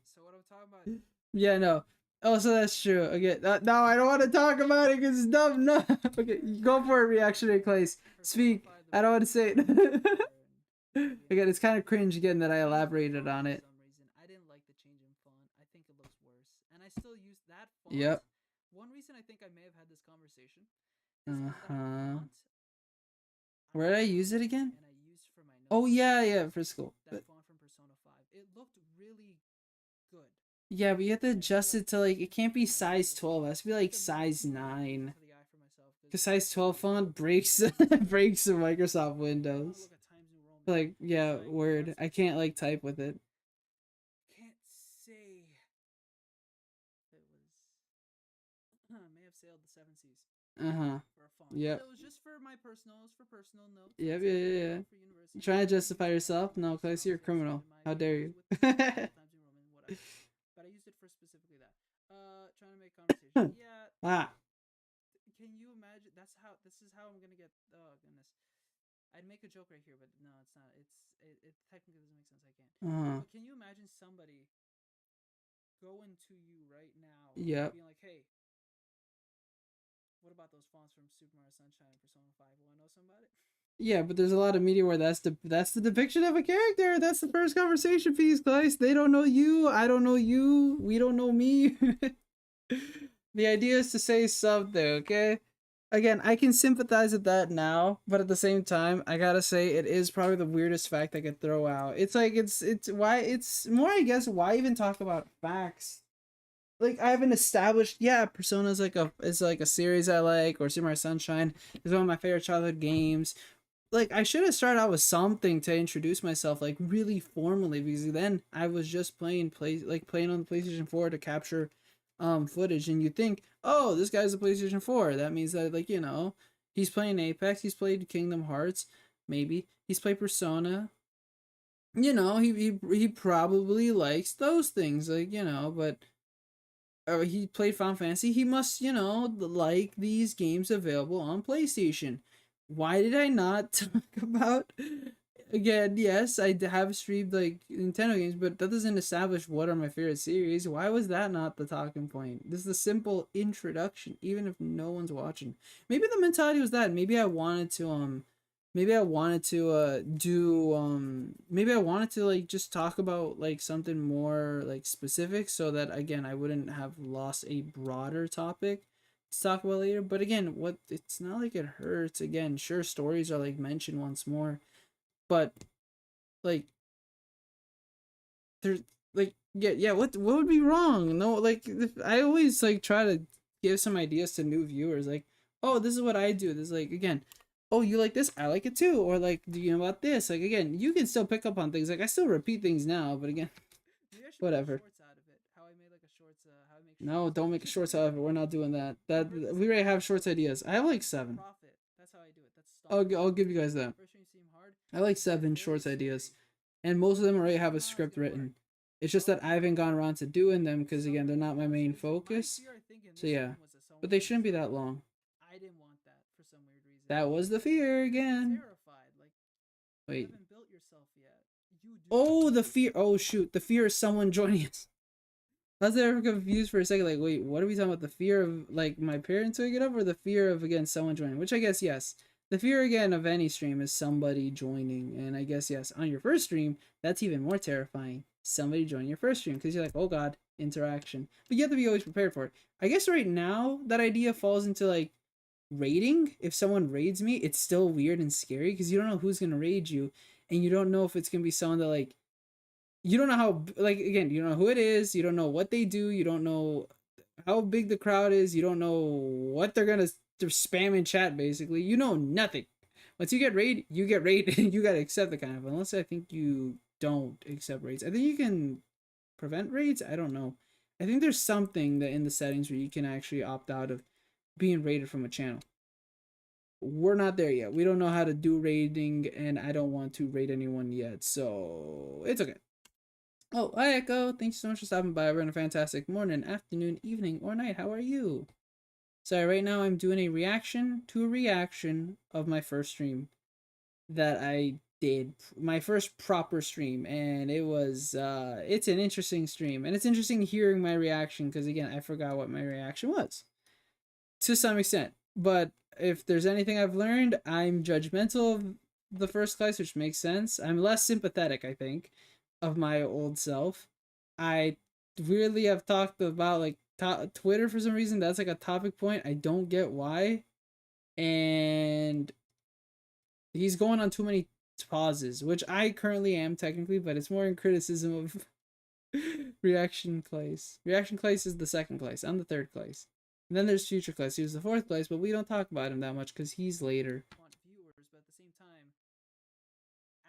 So what I'm talking about? Yeah, no. Oh, so that's true. Okay, no, I don't want to talk about it because it's dumb. No. Okay, go for it, reactionary Claes. Speak. I don't want to say it. Again, it's kind of cringe again that I elaborated on it. For some reason, I didn't like the change in font. I think it looks worse, and I still use that font. Yep. One reason I think I may have had this conversation. Where did I use it again? And I used for my notes. Oh yeah, for school. That font from Persona 5. It looked really good. Yeah, but you have to adjust it to like, it can't be size 12. It has to be like size 9. Because size 12 font breaks breaks the Microsoft Windows. Like, yeah, Word. I can't like type with it. Can't say it was may have sailed the 7 seas. For a font. Yep. But it was just for my personal notes. Yep, yeah. You trying to justify yourself? No, Claes, you're a criminal. How dare you? But I used it for specifically that. Trying to make conversation. Yeah. Can you imagine? This is how I'm gonna get. Oh goodness. I'd make a joke right here, but no, it's not. It technically doesn't make sense. I can't. But can you imagine somebody going to you right now? Yep. Being like, hey, what about those fonts from Super Mario Sunshine and Persona 5? Want to know something about it? Yeah, but there's a lot of media where that's the depiction of a character. That's the first conversation piece, guys. They don't know you. I don't know you. We don't know me. The idea is to say something, okay? Again, I can sympathize with that now, but at the same time, I gotta say it is probably the weirdest fact I could throw out. It's like it's why it's more, I guess, why even talk about facts? Like, I haven't established, yeah, Persona is like a series I like, or Super Mario Sunshine is one of my favorite childhood games. Like, I should have started out with something to introduce myself, like, really formally, because then I was just playing on the PlayStation 4 to capture footage, and you think, oh, this guy's a PlayStation 4. That means that, like, you know, he's playing Apex, he's played Kingdom Hearts, maybe. He's played Persona. you know, he probably likes those things, like, you know, but he played Final Fantasy. He must, you know, like these games available on PlayStation. Why did I not talk about? Again, yes, have streamed like Nintendo games, but that doesn't establish what are my favorite series. Why was that not the talking point? This is a simple introduction, even if no one's watching. Maybe the mentality was that. Maybe I wanted to do maybe I wanted to like just talk about like something more like specific so that again I wouldn't have lost a broader topic to talk about later. But again, what it's not like it hurts. Again, sure, stories are like mentioned once more, but like there's like yeah, what would be wrong? No, like I always like try to give some ideas to new viewers, like, oh, this is what I do. This is like, again, oh, you like this, I like it too. Or like, do you know about this? Like, again, you can still pick up on things. Like, I still repeat things now, but again, Maybe I should make whatever. shorts out of it. How I made like a shorts. How I make No, shorts. don't make a shorts out of it. We're not doing that. That Remember this we thing? already have shorts ideas. I have like 7. Profit. That's how I do it. That's stomp. I'll give you guys that. First one you seem hard. I like It's 7 very shorts ideas, scary. and most of them already You have don't a know how it's script gonna work. written. It's just that I haven't gone Oh. around to doing them because again, they're not my Someone main else gonna see. My focus. fear, I think, in So this yeah, stream was that someone but was they gonna shouldn't be try. that long. I didn't want that for some weird reason. That was the fear I'm again. terrified. Like, you Wait. haven't built yourself yet. You do. Oh, the fear. Oh shoot, the fear of someone joining us. I was ever confused for a second. Like, wait, what are we talking about? The fear of like my parents waking up, or the fear of again someone joining? Which I guess yes. The fear again of any stream is somebody joining, and I guess yes, on your first stream, that's even more terrifying. Somebody joining your first stream because you're like, oh god, interaction. But you have to be always prepared for it. I guess right now that idea falls into like raiding. If someone raids me, it's still weird and scary because you don't know who's gonna raid you, and you don't know if it's gonna be someone that like you don't know how like again you don't know who it is, you don't know what they do, you don't know how big the crowd is, you don't know what they're gonna spam in chat. Basically, you know nothing. Once you get raid, you get raid, and you gotta accept the kind of. Unless I think you don't accept raids. I think you can prevent raids. I don't know. I think there's something that in the settings where you can actually opt out of being raided from a channel. We're not there yet. We don't know how to do raiding, and I don't want to raid anyone yet, so it's okay. Oh, hi Echo. Thanks so much for stopping by. We're having a fantastic morning, afternoon, evening, or night. How are you? Sorry, right now I'm doing a reaction to a reaction of my first stream that I did. My first proper stream, and it's an interesting stream. And it's interesting hearing my reaction because again, I forgot what my reaction was to some extent. But if there's anything I've learned, I'm judgmental of the first class, which makes sense. I'm less sympathetic, I think, of my old self. I weirdly have talked about like Twitter for some reason. That's like a topic point. I don't get why. And he's going on too many pauses, which I currently am technically, but it's more in criticism of Reaction Claes. Reaction Claes is the second place. I'm the third place. And then there's Future Claes. He was the fourth place, but we don't talk about him that much because he's later. Want viewers, but at the same time,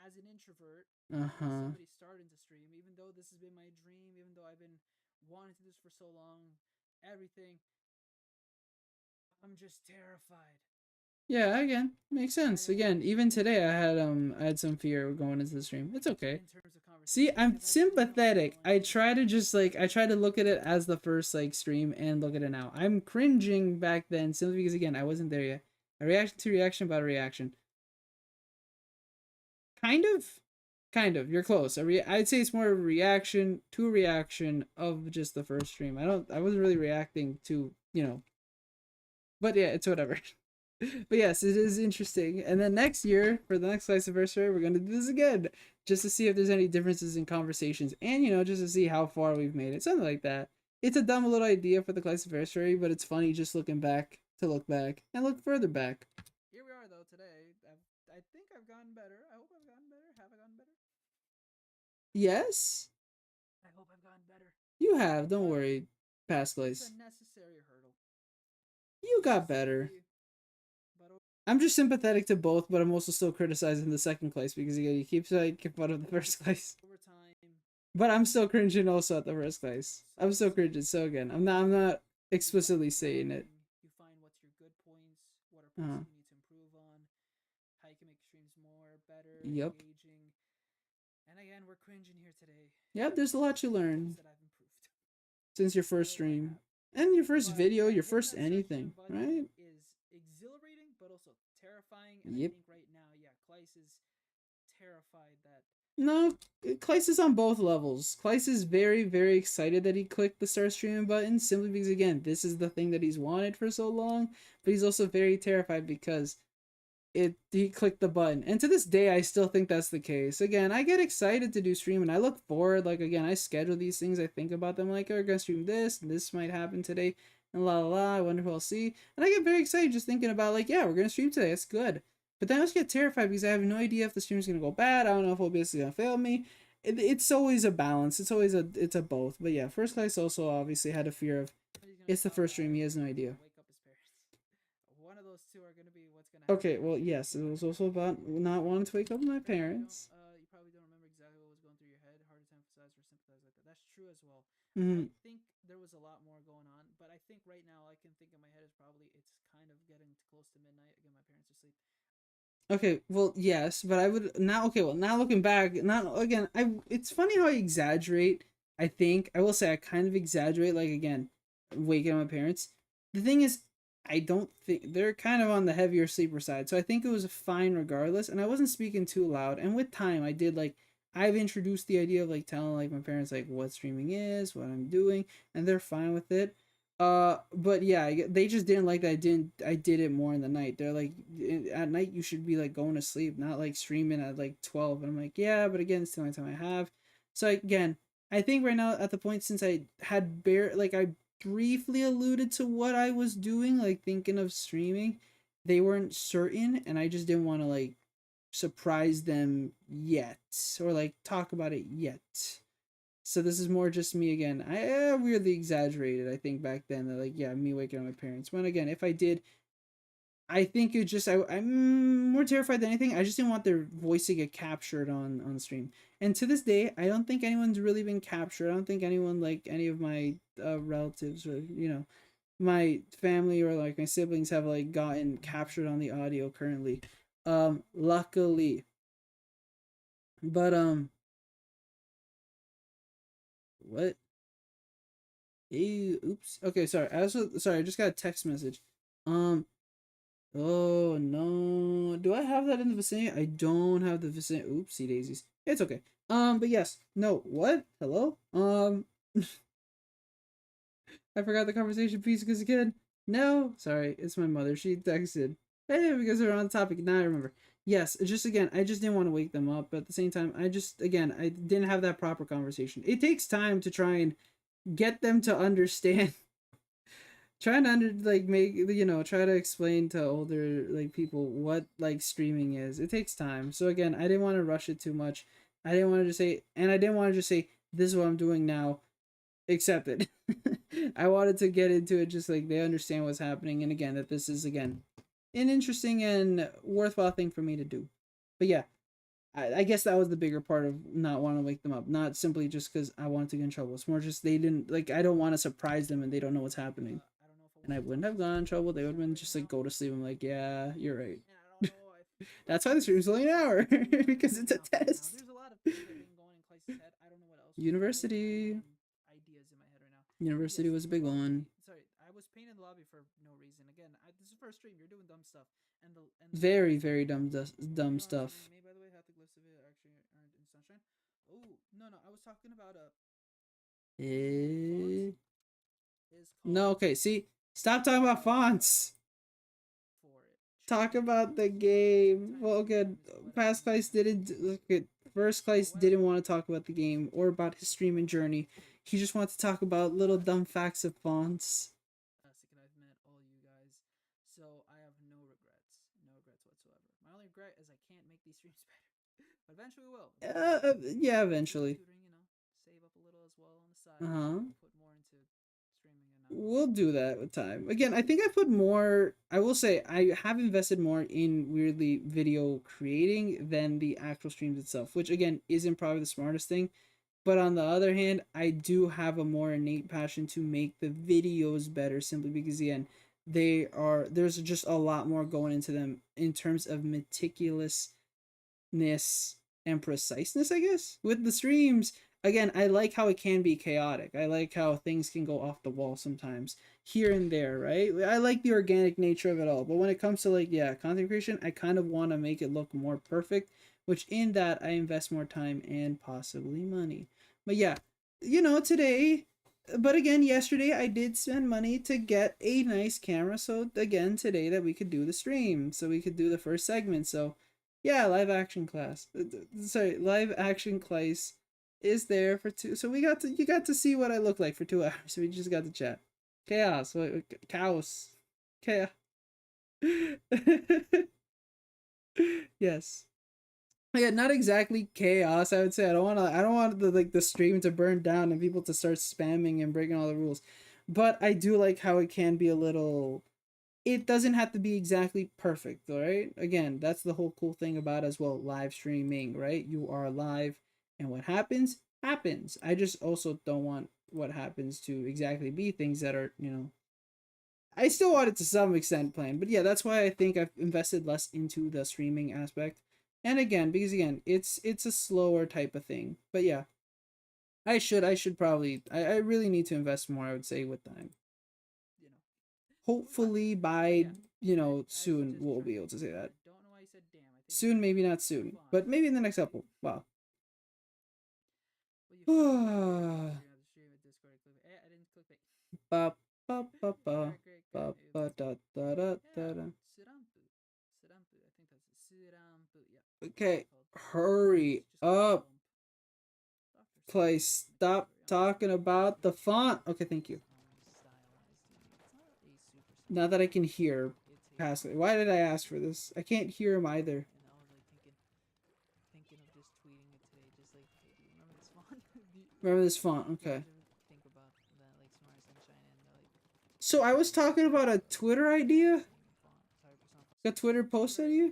as an introvert, Uh-huh. somebody starting to stream, even though this has been my dream, even though I've been wanting to do this for so long, everything, I'm just terrified. Yeah, again, makes sense. Again, even today I had some fear going into the stream. It's okay. In terms of See, conversation, I'm because I've been doing it for so sympathetic. long, I try to just like I try to look at it as the first like stream and look at it now. I'm cringing back then simply because again I wasn't there yet. A reaction to reaction about a reaction. Kind of, kind of. You're close. I'd say it's more a reaction to a reaction of just the first stream. I wasn't really reacting to but yeah, it's whatever. But yes, it is interesting. And then next year, for the next CLAESAVERSARY, we're gonna do this again, just to see if there's any differences in conversations, and just to see how far we've made it, something like that. It's a dumb little idea for the CLAESAVERSARY, but it's funny just looking back to look back and look further back. here we are though today. I think I've gotten better. I hope I've gotten better. Have I gotten better? Yes, I hope I've gotten better. you have. Don't worry, past It's Claes. a necessary hurdle. You got better. But I'm just sympathetic to both, but I'm also still criticizing the second place because again, he keeps making fun of the first place. over time, But I'm still cringing also at the first place. I'm still cringing. So again, I'm not explicitly saying it. you find what's your good points, what are points you need to improve on, how you can make streams more, better, Yep. engaging. And again, we're cringing here today. Yep, there's a lot to learn That I've improved. since your first stream. And your first video, your first anything, right? Is exhilarating, but also terrifying. And Yep. I think right now, yeah, Claes is terrified that. No, Claes is on both levels. Claes is very, very excited that he clicked the start streaming button, simply because, again, this is the thing that he's wanted for so long. But he's also very terrified because he clicked the button, and to this day I still think that's the case. Again, I get excited to do stream, and I look forward, like, again, I schedule these things, I think about them, like, oh, we're gonna stream this, and this might happen today, and la la la, I wonder who I'll see, and I get very excited just thinking about, like, yeah, we're gonna stream today, it's good. But then I just get terrified because I have no idea if the stream's gonna go bad. I don't know if OBS is gonna fail me. It's always a balance. It's always it's a both. But yeah, First Class also obviously had a fear of it's the first stream. He has no idea. Wake up his parents. One of those two are gonna be what's gonna happen. Okay, well, yes, it was also about not wanting to wake up my parents. You probably don't remember exactly what was going through your head. Hard to emphasize or sympathize like that. That's true as well. Mm-hmm. I think there was a lot more going on, but I think right now I can think in my head is probably it's kind of getting close to midnight. Again, my parents are asleep. Okay, well, yes, but I would now. Okay, well, now looking back, not again. It's funny how I exaggerate. I think I will say I kind of exaggerate. Like, again, waking up my parents. The thing is, I don't think they're kind of on the heavier sleeper side, so I think it was fine regardless. And I wasn't speaking too loud. And with time, I did like I've introduced the idea of like telling like my parents like what streaming is, what I'm doing, and they're fine with it. But yeah, they just didn't like that I did it more in the night. They're like, at night you should be like going to sleep, not like streaming at like 12. And I'm like, yeah, but again, it's the only time I have. So again, I think right now at the point, since I had I briefly alluded to what I was doing, like thinking of streaming, they weren't certain, and I just didn't want to like surprise them yet, or like talk about it yet. So this is more just me again. I weirdly exaggerated, I think, back then. That, like, yeah, me waking up my parents. When, again, if I did, I think it just, I'm more terrified than anything. I just didn't want their voice to get captured on stream. And to this day, I don't think anyone's really been captured. I don't think anyone, like, any of my relatives or, you know, my family or, like, my siblings have, like, gotten captured on the audio currently. Luckily. But, what? Ew, oops. Okay, sorry. Sorry, I just got a text message. Oh no. Do I have that in the vicinity? I don't have the vicinity. Oopsie daisies. It's okay. But yes. No, what? Hello? I forgot the conversation piece because again. No, sorry, it's my mother. She texted. Hey, because we're on the topic. Now I remember. Yes, just again, I just didn't want to wake them up, but at the same time, I didn't have that proper conversation. It takes time to try and get them to understand. Trying to try to explain to older like people what like streaming is. It takes time. So again, I didn't want to rush it too much. I didn't want to just say, and I didn't want to just say this is what I'm doing now. Accept it. I wanted to get into it just like they understand what's happening, and again that this is again an interesting and worthwhile thing for me to do. But yeah, I guess that was the bigger part of not wanting to wake them up. Not simply just because I wanted to get in trouble. It's more just they didn't like. I don't want to surprise them and they don't know what's happening. And I wouldn't have gotten in trouble. They would have been just like go to sleep. I'm like, yeah, you're right. That's why the stream's only an hour because it's a test. There's a lot of things that have been going in Claes's head. I don't know what else. University. Ideas in my head right now. University was a big one. Sorry, I was painting the lobby for no reason. Again, this is first stream. You're doing dumb stuff, and very dumb stuff. Made by the way, half the glyphs of it actually aren't in sunshine. Oh no, I was talking about No, okay. See, stop talking about fonts. Talk about the game. Well, good. Past Claes didn't. First Claes didn't want to talk about the game or about his streaming journey. He just wanted to talk about little dumb facts of fonts. I've met all you guys, so I have no regrets whatsoever. My only regret is I can't make these streams better, but eventually we will. Yeah, eventually. Save up a little as well on the side. Put more into streaming. We'll do that with time. Again, I think I put more. I will say I have invested more in weirdly video creating than the actual streams itself, which again isn't probably the smartest thing. But on the other hand, I do have a more innate passion to make the videos better simply because again, there's just a lot more going into them in terms of meticulousness and preciseness, I guess, with the streams. Again, I like how it can be chaotic. I like how things can go off the wall sometimes, here and there, right? I like the organic nature of it all. But when it comes to like, yeah, content creation, I kind of want to make it look more perfect, which in that I invest more time and possibly money. But yeah, today, but again, yesterday I did spend money to get a nice camera. So again, today that we could do the stream, so we could do the first segment. So yeah, live action class. Sorry, live action class is there for two. So you got to see what I look like for 2 hours. So we just got to chat. Chaos. Chaos. Chaos. Yes. Yeah, not exactly chaos. I would say I don't want the stream to burn down and people to start spamming and breaking all the rules. But I do like how it can be a little, it doesn't have to be exactly perfect, all right? Again, that's the whole cool thing about as well live streaming, right? You are live and what happens happens. I just also don't want what happens to exactly be things that are, I still want it to some extent planned, but yeah, that's why I think I've invested less into the streaming aspect. And again, because again, it's a slower type of thing. But yeah, I should probably I really need to invest more, I would say, with time. You know. Hopefully by, soon we'll be able to say that. I don't know why you said damn. I think Soon, maybe not soon, but maybe in the next couple. Wow. Well, you found the stream at Discord. I didn't click it. Ba ba ba ba Great. ba ba da da da da da. Sirampu. Sirampu. I think that's it. Sirampu. Yeah. Okay, hurry up. Clay, stop talking about the font. Okay, thank you. Now that I can hear past it. Why did I ask for this? I can't hear him either. And I was like thinking of just tweeting it today, just like, hey, do you remember this font? Remember this font? Okay. Think about that, like Smart Sunshine and like. So I was talking about a Twitter idea. A Twitter post idea.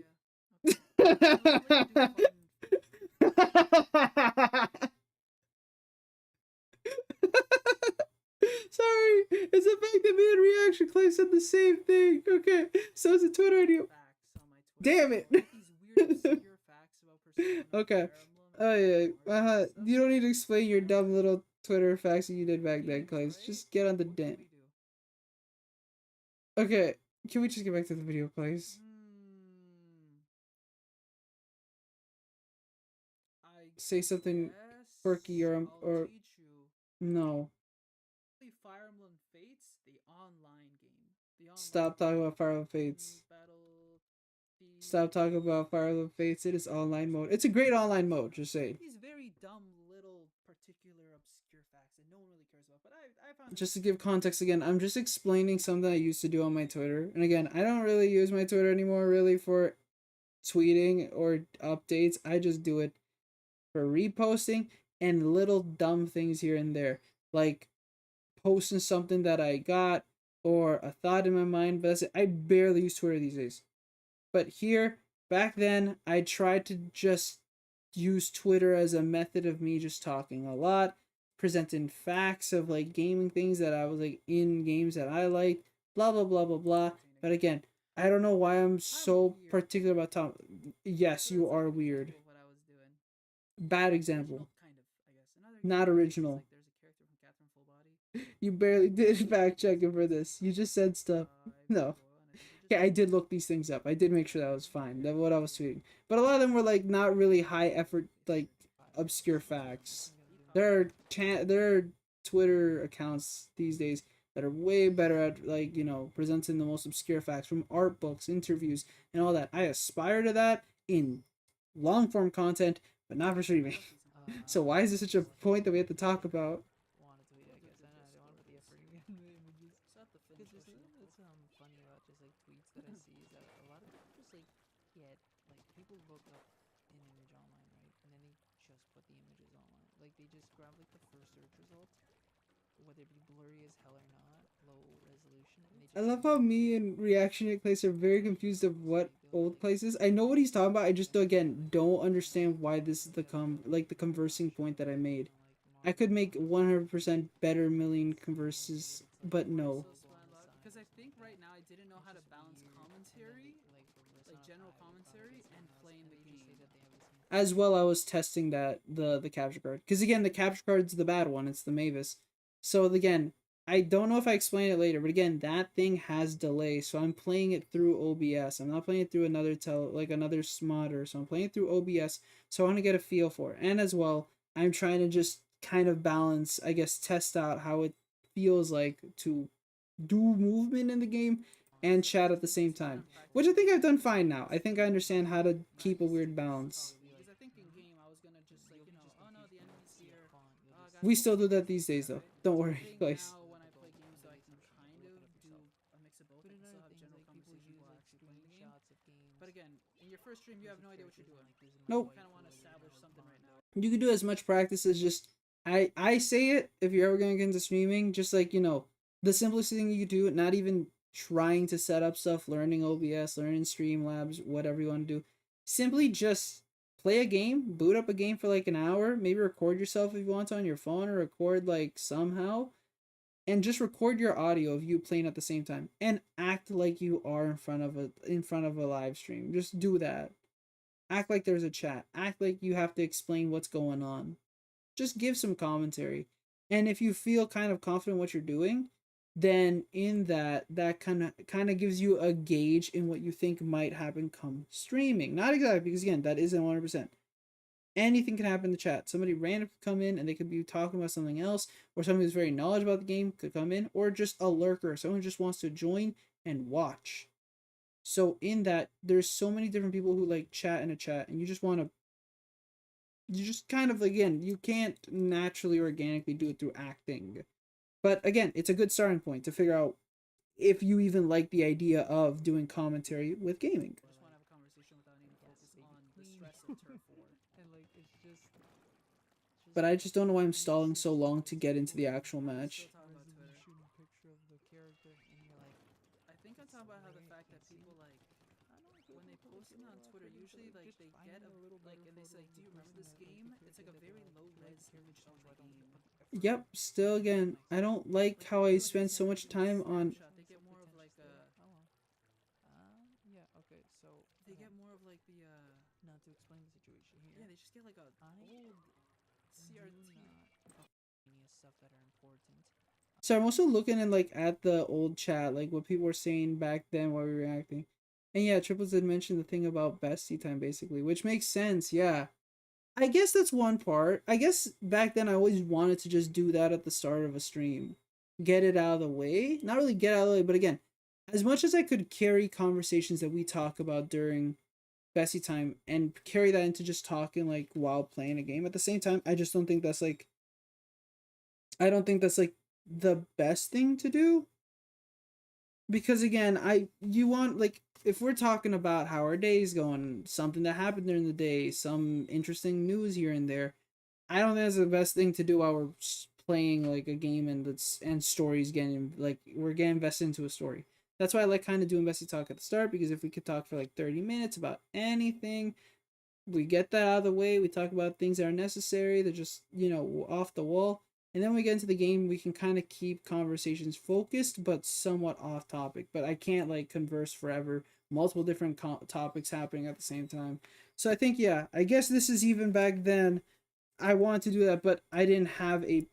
Sorry, it's the fact that me and Reaction Clay said the same thing. Okay, so it's a Twitter idea. Damn it. Okay. Oh yeah. You don't need to explain your dumb little Twitter facts that you did back then, Clay. Just get on the dent. Okay. Can we just get back to the video, please? Say something quirky or no. Fire Emblem Fates, the online game. Stop talking about Fire Emblem Fates. Stop talking about Fire Emblem Fates. It is online mode. It's a great online mode, just saying. These very dumb little particular obscure facts that no one really cares about. But I found just to give context again, I'm just explaining something I used to do on my Twitter. And again, I don't really use my Twitter anymore really for tweeting or updates. I just do it for reposting and little dumb things here and there. Like posting something that I got or a thought in my mind. But I barely use Twitter these days. But here, back then, I tried to just use Twitter as a method of me just talking a lot, presenting facts of like gaming things that I was like in games that I like, blah blah blah blah blah. But again, I don't know why I'm so particular about Tom. Yes, you are weird. Bad example. Not original. You barely did fact checking for this. You just said stuff. No. Okay, I did look these things up. I did make sure that was fine. That's what I was tweeting. But a lot of them were like not really high effort, like obscure facts. There are Twitter accounts these days that are way better at like presenting the most obscure facts from art books, interviews, and all that. I aspire to that in long form content, but not for streaming. So why is this such a point that we have to talk about? Funny about just like tweets that I see is that a lot of people just like get like people look up an image online, right? And then they just put the images online. Like they just grab like the first search result, whether it be blurry as hell or not, low resolution, and they just I love how me and Reactionary Claes are very confused of what old Claes is. I know what he's talking about. I just again don't understand why this is the conversing point that I made. I could make 100% better million converses, but no. Because I think right now I didn't know how to balance commentary, like general commentary, and playing the game. as well I was testing that the capture card, because again the capture card's the bad one, it's the Mavis. So again, I don't know if I explain it later, but again that thing has delay, so I'm playing it through OBS. I'm not playing it through another another modder, so I'm playing it through OBS. So I want to get a feel for it, and as well I'm trying to just kind of balance, I guess, test out how it feels like to do movement in the game and chat at the same time, which I think I've done fine now. I think I understand how to keep a weird balance. Because I think in game I was gonna just like, you know, oh no, the enemy's here. Oh, I gotta We go still fight do the that enemy, these days, though. right? Don't I worry, think guys. now when I play games, though, I can kind of do a mix of both. I can still have general conversations while actually playing the game. But again, in your first stream, you have no idea what you're doing. Nope. You kind of want to establish something right now. You can do as much practice as just. I say it, if you're ever gonna get into streaming, just like, the simplest thing you could do, not even trying to set up stuff, learning OBS, learning Streamlabs, whatever you want to do. Simply just play a game, boot up a game for like an hour, maybe record yourself if you want to on your phone, or record like somehow, and just record your audio of you playing at the same time and act like you are in front of a live stream. Just do that. Act like there's a chat. Act like you have to explain what's going on. Just give some commentary. And if you feel kind of confident what you're doing, then in that kind of gives you a gauge in what you think might happen come streaming. Not exactly, because again, that isn't 100%. Anything can happen in the chat. Somebody random could come in and they could be talking about something else, or somebody who's very knowledgeable about the game could come in, or just a lurker, someone who just wants to join and watch. So in that, there's so many different people who like chat in a chat, and you just kind of, again, you can't naturally organically do it through acting. But again, it's a good starting point to figure out if you even like the idea of doing commentary with gaming. Just want to have a conversation without needing to focus on the stress of turf war. And like, it's just But I just don't know why I'm stalling so long to get into the actual Still match. talking about Twitter. Picture of the character, and you're like, I think I'm talking about how the fact that people like when they post it on Twitter, usually like they get a like, and they say, "Do you remember this game?" It's like a very low res image of the game. Yep, still again, I don't like how I spend so much time on. They get more of like a. Yeah. Okay. So they get more of like the. Not to explain the situation here. Yeah, they just get like a old CRT. Stuff that are important. So I'm also looking in like at the old chat, like what people were saying back then while we were reacting. And yeah, Triples did mention the thing about bestie time basically, which makes sense, yeah. I guess that's one part. I guess back then I always wanted to just do that at the start of a stream. Get it out of the way. Not really get out of the way, but again, as much as I could carry conversations that we talk about during bestie time and carry that into just talking like while playing a game at the same time, I just don't think that's like I don't think that's like the best thing to do. Because again, you want, like, if we're talking about how our day's going, something that happened during the day, some interesting news here and there, I don't think that's the best thing to do while we're playing like a game and stories getting, like, we're getting invested into a story. That's why I like kind of doing bestie talk at the start, because if we could talk for like 30 minutes about anything, we get that out of the way. We talk about things that are necessary. They're just, off the wall. And then we get into the game, we can kind of keep conversations focused, but somewhat off topic. But I can't like converse forever. Multiple different topics happening at the same time. So I think, yeah, I guess this is even back then. I wanted to do that, but I didn't have a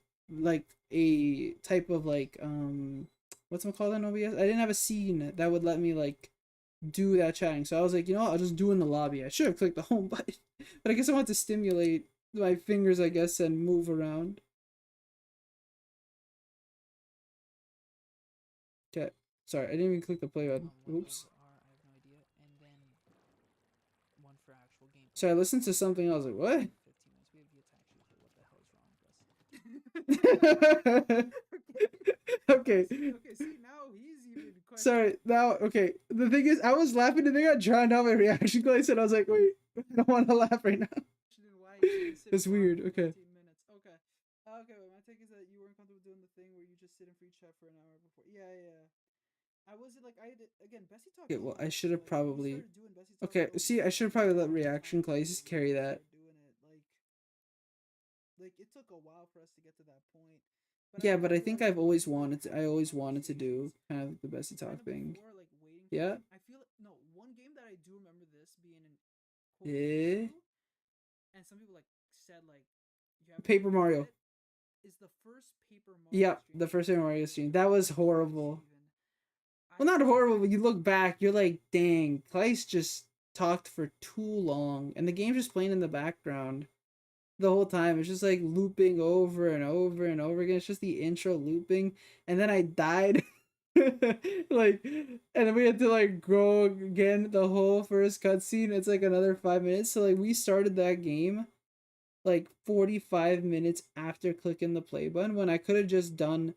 type of like, what's it called in OBS? I didn't have a scene that would let me like do that chatting. So I was like, I'll just do it in the lobby. I should have clicked the home button, but I guess I want to stimulate my fingers, I guess, and move around. Okay, sorry, I didn't even click the play button. Oops. I have no idea. And then one for actual game. So I listened to something. I was like, what? 15 minutes. We have yet to actually hear what the hell is wrong with us. Okay. Okay. See, now he's even questioning. Sorry. Now, okay. The thing is, I was laughing and they got drowned out my reaction glaze, and I was like, wait, I don't want to laugh right now. It's weird. Okay. Okay. Okay, well, my take is that you weren't comfortable doing the thing where you just sit in free chat for an hour before. Yeah. I wasn't like again. Bessie talk. Okay, well, I should have like, probably. Talk Okay, see, I should have probably let reaction glaze carry that. Doing it like it took a while for us to get to that point. Yeah, but I think I've always wanted to. I always wanted to do kind of the bestie talk thing. Before, like, Yeah. I feel no one game that I do remember this being in. Yeah. and some people like said like you haven't Paper even Mario. it is the first Paper Mario Yep, stream the I first ever Mario did. stream. That was Holy horrible. Steven. Well, not horrible, but you look back, you're like, dang, Claes just talked for too long, and the game's just playing in the background the whole time. It's just like looping over and over and over again. It's just the intro looping, and then I died. Like, and then we had to like go again the whole first cutscene. It's like another 5 minutes. So like we started that game like 45 minutes after clicking the play button when I could have just done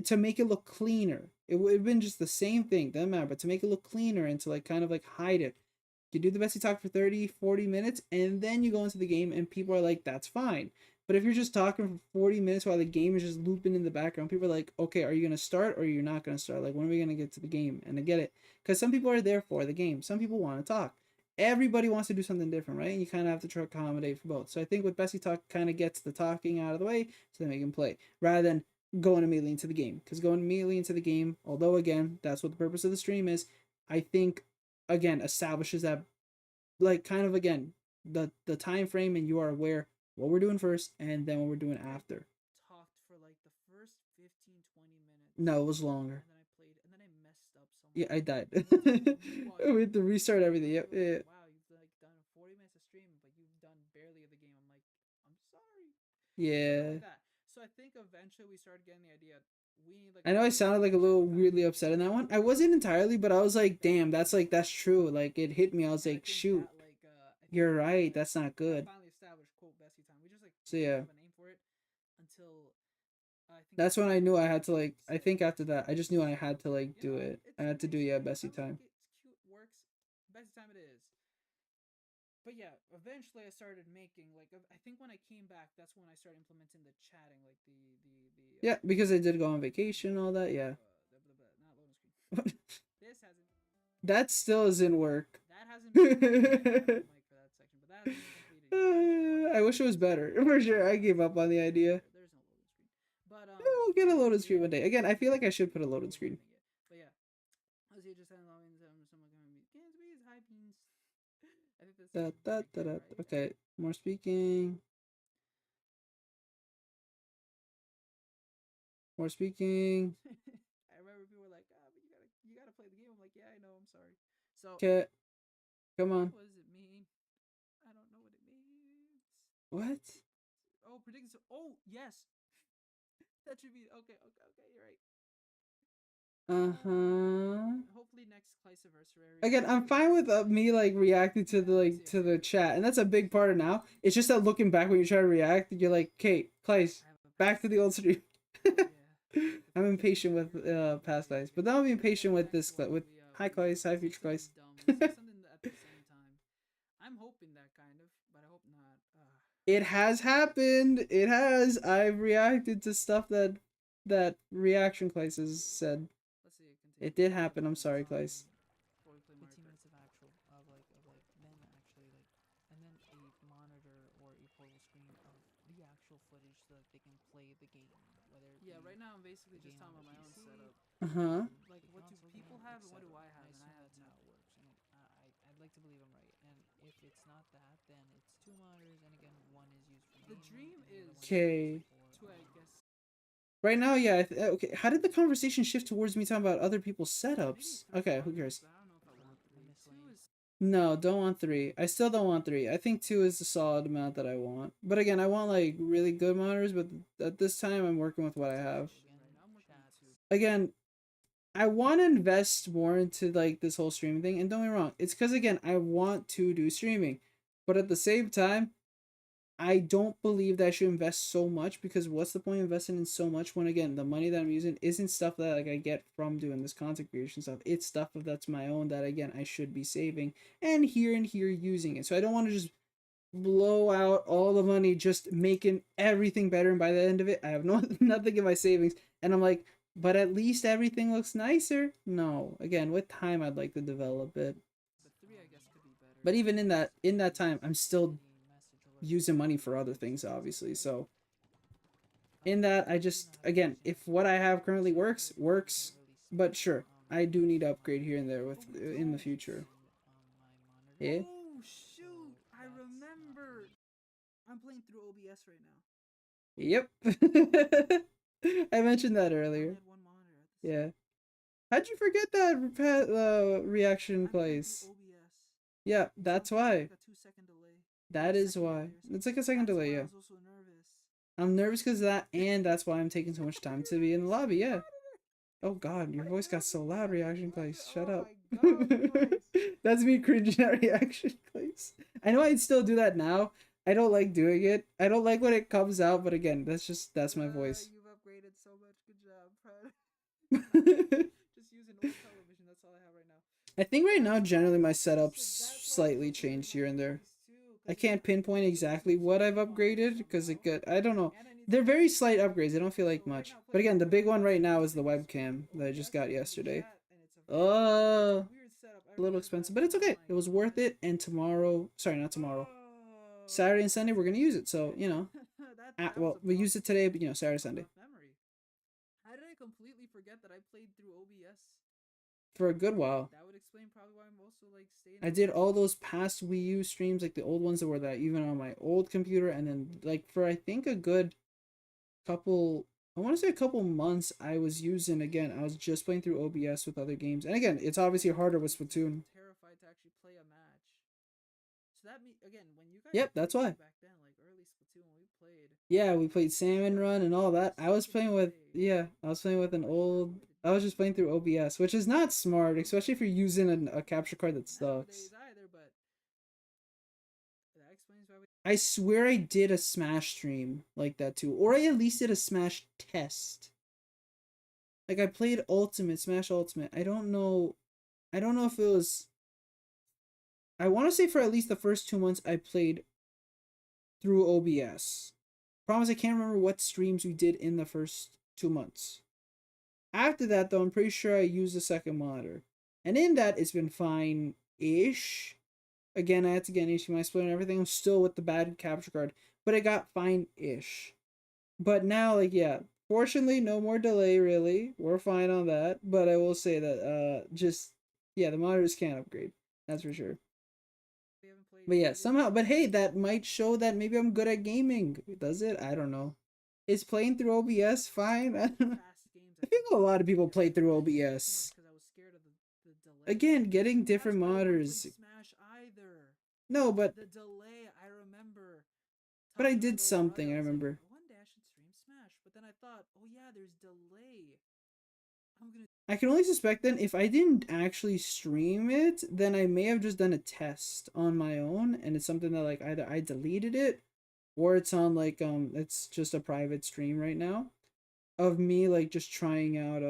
to make it look cleaner. It would have been just the same thing, doesn't matter, but to make it look cleaner and to like kind of like hide it. You do the bestie talk for 30, 40 minutes, and then you go into the game and people are like, that's fine. But if you're just talking for 40 minutes while the game is just looping in the background, people are like, okay, are you going to start or you're not going to start? Like, when are we going to get to the game? And I get it. Because some people are there for the game. Some people want to talk. Everybody wants to do something different, right? And you kind of have to try to accommodate for both. So I think with Bessie Talk kind of gets the talking out of the way so then we can play rather than going immediately into the game. Because going immediately into the game, although again, that's what the purpose of the stream is, I think again establishes that like kind of again the time frame and you are aware what we're doing first and then what we're doing after. Talked for like the first 15, 20 minutes. No, it was longer. And then I played, and then I messed up so much. Yeah, I died. Rewatched We had to restart everything. People Yep. were Yeah. like, wow, you've like done 40 minutes of streaming, but you've done barely of the game. I'm like, I'm sorry. Yeah. Like that. So I think eventually we started getting the idea. We need like I know I sounded like a little weirdly upset in that one. I wasn't entirely, but I was like, damn, that's true. Like it hit me. I was like, shoot, you're right. That's not good. Finally established quote Bessie time. We just like So yeah, have a name for it until I think that's when I knew I had to like. I think after that, I just knew I had to like do it. I had to do Bessie time. It's cute, works. Bessie time it is. But yeah, eventually I started making like I think when I came back, that's when I started implementing the chatting, like the Yeah, because I did go on vacation, all that. Yeah. not loading screen. This hasn't. That still isn't work. That hasn't been mic for that section, but that hasn't been completed. I wish it was better. For sure, I gave up on the idea. There's no loading screen, but We'll get a loading screen one day. Again, I feel like I should put a loading screen. But yeah, I was just saying, someone going to be Gansby's high beans. I think that's Okay, more speaking. More speaking. I remember people were like, "Ah, but you gotta play the game." I'm like, "Yeah, I know. I'm sorry." So, Okay, come on. what does it mean? I don't know what it means. What? Oh, predicting. Oh, yes. That should be okay. You're right. Hopefully next CLAESAVERSARY. Again, I'm fine with me like reacting to the like to the chat, and that's a big part of now. It's just that looking back when you try to react, you're like, "Okay, Claes, back to the old stream." I'm impatient with past lives, but now I'm impatient with this with hi Claes, hi future Claes. Something at the same time. I'm hoping that kind of, but I hope not. It has happened. It has. I've reacted to stuff that reaction Claes has said. Let's see. It did happen. I'm sorry, Claes. 15 minutes of actual of like them actually like, and then a monitor or a portable screen of the actual footage so that they can play the game. Whether it Yeah, be right now I'm basically just talking about my own PC, setup. Like, what do people have and what do I have? I And I assume have that's how it works. And I'd like to believe I'm right. And if it's not that, then it's two monitors. And again, one is used for the gaming, dream and the other is one Okay. to, I guess. Right now, yeah. Okay. How did the conversation shift towards me talking about other people's setups? Okay, who cares? But I don't know if I want three. Two is No, don't want 3. I still don't want 3. I think 2 is the solid amount that I want. But again, I want like really good monitors. But at this time, I'm working with what I have. Again, I want to invest more into like this whole streaming thing. And don't get me wrong, it's because again, I want to do streaming, but at the same time, I don't believe that I should invest so much because what's the point of investing in so much when again the money that I'm using isn't stuff that like I get from doing this content creation stuff. It's stuff that's my own that again I should be saving and here using it. So I don't want to just blow out all the money just making everything better and by the end of it I have nothing in my savings and I'm like, but at least everything looks nicer. No, again, with time I'd like to develop it. the three, I guess, could be better. But even in that time, I'm still using money for other things, obviously. So in that, I just again, if what I have currently works, but sure, I do need to upgrade here and there with in the future. Yeah. Oh shoot! I remember. I'm playing through OBS right now. Yep. I mentioned that I earlier. only had one monitor at the Yeah. How'd you forget that reaction I'm playing plays? through OBS. Yeah, that's why. Like a 2-second delay. That is Second why. delay or something. It's like a second That's delay, why yeah. I was also nervous. I'm nervous because of that, and that's why I'm taking so much time to be in the lobby, yeah. Oh god, your voice got so loud, reaction plays. Shut Oh up. my god, Claes. That's me cringing at reaction plays. I know I'd still do that now. I don't like doing it. I don't like when it comes out, but again, that's my voice. You've upgraded so much. Good job, proud. Just use an old television. That's all I have right now. I think right now, That's generally, why my I was setup's that's why I was slightly also doing changed my here and there. movies too, 'cause I you can't have pinpoint exactly what I've upgraded because it got. I don't know. and I need They're some very monitors. slight upgrades. I don't feel like So right much. now, But again, the big one right now playing is the through webcam that I just OBS, got and you do yesterday. that, and it's a very Uh, weird setup. a little expensive, but it's okay. It was worth it. And tomorrow, sorry, not tomorrow, Saturday and Sunday, we're gonna use it. So you know, that well, we used it today, but you know, Saturday, Sunday memory. How did I completely forget that I played through OBS? for a good while. That would explain probably why I'm also like staying. I did all those past Wii U streams, like the old ones that were that even on my old computer, and then like for I think a good couple, I want to say a couple months, I was using again. I was just playing through OBS with other games, and again, it's obviously harder with Splatoon. Terrified to actually play a match. So that again when you guys. Yep, that's why. Back then, like early Splatoon, when we played. Yeah, we played Salmon Run and all that. I was playing with I was playing with an old. I was just playing through OBS, which is not smart, especially if you're using a capture card that sucks. Either, but that explains why we. I swear I did a Smash stream like that too, or I at least did a Smash test. Like I played Ultimate, Smash Ultimate. I don't know if it was. I want to say for at least the first 2 months I played through OBS. Promise I can't remember what streams we did in the first 2 months. After that, though, I'm pretty sure I used a second monitor. And in that, it's been fine-ish. Again, I had to get an HDMI splitter and everything. I'm still with the bad capture card. But it got fine-ish. But now, like, yeah. Fortunately, no more delay, really. We're fine on that. But I will say that, yeah, the monitors can't upgrade. That's for sure. But yeah, somehow, but hey, that might show that maybe I'm good at gaming. Does it? I don't know. Is playing through OBS fine? I don't know. I think a lot of people play through OBS. Again, getting different monitors. Smash either. No, but the delay, I remember. But I did something, I remember. One day I should stream Smash, but then I thought, oh yeah, there's delay. I can only suspect then if I didn't actually stream it, then I may have just done a test on my own, and it's something that like either I deleted it, or it's on like it's just a private stream right now, of me like just trying out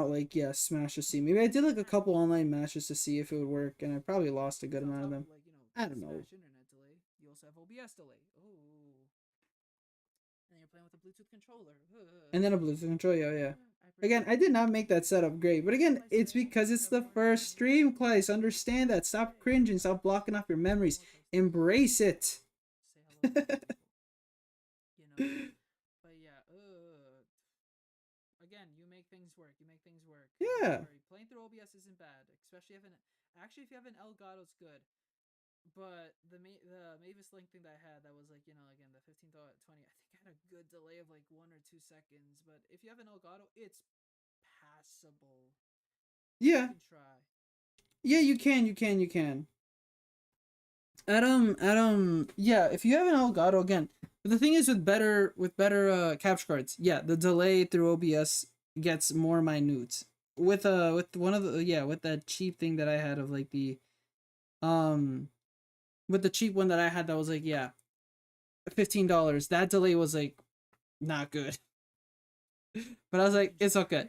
like yeah Smash to see. Maybe I did like a couple online matches to see if it would work, and I probably lost a good amount of them. I don't know. Internet delay. You also have OBS delay. Oh. And you're playing with a Bluetooth controller. And then a Bluetooth controller, yeah. Again, I did not make that setup great, but again, it's because it's the first stream, Claes. Understand that. Stop cringing. Stop blocking off your memories. Embrace it. But yeah, again, you make things work. Yeah. Playing through OBS isn't bad, especially if if you have an Elgato, it's good. But the Mavis Link thing that I had, that was like, again, the 15 to 20, I think I had a good delay of like 1 or 2 seconds. But if you have an Elgato, it's passable. Yeah. You can try. Yeah, you can. Yeah, if you have an Elgato, again, but the thing is with better capture cards, yeah, the delay through OBS gets more minute. With one of the with that cheap thing that I had of like the with the cheap one that I had that was like $15, that delay was like not good. But I was like, it's okay.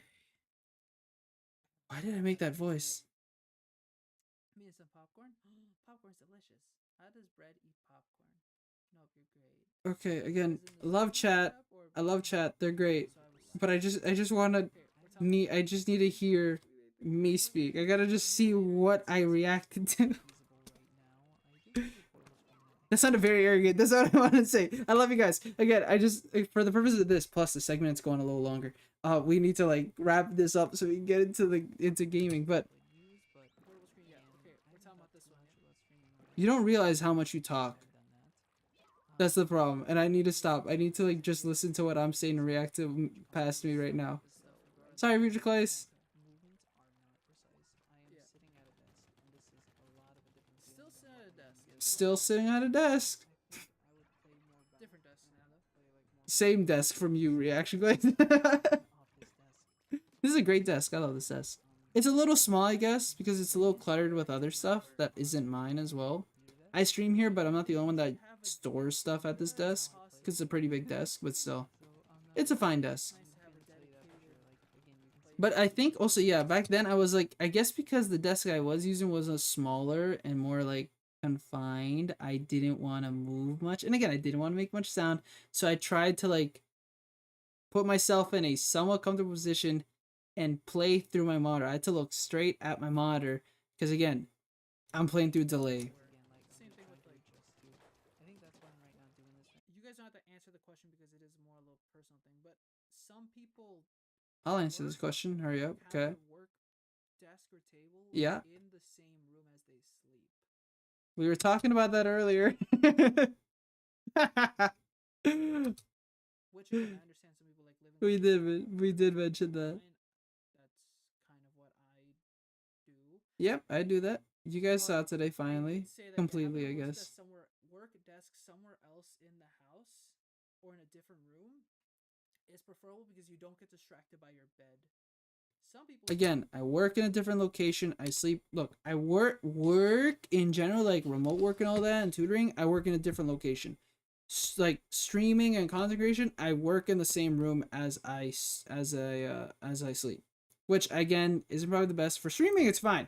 Why did I make that voice? I mean, some popcorn. Popcorn's delicious. How does bread eat popcorn? Nope, you're great. Okay, again, love chat. I love chat. They're great. But I just I just need to hear me speak. I gotta just see what I reacted to. That sounded very arrogant. That's what I want to say. I love you guys. Again, I just, for the purpose of this, plus the segment's going a little longer, we need to like wrap this up so we can get into gaming. But You don't realize how much you talk. I've done that. That's the problem, and I need to stop. I need to like just listen to what I'm saying and react to past me right now. So Sorry, regarding Regent Claes. movements are not precise. I am Yeah. sitting at a desk, and this is a lot of a different Still feeling than sitting what at a desk. normal It's Still sitting at a desk. I think I would play more different desk and now though. play like more Same desk from you, Reaction Claes. off this desk. This is a great desk. I love this desk. It's a little small, I guess, because it's a little cluttered with other stuff that isn't mine as well. I stream here, but I'm not the only one that stores stuff at this desk because it's a pretty big desk, but still, So on that it's a note, fine desk. Nice to have a I can tell you that for dedicated sure. Like again, you can see But I think also, yeah, back then I was like, I guess because the desk I was using was a smaller and more like confined, I didn't want to move much. And again, I didn't want to make much sound. So I tried to like put myself in a somewhat comfortable position and play through my monitor. I had to look straight at my monitor because again, I'm playing through delay. Same thing with like. I think that's why I'm right now doing this. You guys don't have to answer the question because it is more a little personal thing, but some people I'll answer this question. Hurry up. have Okay. their work desk or table Yeah. in the same room as they sleep. We were talking about that earlier. Which again, I understand some people like living. We did mention that. That's kind of what I do. Yep, I do that. You guys saw But it today finally. did say that Completely, I having a guess. work desk somewhere else in the house or in a different room is preferable because you don't get distracted by your bed. Some people Again, I work in a different location. I sleep. Look, I work in general, like remote work and all that, and tutoring. I work in a different location. Like streaming and content creation, I work in the same room as I sleep, which again isn't probably the best for streaming. It's fine.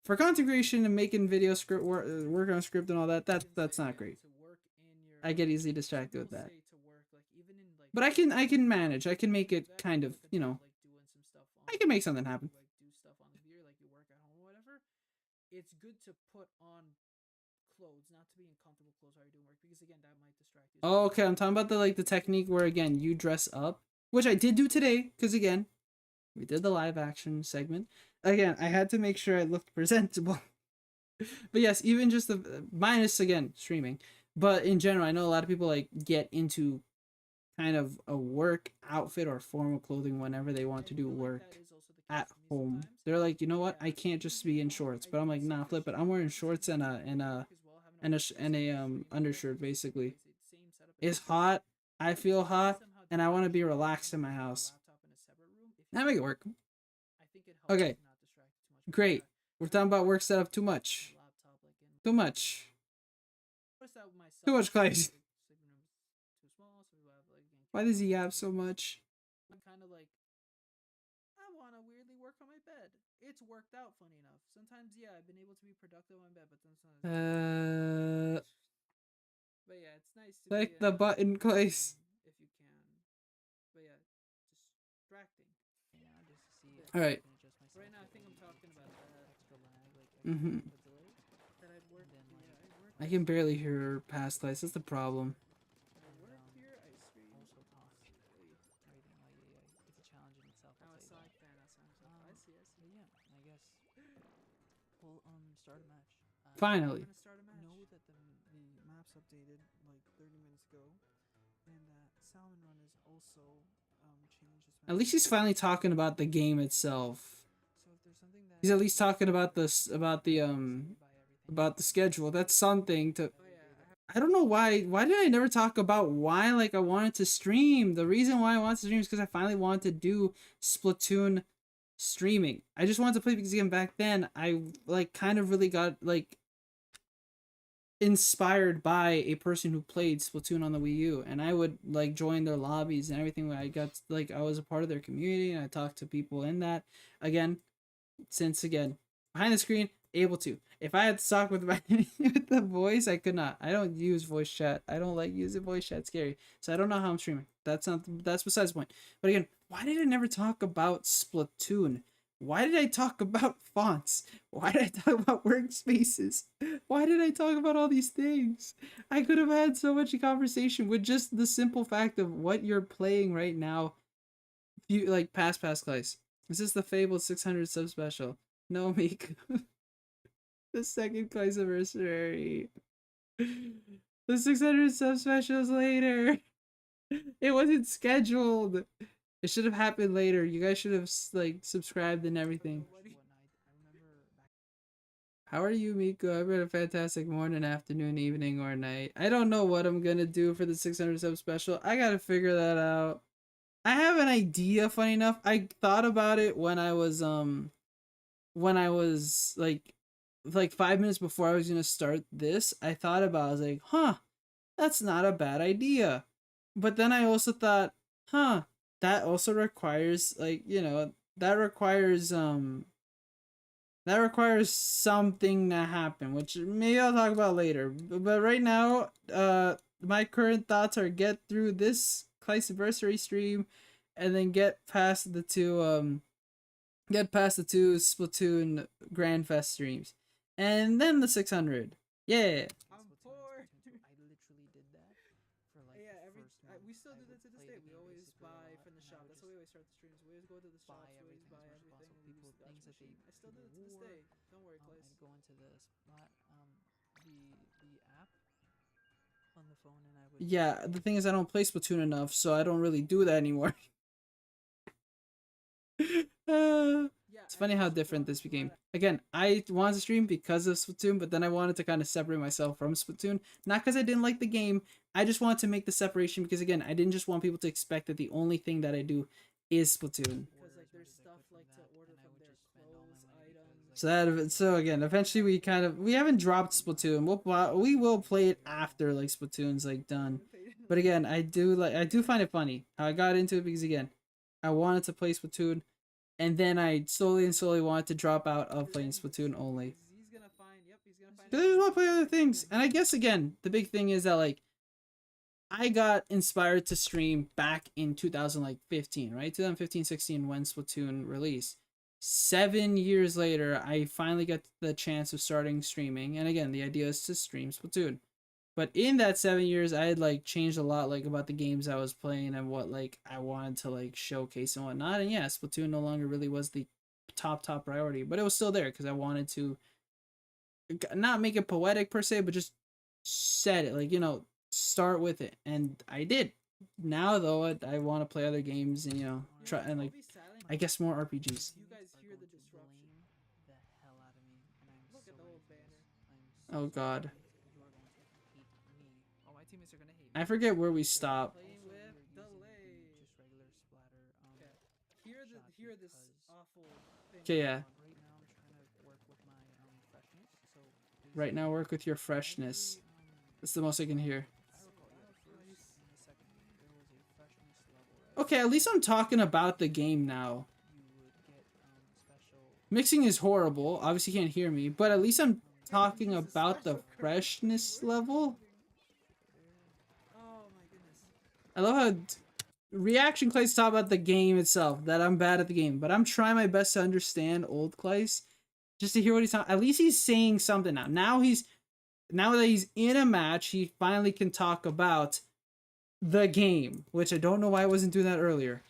For content creation and making video script work on script and all that, that's not great. to work in your I get easily some distracted with people that. say to work like even in like But I can manage. I can make it that kind like of, a job like doing some stuff on I can make something happen. like do stuff on the computer like you work at home or whatever. It's good to put on clothes, not to be in comfortable clothes while you're doing work because again that might distract you. Oh, okay. I'm talking about the like the technique where again you dress up, which I did do today, because again, we did the live action segment. Again, I had to make sure I looked presentable. But yes, even just the minus again streaming, but in general, I know a lot of people like get into kind of a work outfit or formal clothing whenever they want to do work at home. They're like, you know what? I can't just be in shorts. But I'm like, nah, flip it. I'm wearing shorts and a undershirt basically. It's hot. I feel hot, and I want to be relaxed in my house. I make it work. Okay, great. We're talking about work setup too much. Too much. Too much, Claes. Why does he have so much? I'm kind of like, I want to weirdly work on my bed. It's worked out, funny enough. Sometimes, yeah, I've been able to be productive on my bed, but sometimes. But yeah, it's nice to Click be the button, Claes. if you can. But yeah, distracting. Now just to see if All right. I can adjust myself. Right now, I think I'm talking about that. Extra lag, like Mhm. extra delay. That I'd work. And then, Yeah, like, I work. I can barely hear her past Claes. That's the problem. I work here. I stream. also talk Constantly. everything. Like it's a challenge in itself. I'm I'll a tell you Sonic that. fan. I see. But yeah, I guess we'll start a match. Finally. I'm gonna start a match. Know that the maps updated like 30 minutes ago, and that Salmon Run is also changed its map. At least he's finally talking about the game itself. So if there's something that He's at least talking about this, about the schedule. That's something to. Oh yeah, I don't know why. Why did I never talk about why like I wanted to stream? The reason why I wanted to stream is because I finally wanted to do Splatoon streaming. I just wanted to play because again back then I like kind of really got like inspired by a person who played Splatoon on the Wii U, and I would like join their lobbies and everything. I got like I was a part of their community and I talked to people in that. Again, since again behind the screen, able to. If I had to talk with my with the voice, I could not. I don't use voice chat. I don't like using voice chat. It's scary. So I don't know how I'm streaming. That's besides the point. But again, why did I never talk about Splatoon? Why did I talk about fonts? Why did I talk about workspaces? Why did I talk about all these things? I could have had so much conversation with just the simple fact of what you're playing right now. You like past class. Is this the fabled 600 sub special? No, Meek. The second CLAESAVERSARY. The 600 sub specials later. It wasn't scheduled. It should have happened later. You guys should have like subscribed and everything. How are you, Miko? I've had a fantastic morning, afternoon, evening, or night. I don't know what I'm gonna do for the 600 sub special. I gotta figure that out. I have an idea, funny enough. I thought about it when I was like 5 minutes before I was gonna start this. I thought about I was like, huh, that's not a bad idea. But then I also thought, huh, that also requires like, that requires something to happen, which maybe I'll talk about later. But right now, my current thoughts are get through this CLAESAVERSARY stream, and then get past the two Splatoon Grand Fest streams, and then the 600. Yeah. I'm poor. I literally did that for like Yeah, the first month. we still do I that to would this play day. the We game always basically a buy lot, from the and I shop. would That's how we just always start the streams. We always go to the buy shops. We always everything buy as much as everything. possible. We use People the Dutch things that they machine. I still do it to this wore. day. Don't worry, Claes. I'd go into the spot the app on the phone, and I would Yeah, the thing is I don't play Splatoon enough, so I don't really do that anymore. Yeah, It's funny how different this became. Again, I wanted to stream because of Splatoon, but then I wanted to kind of separate myself from Splatoon. Not because I didn't like the game, I just wanted to make the separation because, again, I didn't just want people to expect that the only thing that I do is Splatoon. Because like there's stuff like to order from their clothes, items. So again, eventually we haven't dropped Splatoon. We will play it after like Splatoon's like done. But again, I do find it funny how I got into it because, again, I wanted to play Splatoon, and then I slowly wanted to drop out of playing Splatoon only. He's gonna find. Yep, he's gonna find. Because I just want to play other things. And I guess, again, the big thing is that like I got inspired to stream back in 2015, right? 2015, 16 when Splatoon released. 7 years later, I finally got the chance of starting streaming. And again, the idea is to stream Splatoon. But in that 7 years, I had like changed a lot, like about the games I was playing and what like I wanted to like showcase and whatnot. And yeah, Splatoon no longer really was the top priority, but it was still there because I wanted to not make it poetic per se, but just set it, like, start with it, and I did. Now though, I want to play other games and try and like I guess more RPGs. You guys hear the disruption? the hell out of me, and I'm Look so at the ready old for banner. this. Oh god, You are going to hate me. Oh, my teammates are gonna hate me. I forget where we stop. Playing Also, with you're using delay. just regular splatter. Okay. Hear this because awful thing. Okay, yeah. right now I'm trying to work with my freshness. So Right now, work with your freshness. That's the most I can hear. I recall, yeah, first in the second game, there was a freshness level, right? Okay, at least I'm talking about the game now. You would get special. Mixing is horrible. Obviously, you can't hear me, but at least I'm talking about the freshness level. Oh my goodness. I love how reaction Clays talk about the game itself, that I'm bad at the game, but I'm trying my best to understand old Clays just to hear what he's talking. At least he's saying something now. Now that he's in a match, he finally can talk about the game, which I don't know why I wasn't doing that earlier.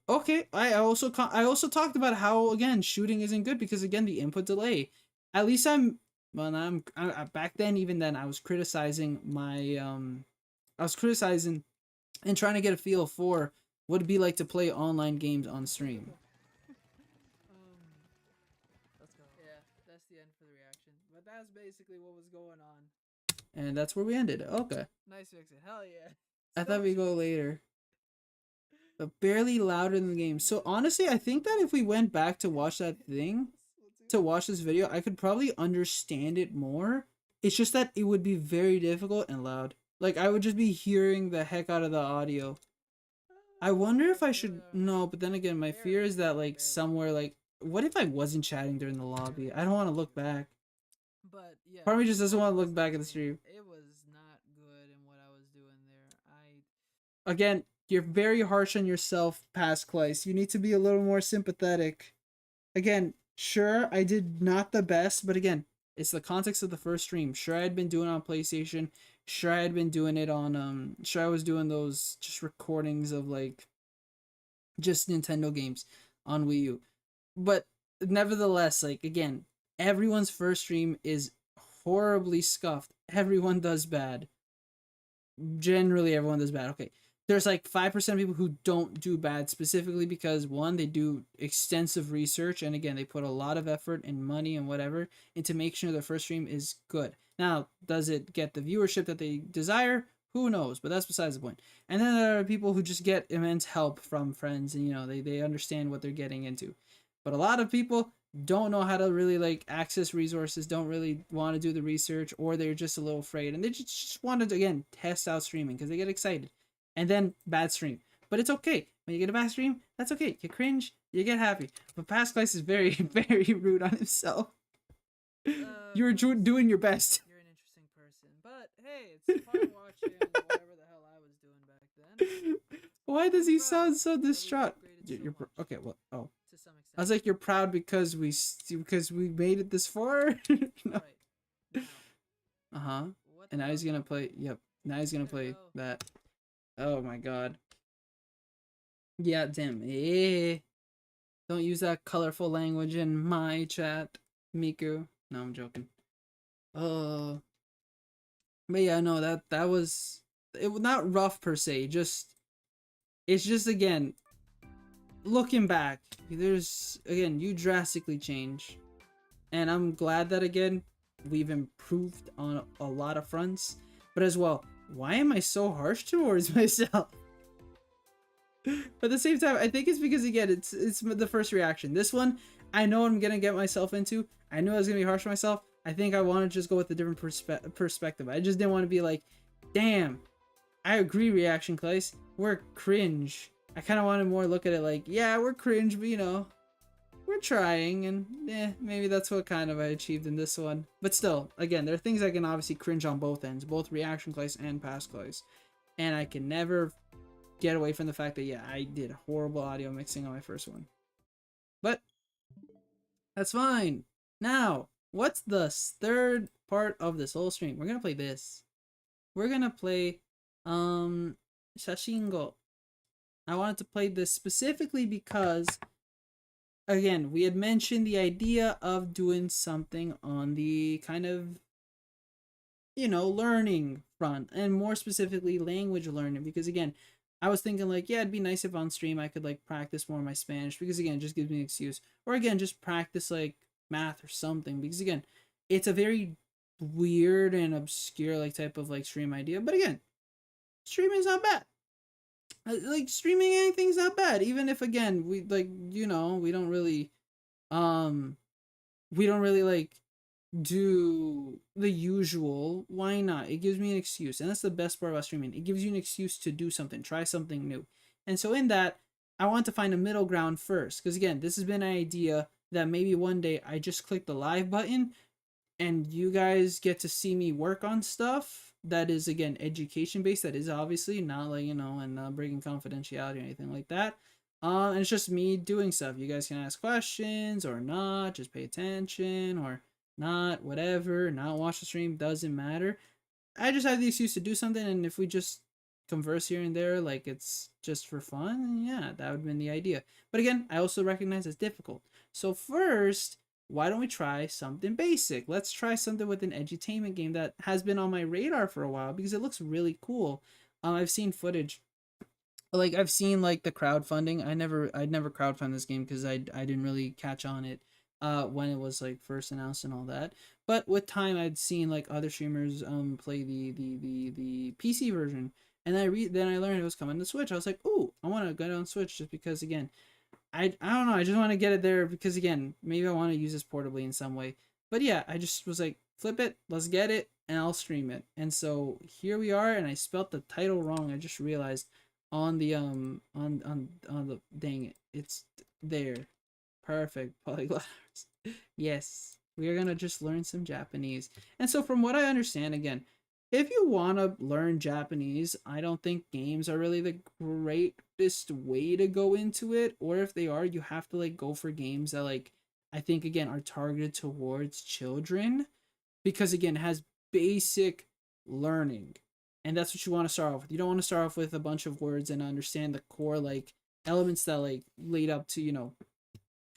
Okay, I also talked about how, again, shooting isn't good because, again, the input delay. At least I'm back then, even then I was criticizing and trying to get a feel for what it'd be like to play online games on stream. Let's go. Yeah, that's the end for the reaction. But that's basically what was going on. And that's where we ended. Okay. Nice fix it. Hell yeah. I thought we'd go later. But barely louder than the game. So honestly, I think that if we went back to watch that thing, to watch this video, I could probably understand it more. It's just that it would be very difficult and loud. Like, I would just be hearing the heck out of the audio. I wonder if I should... No, but then again, my fear is that, like, somewhere, like... What if I wasn't chatting during the lobby? I don't want to look back. But, yeah. Part of me just doesn't want to look back at the stream. It was not good in what I was doing there. Again, you're very harsh on yourself, past Claes. You need to be a little more sympathetic. Again, sure, I did not the best, but again, it's the context of the first stream. Sure, I had been doing it on PlayStation. Sure, I had been doing it on, sure, I was doing those just recordings of, like, just Nintendo games on Wii U. But nevertheless, like, again, everyone's first stream is horribly scuffed. Everyone does bad. Generally, everyone does bad. Okay. There's like 5% of people who don't do bad, specifically because one, they do extensive research, and again, they put a lot of effort and money and whatever into making sure their first stream is good. Now, does it get the viewership that they desire? Who knows? But that's besides the point. And then there are people who just get immense help from friends, and they understand what they're getting into. But a lot of people don't know how to really like access resources, don't really want to do the research, or they're just a little afraid, and they just want to again test out streaming because they get excited, and then bad stream. But it's okay when you get a bad stream. That's okay. You cringe, you get happy. But Past Claes is very very rude on himself. You're doing your best. You're an interesting person, but hey, it's fun watching whatever the hell I was doing back then. Why does he sound so That we distraught? upgraded so You're much, okay. Well, oh, to some extent. I was like, you're proud because we made it this far. No. Right. Now, Uh-huh. what And the now he's hell? gonna play. Yep. Now he's gonna There we play go. that. Oh my god. Yeah, damn. Eh. Don't use that colorful language in my chat, Miku. No, I'm joking. Oh. But yeah, no, that was it. Not rough per se. Just it's just again looking back. There's again you drastically change, and I'm glad that again we've improved on a lot of fronts. But as well, why am I so harsh towards myself? But at the same time, I think it's because again, it's the first reaction. This one, I know what I'm gonna get myself into. I knew I was gonna be harsh on myself. I think I want to just go with a different perspective. I just didn't want to be like, damn, I agree, reaction Claes. We're cringe. I kind of wanted more look at it like, yeah, we're cringe, but we're trying, and maybe that's what kind of I achieved in this one. But still, again, there are things I can obviously cringe on both ends, both reaction Claes and Past Claes, and I can never get away from the fact that yeah, I did horrible audio mixing on my first one. But that's fine. Now, what's the third part of this whole stream? We're gonna play this. We're gonna play Shashingo. I wanted to play this specifically because again, we had mentioned the idea of doing something on the kind of learning front, and more specifically language learning, because again, I was thinking like, yeah, it'd be nice if on stream I could like practice more of my Spanish, because again, it just gives me an excuse, or again, just practice like math or something, because again, it's a very weird and obscure like type of like stream idea, but again, streaming's not bad. Like streaming anything's not bad, even if again we like we don't really like do the usual. Why not? It gives me an excuse, and that's the best part about streaming. It gives you an excuse to do something, try something new. And so in that, I want to find a middle ground first, because again, this has been an idea that maybe one day I just click the live button and you guys get to see me work on stuff that is again education based, that is obviously not like and not breaking confidentiality or anything like that. And it's just me doing stuff. You guys can ask questions or not, just pay attention or not, whatever, not watch the stream, doesn't matter. I just have the excuse to do something, and if we just converse here and there, like it's just for fun, yeah, that would have been the idea. But again, I also recognize it's difficult. So first, why don't we try something basic? Let's try something with an edutainment game that has been on my radar for a while because it looks really cool. I've seen footage. Like I've seen like the crowdfunding. I'd never crowdfund this game because I didn't really catch on it when it was like first announced and all that. But with time I'd seen like other streamers play the PC version. And then I learned it was coming to Switch. I was like, "Ooh, I want to get it on Switch just because again, I don't know, I just want to get it there because again, maybe I want to use this portably in some way." But yeah, I just was like, "Flip it, let's get it, and I'll stream it." And so here we are, and I spelt the title wrong. I just realized on the on the dang it, it's there. Perfect. Polyglot. Yes, we are gonna just learn some Japanese. And so from what I understand, again, if you want to learn Japanese, I don't think games are really the greatest way to go into it. Or if they are, you have to like go for games that like I think again are targeted towards children, because again it has basic learning, and that's what you want to start off with. You don't want to start off with a bunch of words and understand the core like elements that like lead up to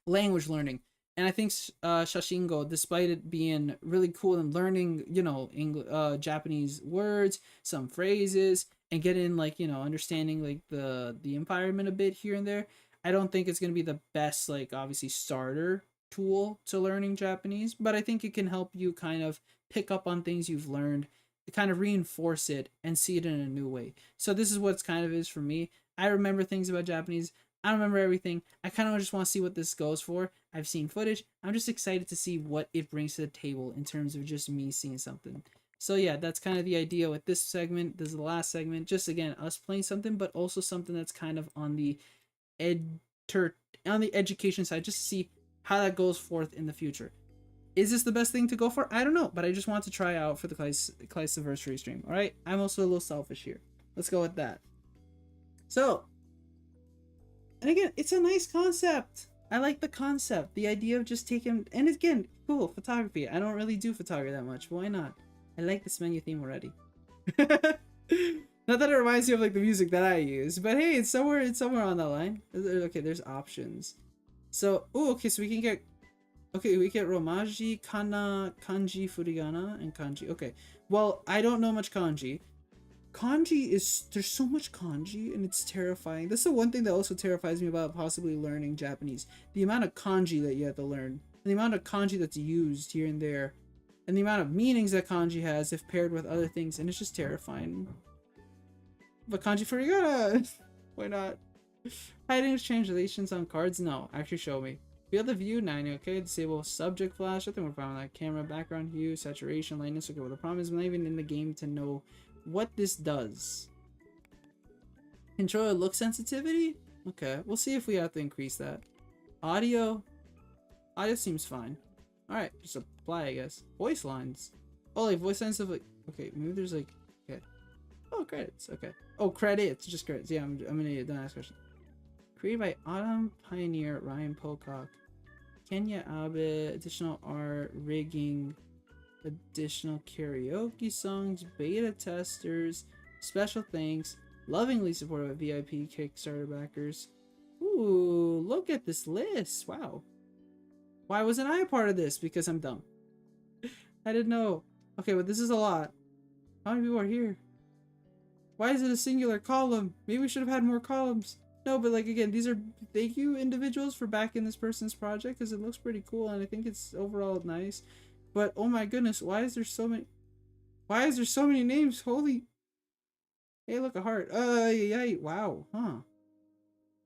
language learning. And I think Shashingo, despite it being really cool and learning, you know, Japanese words, some phrases, and getting like, you know, understanding like the environment a bit here and there, I don't think it's gonna be the best like obviously starter tool to learning Japanese, but I think it can help you kind of pick up on things you've learned, kind of reinforce it and see it in a new way. So this is what's kind of is for me. I remember things about Japanese. I don't remember everything. I kind of just want to see what this goes for. I've seen footage. I'm just excited to see what it brings to the table in terms of just me seeing something. So yeah, that's kind of the idea with this segment. This is the last segment. Just again, us playing something, but also something that's kind of on the ed on the education side, just to see how that goes forth in the future. Is this the best thing to go for? I don't know, but I just want to try out for the CLAESAVERSARY stream. All right, I'm also a little selfish here. Let's go with that. So, and again, it's a nice concept. I like the concept, the idea of just taking, and again, cool photography. I don't really do photography that much. Why not? I like this menu theme already. Not that it reminds you of like the music that I use, but hey, it's somewhere on that line. Okay, there's options. So, oh, okay, so we can get. Okay, we get Romaji, Kana, Kanji, Furigana, and Kanji. Okay, well, I don't know much Kanji. Kanji is, there's so much kanji and it's terrifying. That's the one thing that also terrifies me about possibly learning Japanese. The amount of kanji that you have to learn, and the amount of kanji that's used here and there, and the amount of meanings that kanji has if paired with other things, and it's just terrifying. But kanji furigana, why not? Hiding translations on cards? No, actually show me. Field of view, 90, okay. Disable subject flash, I think we're fine with that. Camera, background hue, saturation, lightness, okay. Well, the problem is I'm not even in the game to know what this does. Controller look sensitivity? Okay, we'll see if we have to increase that. Audio seems fine. Alright, just apply, I guess. Voice lines. Oh, like voice lines of like, okay, maybe there's like, okay. Oh, credits, okay. Oh, credits, just credits. Yeah, I'm an idiot, don't ask questions. Created by Autumn Pioneer, Ryan Pocock. Kenya Abe, additional art, rigging, additional karaoke songs, beta testers, special thanks, lovingly supported by VIP Kickstarter backers. Ooh, look at this list. Wow. Why wasn't I a part of this? Because I'm dumb. I didn't know. Okay, but this is a lot. How many people are here? Why is it a singular column? Maybe we should have had more columns. No, but like again, these are thank you individuals for backing this person's project because it looks pretty cool and I think it's overall nice. But oh my goodness, why is there so many? Why is there so many names? Holy! Hey, look, a heart. Yeah, wow, huh?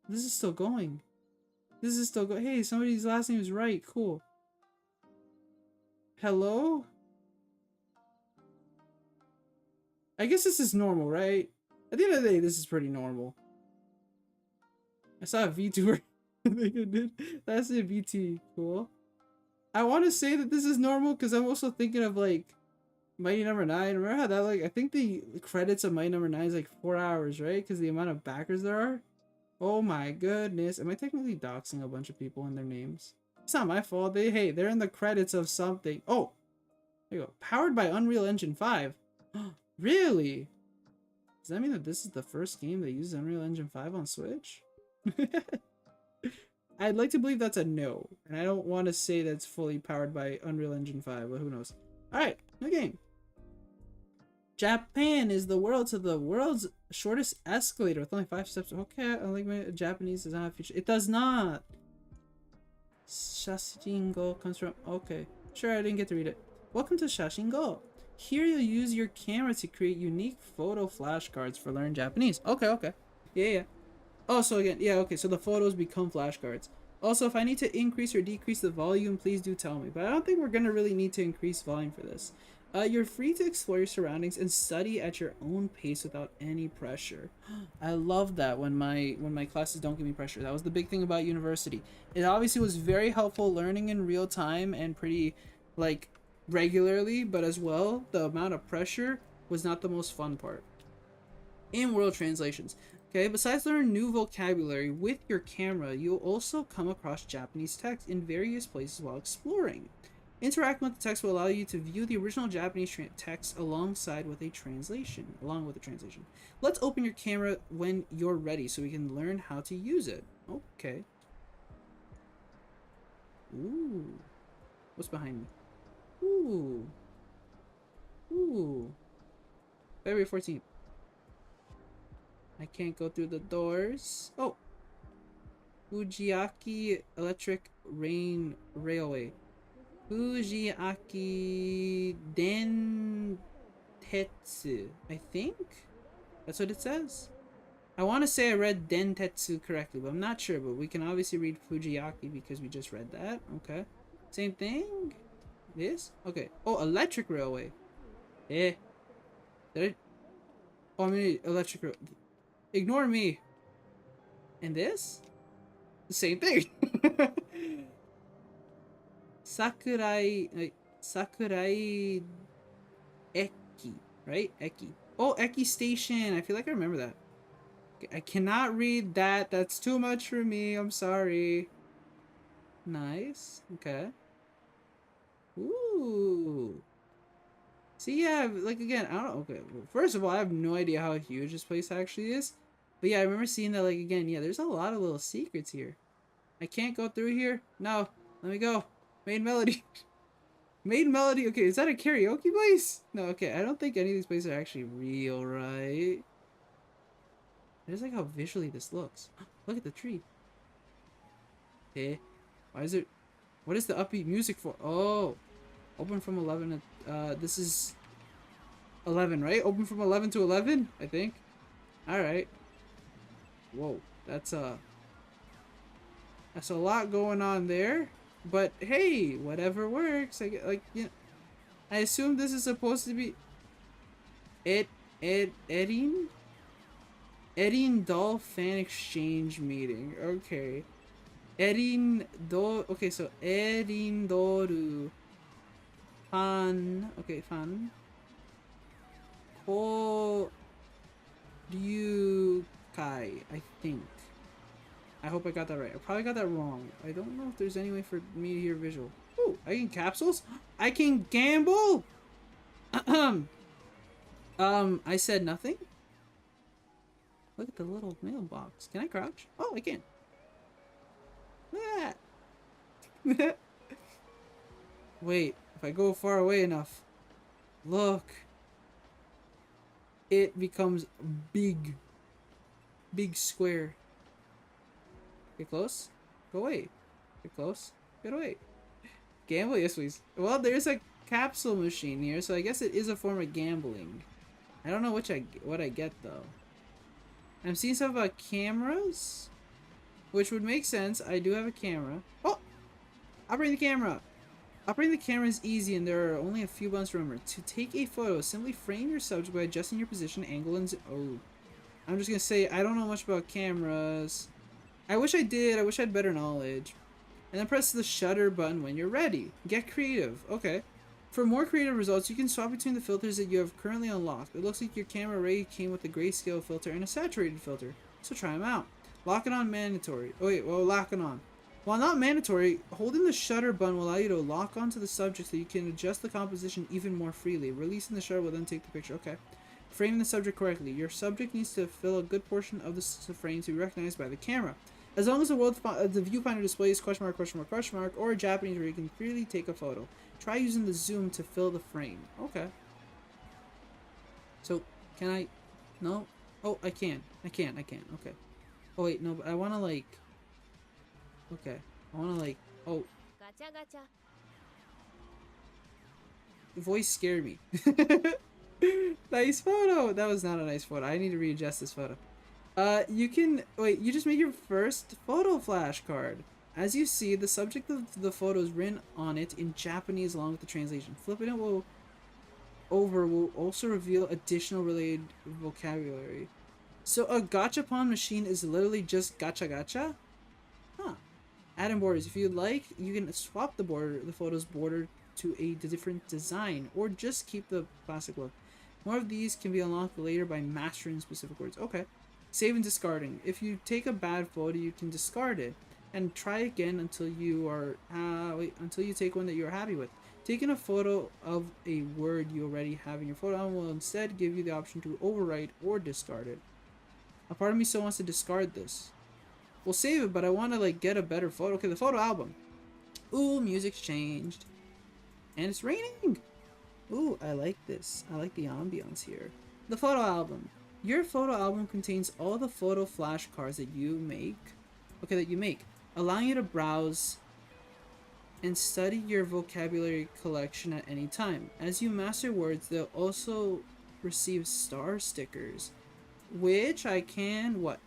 This is still going. This is still going. Hey, somebody's last name is right. Cool. Hello? I guess this is normal, right? At the end of the day, this is pretty normal. I saw a VTuber. That's a VT. Cool. I want to say that this is normal because I'm also thinking of like Mighty Number 9. Remember how that like I think the credits of Mighty Number 9 is like 4 hours, right? Because the amount of backers there are. Oh my goodness. Am I technically doxing a bunch of people and their names? It's not my fault. They're in the credits of something. Oh, there you go. Powered by Unreal Engine 5. Really? Does that mean that this is the first game that uses Unreal Engine 5 on Switch? I'd like to believe that's a no, and I don't want to say that's fully powered by Unreal Engine 5, but who knows. Alright, new game. Japan is the world's shortest escalator with only 5 steps. Okay, I like my Japanese does not have feature. It does not. Shashingo comes from. Okay, sure, I didn't get to read it. Welcome to Shashingo. Here you'll use your camera to create unique photo flashcards for learn Japanese. Okay. Yeah. Oh, so again, yeah, okay, so the photos become flashcards. Also, if I need to increase or decrease the volume, please do tell me. But I don't think we're gonna really need to increase volume for this. You're free to explore your surroundings and study at your own pace without any pressure. I love that when my classes don't give me pressure. That was the big thing about university. It obviously was very helpful learning in real time and pretty, like, regularly, but as well, the amount of pressure was not the most fun part. In world translations. Okay, besides learning new vocabulary with your camera, you'll also come across Japanese text in various places while exploring. Interacting with the text will allow you to view the original Japanese text along with a translation. Let's open your camera when you're ready so we can learn how to use it. Okay. Ooh. What's behind me? Ooh. Ooh. February 14th. I can't go through the doors. Oh. Fujiaki Electric Rain Railway. Fujiaki Dentetsu. I think? That's what it says. I want to say I read Dentetsu correctly, but I'm not sure. But we can obviously read Fujiaki because we just read that. Okay. Same thing? This? Okay. Oh, electric railway. Eh. Did I... Oh, I mean electric railway. Ignore me. And this? The same thing. Sakurai... Like, Sakurai... Eki. Right? Eki. Oh, Eki Station. I feel like I remember that. I cannot read that. That's too much for me. I'm sorry. Nice. Okay. Ooh. See, yeah, like again, I don't know. Okay, well, first of all, I have no idea how huge this place actually is. But yeah, I remember seeing that, like, again, yeah, there's a lot of little secrets here. I can't go through here. No. Let me go. Main melody. Main melody. Okay, is that a karaoke place? No, okay. I don't think any of these places are actually real, right? I just like how visually this looks. Look at the tree. Eh? Why is it... What is the upbeat music for? Oh. Open from 11 to... this is... 11, right? Open from 11 to 11, I think. Alright. Whoa. That's a lot going on there. But hey, whatever works. I get, like, yeah. I assume this is supposed to be... Erin Doll Fan Exchange Meeting. Okay. Okay, so Erin Doru Fan. Okay, fan. Koryukai, I think. I hope I got that right. I probably got that wrong. I don't know if there's any way for me to hear visual. Ooh, I can capsules? I can gamble? I said nothing? Look at the little mailbox. Can I crouch? Oh, I can. Look at that. Wait, if I go far away enough. Look. It becomes big. Big square. Get close. Go away. Get close. Get away. Gamble? Yes, please. Well, there's a capsule machine here, so I guess it is a form of gambling. I don't know what I get, though. I'm seeing stuff about cameras, which would make sense. I do have a camera. Oh! Operating the camera! Operating the camera is easy, and there are only a few buttons to remember. To take a photo, simply frame your subject by adjusting your position, angle, and... Oh. I'm just gonna say, I don't know much about cameras. I wish I did. I wish I had better knowledge. And then press the shutter button when you're ready. Get creative. Okay. For more creative results, you can swap between the filters that you have currently unlocked. It looks like your camera already came with a grayscale filter and a saturated filter. So try them out. Lock it on mandatory. Oh wait, well, lock it on. While not mandatory, holding the shutter button will allow you to lock onto the subject so you can adjust the composition even more freely. Releasing the shutter will then take the picture. Okay. Framing the subject correctly. Your subject needs to fill a good portion of the frame to be recognized by the camera. As long as the viewfinder displays !!!!!!! or a Japanese where you can freely take a photo. Try using the zoom to fill the frame. Okay. So, can I... No? Oh, I can. I can. Okay. Oh, wait, no, but I want to, like... Okay. I want to, like... Oh. Gacha gacha. The voice scared me. Nice photo! That was not a nice photo. I need to readjust this photo. You can... Wait, you just made your first photo flashcard. As you see, the subject of the photo is written on it in Japanese along with the translation. Flipping it will also reveal additional related vocabulary. So a gachapon machine is literally just gacha gacha? Huh. Add-in borders. If you'd like, you can swap the photo's border to a different design, or just keep the classic look. More of these can be unlocked later by mastering specific words. Okay. Save and discarding. If you take a bad photo, you can discard it and try again until you are until you take one that you're happy with. Taking a photo of a word you already have in your photo album will instead give you the option to overwrite or discard it. A part of me still wants to discard this. We'll save it, but I want to like get a better photo. Okay, the photo album. Ooh, music's changed. And it's raining! Ooh, I like this. I like the ambiance here. The photo album. Your photo album contains all the photo flashcards that you make. Allowing you to browse and study your vocabulary collection at any time. As you master words, they'll also receive star stickers, which I can what?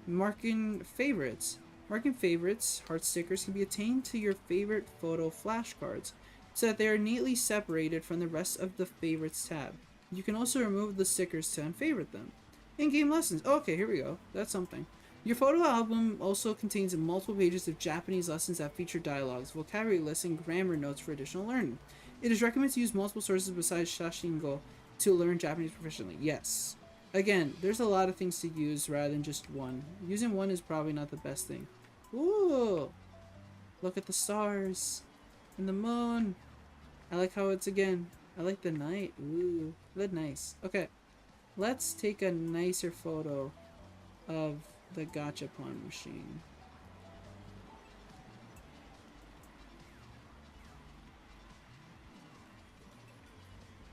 Marking favorites. Marking favorites, heart stickers can be attained to your favorite photo flashcards so that they are neatly separated from the rest of the favorites tab. You can also remove the stickers to unfavorite them. In-game lessons. Oh, okay, here we go. That's something. Your photo album also contains multiple pages of Japanese lessons that feature dialogues, vocabulary lists, and grammar notes for additional learning. It is recommended to use multiple sources besides Shashingo to learn Japanese proficiently. Yes. Again, there's a lot of things to use rather than just one. Using one is probably not the best thing. Ooh! Look at the stars and the moon. I like how it's again. I like the night. Ooh, look nice. Okay, let's take a nicer photo of the gachapon machine.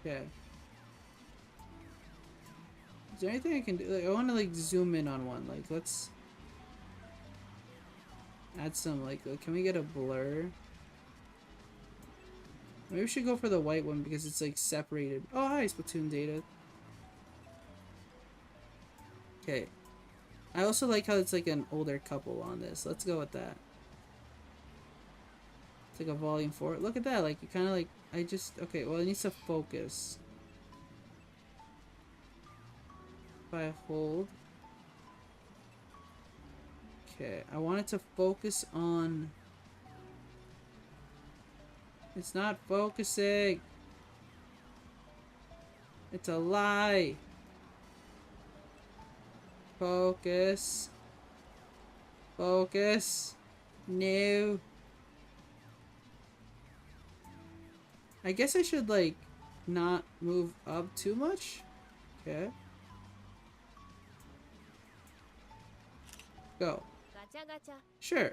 Okay. Is there anything I can do? Like, I want to like zoom in on one. Like, let's add some like can we get a blur? Maybe we should go for the white one because it's like separated. Oh, hi, Splatoon data. Okay. I also like how it's like an older couple on this. Let's go with that. It's like a volume 4. Look at that. Like, you kind of like... Okay, well, it needs to focus. If I hold... Okay, I want it to focus on... It's not focusing! It's a lie! Focus. Focus. No. I guess I should, like, not move up too much. Okay. Go. Gacha gacha. Sure.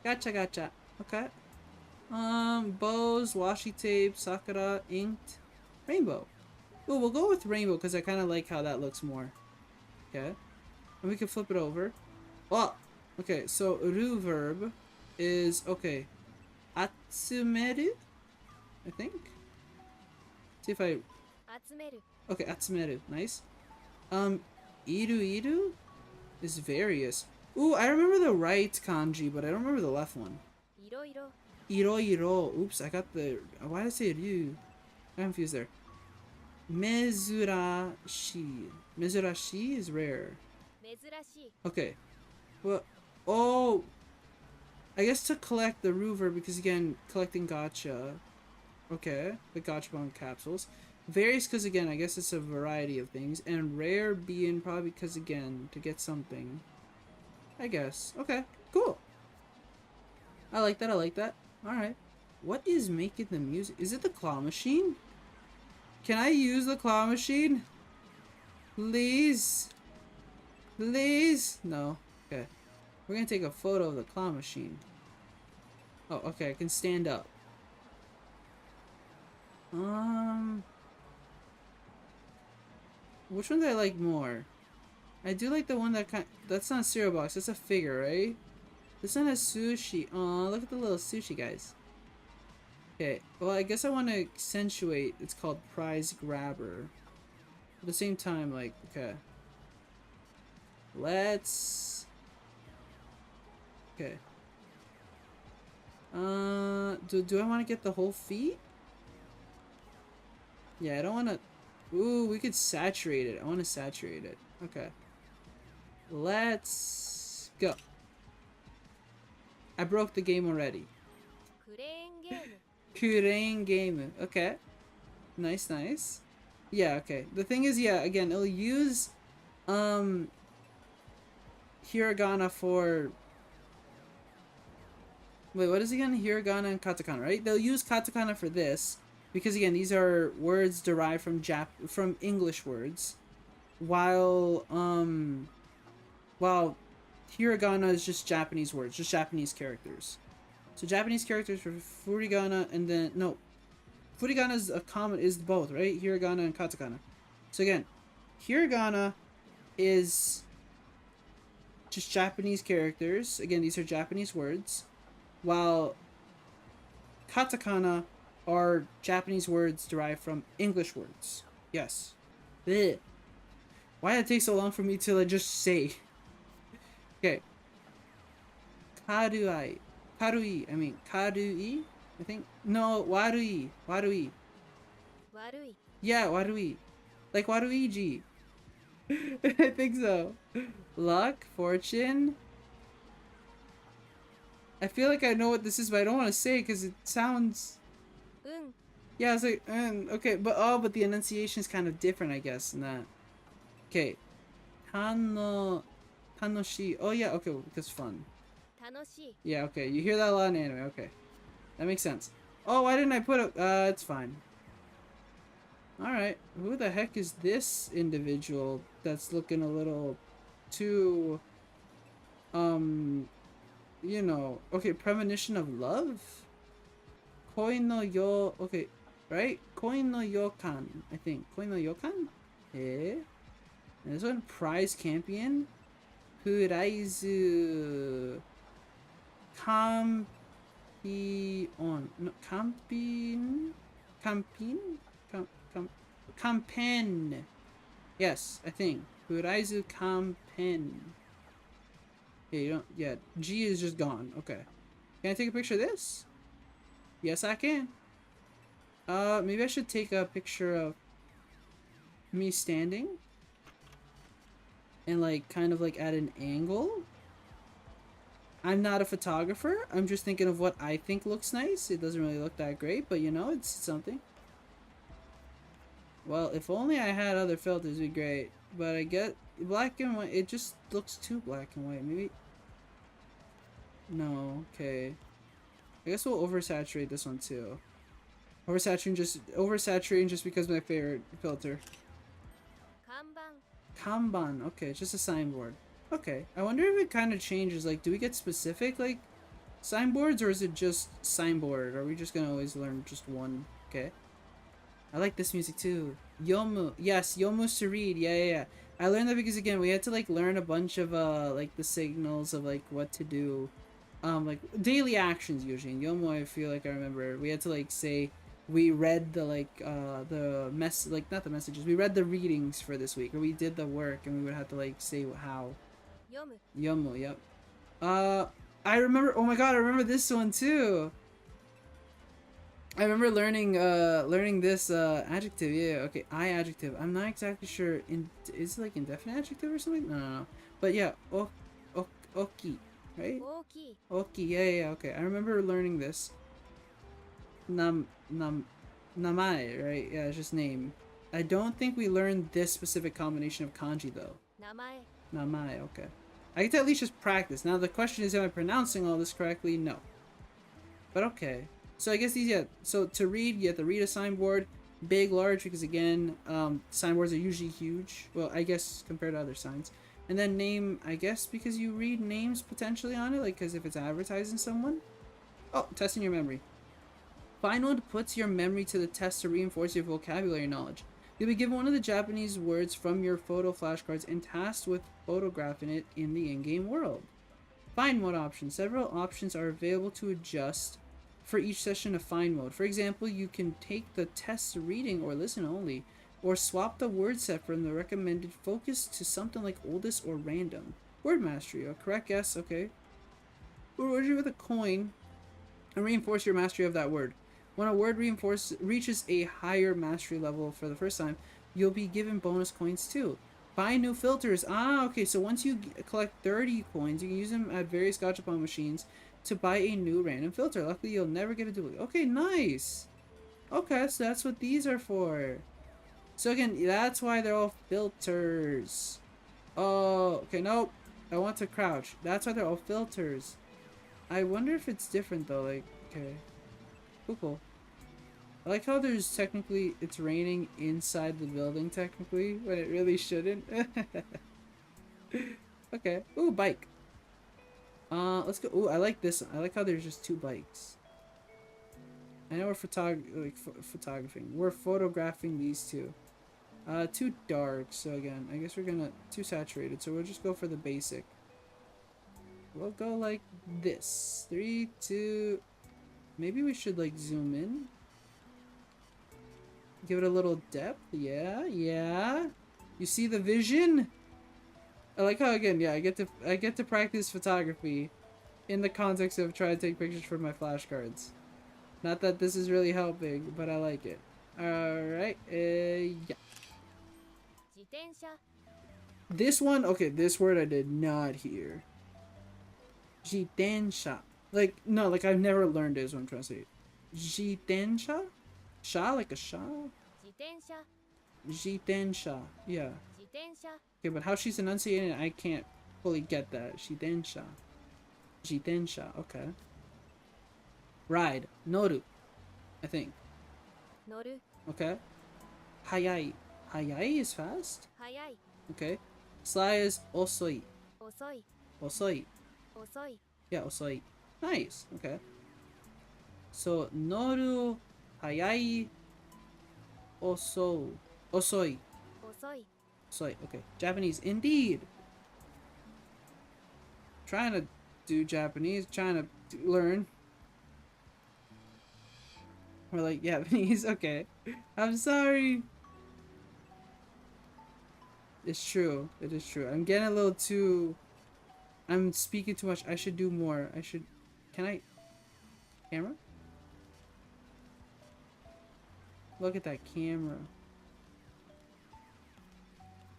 Gotcha, gotcha. Okay. Bows, washi tape, sakura, inked, rainbow. Oh, we'll go with rainbow because I kind of like how that looks more. Okay. And we can flip it over. Oh! Okay, so reverb is, okay, atsumeru? I think? See if I... Atsumeru. Okay, atsumeru. Nice. Iru is various. Ooh, I remember the right kanji, but I don't remember the left one. Iro. Oops, I got the... Why did I say ryu? I'm confused there. Mezurashi. Mezurashi is rare. Okay. Well, oh! I guess to collect the Ruver, because again, collecting gacha. Okay, the gachapon capsules. Various, because again, I guess it's a variety of things. And rare being probably because again, to get something. I guess. Okay, cool. I like that, I like that. Alright. What is making the music? Is it the claw machine? Can I use the claw machine? Please? Please? No. Okay. We're gonna take a photo of the claw machine. Oh, okay, I can stand up. Which one do I like more? I do like the one that that's not a cereal box, that's a figure, right? This one has sushi. Aw, look at the little sushi guys. Okay, well I guess I want to accentuate, it's called prize grabber. At the same time, like, okay. Let's... Okay. Do I want to get the whole feet? Yeah, I don't want to... Ooh, we could saturate it. I want to saturate it. Okay. Let's go. I broke the game already. Kureng game. Okay. Nice, nice. Yeah, okay. The thing is, yeah, again, it'll use hiragana for... Wait, what is it again? Hiragana and katakana, right? They'll use katakana for this because again, these are words derived from English words, while hiragana is just Japanese words, just Japanese characters. So Japanese characters for furigana, and then no, furigana is a common, is both, right? Hiragana and katakana. So again, hiragana is just Japanese characters. Again, these are Japanese words, while katakana are Japanese words derived from English words. Yes. Blech. Why did it take so long for me to like, just say? Okay. Karui. Karui. I mean, karui? I think. No, warui. Warui. Warui. Yeah, warui. Like Waruigi. I think so. Luck, fortune. I feel like I know what this is, but I don't want to say because it sounds. Yeah, it's like, okay, but the enunciation is kind of different, I guess, in that. Okay. Tanoshi. Oh, yeah, okay, because fun. Tanoshi. Yeah, okay, you hear that a lot in anime, okay. That makes sense. Oh, why didn't I put it? It's fine. Alright, who the heck is this individual that's looking a little too, you know, okay, premonition of love? Koi no yo, okay, right? Koi no yokan, I think. Koi no yokan? Eh? And this one, prize champion? Huraizu Campion. No, Campin? Campin? Campen. Yes, I think. Huraizu Campen. Yeah, you don't, yeah, G is just gone. Okay. Can I take a picture of this? Yes, I can. Maybe I should take a picture of me standing. And like, kind of like at an angle. I'm not a photographer. I'm just thinking of what I think looks nice. It doesn't really look that great, but you know, it's something. Well, if only I had other filters, it'd be great. But I get black and white. It just looks too black and white. Maybe. No. Okay. I guess we'll oversaturate this one too. Oversaturating just because my favorite filter. Kanban. Okay, it's just a signboard. Okay. I wonder if it kind of changes. Like, do we get specific like signboards, or is it just signboard? Are we just gonna always learn just one? Okay. I like this music too. Yomu. Yes, yomu's to read. Yeah. I learned that because again, we had to like learn a bunch of like the signals of like what to do. Like daily actions usually. In yomu, I feel like I remember we had to like say we read the like the not the messages. We read the readings for this week, or we did the work and we would have to like say how. Yomu, yep. I remember, oh my god, I remember this one too. I remember learning this adjective. Yeah, okay, I adjective. I'm not exactly sure. Is it like indefinite adjective or something? No. But yeah, oki, right? Oki. Yeah. Okay, I remember learning this. Namae, right? Yeah, it's just name. I don't think we learned this specific combination of kanji though. Namae. Okay. I get to at least just practice. Now the question is, am I pronouncing all this correctly? No. But okay. So I guess these, yeah, so to read, you have to read a signboard, big, large, because again, signboards are usually huge. Well, I guess compared to other signs. And then name, I guess because you read names potentially on it, like, because if it's advertising someone. Oh, testing your memory. Find one puts your memory to the test to reinforce your vocabulary knowledge. You'll be given one of the Japanese words from your photo flashcards and tasked with photographing it in the in-game world. Find mode options. Several options are available to adjust for each session of find mode. For example, you can take the test reading or listen only, or swap the word set from the recommended focus to something like oldest or random. Word mastery, a correct guess, okay. Reward you with a coin and reinforce your mastery of that word. When a word reaches a higher mastery level for the first time, you'll be given bonus coins too. Buy new filters. Okay, so once you collect 30 coins, you can use them at various gachapon machines to buy a new random filter. Luckily, you'll never get a duplicate. Okay, nice. Okay, so that's what these are for. So again, that's why they're all filters. Oh, okay, nope. I want to crouch. That's why they're all filters. I wonder if it's different though, like, okay. Cool. I like how there's technically, it's raining inside the building technically, when it really shouldn't. Okay. Ooh, bike. Let's go. Ooh, I like this one. I like how there's just two bikes. I know we're photographing. We're photographing these two. Too dark. So again, I guess we're gonna too saturated. So we'll just go for the basic. We'll go like this. 3, 2. Maybe we should like zoom in. Give it a little depth. Yeah, yeah. You see the vision? I like how again, yeah, I get to practice photography in the context of trying to take pictures for my flashcards. Not that this is really helping, but I like it. Alright, yeah. 自転車 This one, okay, this word I did not hear. Jitensha. Like, no, like I've never learned it is what I'm trying to say. Jitensha? Sha, like a sha? 自転車 Jitensha. Yeah. 自転車 Okay, but how she's enunciating it, I can't fully get that. Jitensha. Jitensha, okay. Ride. Noru. I think. 乗る Okay. Hayai. Hayai is fast? 速い Okay. Sly is osoi. 遅い Osoi. 遅い Yeah, osoi. Nice. Okay. So, noru, hayai, osou. Osoi. 遅い Osoi. Okay. Japanese. Indeed. Trying to do Japanese. Trying to learn. We're like, Japanese. Okay. I'm sorry. It's true. It is true. I'm getting a little too... I'm speaking too much. I should do more. I should... Can I... Camera? Look at that camera.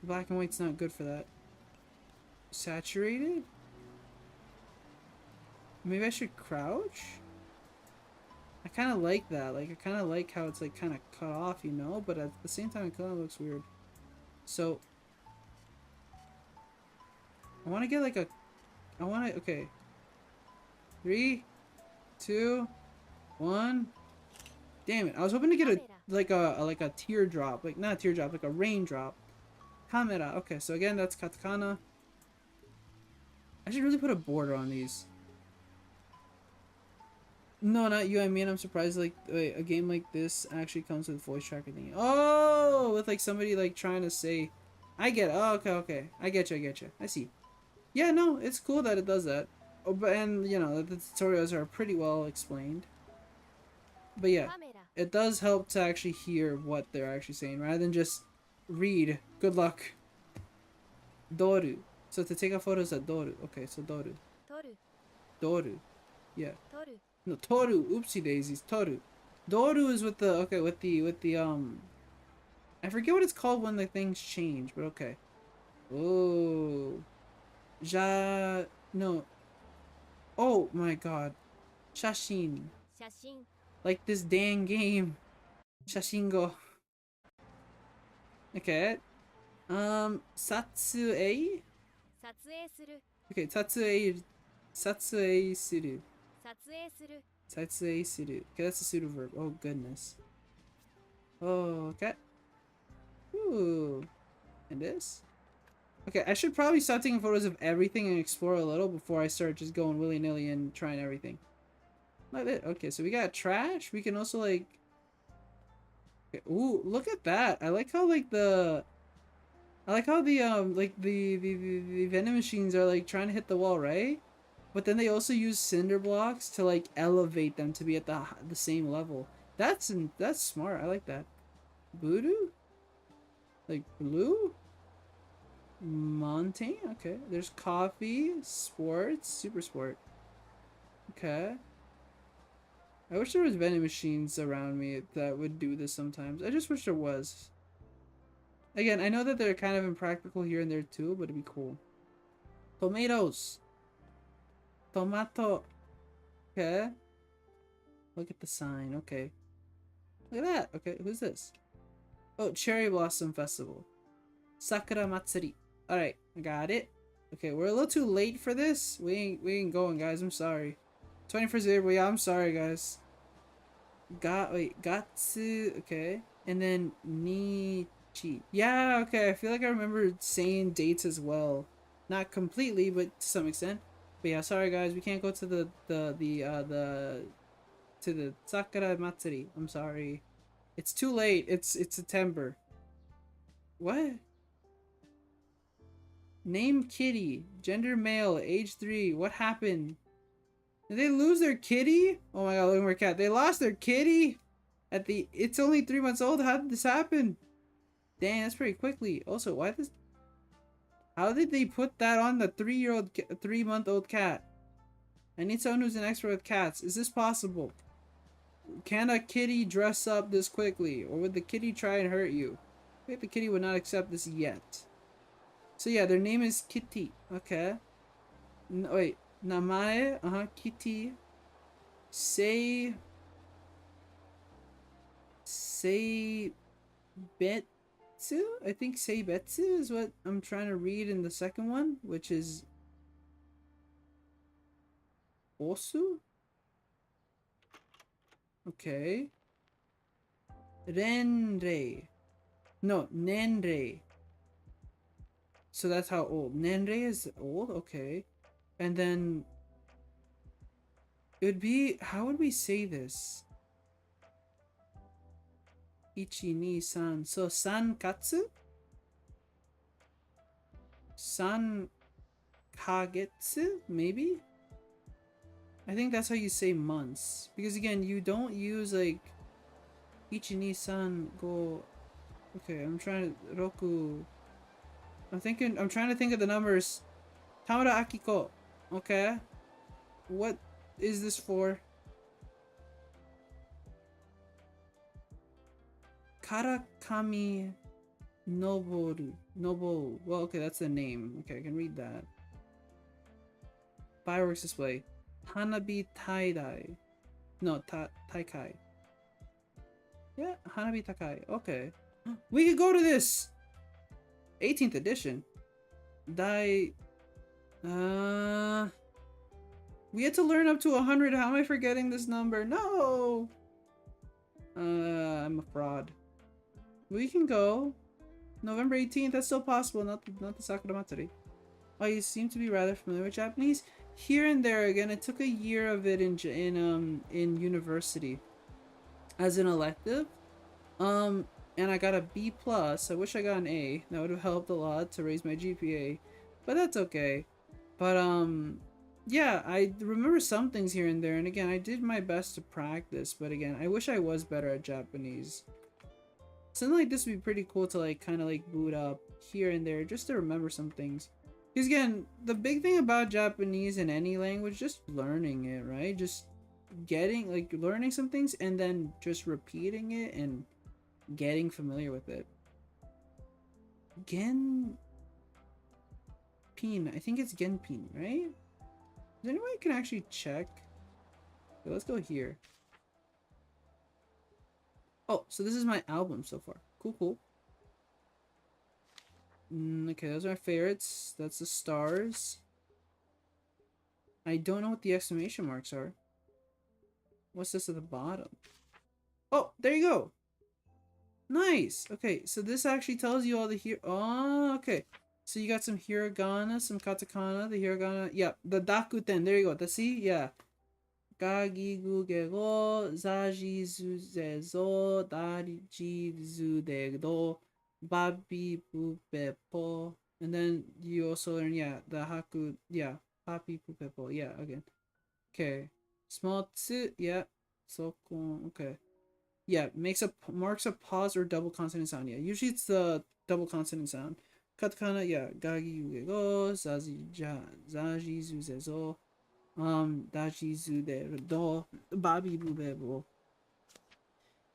Black and white's not good for that. Saturated? Maybe I should crouch? I kind of like that. Like, I kind of like how it's like kind of cut off, you know? But at the same time, it kind of looks weird. So... I want to get like a... I want to... Okay. 3, 2, 1. Damn it. I was hoping to get a like a teardrop. Like, not a teardrop, like a raindrop. Camera. Okay, so again, that's katakana. I should really put a border on these. No, not you. I mean, I'm surprised like a game like this actually comes with voice tracker thing. Oh, with like somebody like trying to say... I get it. Oh, okay, okay. I get you, I get you. I see. Yeah, no, it's cool that it does that. Oh, but, and, you know, the tutorials are pretty well explained. But yeah, カメラ it does help to actually hear what they're actually saying, rather than just read. Good luck. Doru. So to take a photo is a doru. Okay, so doru. 撮る Doru. Yeah. 撮る No, toru. Oopsie daisies. Toru. Doru is with the, okay, with the, I forget what it's called when the things change, but okay. Oh. No. Oh my god. Shashin. 写真 Like this dang game. Shashingo. Okay. Satsue? 撮影する Okay, tatsue. Satsue suru. 撮影する Satsue suru. Okay, that's a pseudo verb. Oh goodness. Oh, okay. Ooh. And this? Okay, I should probably start taking photos of everything and explore a little before I start just going willy-nilly and trying everything. Like that. Okay, so we got trash. We can also like... Okay. Ooh, look at that. I like how like the... I like how the like the vending machines are like trying to hit the wall, right? But then they also use cinder blocks to like elevate them to be at the same level. That's smart. I like that. Voodoo? Like blue? Mountain? Okay. There's coffee, sports, super sport. Okay. I wish there was vending machines around me that would do this sometimes. I just wish there was. Again, I know that they're kind of impractical here and there too, but it'd be cool. Tomatoes. Tomato. Okay. Look at the sign. Okay. Look at that. Okay, who's this? Oh, Cherry Blossom Festival. Sakura Matsuri. Alright, I got it. Okay, we're a little too late for this. We ain't going, guys. I'm sorry. 21st April. Yeah, I'm sorry, guys. Gatsu. Okay. And then Nichi. Yeah, okay. I feel like I remember saying dates as well. Not completely, but to some extent. But yeah, sorry guys, we can't go to the Sakura Matsuri. I'm sorry. It's too late. It's September. What? Name kitty. Gender male. Age 3. What happened? Did they lose their kitty? Oh my god, look at my cat. They lost their kitty? It's only 3 months old. How did this happen? Dang, that's pretty quickly. Also, how did they put that on the 3-month-old cat? I need someone who's an expert with cats. Is this possible? Can a kitty dress up this quickly? Or would the kitty try and hurt you? I think the kitty would not accept this yet. So yeah, their name is Kitty. Okay. Wait. Namae. Kitty. Say Betsu? I think Seibetsu is what I'm trying to read in the second one, which is Osu? Okay. Renrei. No, Nenrei. So that's how old. Nenrei is old? Okay. And then it would be, how would we say this? Ichi, ni, san. So san katsu? San kagetsu? Maybe? I think that's how you say months. Because again, you don't use like Ichi, ni, san, go. Okay, I'm trying to Roku. I'm trying to think of the numbers. Tamara Akiko. Okay. What is this for? Karakami Noboru. Noboru. Well, okay, that's the name. Okay, I can read that. Fireworks display. Hanabi Taidai. No, Taikai. Yeah, Hanabi Takai. Okay. We could go to this! 18th edition. We had to learn up to 100. How am I forgetting this number? No! I'm a fraud. We can go. November 18th, that's still possible, not the Sakura Matsuri. Oh, you seem to be rather familiar with Japanese. Here and there, again, I took a year of it in university as an elective. And I got a B+. I wish I got an A. That would have helped a lot to raise my GPA. But that's okay. But, yeah, I remember some things here and there. And again, I did my best to practice. But again, I wish I was better at Japanese. Something like this would be pretty cool to, like, kind of, like, boot up here and there. Just to remember some things. Because, again, the big thing about Japanese in any language, just learning it, right? Just getting, like, learning some things and then just repeating it and getting familiar with it. Genpin. I think it's Genpin, right? Is anyone can actually check? Okay, let's go here. Oh, so this is my album so far. Cool. Okay, those are my favorites. That's the stars. I don't know what the exclamation marks are. What's this at the bottom? Oh, there you go. Nice. Okay, so this actually tells you all the here. Oh, okay. So you got some hiragana, some katakana. The hiragana, yeah, the dakuten. There you go. The see, yeah. Gagi gugego, zaji zuzezo, dariji zudego, babi bupepo. And then you also learn, yeah, the haku, yeah, papi pupepo. Yeah, again. Okay. Small tsu, yeah. Sokon, okay. Yeah, marks a pause or double consonant sound. Yeah, usually it's the double consonant sound. Katakana, yeah, gagi ugego, zaji zuzezo, daji zudedo, babi bubebo.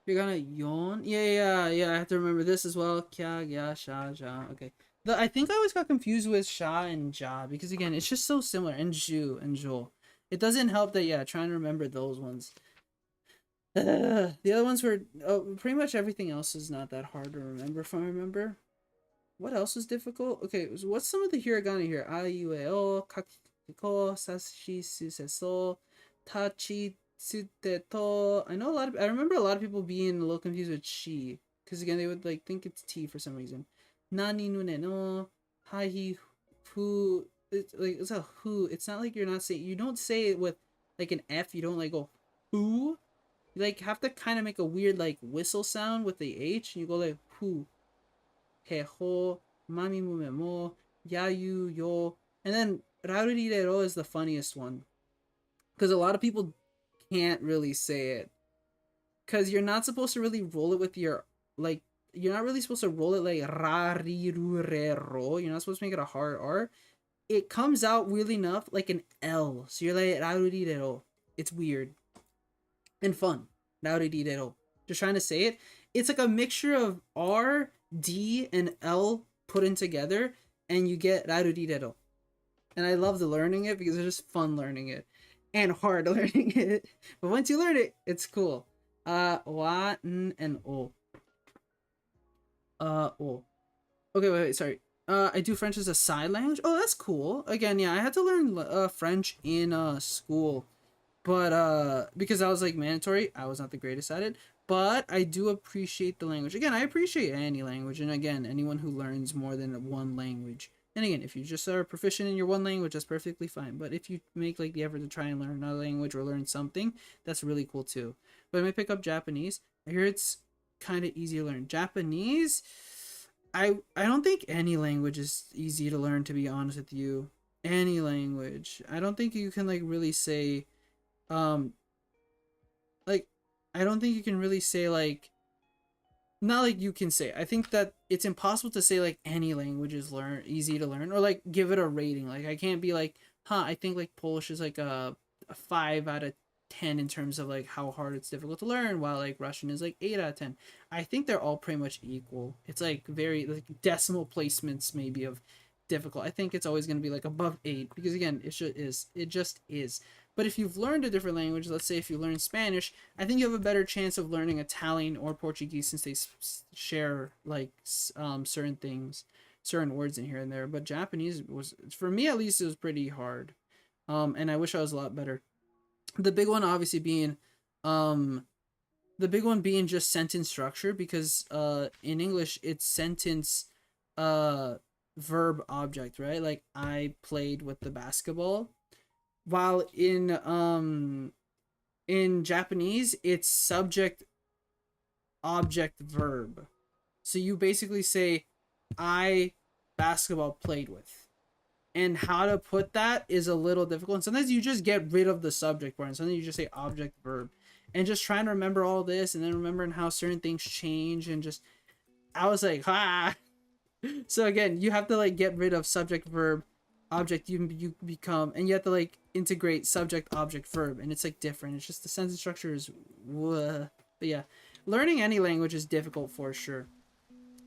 You're gonna yawn. Yeah. I have to remember this as well. Kya, ya, sha, ja. Okay. I think I always got confused with sha and ja because again, it's just so similar. And ju and jo. It doesn't help that trying to remember those ones. The other ones were pretty much everything else is not that hard to remember if I remember. What else is difficult? Okay, so what's some of the hiragana here? Aiueo, kakiko, sashi, suseso, tachi, tsuteto. I remember a lot of people being a little confused with shi. Because again, they would like think it's T for some reason. Nani nune no, hahi fu it's like it's a who. It's not like you're not saying, you don't say it with like an F. You don't like go who. You like have to kind of make a weird like whistle sound with the H. And you go like who, he ho, mami mu me mo, ya you yo, and then rarurirero is the funniest one because a lot of people can't really say it because you're not supposed to really roll it with your like. You're not really supposed to roll it like ra ri ru re ro. You're not supposed to make it a hard R. It comes out weirdly enough like an L. So you're like rarurirero. It's weird and fun. Rarurirero. Just trying to say it. It's like a mixture of R, D, and L put in together, and you get rarurirero. And I love the learning it because it's just fun learning it and hard learning it. But once you learn it, it's cool. Wa, n, and o. O. Okay, wait, sorry. I do French as a side language. Oh, that's cool. Again, yeah, I had to learn French in school, but because that was like mandatory. I was not the greatest at it, but I do appreciate the language. Again, I appreciate any language, and again, anyone who learns more than one language. And again, if you just are proficient in your one language, that's perfectly fine. But if you make like the effort to try and learn another language or learn something, that's really cool too. But I may pick up Japanese. I hear it's kind of easy to learn. Japanese, I don't think any language is easy to learn, to be honest with you. Any language. I don't think you can like really say um like I don't think you can really say like not like you can say. I think that it's impossible to say like any language is easy to learn or like give it a rating. Like I can't be like, I think like Polish is like a 5 out of 10 in terms of like how hard it's difficult to learn, while like Russian is like 8 out of 10. I think they're all pretty much equal. It's like very like decimal placements maybe of difficult. I think it's always going to be like above 8 because again, it just is. But if you've learned a different language, let's say if you learn Spanish, I think you have a better chance of learning Italian or Portuguese since they share like certain things, certain words in here and there. But Japanese was, for me at least, it was pretty hard. And I wish I was a lot better. The big one obviously being, just sentence structure because in English it's sentence, verb object, right? Like I played with the basketball, while in Japanese it's subject object verb. So you basically say I basketball played with. And how to put that is a little difficult. And sometimes you just get rid of the subject part and sometimes you just say object verb. And just trying to remember all this and then remembering how certain things change and just I was like, So again, you have to like get rid of subject verb object you become, and you have to like integrate subject object verb, and it's like different. It's just the sentence structure is but yeah, learning any language is difficult for sure.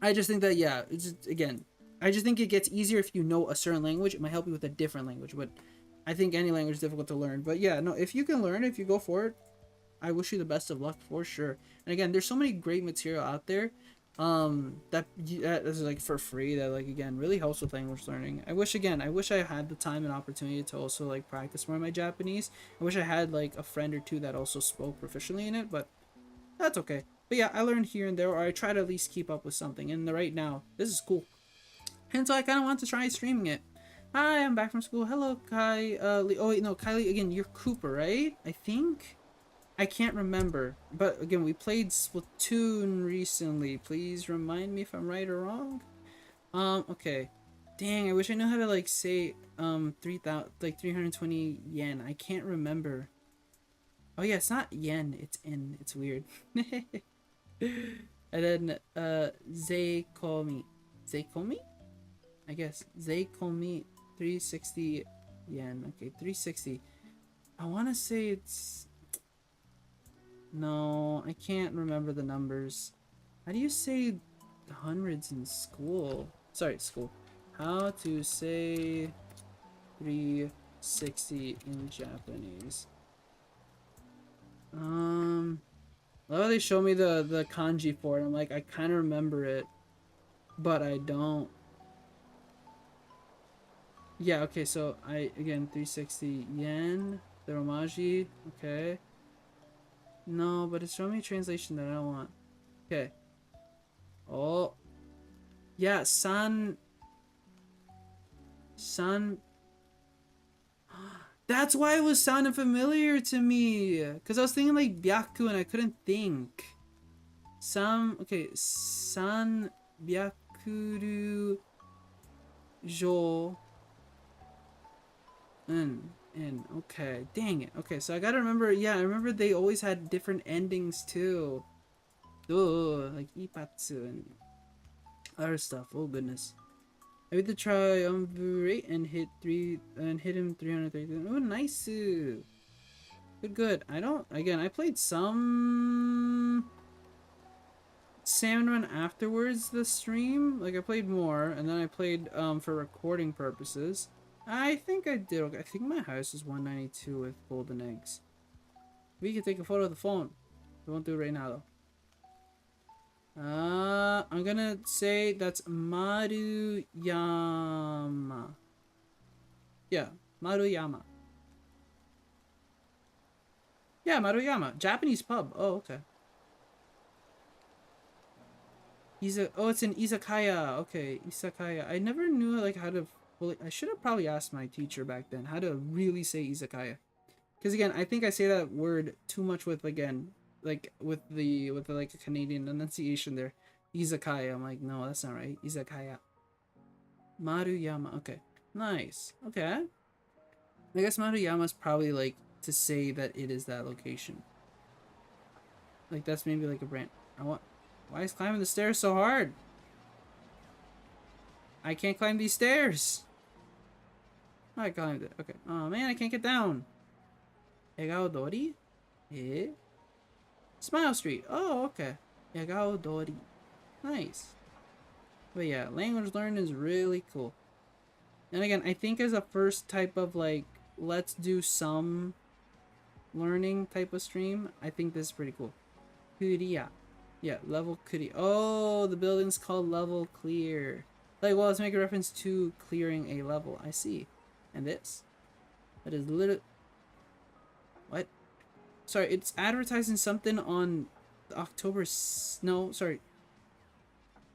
I just think that yeah, it's just, again, I just think it gets easier if you know a certain language. It might help you with a different language, but I think any language is difficult to learn. But yeah, no, if you can learn, if you go for it, I wish you the best of luck for sure. And again, there's so many great material out there that is like for free that like again really helps with language learning. I wish I had the time and opportunity to also like practice more of my Japanese. I wish I had like a friend or two that also spoke proficiently in it, but that's okay. But yeah, I learned here and there, or I try to at least keep up with something. And right now, this is cool. And so I kind of want to try streaming it. Hi, I'm back from school. Hello, Kai. Oh wait, no, Kylie. Again, you're Cooper, right? I think. I can't remember. But again, we played Splatoon recently. Please remind me if I'm right or wrong. Okay. Dang, I wish I knew how to like say 3,000 like 320 yen. I can't remember. Oh yeah, it's not yen, it's in. It's weird. And then Zeikomi. Zeikomi? I guess. Zeikomi 360 yen. Okay, 360. I want to say it's... No, I can't remember the numbers. How do you say hundreds in school? Sorry, school. How to say 360 in Japanese. Well, they show me the kanji for it. I'm like, I kind of remember it, but I don't. Yeah, okay, so again, 360 yen, the romaji, okay. No, but it's showing me a translation that I don't want. Okay. Oh. Yeah, san That's why it was sounding familiar to me. Because I was thinking like byaku and I couldn't think. Okay, san byakuru jo and okay, dang it. Okay, so I gotta remember. Yeah, I remember they always had different endings too. Oh, like ipatsu and other stuff. Oh goodness. I made the triumvirate and hit him 330. Oh, nice. Good. I don't. Again, I played some Salmon Run afterwards the stream. Like I played more, and then I played for recording purposes. I think I did okay. I think my house is 192 with golden eggs. We can take a photo of the phone. We won't do it right now though. I'm gonna say that's Maruyama. Yeah, Maruyama. Yeah, Maruyama. Japanese pub. Oh, okay. It's an izakaya. Okay, izakaya. I never knew like how to fully. I should have probably asked my teacher back then how to really say izakaya. Because again, I think I say that word too much with like with the like a Canadian enunciation there. Izakaya. I'm like, no, that's not right. Izakaya. Maruyama. Okay. Nice. Okay. I guess Maruyama is probably like to say that it is that location. Like that's maybe like a brand. Why is climbing the stairs so hard? I can't climb these stairs. I climbed it. Okay. Oh man, I can't get down. Egao Dori? Eh? Smile Street. Oh, okay. Egao Dori. Nice. But yeah, language learning is really cool. And again, I think as a first type of like, let's do some learning type of stream, I think this is pretty cool. Kuriya. Yeah, level clear. Oh, the building's called level clear. Like, well, let's make a reference to clearing a level. I see. And this? That is literally... What? Sorry, it's advertising something on October... No, sorry.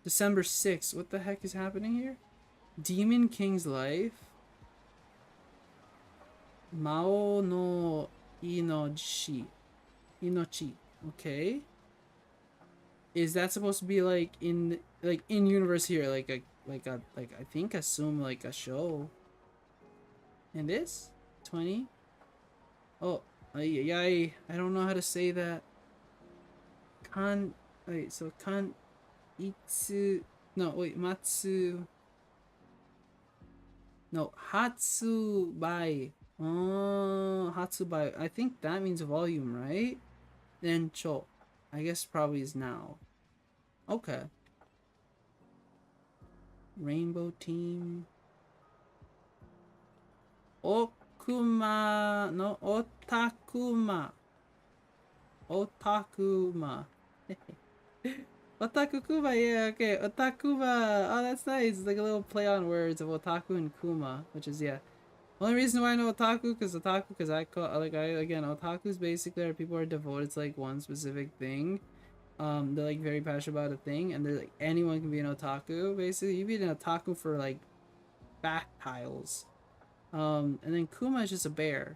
December 6th. What the heck is happening here? Demon King's Life? Mao no Inochi. Inochi. Okay. Is that supposed to be like in universe here, like I think assume like a show? And this 20. Oh, I don't know how to say that. Kan wait, so kan itsu no wait matsu no hatsubai. Oh, hatsubai. I think that means volume, right? Then cho. I guess probably is now. Okay. Rainbow Team. Okuma no Otakuma. Otakuma. Otakuma, yeah, okay. Otakuma. Oh, that's nice. It's like a little play on words of otaku and kuma, which is, yeah. Only reason why I know otaku, because again, otaku is basically where people are devoted to like one specific thing. They're like very passionate about a thing, and they're like anyone can be an otaku. Basically, you be an otaku for like back tiles. And then kuma is just a bear.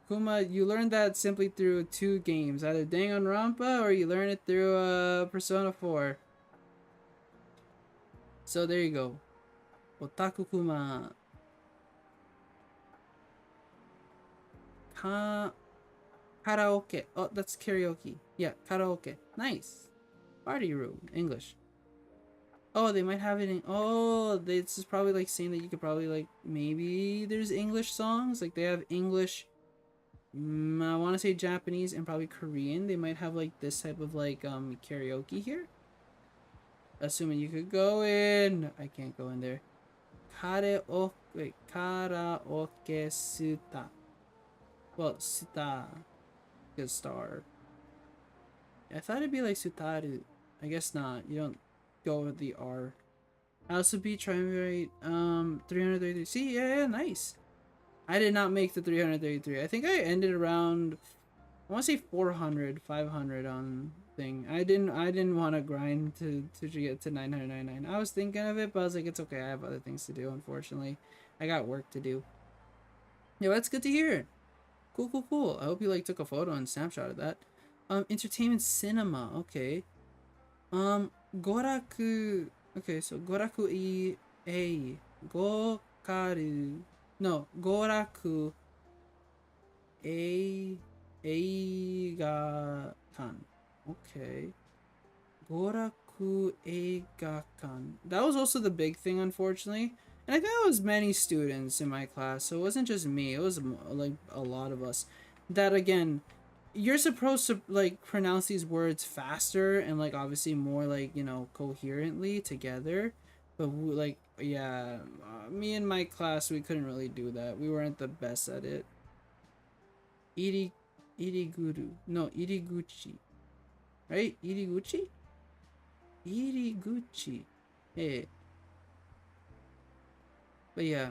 Kuma, you learn that simply through two games, either Danganronpa or you learn it through Persona 4. So there you go. Otaku kuma. Karaoke. Oh, that's karaoke. Yeah, karaoke. Nice. Party room. English. Oh, they might have it in... Oh, this is probably like saying that you could probably like... Maybe there's English songs. Like they have English... I want to say Japanese and probably Korean. They might have like this type of like karaoke here. Assuming you could go in. I can't go in there. Karaoke suta. Well, suta. Good star. I thought it'd be like sutaru. I guess not. You don't go with the R. I also beat Triumvirate 333. See, yeah, nice. I did not make the 333. I think I ended around, I want to say 400, 500 on thing. I didn't want to grind to get to 999. I was thinking of it, but I was like, it's okay. I have other things to do, unfortunately. I got work to do. Yeah, that's good to hear. Cool, cool, cool. I hope you like took a photo and snapshot of that. Entertainment cinema. Okay. Goraku. Okay, so Goraku Gokaru. No, Goraku Eigakan. Okay. Goraku Eigakan. That was also the big thing, unfortunately. And I think it was many students in my class, so it wasn't just me. It was like a lot of us. That again, you're supposed to like pronounce these words faster and like obviously more like coherently together. But like yeah, me and my class we couldn't really do that. We weren't the best at it. Iriguru. No, iriguchi. Right? Iriguchi? Iriguchi. Hey. But yeah.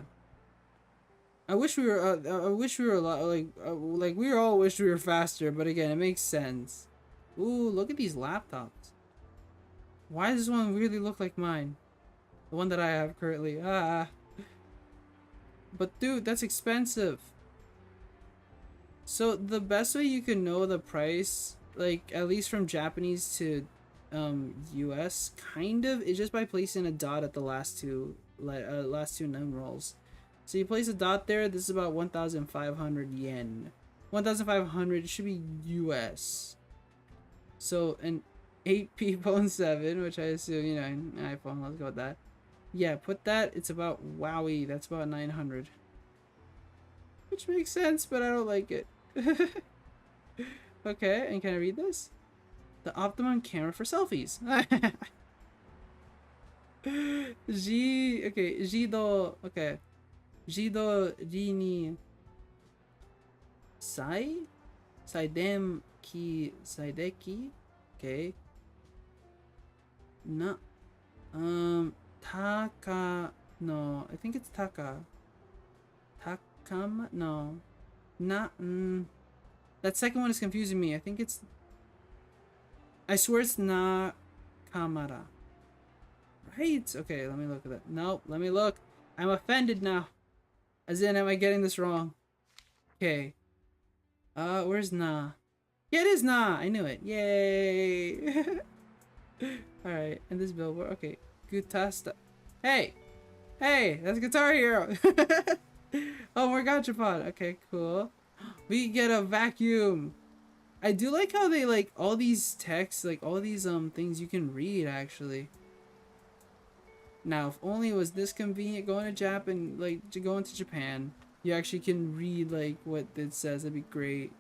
I wish we were a lot like we all wish we were faster, but again, it makes sense. Ooh, look at these laptops. Why does this one really look like mine? The one that I have currently. Ah. But dude, that's expensive. So the best way you can know the price, like at least from Japanese to US, kind of, is just by placing a dot at the last two numerals. So you place a dot there. This is about 1,500 yen. 1,500 should be US. So an 8P phone 7, which I assume an iPhone. Let's go with that. Yeah, put that. It's about wowie. That's about 900. Which makes sense, but I don't like it. Okay, and can I read this? The optimum camera for selfies. Jido, okay. Jido Rini Saidem Ki Saideki. Okay. Na Taka, no, I think it's Taka. Takama, no. Not that second one is confusing me. I think it's, I swear it's Na Kamara. Right? Okay, let me look at that. Nope, let me look. I'm offended now. As in, am I getting this wrong? Okay. Where's Na? Yeah, it is Na! I knew it. Yay! Alright, and this billboard. Okay. Gutasta. Hey! Hey! That's Guitar Hero! Oh, more gachapon. Okay, cool. We get a vacuum. I do like how they like all these texts, like all these things you can read actually. Now, if only it was this convenient going to Japan, you actually can read like what it says. That'd be great.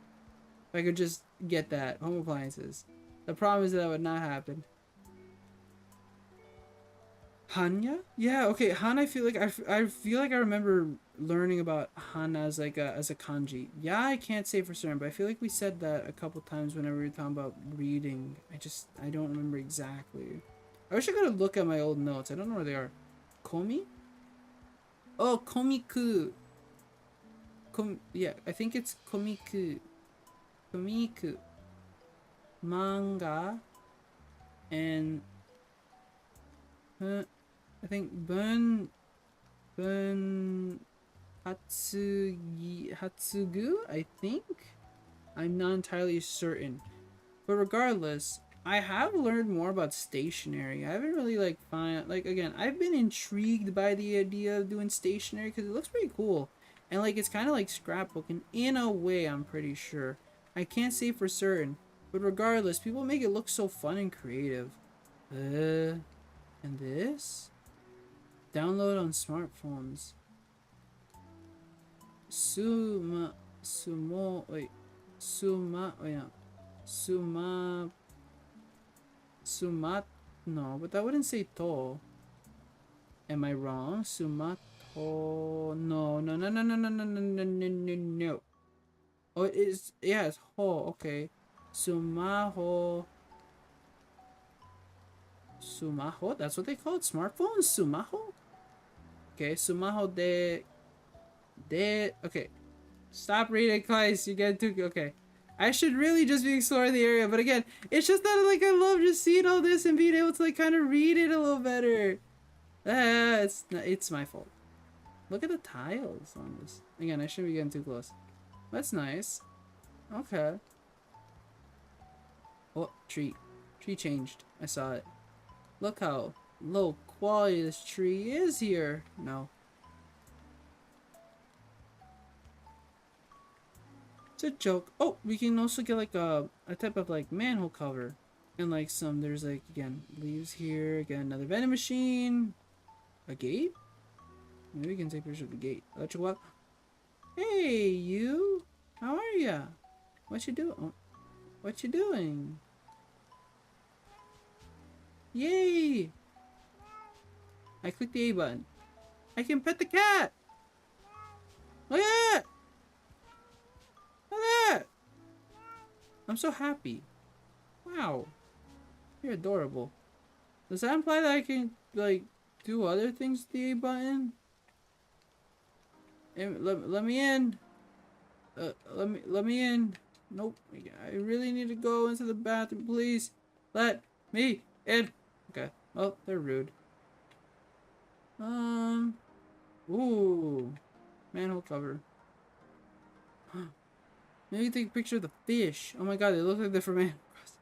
If I could just get that. Home appliances. The problem is that would not happen. Hanya? Yeah, okay. Han, I feel like I remember learning about Han as like as a kanji. Yeah, I can't say for certain, but I feel like we said that a couple times whenever we were talking about reading. I don't remember exactly. I wish I could look at my old notes. I don't know where they are. Komi? Oh, komiku. Yeah, I think it's komiku. Komiku. Manga. And I think Hatsugu, I think? I'm not entirely certain. But regardless, I have learned more about stationery. I haven't really again, I've been intrigued by the idea of doing stationery because it looks pretty cool. And like it's kind of like scrapbooking in a way, I'm pretty sure. I can't say for certain. But regardless, people make it look so fun and creative. And this? Download on smartphones. No, but that wouldn't say to. Am I wrong? Sumato. No. Oh, it is. Yeah, it's ho. Okay. Sumaho. Sumaho? That's what they call it? Smartphones? Sumaho? Okay, Sumaho de... Okay. Stop reading, Claes. You get too... Okay. I should really just be exploring the area, but again, it's just that, like, I love just seeing all this and being able to, like, kind of read it a little better. It's my fault. Look at the tiles on this. Again, I shouldn't be getting too close. That's nice. Okay. Oh, tree. Tree changed. I saw it. Look how low quality this tree is here. No. It's a joke. Oh, we can also get like a type of like manhole cover. And like there's like, again, leaves here. Again, another vending machine. A gate? Maybe we can take pictures of the gate. Let you walk. Hey, you. How are ya? What you doing? Oh, what you doing? Yay! I clicked the A button. I can pet the cat! Look at that! Look at that! I'm so happy. Wow. You're adorable. Does that imply that I can, like, do other things with the A button? Let me in. Let me in. Nope. I really need to go into the bathroom, please. Let me in. Okay. Oh, they're rude. Ooh. Manhole cover. Maybe take a picture of the fish. Oh my god, they look like they're from Animal Crossing.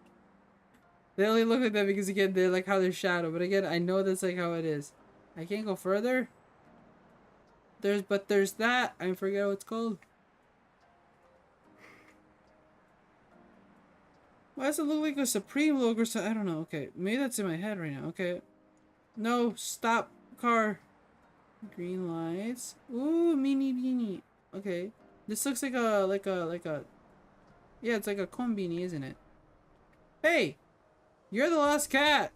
They only look like that because, again, they're like how they're shadow. But again, I know that's like how it is. I can't go further. There's that. I forget what it's called. Why does it look like a Supreme logo or something? I don't know. Okay, maybe that's in my head right now. Okay. No, stop, car. Green lights. Ooh, mini beanie. Okay. This looks like a yeah, it's like a konbini, isn't it? Hey! You're the last cat!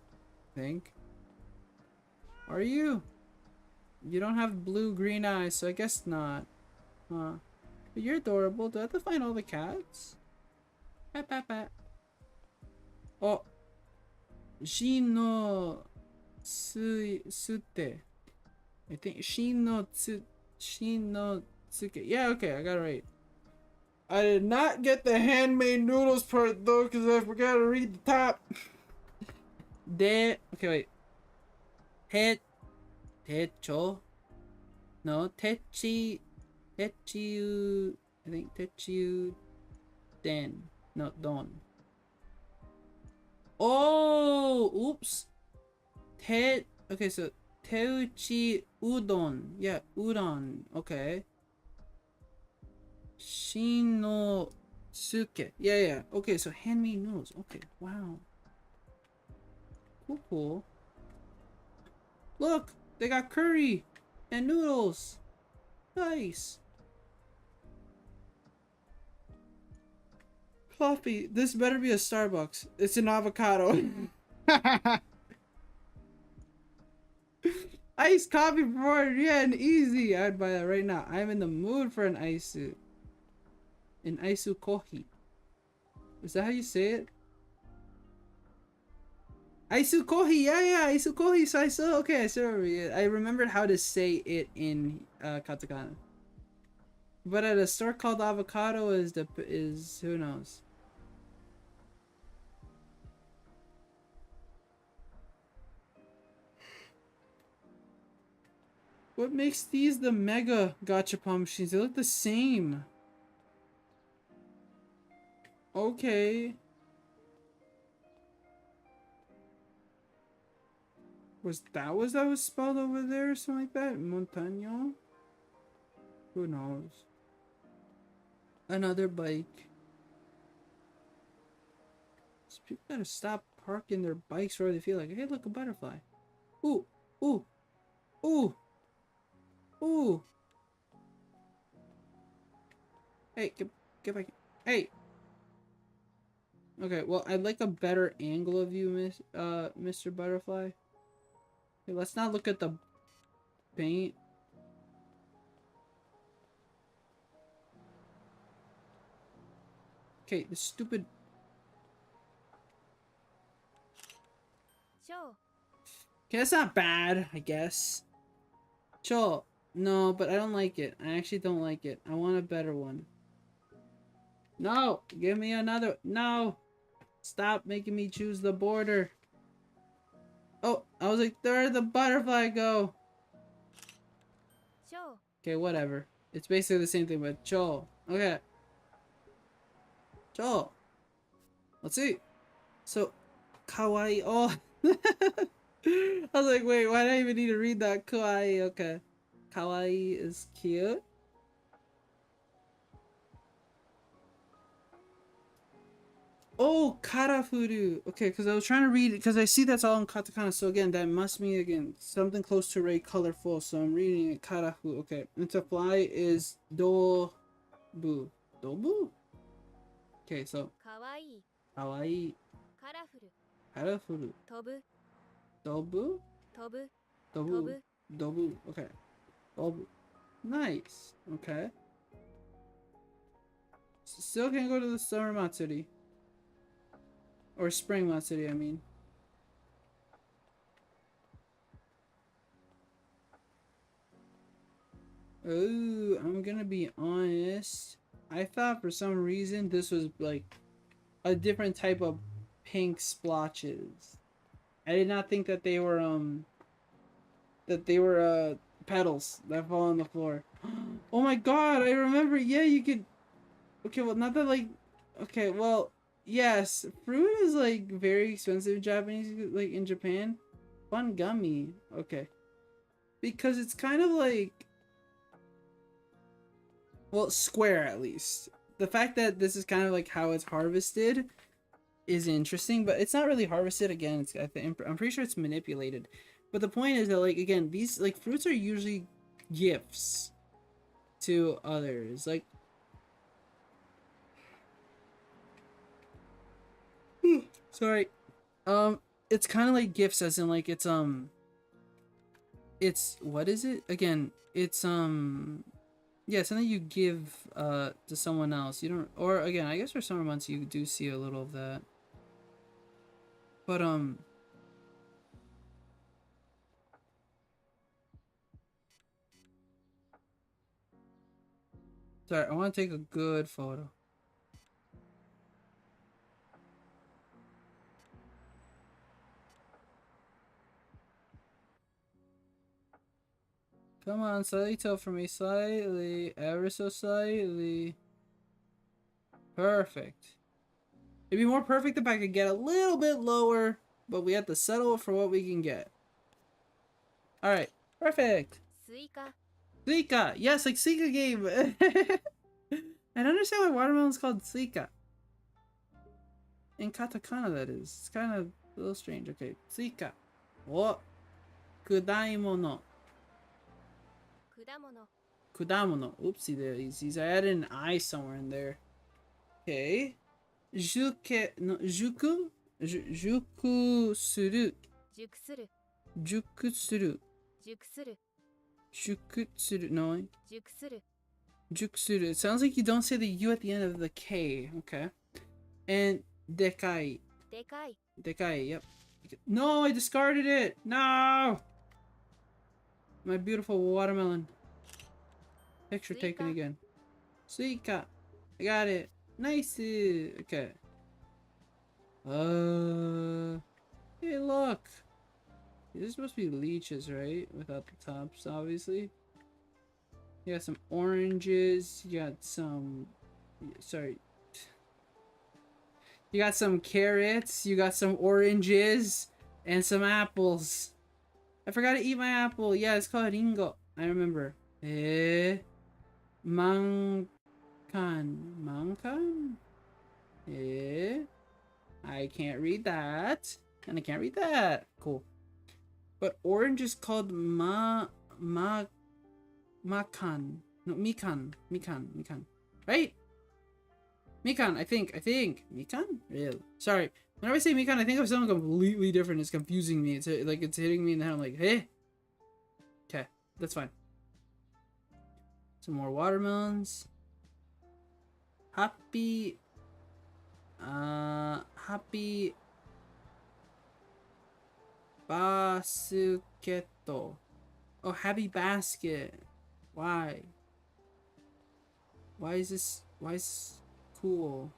I think. Are you? You don't have blue-green eyes, so I guess not. Huh. But you're adorable. Do I have to find all the cats? Pat, pat, pat. Oh. Shin no Sute. I think Shin no Tsuke. Yeah, okay, I got it right. I did not get the handmade noodles part though, because I forgot to read the top. Okay, wait. Techo. No, Techiu. I think Techiu Den. No, Don. Oh, oops. Okay, so Teuchi Udon. Yeah, udon. Okay. Shinosuke. Yeah. Okay, so handmade noodles. Okay, wow. Cool. Look, they got curry and noodles. Nice. Coffee. This better be a Starbucks. It's an avocado. Iced coffee for and easy. I'd buy that right now. I'm in the mood for an isu. An isu kohi. Is that how you say it? Isu kohi. Yeah. Isu kohi. So I remembered how to say it in katakana. But at a store called Avocado is who knows. What makes these the mega gachapon machines? They look the same. Okay. Was that was spelled over there or something like that? Montagno? Who knows? Another bike. These people gotta stop parking their bikes where they feel like, hey, look, a butterfly. Ooh. Hey, get back. Hey. Okay, well, I'd like a better angle of you, Mr. Butterfly. Okay, let's not look at the paint. Okay, the stupid. Show. Okay, that's not bad, I guess. Cho. No, but I don't like it. I actually don't like it. I want a better one. No! Give me another. No! Stop making me choose the border. Oh, I was like, where'd the butterfly go? 超 Okay, whatever. It's basically the same thing, but cho. Okay. Cho. Let's see. So, kawaii. Oh. I was like, wait, why do I even need to read that? Kawaii. Okay. Kawaii is cute. Oh, karafuru. Okay, because I was trying to read, because I see that's all in katakana. So again, that must mean, again, something close to ray colorful. So I'm reading it karafu. Okay. And to fly is dobu. Dobu? Okay, so かわいい kawaii. カラフル Karafuru. 飛ぶ Dobu? 飛ぶ Dobu. Dobu. Okay. Dobu. Nice. Okay. Still can't go to the summer matsuri. Or spring matsuri, I mean. Oh, I'm gonna be honest. I thought for some reason this was like a different type of pink splotches. I did not think that they were petals that fall on the floor. Oh my god, I remember. Yeah, you could. Okay, well, not that like. Okay, well, yes, fruit is like very expensive in Japanese, like in Japan. Fun gummy. Okay, because it's kind of like, well, square at least. The fact that this is kind of like how it's harvested is interesting, but it's not really harvested. Again, it's, I'm pretty sure it's manipulated. But the point is that, like, again, these like fruits are usually gifts to others. Like, sorry, it's kind of like gifts, as in like it's what is it again? It's yeah, something you give to someone else. You don't, or again, I guess for summer months you do see a little of that. But sorry, I want to take a good photo. Come on, slightly tilt for me, slightly, ever so slightly. Perfect. It'd be more perfect if I could get a little bit lower, but we have to settle for what we can get. Alright, perfect. スイカ Suika! Yes, like Suika game! I don't understand why watermelon's called Suika. In katakana, that is. It's kind of a little strange. Okay, Suika. Oh! Kudaimono. 果物 Kudamono. Oopsie daisies. I added an I somewhere in there. Okay. Juke. No, juku? Juku suru. 熟する Juku suru. 熟する Juku suru. No. 熟する Juksuru. It sounds like you don't say the U at the end of the K. Okay. And dekai. でかい Dekai, yep. No, I discarded it! No! My beautiful watermelon. Picture taken Suika. again. Suika. I got it. Nice. Okay. Hey, look. These are supposed to be leeches, right? Without the tops, obviously. You got some oranges. You got some... Sorry. You got some carrots. You got some oranges. And some apples. I forgot to eat my apple. Yeah, it's called ringo. I remember. Mankan. Mankan? I can't read that. And I can't read that. Cool. But orange is called makan. No, mikan. Right? Mikan, I think. Mikan? Really? Sorry. Whenever I say mikan, I think of something completely different. It's confusing me. It's like it's hitting me in the head. I'm like, hey. Okay, that's fine. Some more watermelons. Happy. Happy. Basket. Oh, happy basket. Why? Why is this cool?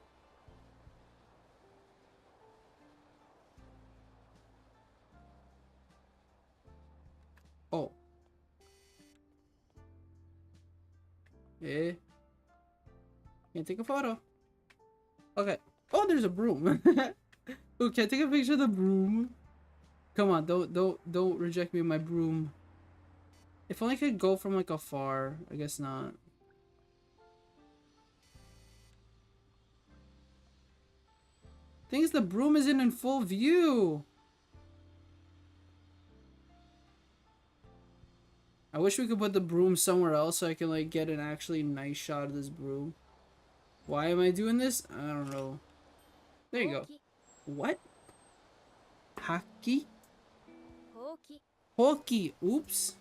Oh. Eh. Can't take a photo. Okay. Oh, there's a broom. Ooh, can I take a picture of the broom? Come on, don't reject me with my broom. If only I could go from like afar. I guess not. Thing is, the broom isn't in full view. I wish we could put the broom somewhere else so I can like get an actually nice shot of this broom. Why am I doing this? I don't know. There you go. What? Haki? Hoki. Oops.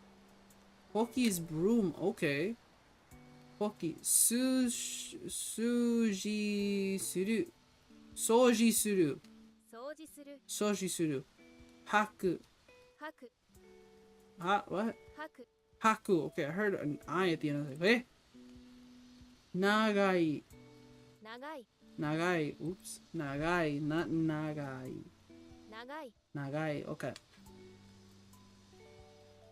Hoki is broom. Okay. Hoki. Suji suru. Soji suru. Soji suru. Haku. What? Haku. Okay, I heard an I at the end of it. Eh? Nagai. Nagai. Oops. Nagai. Not nagai. Nagai. Okay.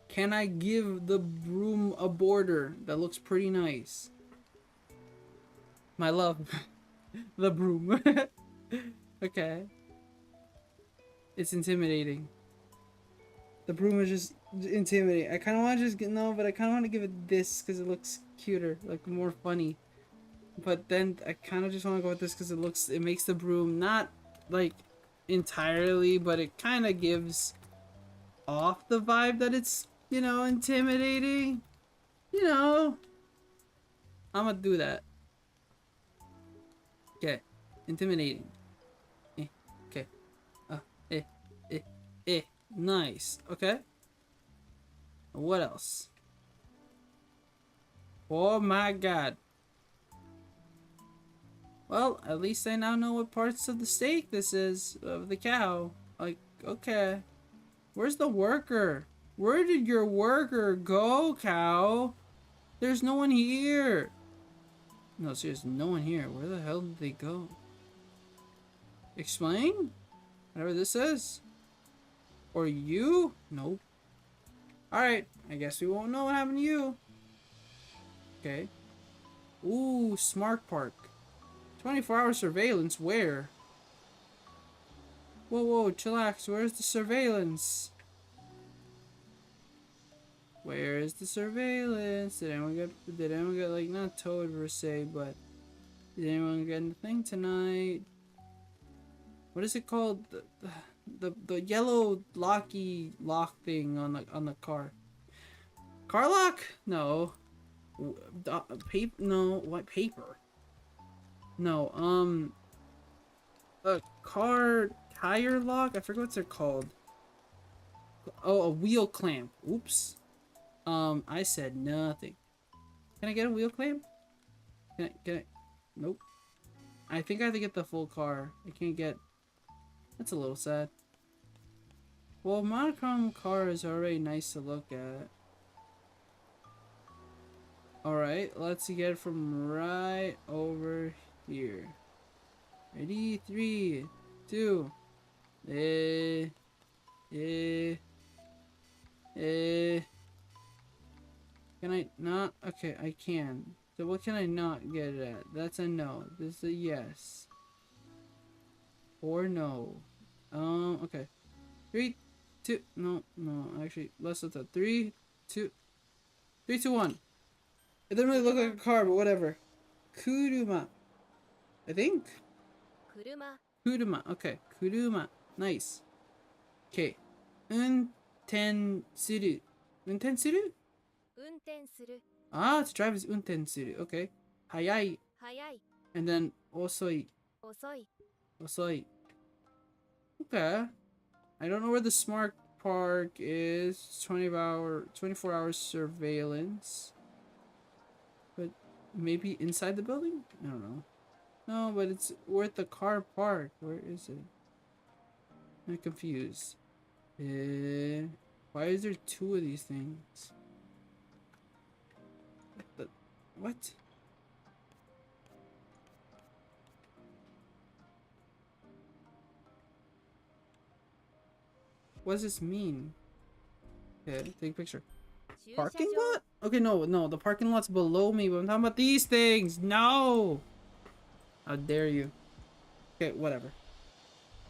Can I give the broom a border that looks pretty nice? My love. The broom. Okay. It's intimidating. The broom is just intimidating. I kind of want to just get, no, but I kind of want to give it this because it looks cuter, like more funny. But then I kind of just want to go with this because it makes the broom not like entirely, but it kind of gives off the vibe that it's, you know, intimidating. You know, I'm gonna do that. Okay, intimidating. Okay. Nice. Okay. What else? Oh my god. Well, at least I now know what parts of the steak this is, of the cow. Like, okay. Where's the worker? Where did your worker go, cow? There's no one here. No, seriously, no one here. Where the hell did they go? Explain? Whatever this is. Or you? Nope. Alright, I guess we won't know what happened to you. Okay. Ooh, Smart Park. 24-hour surveillance, where? Whoa, chillax, where's the surveillance? Where is the surveillance? Did anyone get like, not towed per se, but did anyone get anything tonight? What is it called? The yellow lock thing on the car. Car lock? No. Paper? No. What paper? No. A car tire lock? I forget what they're called. Oh, a wheel clamp. Oops. I said nothing. Can I get a wheel clamp? Can I? Nope. I think I have to get the full car. I can't get... That's a little sad. Well, monochrome car is already nice to look at. Alright, let's get it from right over here. Ready? 3, 2. Can I not? Okay, I can. So what can I not get it at? That's a no. This is a yes. Or no. Okay. 3, 2, no, actually, less than that. 3, 2, 1. It doesn't really look like a car, but whatever. Kuruma. I think? Kuruma. Okay. Kuruma. Nice. Okay. Unten suru. Unten suru? Ah, to drive is unten suru. Okay. Hayai. And then osoi. Osoi. Okay. I don't know where the smart park is. 24 hour surveillance. But maybe inside the building? I don't know. No, but it's where the car parked. Where is it? I'm confused. Why is there 2 of these things? What? What does this mean? Okay, take a picture. Parking lot? Okay, no, the parking lot's below me, but I'm talking about these things. No! How dare you? Okay, whatever.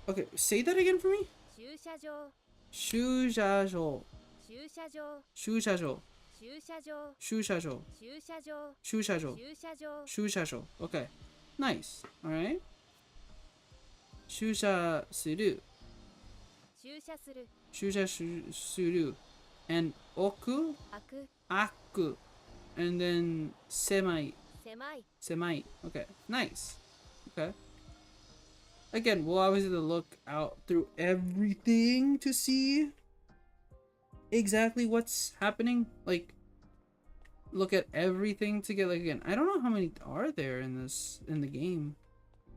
Okay, say that again for me. 駐車場 Shushajo. 駐車場 Shushajo. 駐車場 Shushajo. 駐車場 Shushajo. 駐車場 Shushajo. Okay. Nice. Alright. Shusha suru. 駐車する Shusha suru. And oku, 開く aku. And then semai. 狭い Semai. Okay. Nice. Okay. Again, we'll always have to look out through everything to see exactly what's happening. Like, look at everything to get, like, again, I don't know how many are there in the game.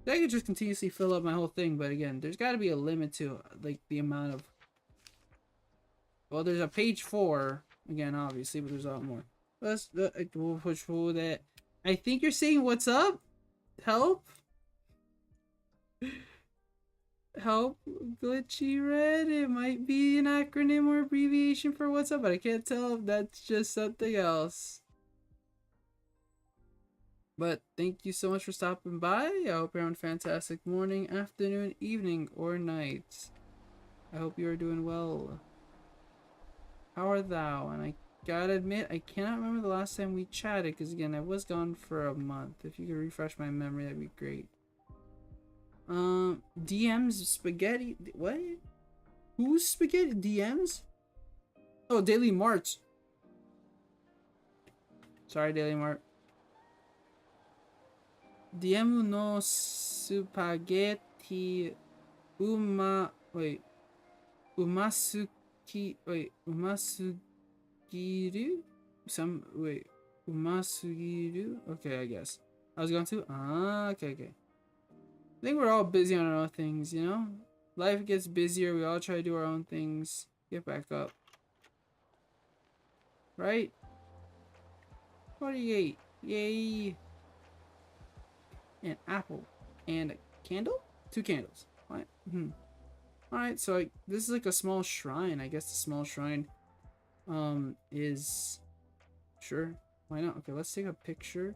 I could just continuously fill up my whole thing, but again, there's got to be a limit to, like, the amount of... Well, there's a page 4, again, obviously, but there's a lot more. We'll push through that. I think you're saying what's up? Help? Help, glitchy red. It might be an acronym or abbreviation for what's up, but I can't tell if that's just something else. But thank you so much for stopping by. I hope you're having a fantastic morning, afternoon, evening, or night. I hope you are doing well. How are thou? And I gotta admit, I cannot remember the last time we chatted, because again, I was gone for a month. If you could refresh my memory, that'd be great. DMs spaghetti. What? Who's spaghetti? DMs? Oh, Daily Mart. Sorry, Daily Mart. DM no spaghetti wait. Umasugiru? Umasugiru? Okay, I guess. I was going to? Okay. I think we're all busy on our own things, you know? Life gets busier, we all try to do our own things. Get back up. Right? 48. Yay! An apple. And a candle? 2 candles. Alright. Alright, so this is like a small shrine. I guess the small shrine is... Sure. Why not? Okay, let's take a picture.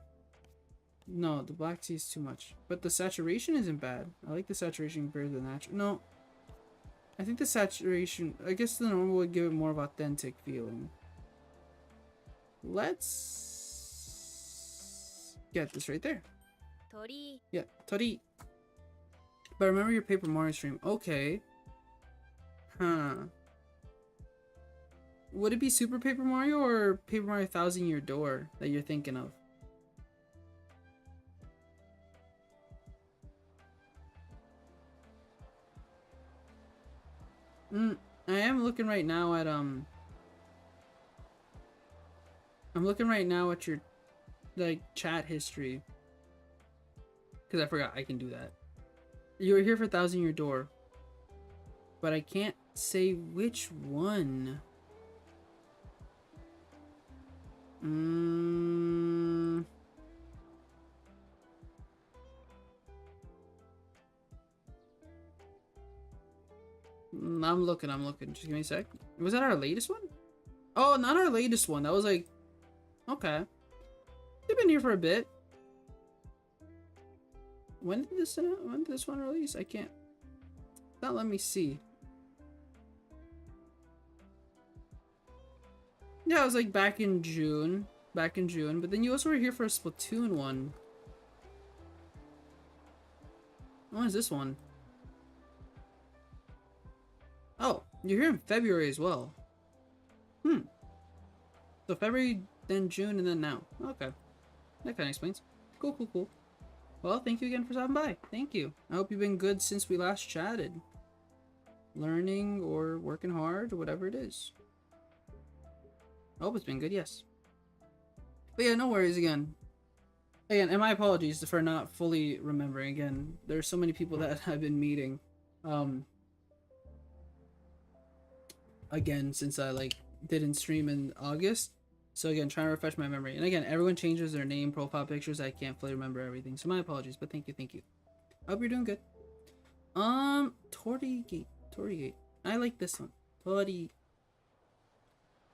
No, the black tea is too much. But the saturation isn't bad. I like the saturation compared to the natural. No. I think the saturation... I guess the normal would give it more of authentic feeling. Let's... get this right there. 鳥 Yeah, Tori. But remember your Paper Mario stream. Okay. Huh. Would it be Super Paper Mario or Paper Mario 1000 Year Door that you're thinking of? I am looking right now at I'm looking right now at your like chat history. Cause I forgot I can do that. You were here for 1000 Year Door. But I can't say which one. I'm looking. Just give me a sec. Was that our latest one? Oh, not our latest one. That was like... Okay. They've been here for a bit. When did this one release? I can't... Not let me see. Yeah, it was like back in June. But then you also were here for a Splatoon one. When is this one? Oh, you're here in February as well. So February, then June, and then now. Okay. That kind of explains. Cool. Well, thank you again for stopping by. Thank you. I hope you've been good since we last chatted. Learning or working hard or whatever it is. I hope it's been good, yes. But yeah, no worries again. Again, and my apologies for not fully remembering. Again, there's so many people that I've been meeting. Again, since I like didn't stream in August. So again, trying to refresh my memory. And again, everyone changes their name, profile pictures. I can't fully remember everything. So my apologies, but thank you. I hope you're doing good. Torii Gate. I like this one.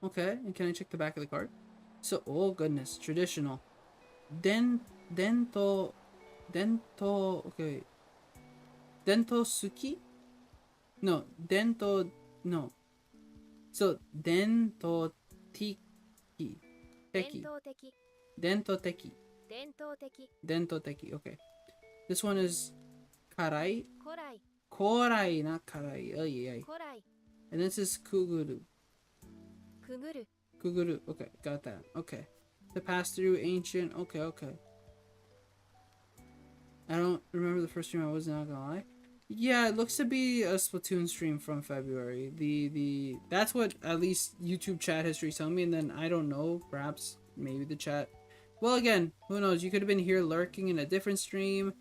Okay, and can I check the back of the card? So, oh goodness, traditional. Dento, okay. Dento suki? No, dento, no. So, dento tiki, 伝 teki, 統的 dento teki, 伝統的 dento teki, okay. This one is karai, 古来 korai, not karai, ay, ay. 古来 And this is kuguru, くぐる kuguru, okay, got that, okay. The pass through, ancient, okay, okay. I don't remember the first stream, I was not gonna lie. Yeah, it looks to be a Splatoon stream from February. The that's what at least YouTube chat history telling me, and then I don't know, perhaps maybe the chat. Well, again, who knows? You could have been here lurking in a different stream.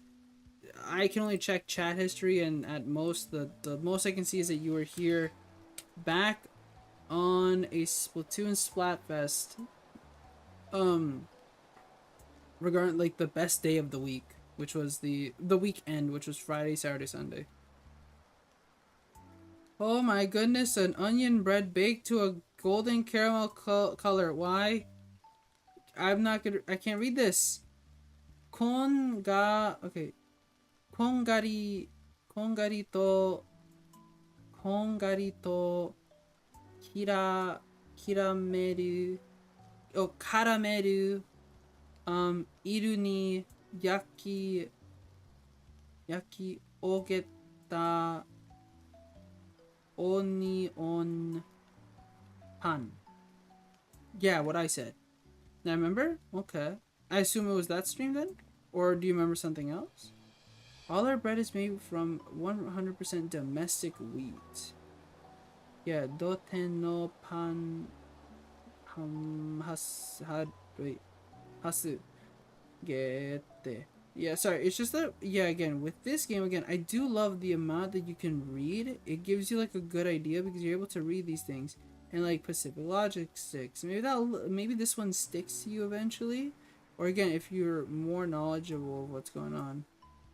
I can only check chat history, and at most the most I can see is that you were here back on a Splatoon Splatfest. Regarding like the best day of the week, which was the weekend, which was Friday, Saturday, Sunday. Oh my goodness, an onion bread baked to a golden caramel color. Why? I'm not gonna. I can't read this. Okay. Kongari. Kongari to. Kongari to. Kirameru. Oh, karameru. Iru ni yaki ogeta onion pan. Yeah, what I said. Now remember? Okay. I assume it was that stream then? Or do you remember something else? All our bread is made from 100% domestic wheat. Yeah, doten no pan wait. Hasu gete. Yeah, sorry, it's just that, yeah, again, with this game, again, I do love the amount that you can read. It gives you, like, a good idea because you're able to read these things. And, like, Pacific Logic sticks. Maybe this one sticks to you eventually. Or, again, if you're more knowledgeable of what's going on,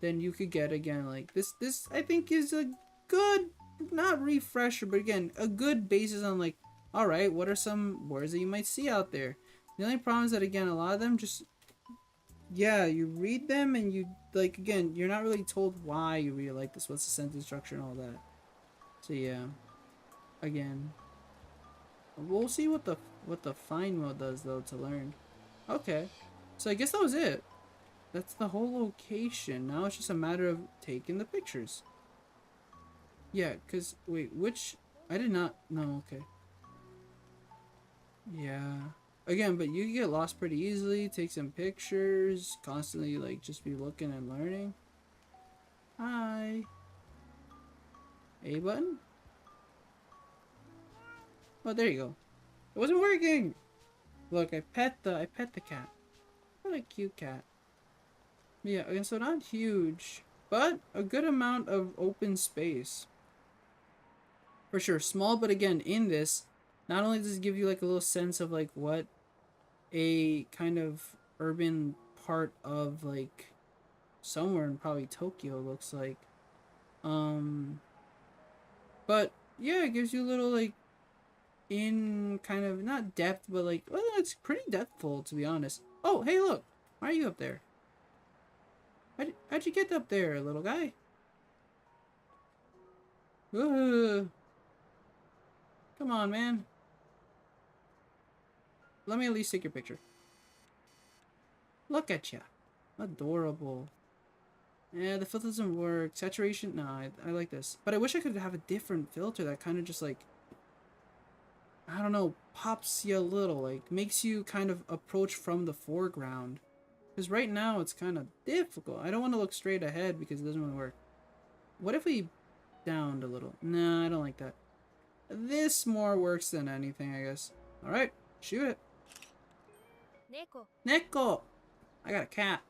then you could get, again, like, this, I think, is a good, not refresher, but, again, a good basis on, like, alright, what are some words that you might see out there? The only problem is that, again, a lot of them just, yeah, you read them and you, like, again, you're not really told why you really like this, what's the sentence structure and all that. So, yeah, again, we'll see what the fine mode does, though, to learn. Okay, so I guess that was it. That's the whole location. Now it's just a matter of taking the pictures. Yeah, because, wait, which, I did not, no, okay. Yeah. Again, but you can get lost pretty easily, take some pictures, constantly, like, just be looking and learning. Hi. A button? Oh, there you go. It wasn't working! Look, I pet the cat. What a cute cat. Yeah, and so not huge, but a good amount of open space. For sure, small, but again, in this, not only does it give you, like, a little sense of, like, what a kind of urban part of, like, somewhere in probably Tokyo looks like. But yeah, it gives you a little, like, in kind of, not depth, but like, well, it's pretty depthful, to be honest. Oh, hey, look, why are you up there? How'd you get up there, little guy? Come on, man. Let me at least take your picture. Look at ya. Adorable. Yeah, the filter doesn't work. Saturation, nah, I like this. But I wish I could have a different filter that kind of just, like, I don't know, pops you a little, like, makes you kind of approach from the foreground. Because right now it's kind of difficult. I don't want to look straight ahead because it doesn't really work. What if we downed a little? Nah, I don't like that. This more works than anything, I guess. Alright, shoot it. 猫 Neko! I got a cat.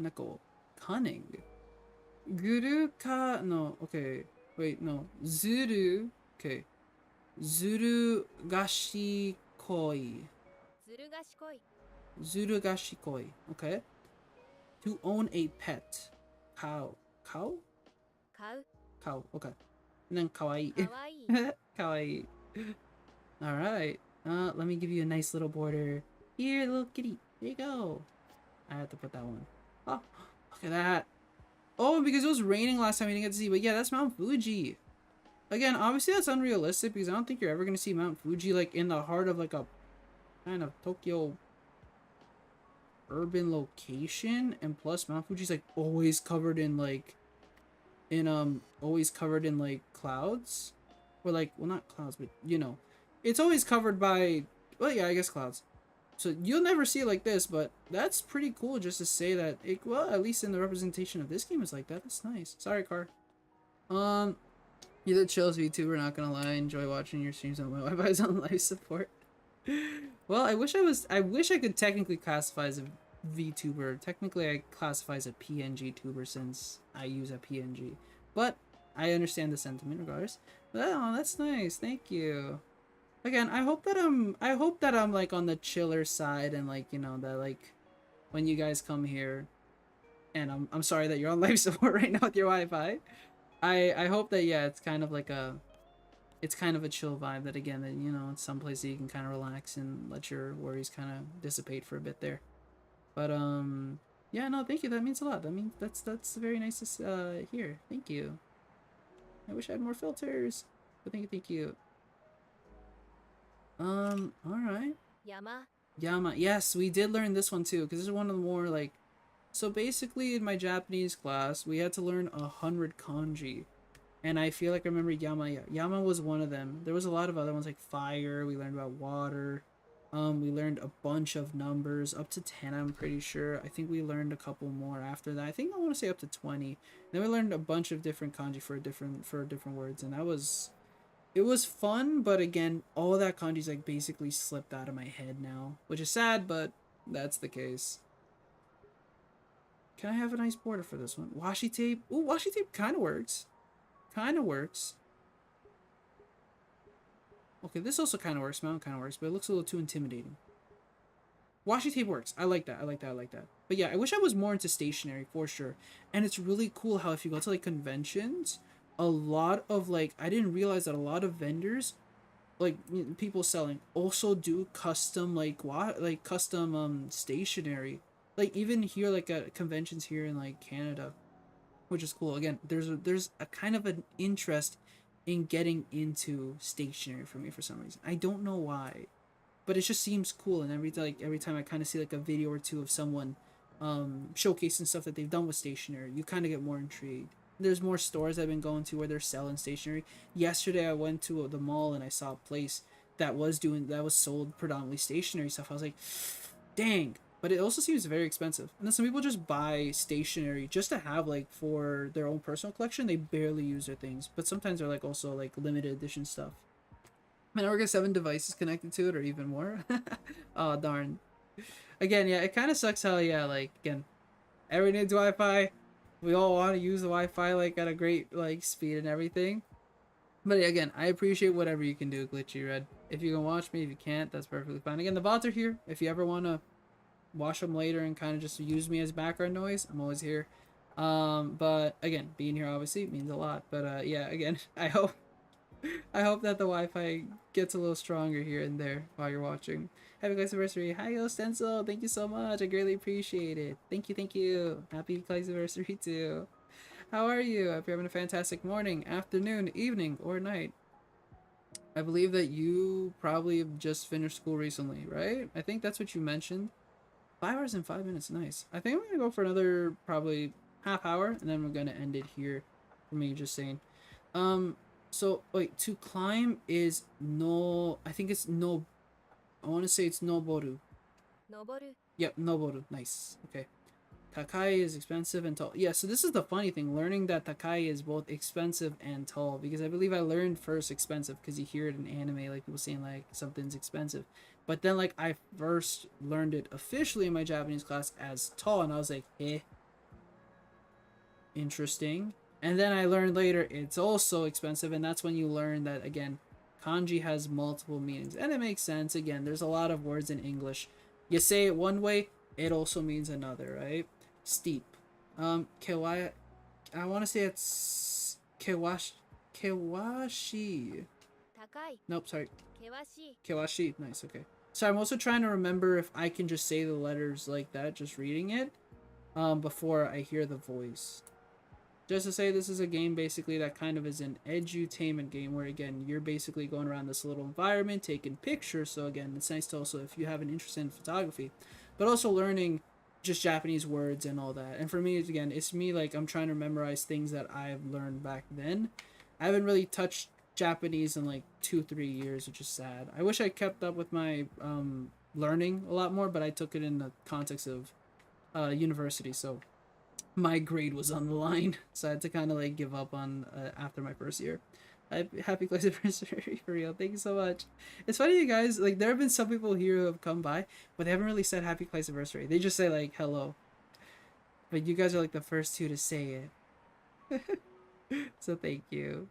Neko. Cunning. Guru ka... No, okay. Wait, no. Zuru. Okay. Zuru gashikoi. ずる賢い Zuru gashikoi. Okay. To own a pet. Cow. Cow? 買う Cow. Okay. And then kawaii. かわいい Kawaii. Alright. Let me give you a nice little border. Here, little kitty. There you go. I have to put that one. Oh, look at that. Oh, because it was raining last time we didn't get to see. But yeah, that's Mount Fuji. Again, obviously that's unrealistic because I don't think you're ever going to see Mount Fuji like in the heart of like a kind of Tokyo urban location. And plus Mount Fuji's like always covered in like always covered in like clouds. Or like, well, not clouds, but you know, it's always covered by, well, yeah, I guess clouds. So you'll never see it like this, but that's pretty cool just to say that it, well, at least in the representation of this game is like that. That's nice. Sorry, car. You're the chillest VTuber, not gonna lie. I enjoy watching your streams on my Wi-Fi's on live support. Well, I wish I could technically classify as a VTuber. Technically, I classify as a PNG tuber since I use a PNG. But I understand the sentiment regardless. But, oh, that's nice. Thank you. Again, I hope that I'm like on the chiller side and like, you know, that like when you guys come here, and I'm sorry that you're on live support right now with your Wi-Fi. I hope that, yeah, it's kind of like it's kind of a chill vibe that, again, that, you know, it's some place that you can kind of relax and let your worries kind of dissipate for a bit there. But yeah, no, thank you. That means a lot. That means that's very nice to hear. Thank you. I wish I had more filters, but thank you. All right. Yama. Yes, we did learn this one too, because this is one of the more like. So basically, in my Japanese class, we had to learn 100 kanji, and I feel like I remember Yama. Yama was one of them. There was a lot of other ones like fire. We learned about water. We learned a bunch of numbers up to 10. I'm pretty sure. I think we learned a couple more after that. I think I want to say up to 20. Then we learned a bunch of different kanji for different words, and that was. It was fun, but again, all of that kanji's like basically slipped out of my head now, which is sad, but that's the case. Can I have a nice border for this one? Washi tape. Ooh, washi tape kind of works. Kind of works. Okay, this also kind of works. Mount kind of works, but it looks a little too intimidating. Washi tape works. I like that. But yeah, I wish I was more into stationery for sure. And it's really cool how if you go to like conventions, a lot of like, I didn't realize that a lot of vendors, like people selling, also do custom like custom stationery. Like even here, like at conventions here in like Canada, which is cool. Again, there's a kind of an interest in getting into stationery for me for some reason. I don't know why, but it just seems cool. And every time I kind of see like a video or two of someone showcasing stuff that they've done with stationery, you kind of get more intrigued. There's more stores I've been going to where they're selling stationery. Yesterday I went to the mall and I saw a place that was sold predominantly stationery stuff. I was like, dang. But it also seems very expensive. And then some people just buy stationery just to have like for their own personal collection. They barely use their things. But sometimes they're like also like limited edition stuff. My network has 7 devices connected to it or even more. Oh darn. Again, yeah, it kind of sucks how, yeah, like, again, everyone needs Wi-Fi. We all want to use the Wi-Fi like at a great like speed and everything. But again, I appreciate whatever you can do, Glitchy Red. If you can watch me, if you can't, that's perfectly fine. Again, the VODs are here. If you ever want to watch them later and kind of just use me as background noise, I'm always here. But again, being here obviously means a lot. But yeah, again, I hope that the Wi-Fi gets a little stronger here and there while you're watching. Happy CLAESAVERSARY. Hi, yo, Stencil. Thank you so much. I greatly appreciate it. Thank you. Happy CLAESAVERSARY too. How are you? I hope you're having a fantastic morning, afternoon, evening, or night. I believe that you probably have just finished school recently, right? I think that's what you mentioned. 5 hours and 5 minutes. Nice. I think I'm going to go for another probably half hour, and then we're going to end it here for me just saying. So, wait, to climb is no... I think it's no... I want to say it's noboru. Yep, noboru. Nice. Okay. Takai is expensive and tall. Yeah, so this is the funny thing. Learning that Takai is both expensive and tall. Because I believe I learned first expensive because you hear it in anime, like people saying like something's expensive. But then like I first learned it officially in my Japanese class as tall. And I was like, eh. Interesting. And then I learned later it's also expensive. And that's when you learn that, again, kanji has multiple meanings. And it makes sense. Again, there's a lot of words in English. You say it one way, it also means another, right? Steep. Kewashi. I want to say it's Kewashi. 高い Nope, sorry. 険しい Kewashi. Nice, okay. So I'm also trying to remember if I can just say the letters like that, just reading it, before I hear the voice. Just to say, this is a game basically that kind of is an edutainment game where, again, you're basically going around this little environment, taking pictures. So again, it's nice to also, if you have an interest in photography, but also learning just Japanese words and all that. And for me, again, it's me, like, I'm trying to memorize things that I've learned back then. I haven't really touched Japanese in like 2-3 years, which is sad. I wish I kept up with my learning a lot more, but I took it in the context of university, so my grade was on the line, so I had to kind of like give up on after my first year. Happy CLAESAVERSARY for real. Thank you so much. It's funny, you guys, like, there have been some people here who have come by, but they haven't really said happy CLAESAVERSARY. They just say like hello, but you guys are like the first two to say it. So thank you.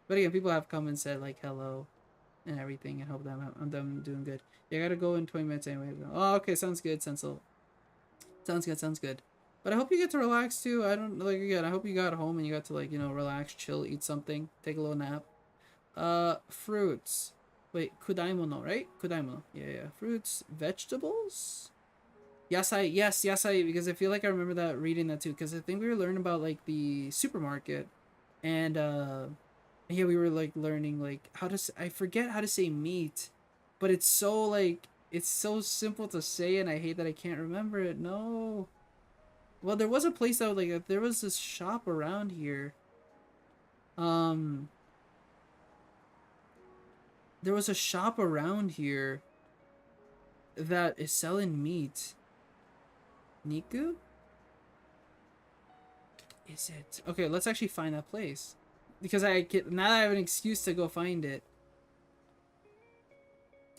But again, people have come and said like hello and everything, and hope them doing good. You gotta go in 20 minutes anyway. Oh, okay, sounds good, Sensil. Sounds good. But I hope you get to relax too. I don't, like, again, I hope you got home and you got to, like, you know, relax, chill, eat something, take a little nap. Fruits. Wait, kudaimono, right? Kudaimono. Yeah. Fruits, vegetables? Yasai, yes, yasai, because I feel like I remember that, reading that too, because I think we were learning about, like, the supermarket, and, yeah, we were, like, learning, like, I forget how to say meat, but it's so, like, it's so simple to say, and I hate that I can't remember it. No. Well, there was a place that, like, there was this shop around here. There was a shop around here that is selling meat. Niku? Is it? Okay, let's actually find that place. Because now that I have an excuse to go find it.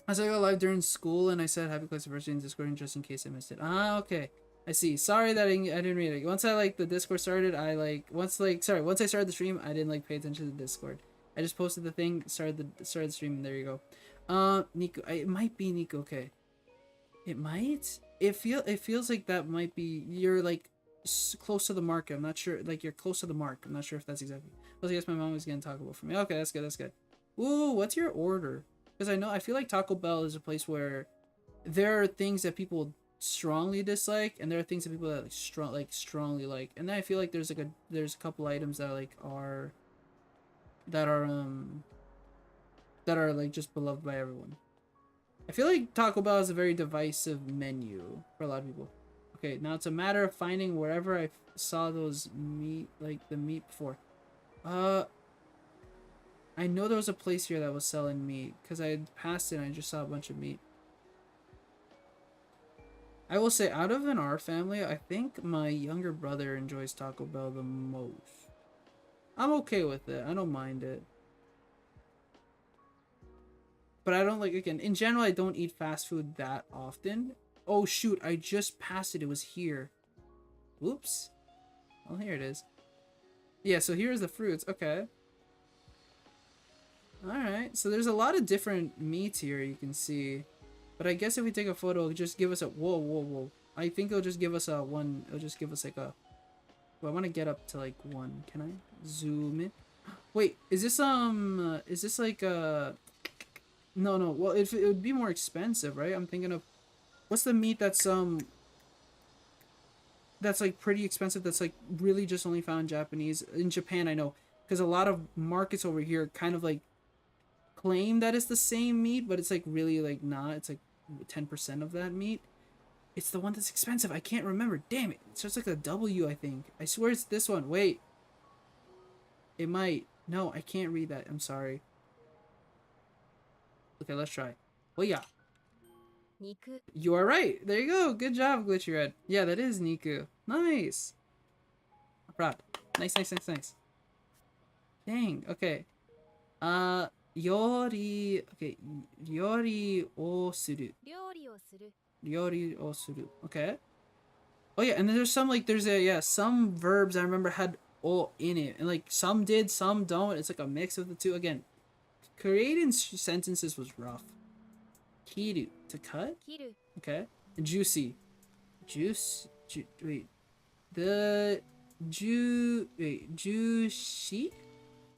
I said I go live during school and I said happy CLAESAVERSARY in Discord just in case I missed it. Ah, okay. I see. Sorry that I didn't read it. Once I, like, the Discord started, once I started the stream, I didn't, like, pay attention to the Discord. I just posted the thing, started the stream, and there you go. Niku, it might be Niku, okay. It might? It feels like that might be, you're, like, close to the mark. I'm not sure, like, you're close to the mark. I'm not sure if that's exactly. I guess my mom was getting Taco Bell for me. Okay, that's good. Ooh, what's your order? Because I feel like Taco Bell is a place where there are things that people strongly dislike, and there are things that people that strongly like, and then I feel like there's a couple items that are like just beloved by everyone. I feel like Taco Bell is a very divisive menu for a lot of people. Okay, now it's a matter of finding wherever I saw those meat, like the meat before. I know there was a place here that was selling meat because I had passed it and I just saw a bunch of meat. I will say, out of our family, I think my younger brother enjoys Taco Bell the most. I'm okay with it. I don't mind it. But I don't, like, again, in general, I don't eat fast food that often. Oh, shoot. I just passed it. It was here. Oops. Well, here it is. Yeah, so here's the fruits. Okay. Alright. So there's a lot of different meats here you can see. But I guess if we take a photo, it'll just give us a... Whoa. I think it'll just give us a one... It'll just give us like a... Well, I want to get up to like one. Can I zoom in? Wait, is this like a... No. Well, it would be more expensive, right? I'm thinking of... What's the meat that's like pretty expensive, that's like really just only found in Japanese? In Japan, I know. Because a lot of markets over here kind of like claim that it's the same meat, but it's like really like not. It's like 10% of that meat. It's the one that's expensive. I can't remember. Damn it. It's just like a W, I think. I swear it's this one. Wait. It might. No, I can't read that. I'm sorry. Okay, let's try. Oh yeah. Niku. You are right. There you go. Good job, Glitchy Red. Yeah, that is Niku. Nice. I'm proud. Nice. Dang. Okay. Yori. Okay. Yori o suru. 料理をする Yori o suru. Okay. Oh yeah, and then there's some verbs I remember had o in it, and like some did, some don't. It's like a mix of the two. Again, creating sentences was rough. Kiru, to cut. 切る Okay. And juicy. Wait. Juicy?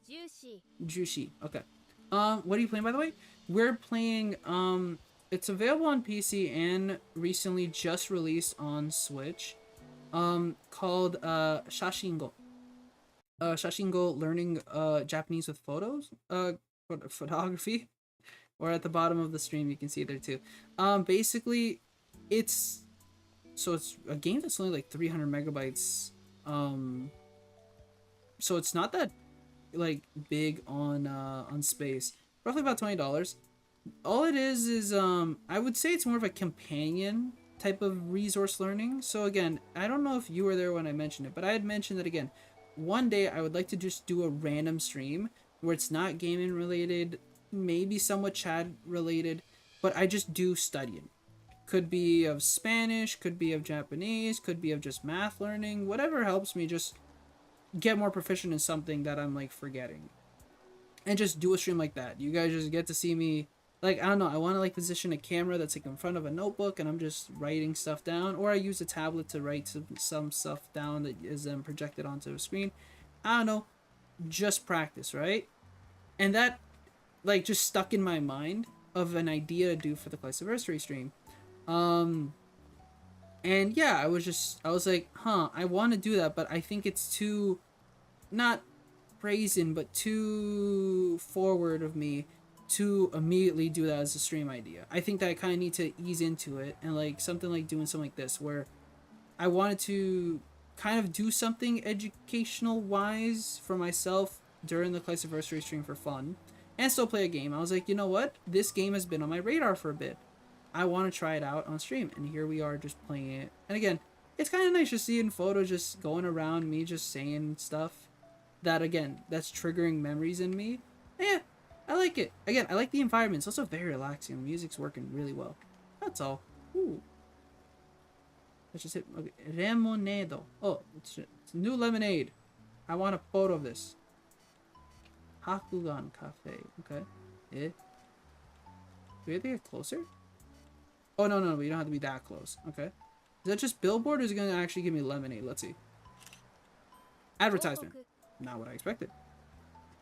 ジューシー Juicy. Okay. What are you playing, by the way? We're playing, it's available on PC and recently just released on Switch, called, Shashingo. Shashingo, learning, Japanese with photos, photography, or at the bottom of the stream, you can see it there too. Basically, it's, so it's a game that's only like 300 megabytes, so it's not that, like, big on space, roughly about $20. All it is I would say it's more of a companion type of resource learning. So again, I don't know if you were there when I mentioned it, but I had mentioned that again, one day I would like to just do a random stream where it's not gaming related, maybe somewhat chat related, but I just do studying. Could be of Spanish, could be of Japanese, could be of just math learning, whatever helps me just get more proficient in something that I'm like forgetting, and just do a stream like that. You guys just get to see me, like, I don't know, I want to like position a camera that's like in front of a notebook and I'm just writing stuff down, or I use a tablet to write some stuff down that is then projected onto a screen. I don't know, just practice, right? And that like just stuck in my mind of an idea to do for the CLAESAVERSARY stream. And yeah, I was like, huh, I want to do that, but I think it's too, not brazen, but too forward of me to immediately do that as a stream idea. I think that I kind of need to ease into it, and like something like doing something like this where I wanted to kind of do something educational wise for myself during the ClaesAversary stream for fun and still play a game. I was like, you know what? This game has been on my radar for a bit. I want to try it out on stream, and here we are just playing it. And again, it's kind of nice just seeing photos just going around me just saying stuff that, again, that's triggering memories in me. Yeah, I like it. Again, I like the environment. It's also very relaxing. The music's working really well. That's all. Ooh. Let's just hit, okay. Remonedo. Oh, it's new lemonade. I want a photo of this. Hakugan Cafe. Okay. Eh. Do we have to get closer? Oh, no, we don't have to be that close. Okay. Is that just billboard, or is it going to actually give me lemonade? Let's see. Advertisement. Not what I expected.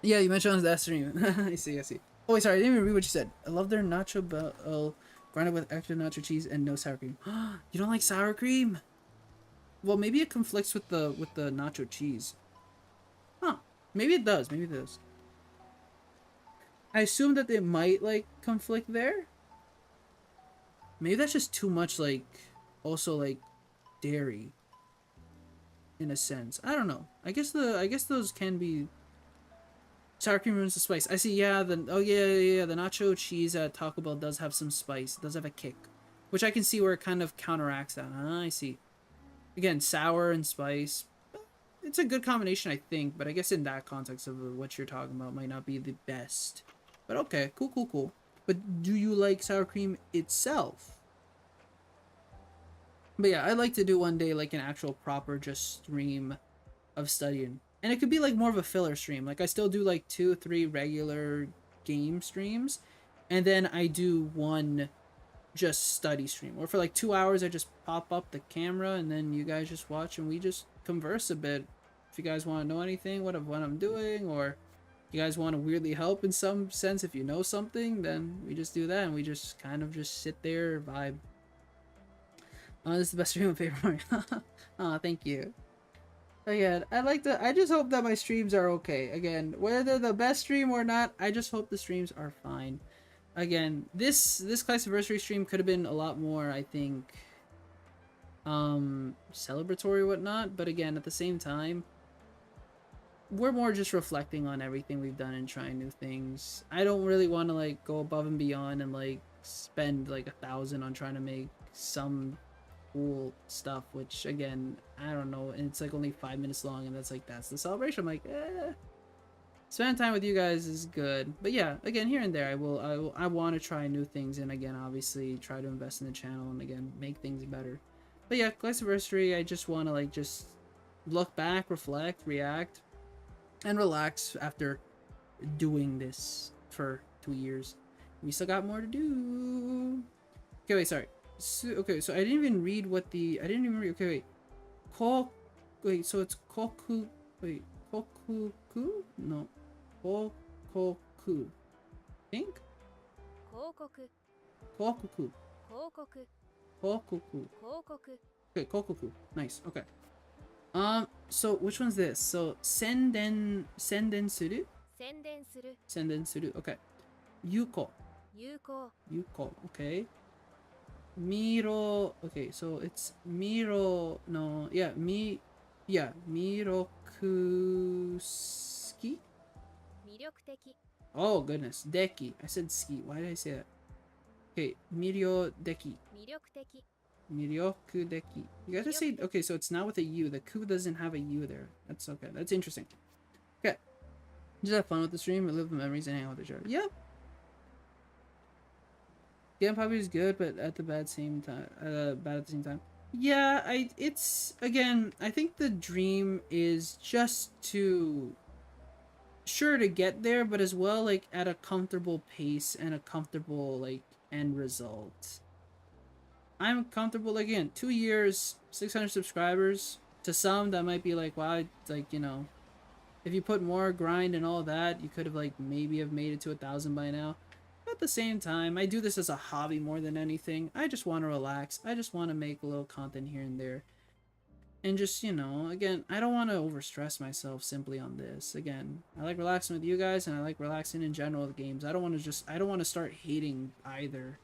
Yeah, you mentioned on that stream. I see. Oh, wait, sorry. I didn't even read what you said. I love their nacho bell grinded with extra nacho cheese and no sour cream. You don't like sour cream? Well, maybe it conflicts with the nacho cheese. Huh. Maybe it does. I assume that they might, like, conflict there. Maybe that's just too much, like, also, like, dairy. In a sense. I don't know. I guess those can be... Sour cream ruins the spice. I see, yeah, the nacho cheese at Taco Bell does have some spice. It does have a kick. Which I can see where it kind of counteracts that. I see. Again, sour and spice. It's a good combination, I think, but I guess in that context of what you're talking about might not be the best. But okay, cool. But do you like sour cream itself? But yeah, I'd like to do one day like an actual proper just stream of studying. And it could be like more of a filler stream. Like I still do like 2-3 regular game streams, and then I do one just study stream. Or for like 2 hours I just pop up the camera and then you guys just watch and we just converse a bit. If you guys want to know anything, what I'm doing, or you guys want to weirdly help in some sense if you know something, then we just do that and we just kind of just sit there, vibe. This is the best stream of Paper Mario. Aw, thank you. Again, I just hope that my streams are okay. Again, whether they're the best stream or not, I just hope the streams are fine. Again, this ClaesAversary stream could have been a lot more, I think, celebratory or whatnot, but again, at the same time, we're more just reflecting on everything we've done and trying new things. I don't really want to like go above and beyond and like spend like 1,000 on trying to make some cool stuff, which again, I don't know, and it's like only 5 minutes long, and that's the celebration. I'm like, spending time with you guys is good, but yeah, again, here and there, I want to try new things, and again, obviously, try to invest in the channel, and again, make things better. But yeah, ClaesAversary, I just want to like just look back, reflect, react, and relax after doing this for 2 years. We still got more to do. Okay, wait, sorry. So I didn't even read what the... I didn't even read... Okay, wait. So it's Koku... Wait. Kokuku? No. Kokoku. think. 広告 Kokuku. 広告 Kokuku. 広告 Okay, kokuku. Nice. Okay. So which one's this? So senden suru? 宣伝する Senden suru. Okay. Yuko. 有効 Yuko. Okay. Miro. Okay, so it's Miro no. Yeah, Mirokuski? 魅力的 Oh goodness. Deki. I said ski. Why did I say that? Okay, Mirio deki. 魅力的 Miryoku deki. You gotta say okay, so it's not with a U. The ku doesn't have a U there. That's okay. That's interesting. Okay. Just have fun with the stream, relive the memories, and hang out with each other. Yep. Game Poppy is good, but at the bad same time. Bad at the same time. Yeah, it's again. I think the dream is just to sure to get there, but as well like at a comfortable pace and a comfortable like end result. I'm comfortable again. 2 years, 600 subscribers. To some, that might be like, wow, like you know, if you put more grind and all that, you could have like maybe have made it to 1,000 by now. At the same time, I do this as a hobby more than anything. I just want to relax. I just want to make a little content here and there. And just, you know, again, I don't want to overstress myself simply on this. Again, I like relaxing with you guys and I like relaxing in general with games. I don't want to start hating either.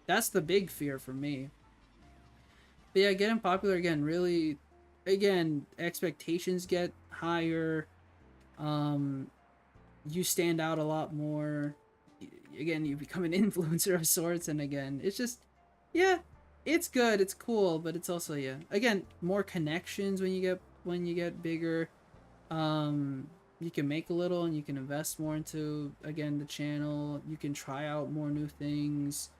That's the big fear for me. But yeah, getting popular again, really, again, expectations get higher. You stand out a lot more. Again, you become an influencer of sorts, and again, it's just, yeah, it's good, it's cool, but it's also, yeah, again, more connections when you get bigger. You can make a little, and you can invest more into again the channel. You can try out more new things.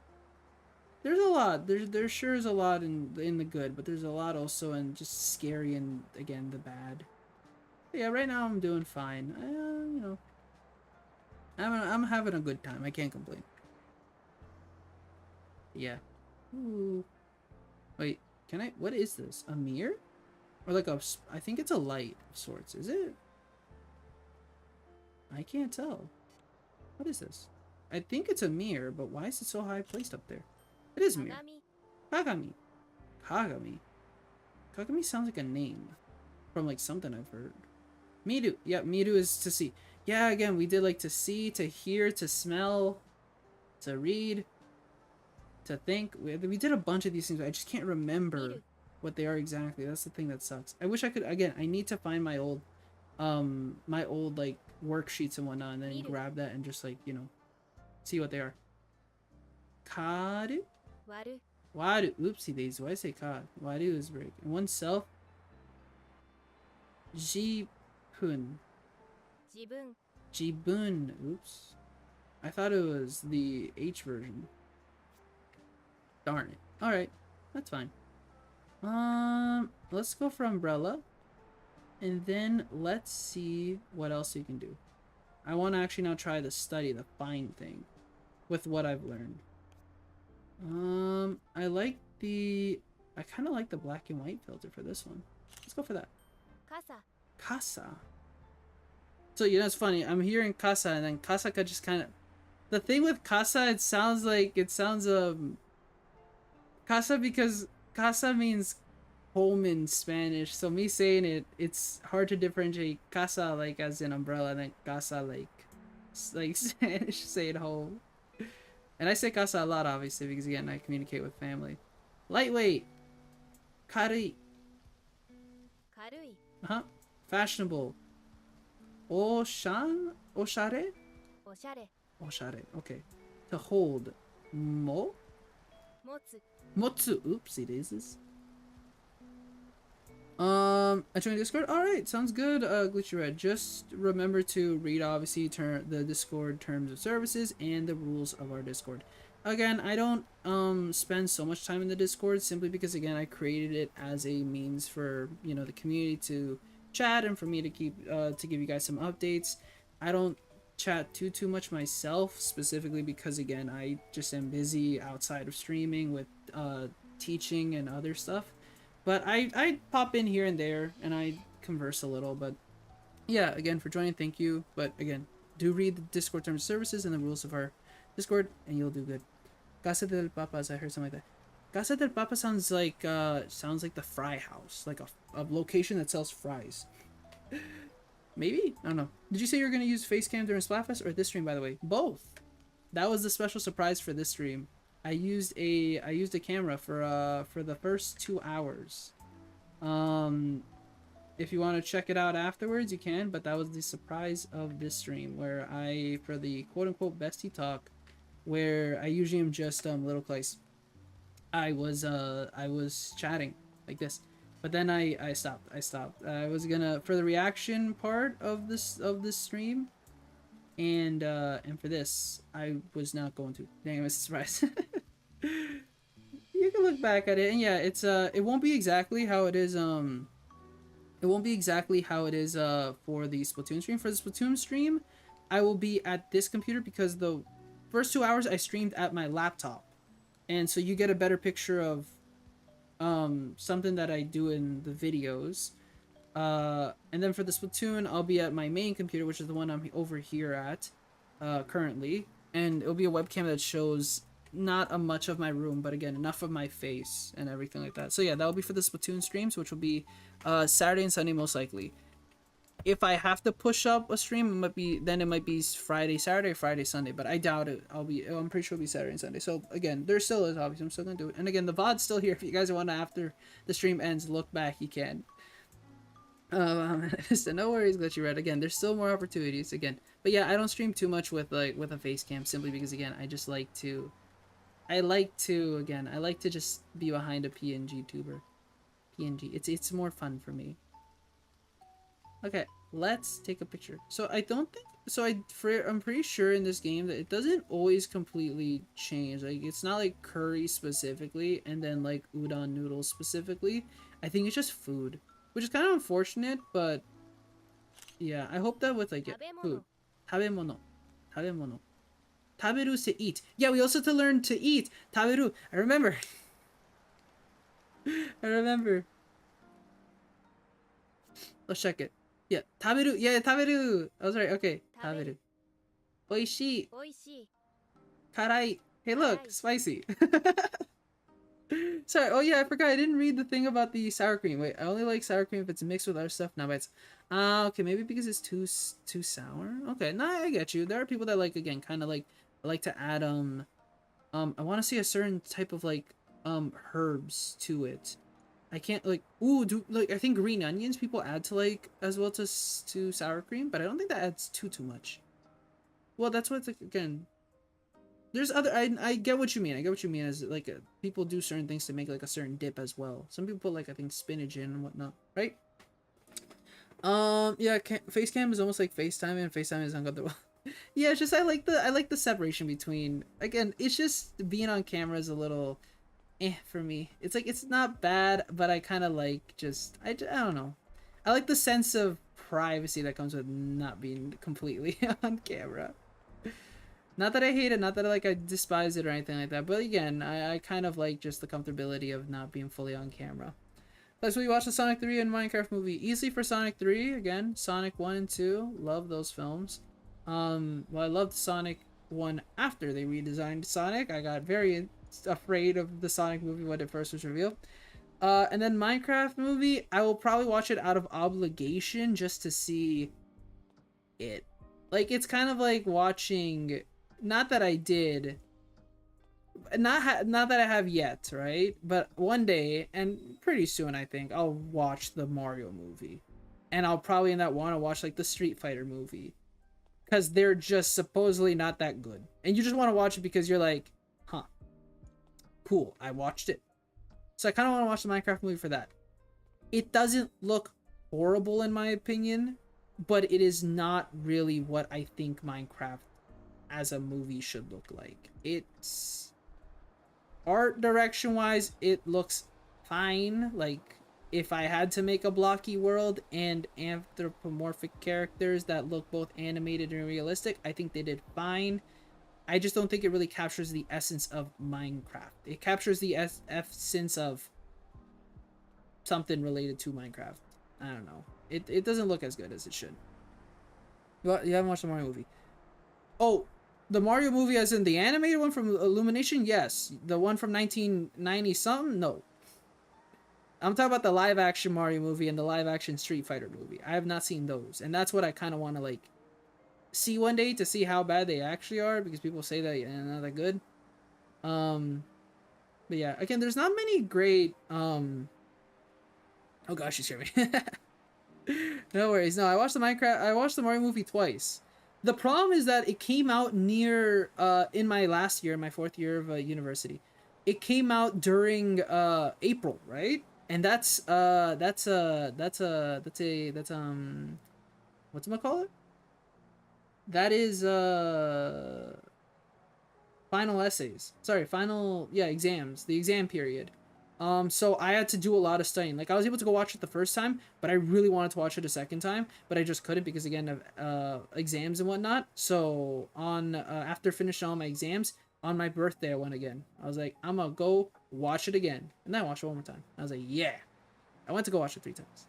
There's a lot. There sure is a lot in the good, but there's a lot also in just scary and again the bad. But yeah, right now I'm doing fine. You know. I'm having a good time. I can't complain. Yeah. Ooh. Wait, can I? What is this? A mirror? Or like a? I think it's a light of sorts. Is it? I can't tell. What is this? I think it's a mirror, but why is it so high placed up there? It is a mirror. 鏡 Kagami. Kagami sounds like a name from like something I've heard. Miru. Yeah, Miru is to see. Yeah, again, we did like to see, to hear, to smell, to read, to think. We did a bunch of these things, but I just can't remember what they are exactly. That's the thing that sucks. I wish I could, again, I need to find my old like worksheets and whatnot and then grab that and just like, you know, see what they are. Karu? 割る Waru. Oopsie daisy. Why did I say ka? Waru is break. And oneself. Jipun. 自分 Jibun. Oops. I thought it was the H version. Darn it. Alright. That's fine. Let's go for umbrella. And then let's see what else you can do. I want to actually now try the study, the find thing. With what I've learned. I like the... I kind of like the black and white filter for this one. Let's go for that. 傘 Casa. So, you know, it's funny. I'm hearing casa, and then casaka just kind of... The thing with casa, it sounds, casa because casa means home in Spanish. So me saying it, it's hard to differentiate casa, like, as in umbrella, and then casa, like Spanish, say it home. And I say casa a lot, obviously, because, again, I communicate with family. Lightweight. Karui. 軽い Uh-huh. Fashionable. Oshare? おしゃれ Oshare. Okay. To hold. Mo? 持つ Motsu. Oopsie daisies. I joined Discord? Alright, sounds good, Glitchy Red. Just remember to read, obviously, the Discord terms of services and the rules of our Discord. Again, I don't spend so much time in the Discord simply because, again, I created it as a means for, you know, the community to chat and for me to keep to give you guys some updates. I don't chat too much myself, specifically because, again, I just am busy outside of streaming with teaching and other stuff. But I pop in here and there and I converse a little. But yeah, again, for joining, thank you. But again, do read the Discord terms of services and the rules of our Discord, and you'll do good. Casa del Papas, I heard something like that. Casa del Papa sounds like the fry house, like a location that sells fries. Maybe? I don't know. Did you say you were gonna use Facecam during Splatfest or this stream, by the way? Both. That was the special surprise for this stream. I used a camera for the first 2 hours. If you want to check it out afterwards, you can, but that was the surprise of this stream, where for the quote-unquote bestie talk, where I usually am just little Claes. I was chatting like this, but then I stopped. I was gonna, for the reaction part of this stream, and for this I was not going to. Dang, I was surprised. You can look back at it, and yeah, it's it won't be exactly how it is for the Splatoon stream. For the Splatoon stream, I will be at this computer because the first 2 hours I streamed at my laptop. And so you get a better picture of something that I do in the videos. And then for the Splatoon, I'll be at my main computer, which is the one I'm over here at currently. And it'll be a webcam that shows not a much of my room, but again, enough of my face and everything like that. So yeah, that'll be for the Splatoon streams, which will be Saturday and Sunday most likely. If I have to push up a stream, it might be Friday, Saturday, Friday, Sunday, but I doubt it. I'm pretty sure it'll be Saturday and Sunday. So again, there still is, obviously, I'm still gonna do it. And again, the VOD's still here. If you guys want to, after the stream ends, look back, you can. So no worries, Glitchy Red. Again, there's still more opportunities again. But yeah, I don't stream too much with a face cam, simply because again, I like to just be behind a PNG tuber. It's more fun for me. Okay, let's take a picture. So I don't think so. I'm pretty sure in this game that it doesn't always completely change. Like, it's not like curry specifically and then like udon noodles specifically. I think it's just food, which is kind of unfortunate. But yeah, I hope that with like food, tabemono, tabemono, taberu to eat. Yeah, we also have to learn to eat. Taberu. I remember. I remember. Let's check it. Yeah, taberu. Yeah, taberu. I was right. Okay, taberu. Oishii. おいしい Karai. Hey, look, Karai. spicy. Sorry. Oh yeah, I forgot. I didn't read the thing about the sour cream. Wait, I only like sour cream if it's mixed with other stuff. Now, but it's okay. Maybe because it's too sour. Okay, no, I get you. There are people that again, kind of like to add I want to see a certain type of herbs to it. I can't I think green onions people add to as well to sour cream, but I don't think that adds too much. Well, that's what again. There's other I get what you mean. I get what you mean as people do certain things to make a certain dip as well. Some people put I think spinach in and whatnot, right? Yeah, Facecam is almost like FaceTime, and FaceTime is uncomfortable. Yeah, it's just I like the separation between, again, it's just being on camera is a little for me. It's it's not bad, but I kind of I don't know. I like the sense of privacy that comes with not being completely on camera. Not that I hate it, not that I despise it or anything like that, but again, I kind of like just the comfortability of not being fully on camera. Plus, we watched the Sonic 3 and Minecraft movie. Easily for Sonic 3, again, Sonic 1 and 2, love those films. Well, I loved Sonic 1 after they redesigned Sonic. I got very afraid of the Sonic movie when it first was revealed. And then Minecraft movie, I will probably watch it out of obligation just to see it. It's kind of like watching, not that I did, not that I have yet, right? But one day, and pretty soon, I think I'll watch the Mario movie, and I'll probably in that want to watch the Street Fighter movie, because they're just supposedly not that good, and you just want to watch it because you're like, huh, cool, I watched it. So I kind of want to watch the Minecraft movie for that. It doesn't look horrible in my opinion, but it is not really what I think Minecraft as a movie should look like. It's art direction wise, it looks fine. If I had to make a blocky world and anthropomorphic characters that look both animated and realistic, I think they did fine. I just don't think it really captures the essence of Minecraft. It captures the essence of something related to Minecraft. I don't know. It doesn't look as good as it should. You haven't watched the Mario movie. Oh, The Mario movie, as in the animated one from Illumination, yes. The one from 1990 something, no. I'm talking about the live action Mario movie and the live action Street Fighter movie. I have not seen those, and that's what I kind of want to like see one day to see how bad they actually are, because people say that they're not that good. But yeah, again, there's not many great. Oh gosh, you scared me. No worries. No, I watched the Minecraft. I watched the Mario movie twice. The problem is that it came out near in my last year, my fourth year of university. It came out during April, right? And that's what's it call it? That is final essays. Sorry, final exams. The exam period. So I had to do a lot of studying. Like I was able to go watch it the first time, but I really wanted to watch it a second time, but I just couldn't because again of exams and whatnot. So on after finishing all my exams, on my birthday I went again. I was like, I'm gonna go watch it again, and then I watched it one more time. I was like, yeah, I went to go watch it 3 times.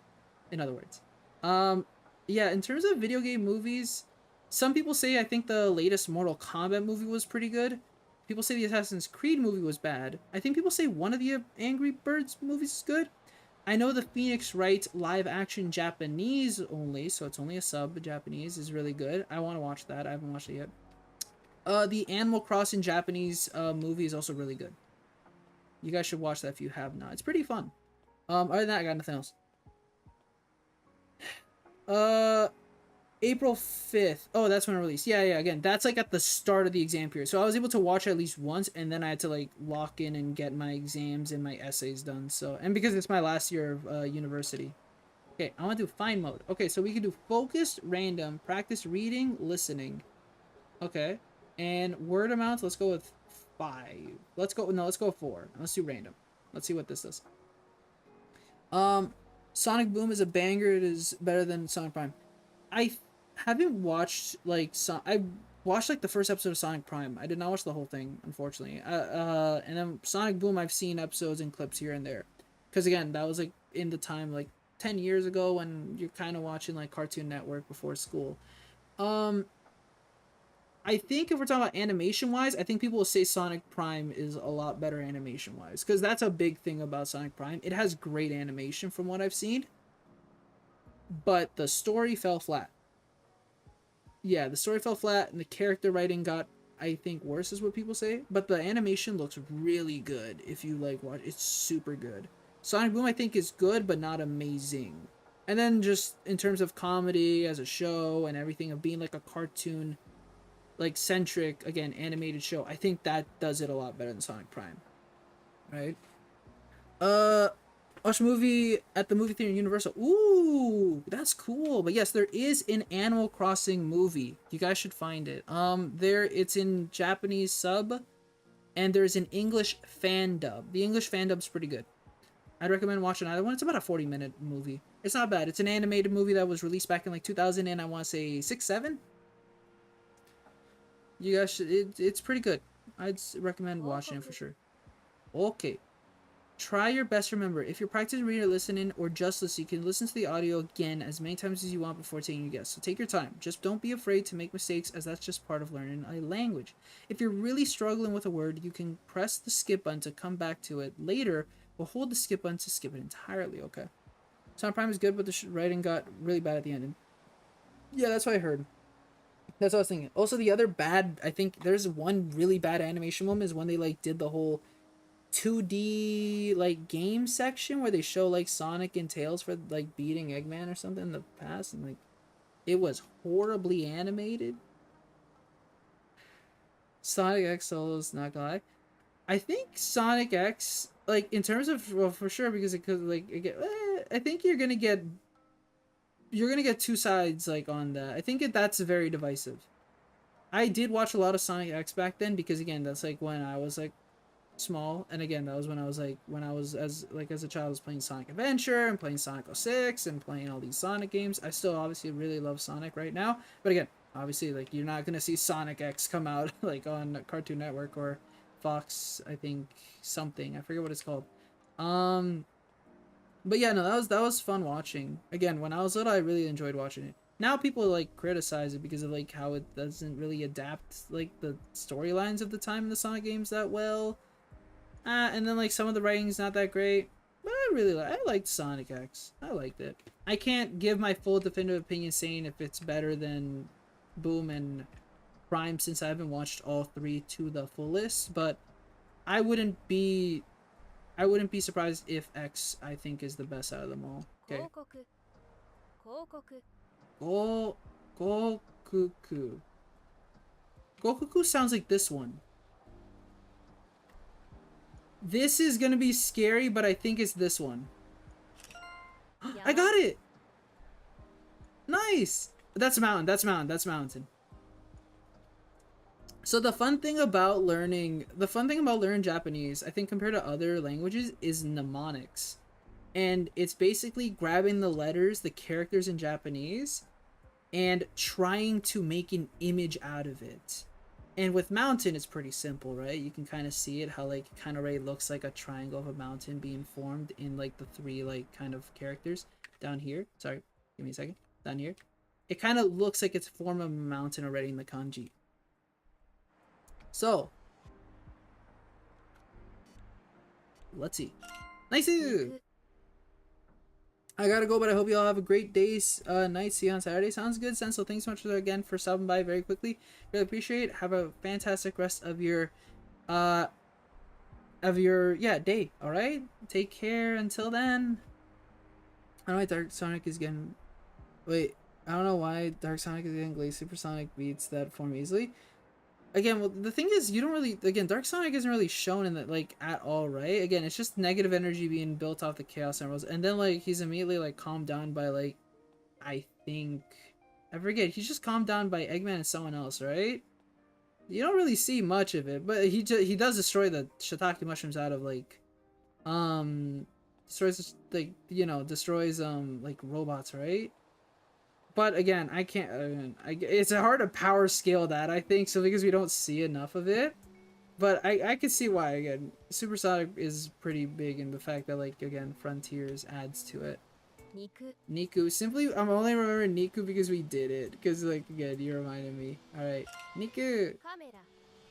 In other words, um, yeah. In terms of video game movies, some people say I think the latest Mortal Kombat movie was pretty good. People say the Assassin's Creed movie was bad. I think people say one of the Angry Birds movies is good. I know the Phoenix Wright live action Japanese only, so it's only a sub Japanese, is really good. I want to watch that. I haven't watched it yet. The Animal Crossing Japanese movie is also really good. You guys should watch that if you have not. It's pretty fun. Other than that, I got nothing else. April 5th. Oh, that's when it released. Yeah, again, that's like at the start of the exam period. So I was able to watch it at least once, and then I had to like lock in and get my exams and my essays done. So, and because it's my last year of university. Okay, I want to do fine mode. Okay, so we can do focused, random, practice reading, listening. Okay. And word amounts, let's go with 5. Let's go with 4. Let's do random. Let's see what this does. Sonic Boom is a banger. It is better than Sonic Prime. I haven't watched like I watched like the first episode of Sonic Prime. I did not watch the whole thing, unfortunately. And then Sonic Boom, I've seen episodes and clips here and there, because again, that was like in the time like 10 years ago when you're kind of watching like Cartoon Network before school. I think if we're talking about animation wise, I think people will say Sonic Prime is a lot better animation wise, because that's a big thing about Sonic Prime. It has great animation from what I've seen, but the story fell flat. Yeah, the story fell flat and the character writing got, I think, worse is what people say, but the animation looks really good if you like watch. It's super good. Sonic Boom I think is good but not amazing. And then just in terms of comedy as a show and everything of being like a cartoon like centric again animated show, I think that does it a lot better than Sonic Prime. Right? Watch a movie at the movie theater in Universal. Ooh, that's cool. But yes, there is an Animal Crossing movie. You guys should find it. It's in Japanese sub, and there's an English fan dub. The English fan dub's pretty good. I'd recommend watching either one. It's about a 40-minute movie. It's not bad. It's an animated movie that was released back in like 2000 and I want to say 6, 7. You guys should. It's pretty good. I'd recommend watching it for sure. Okay. Try your best to remember. If you're practicing reading or listening or just listening, you can listen to the audio again as many times as you want before taking your guess. So take your time. Just don't be afraid to make mistakes, as that's just part of learning a language. If you're really struggling with a word, you can press the skip button to come back to it later, or hold the skip button to skip it entirely, okay? Sound Prime is good, but the writing got really bad at the end. Yeah, that's what I heard. That's what I was thinking. Also, the other bad, I think there's one really bad animation moment is when they like did the whole 2D like game section where they show like Sonic and Tails for like beating Eggman or something in the past, and like it was horribly animated. Sonic X Solo's not gonna lie. I think Sonic X, like in terms of, well, for sure, because it could like I think you're gonna get 2 sides like on that. I think that's very divisive. I did watch a lot of Sonic X back then because again, that's like when I was like small, and again, that was when I was as a child, I was playing Sonic Adventure and playing Sonic 06 and playing all these Sonic games. I still obviously really love Sonic right now, but again, obviously, like you're not gonna see Sonic X come out like on Cartoon Network or Fox, I think something, I forget what it's called. But yeah, no, that was fun watching. Again, when I was little, I really enjoyed watching it. Now people like criticize it because of like how it doesn't really adapt like the storylines of the time in the Sonic games that well. And then like some of the writing's not that great. But I liked Sonic X. I liked it. I can't give my full definitive opinion saying if it's better than Boom and Prime since I haven't watched all three to the fullest, but I wouldn't be surprised if X I think is the best out of them all. Okay. 広告広告 Gokuku. Gokuku sounds like this one. This is gonna be scary, but I think it's this one. I got it! Nice! That's a mountain, that's a mountain, that's a mountain. So the fun thing about learning Japanese, I think compared to other languages, is mnemonics. And it's basically grabbing the letters, the characters in Japanese, and trying to make an image out of it. And with mountain, it's pretty simple, right? You can kind of see it, how like kind of already looks like a triangle of a mountain being formed in like the three like kind of characters down here. Sorry, give me a second. Down here. It kind of looks like it's formed of a mountain already in the kanji. So, let's see. Nice! I gotta go, but I hope you all have a great day, night. See you on Saturday. Sounds good, Sen. So thanks so much again for stopping by very quickly. Really appreciate it. Have a fantastic rest of your day. All right. Take care. Until then. I don't know why Dark Sonic is getting. Wait. I don't know why Dark Sonic is getting Glaze Supersonic beats that form easily. Again, well, the thing is, you don't really, again, Dark Sonic isn't really shown in that, like, at all, right? Again, it's just negative energy being built off the Chaos Emeralds, and then, like, he's immediately, like, calmed down by, like, I forget, he's just calmed down by Eggman and someone else, right? You don't really see much of it, but he does destroy the shiitake mushrooms out of, like, destroys, like, robots, right? But again, I can't. It's hard to power scale that, I think, so because we don't see enough of it. But I can see why. Again, Supersonic is pretty big in the fact that, like, again, Frontiers adds to it. Niku. Simply, I'm only remembering Niku because we did it. Because, like, again, you reminded me. Alright. Niku.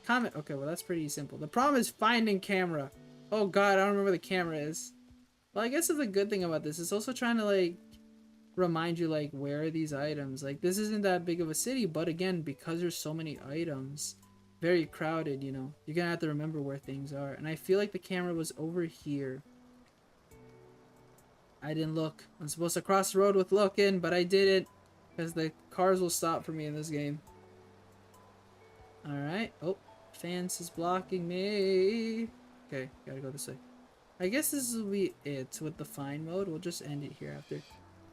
Comment. Okay, well, that's pretty simple. The problem is finding camera. Oh, God, I don't remember where the camera is. Well, I guess that's a good thing about this. It's also trying to, like, remind you, like, where are these items? Like, this isn't that big of a city, but again, because there's so many items, very crowded, you know, you're gonna have to remember where things are. And I feel like the camera was over here. I didn't look. I'm supposed to cross the road with looking, but I didn't, because the cars will stop for me in this game. Alright. Oh, fence is blocking me. Okay, gotta go this way. I guess this will be it with the fine mode. We'll just end it here after.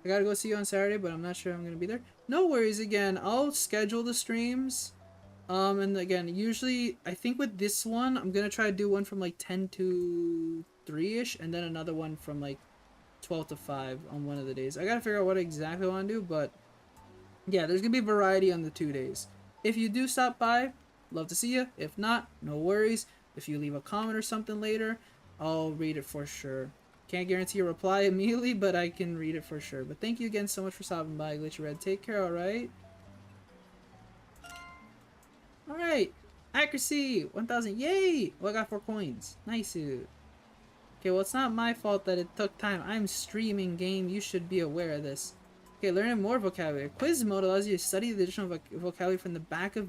I gotta go see you on Saturday, but I'm not sure I'm gonna be there. No worries. Again, I'll schedule the streams. And again, usually, I think with this one, I'm gonna try to do one from like 10 to 3-ish, and then another one from like 12 to 5 on one of the days. I gotta figure out what exactly I want to do, but yeah, there's gonna be variety on the 2 days. If you do stop by, love to see you. If not, no worries. If you leave a comment or something later, I'll read it for sure. Can't guarantee a reply immediately, but I can read it for sure. But thank you again so much for stopping by, Glitchy Red. Take care, alright? Alright. Accuracy! 1,000. Yay! Oh, I got 4 coins. Nice. Okay, well, it's not my fault that it took time. I'm streaming game. You should be aware of this. Okay, learning more vocabulary. Quiz mode allows you to study the additional vocabulary from the back of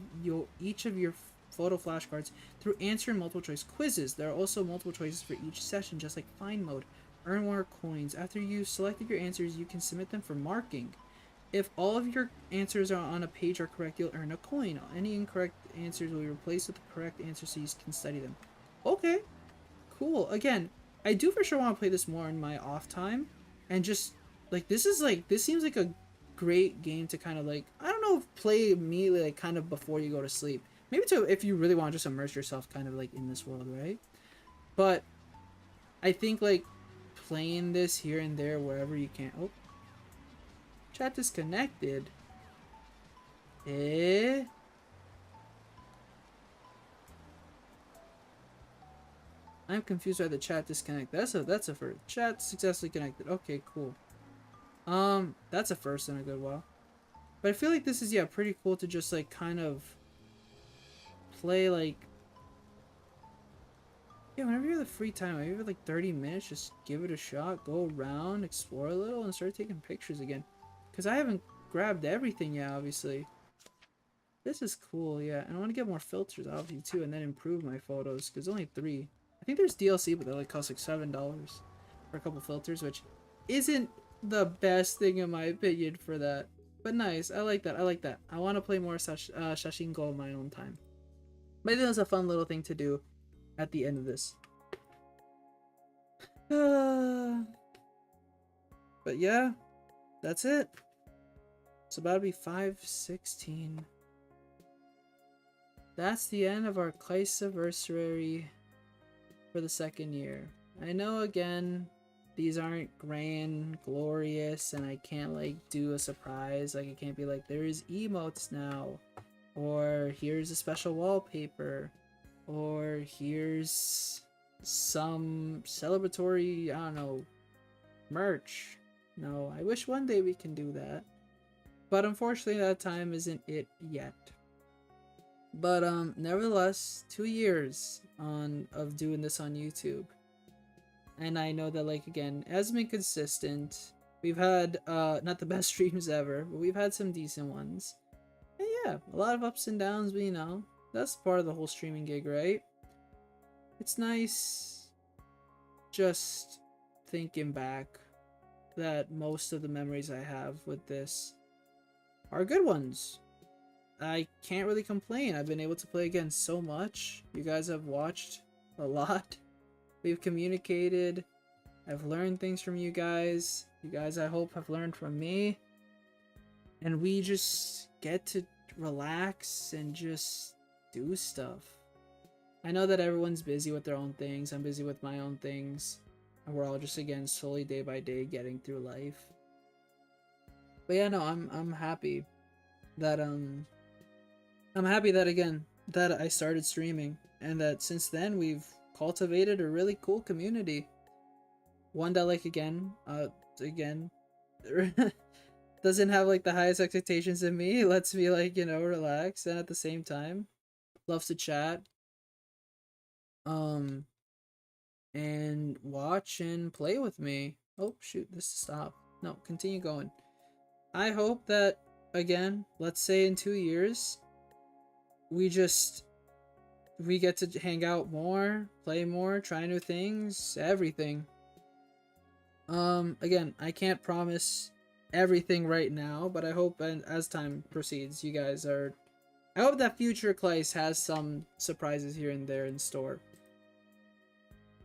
each of your photo flashcards through answering multiple choice quizzes. There are also multiple choices for each session, just like Find mode. Earn more coins. After you've selected your answers, you can submit them for marking. If all of your answers are on a page are correct, you'll earn a coin. Any incorrect answers will be replaced with the correct answer so you can study them. Okay, cool. Again, I do for sure want to play this more in my off time. And just, like, this seems like a great game to kind of, like, I don't know, play immediately, like, kind of before you go to sleep. Maybe to, if you really want to just immerse yourself kind of, like, in this world, right? But I think, like, playing this here and there wherever you can. Oh, chat disconnected. I'm confused by the chat disconnect. That's a first. Chat successfully connected. Okay, cool. That's a first in a good while. But I feel like this is, yeah, pretty cool to just, like, kind of play, like, yeah, whenever you have the free time, maybe like 30 minutes, just give it a shot, go around, explore a little, and start taking pictures again. Because I haven't grabbed everything yet, obviously. This is cool, yeah. And I want to get more filters, obviously, too, and then improve my photos, because only 3. I think there's DLC, but they like cost like $7 for a couple filters, which isn't the best thing in my opinion for that. But nice, I like that, I like that. I want to play more Shashingo on my own time. But I think that's a fun little thing to do at the end of this. But yeah, that's it. It's about to be 5:16. That's the end of our CLAESAVERSARY for the 2nd year. I know, again, these aren't grand, glorious, and I can't, like, do a surprise. Like, I can't be like, there's emotes now, or here's a special wallpaper, or here's some celebratory, I don't know, merch. No, I wish one day we can do that. But unfortunately, that time isn't it yet. But nevertheless, 2 years of doing this on YouTube. And I know that, like, again, it hasn't been consistent. We've had not the best streams ever, but we've had some decent ones. And yeah, a lot of ups and downs, but you know, that's part of the whole streaming gig, right? It's nice just thinking back that most of the memories I have with this are good ones. I can't really complain. I've been able to play again so much. You guys have watched a lot. We've communicated. I've learned things from you guys. You guys, I hope, have learned from me. And we just get to relax and just do stuff. I know that everyone's busy with their own things. I'm busy with my own things. And we're all just, again, slowly day by day getting through life. But yeah, no, I'm happy that again that I started streaming, and that since then we've cultivated a really cool community. One that, like, again doesn't have like the highest expectations in me. It lets me, like, you know, relax, and at the same time loves to chat and watch and play with me. Oh shoot, this stopped. No, continue going. I hope that, again, let's say in 2 years, we get to hang out more, play more, try new things, everything. Again, I can't promise everything right now, but I hope, and as time proceeds, you guys are, I hope that future Claes has some surprises here and there in store.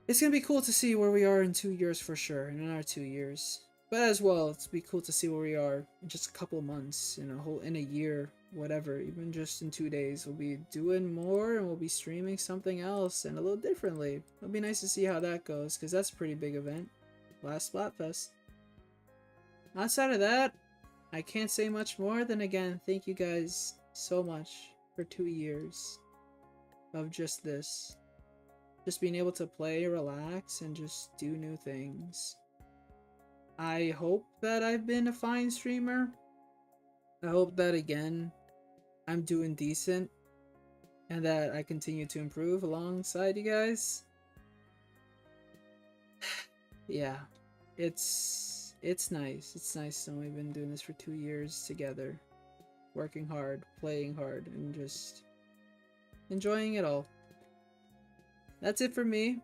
It's gonna be cool to see where we are in 2 years for sure, in our 2 years. But as well, it's be cool to see where we are in just a couple months, in a year, whatever, even just in 2 days. We'll be doing more, and we'll be streaming something else and a little differently. It'll be nice to see how that goes, because that's a pretty big event. Last Splatfest. Outside of that, I can't say much more than, again, thank you guys so much for 2 years of just this. Just being able to play, relax, and just do new things. I hope that I've been a fine streamer. I hope that, again, I'm doing decent, and that I continue to improve alongside you guys. Yeah, it's nice. It's nice that we've been doing this for 2 years together, working hard, playing hard, and just enjoying it all. That's it for me.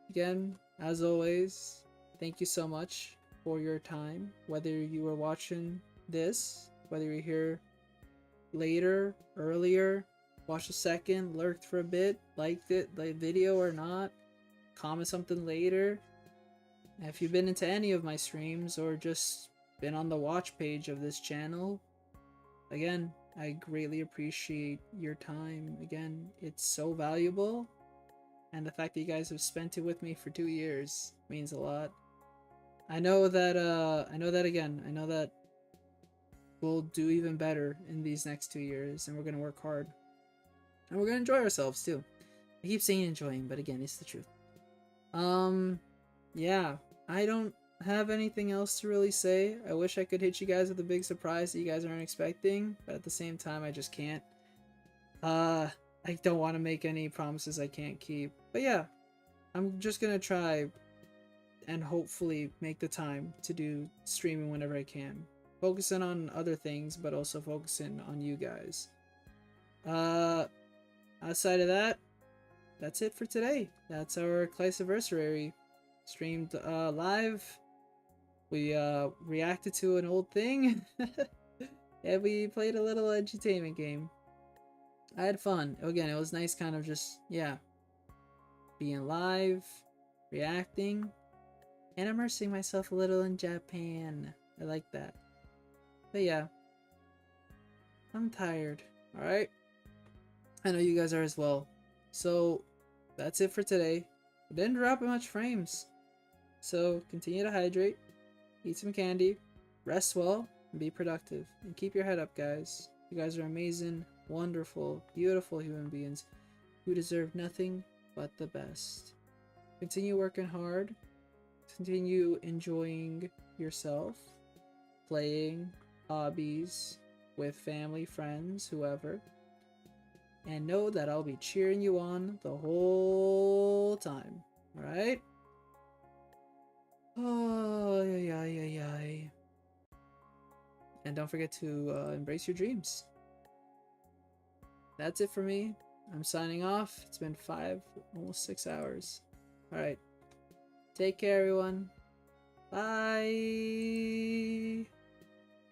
Again, as always, thank you so much for your time, whether you were watching this, whether you're here later, earlier, watched a second, lurked for a bit, liked it, the video or not, comment something later. If you've been into any of my streams or just been on the watch page of this channel, again, I greatly appreciate your time. Again, it's so valuable, and the fact that you guys have spent it with me for 2 years means a lot. I know that we'll do even better in these next 2 years, and we're gonna work hard. And we're gonna enjoy ourselves too. I keep saying enjoying, but again, it's the truth. Yeah, I don't have anything else to really say. I wish I could hit you guys with a big surprise that you guys aren't expecting, but at the same time, I just can't. I don't want to make any promises I can't keep. But yeah, I'm just gonna try and hopefully make the time to do streaming whenever I can. Focusing on other things, but also focusing on you guys. Outside of that, that's it for today. That's our CLAESAVERSARY streamed live. We reacted to an old thing. And we played a little edutainment game. I had fun. Again, it was nice kind of just, yeah, being live, reacting, and immersing myself a little in Japan. I like that. But yeah, I'm tired. Alright? I know you guys are as well. So, that's it for today. I didn't drop much frames. So, continue to hydrate, eat some candy, rest well, and be productive. And keep your head up, guys. You guys are amazing, wonderful, beautiful human beings who deserve nothing but the best. Continue working hard. Continue enjoying yourself. Playing, hobbies, with family, friends, whoever. And know that I'll be cheering you on the whole time. Alright? Oh, yeah, yeah, yeah. And don't forget to embrace your dreams. That's it for me. I'm signing off. It's been 5, almost 6 hours. Alright. Take care, everyone. Bye.